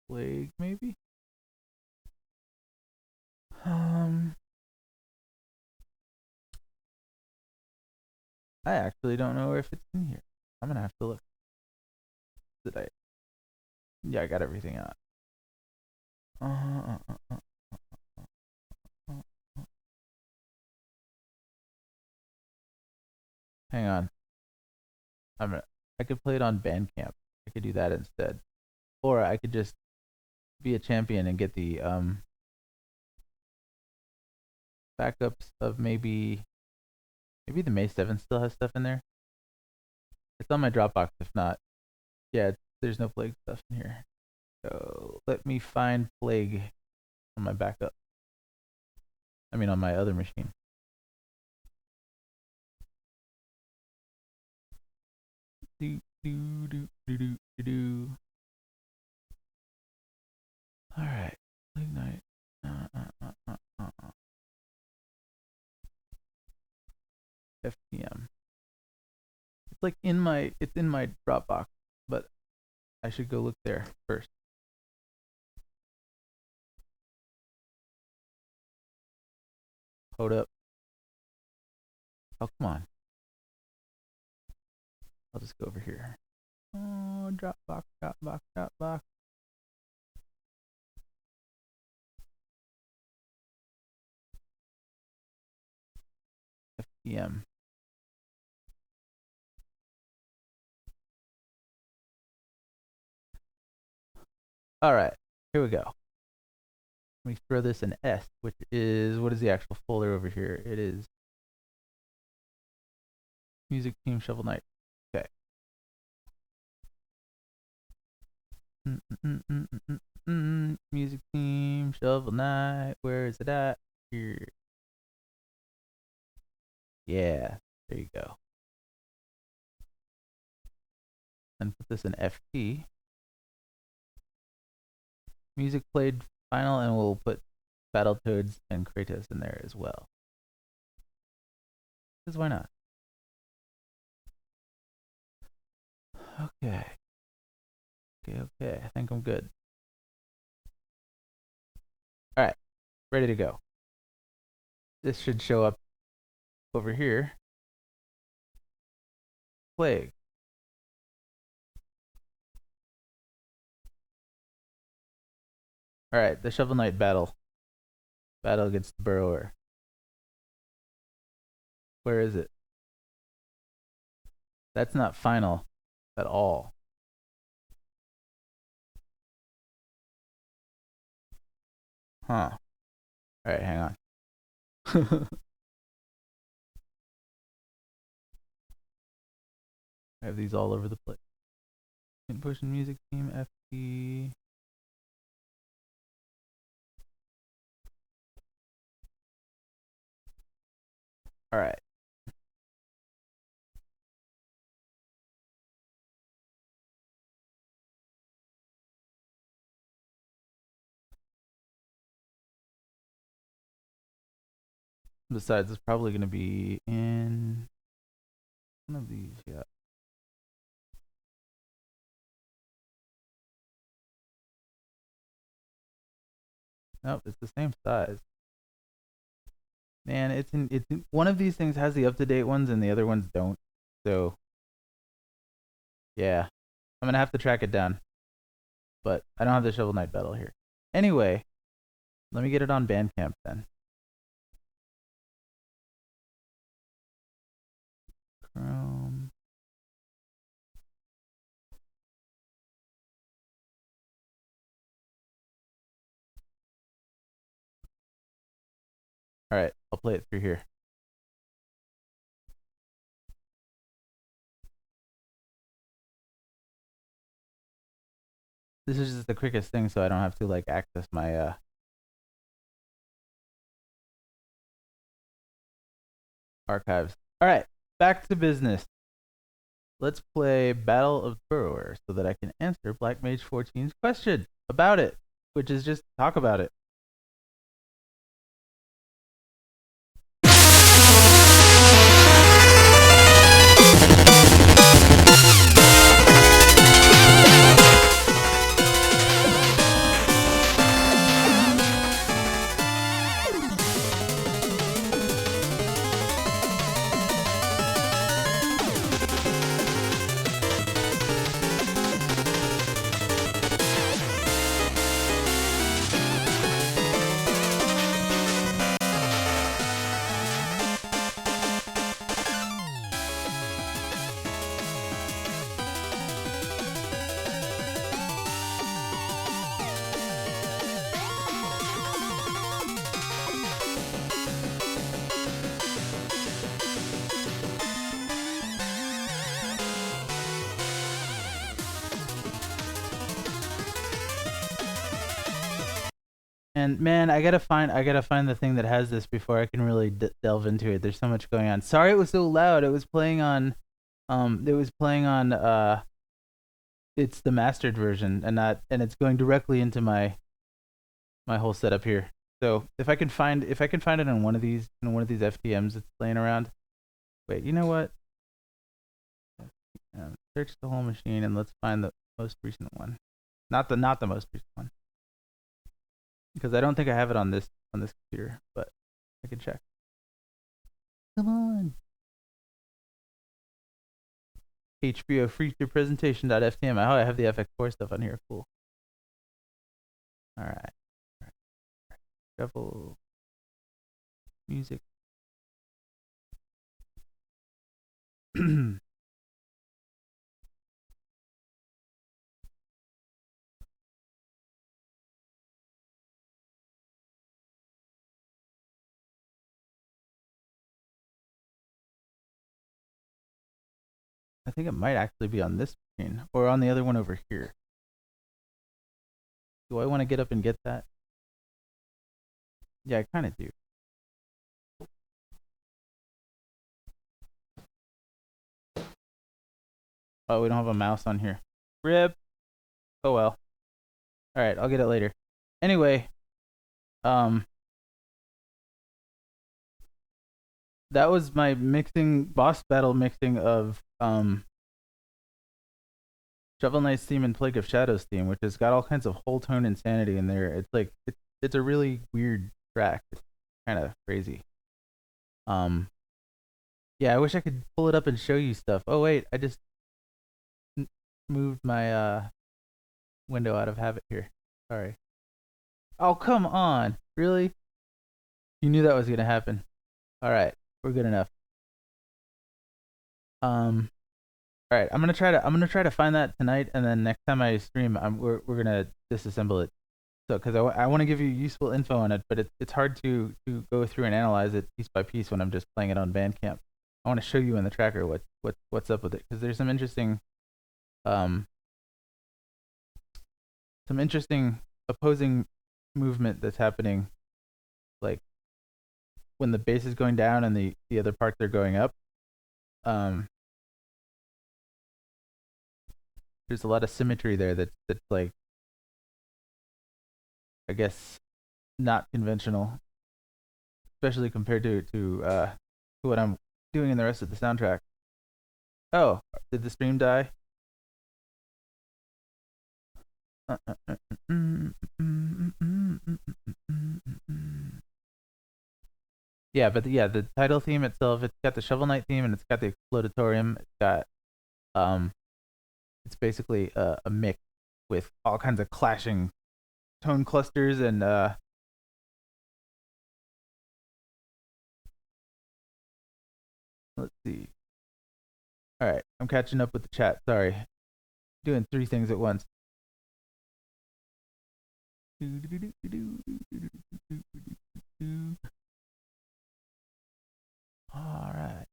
Plague maybe? I actually don't know if it's in here. I'm gonna have to look. Did I? Yeah, I got everything out. Hang on. I could play it on Bandcamp. I could do that instead. Or I could just be a champion and get the backups of maybe the May 7th still has stuff in there. It's on my Dropbox if not. Yeah, there's no plague stuff in here. So let me find plague on my backup. I mean on my other machine. All right, plague night. FPM. It's like in my Dropbox, but I should go look there first. Hold up. Oh, come on. I'll just go over here. Oh, Dropbox. FPM. All right, here we go. Let me throw this in S, which is, what is the actual folder over here? It is Music Team Shovel Knight. Okay. Music Team Shovel Knight. Where is it at? Here. Yeah, there you go. And put this in FT. Music played final, and we'll put Battletoads and Kratos in there as well. Because why not? Okay. I think I'm good. All right, ready to go. This should show up over here. Plague. All right, the Shovel Knight battle. Battle against the burrower. Where is it? That's not final at all. Huh. All right, hang on. I have these all over the place. Push music team FP. All right. Besides, it's probably going to be in one of these. Yeah. Nope, it's the same size. Man, it's in one of these things has the up-to-date ones and the other ones don't. So yeah, I'm gonna have to track it down. But I don't have the Shovel Knight battle here. Anyway, let me get it on Bandcamp then. Chrome. All right, I'll play it through here. This is just the quickest thing, so I don't have to like access my archives. All right, back to business. Let's play Battle of Burrower so that I can answer Black Mage 14's question about it, which is just talk about it. And man, I gotta find the thing that has this before I can really delve into it. There's so much going on. Sorry, it was so loud. It was playing on, it's the mastered version, and it's going directly into my whole setup here. So if I can find it on one of these FTMs that's playing around. Wait, you know what? Search the whole machine and let's find the most recent one. Not the most recent one. Because I don't think I have it on this computer, but I can check. Come on. HBO feature presentation.ftm. Oh, I have the FX4 stuff on here. Cool. All right. Shuffle. Music. I think it might actually be on this screen or on the other one over here. Do I want to get up and get that? Yeah, I kind of do. Oh, we don't have a mouse on here. Rip. Oh well. All right, I'll get it later. Anyway, that was my boss battle mixing of Shovel Knight's theme and Plague of Shadows theme, which has got all kinds of whole tone insanity in there. It's like it's a really weird track. It's kind of crazy. Yeah, I wish I could pull it up and show you stuff. Oh wait, I just moved my window out of habit here. Sorry. Oh come on, really? You knew that was gonna happen. All right, we're good enough. All right, I'm gonna try to find that tonight, and then next time I stream, we're gonna disassemble it. So, because I want to give you useful info on it, but it's hard to go through and analyze it piece by piece when I'm just playing it on Bandcamp. I want to show you in the tracker what's up with it, because there's some interesting opposing movement that's happening, like when the bass is going down and the other parts are going up. There's a lot of symmetry there that's like, I guess, not conventional, especially compared to what I'm doing in the rest of the soundtrack. Oh, did the stream die? Yeah, but the title theme itself, it's got the Shovel Knight theme and it's got the Explodatorium. It's got it's basically a mix with all kinds of clashing tone clusters and let's see. All right, I'm catching up with the chat. Sorry, doing three things at once. All right.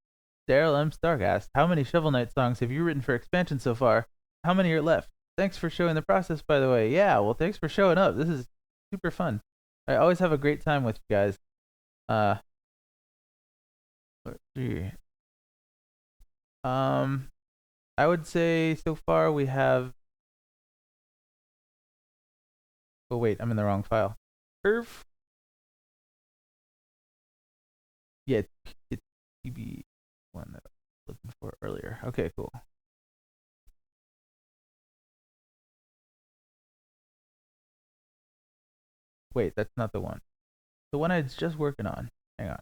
Daryl M. Stark asked, how many Shovel Knight songs have you written for expansion so far? How many are left? Thanks for showing the process, by the way. Yeah, well, thanks for showing up. This is super fun. I always have a great time with you guys. Let's see. I would say so far we have. Oh wait, I'm in the wrong file. Perf. Yeah, it's PB one that I was looking for earlier. Okay, cool. Wait, that's not the one. The one I was just working on. Hang on.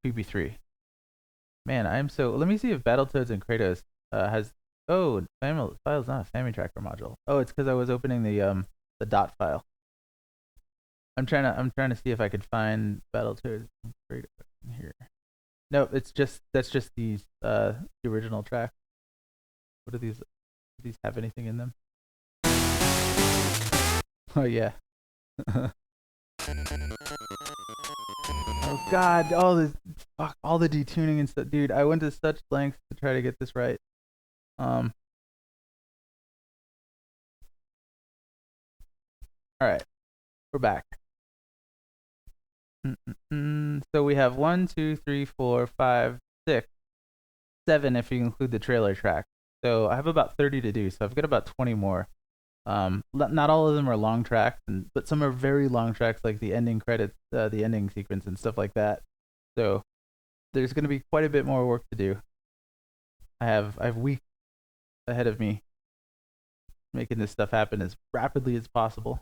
PB3. Man, I'm so. Let me see if Battletoads and Kratos has. Oh, file's not a family tracker module. Oh, it's because I was opening the dot file. I'm trying to see if I could find Battletoads and Kratos in here. No, that's just these the original track. What are these? Do these have anything in them? Oh yeah. Oh god, all the detuning and stuff, dude. I went to such lengths to try to get this right. All right, we're back. So we have 1, 2, 3, 4, 5, 6, 7 if you include the trailer track. So I have about 30 to do. So I've got about 20 more. Not all of them are long tracks, but some are very long tracks, like the ending credits, the ending sequence, and stuff like that. So there's going to be quite a bit more work to do. I have weeks ahead of me making this stuff happen as rapidly as possible.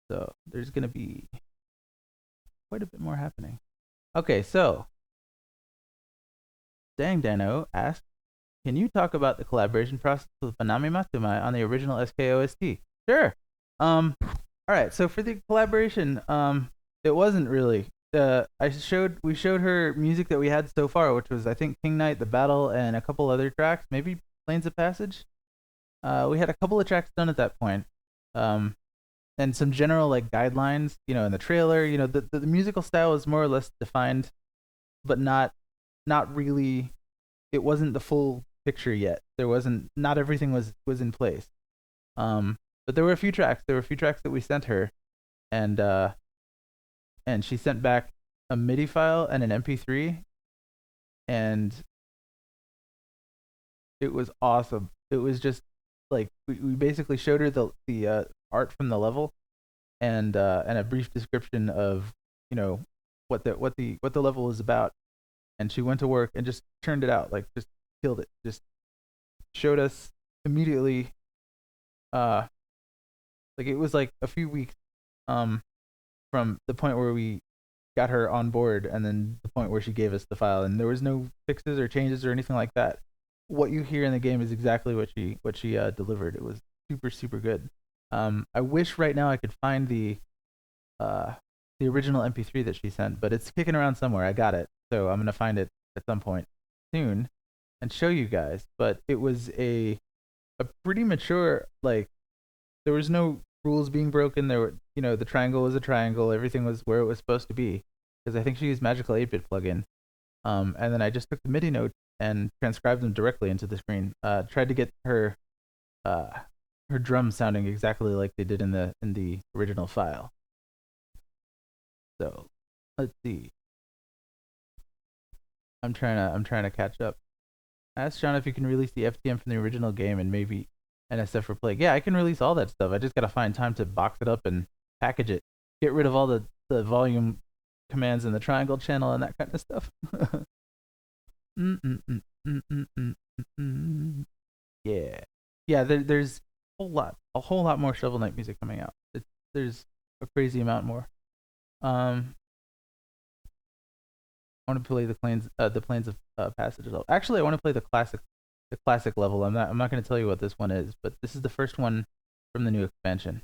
So there's going to be quite a bit more happening. Okay, so Dang Dano asked, can you talk about the collaboration process with Manami Matsumai on the original SKOST? Sure. All right. So for the collaboration, it wasn't really. We showed her music that we had so far, which was I think King Knight, The Battle, and a couple other tracks, maybe Plains of Passage. We had a couple of tracks done at that point, and some general like guidelines. You know, in the trailer, you know, the musical style was more or less defined, but not really. It wasn't the full picture yet. Not everything was in place. But there were a few tracks that we sent her, and she sent back a MIDI file and an MP3, and it was awesome. It was just like we basically showed her the art from the level, and a brief description of, you know, what the level was about, and she went to work and just turned it out, like just killed it. Just showed us immediately. Like it was like a few weeks from the point where we got her on board, and then the point where she gave us the file, and there was no fixes or changes or anything like that. What you hear in the game is exactly what she delivered. It was super good. I wish right now I could find the original MP3 that she sent, but it's kicking around somewhere. I got it, so I'm gonna find it at some point soon and show you guys. But it was a pretty mature, like, there was no rules being broken. There were, you know, the triangle was a triangle. Everything was where it was supposed to be, because I think she used Magical 8-bit plugin. And then I just took the MIDI notes and transcribed them directly into the screen. Tried to get her drums sounding exactly like they did in the original file. So let's see. I'm trying to catch up. I asked John if you can release the FTM from the original game and maybe NSF for Plague. Yeah, I can release all that stuff. I just gotta find time to box it up and package it. Get rid of all the volume commands in the triangle channel and that kind of stuff. Yeah. Yeah, there's a whole lot more Shovel Knight music coming out. There's a crazy amount more. I want to play the Plains of Passage level. Actually, I want to play the classic level. I'm not going to tell you what this one is, but this is the first one from the new expansion.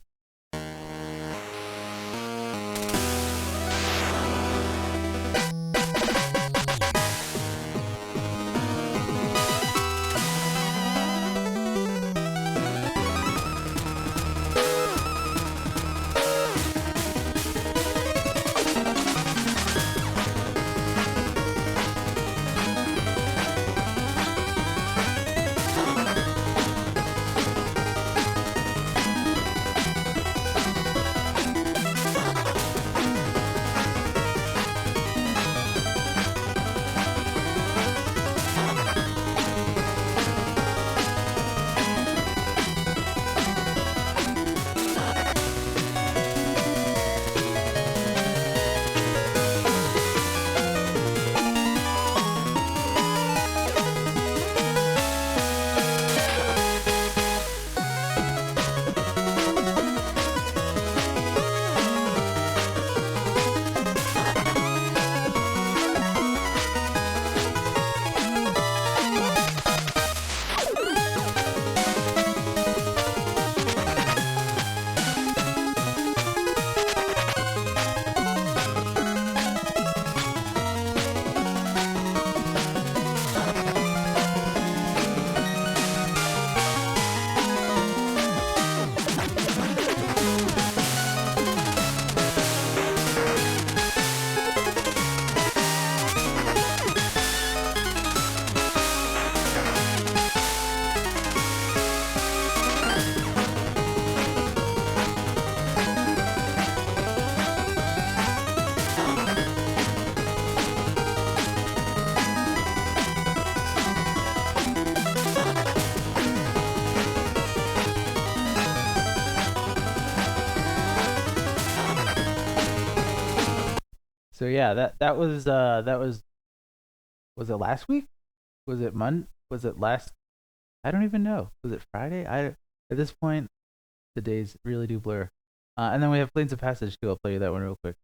So yeah, that was it last week? Was it Was it last? I don't even know. Was it Friday? At this point, the days really do blur. And then we have Planes of Passage too. I'll play you that one real quick.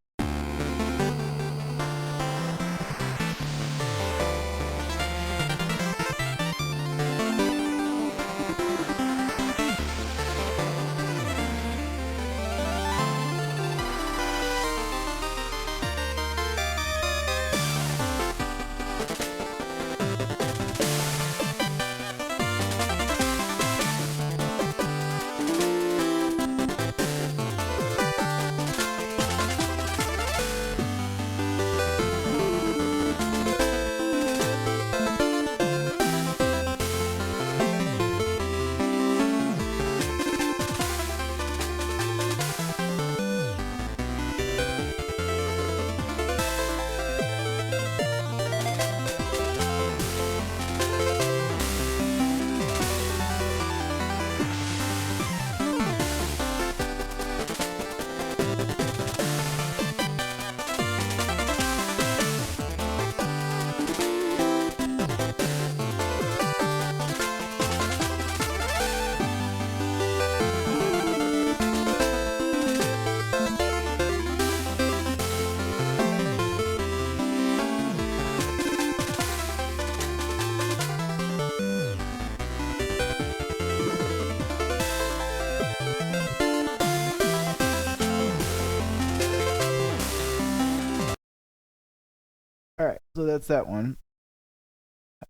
All right, so that's that one.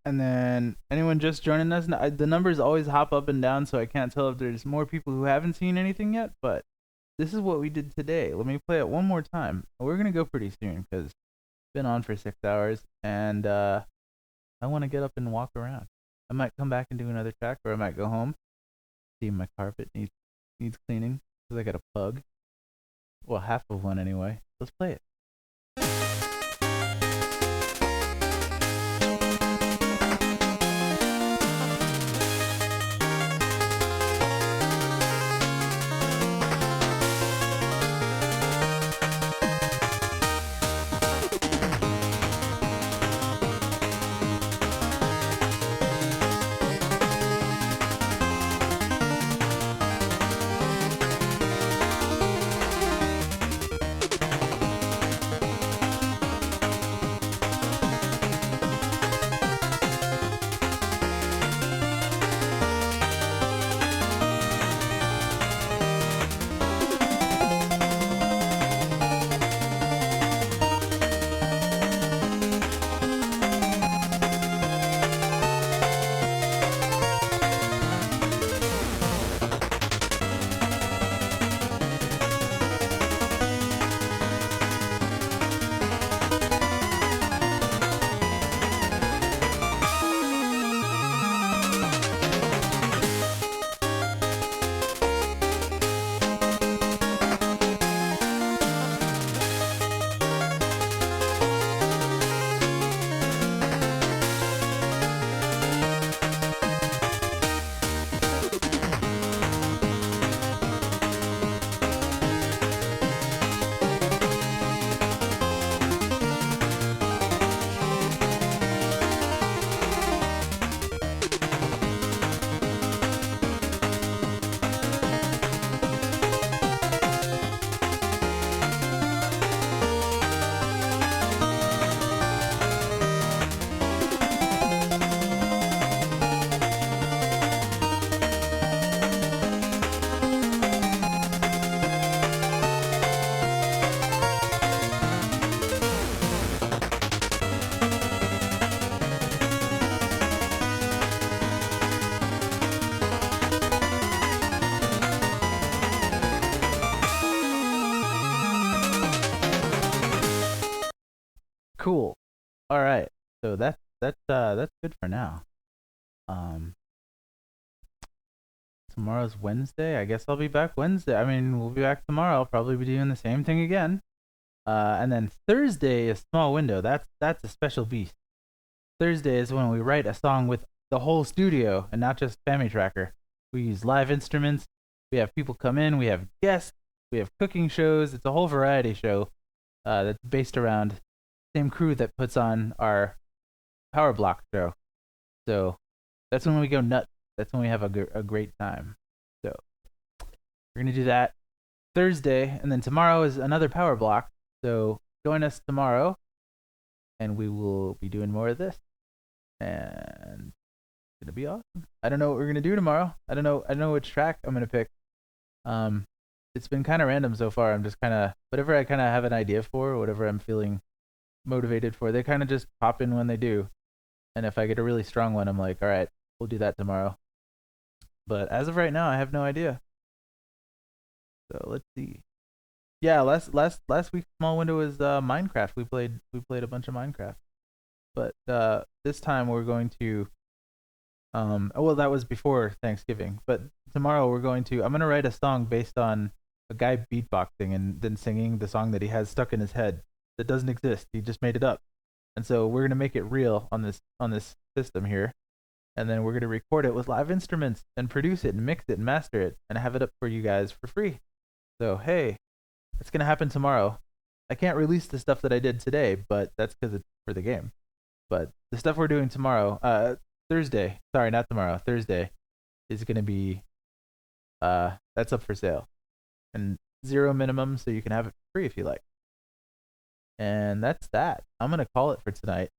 And then anyone just joining us, the numbers always hop up and down, so I can't tell if there's more people who haven't seen anything yet, but this is what we did today. Let me play it one more time. We're going to go pretty soon because it's been on for 6 hours, and I want to get up and walk around. I might come back and do another track, or I might go home. See, my carpet needs cleaning because I got a pug. Well, half of one anyway. Let's play it. Cool. All right. So that's good for now. Tomorrow's Wednesday. I guess I'll be back Wednesday. I mean, we'll be back tomorrow. I'll probably be doing the same thing again. And then Thursday is Small Window. That's a special beast. Thursday is when we write a song with the whole studio and not just Family Tracker. We use live instruments. We have people come in. We have guests. We have cooking shows. It's a whole variety show. that's based around the same crew that puts on our Power Block show. So that's when we go nuts. That's when we have a great time. So we're gonna do that Thursday, and then tomorrow is another Power Block. So join us tomorrow, and we will be doing more of this. And it's gonna be awesome. I don't know what we're gonna do tomorrow. I don't know which track I'm gonna pick. It's been kind of random so far. I'm just kind of whatever I kind of have an idea for, whatever I'm feeling motivated for. They kind of just pop in when they do. And if I get a really strong one, I'm like, all right, we'll do that tomorrow. But as of right now, I have no idea. So let's see. Yeah, last week's small window was Minecraft. We played a bunch of Minecraft. But this time we're going to well, that was before Thanksgiving. But tomorrow I'm going to write a song based on a guy beatboxing and then singing the song that he has stuck in his head that doesn't exist. He just made it up. And so we're gonna make it real on this system here, and then we're gonna record it with live instruments and produce it and mix it and master it and have it up for you guys for free. So hey, that's gonna happen tomorrow. I can't release the stuff that I did today, but that's because it's for the game. But the stuff we're doing tomorrow, Thursday, sorry, not tomorrow, Thursday, is gonna be that's up for sale, and 0 minimum, so you can have it free if you like. And that's that. I'm going to call it for tonight.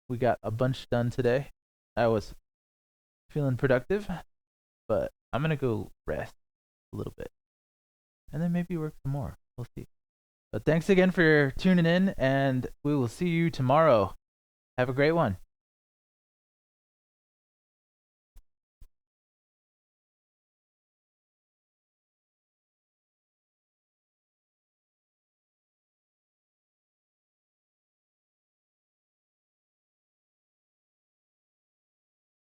We got a bunch done today. I was feeling productive, but I'm going to go rest a little bit. And then maybe work some more. We'll see. But thanks again for tuning in, and we will see you tomorrow. Have a great one.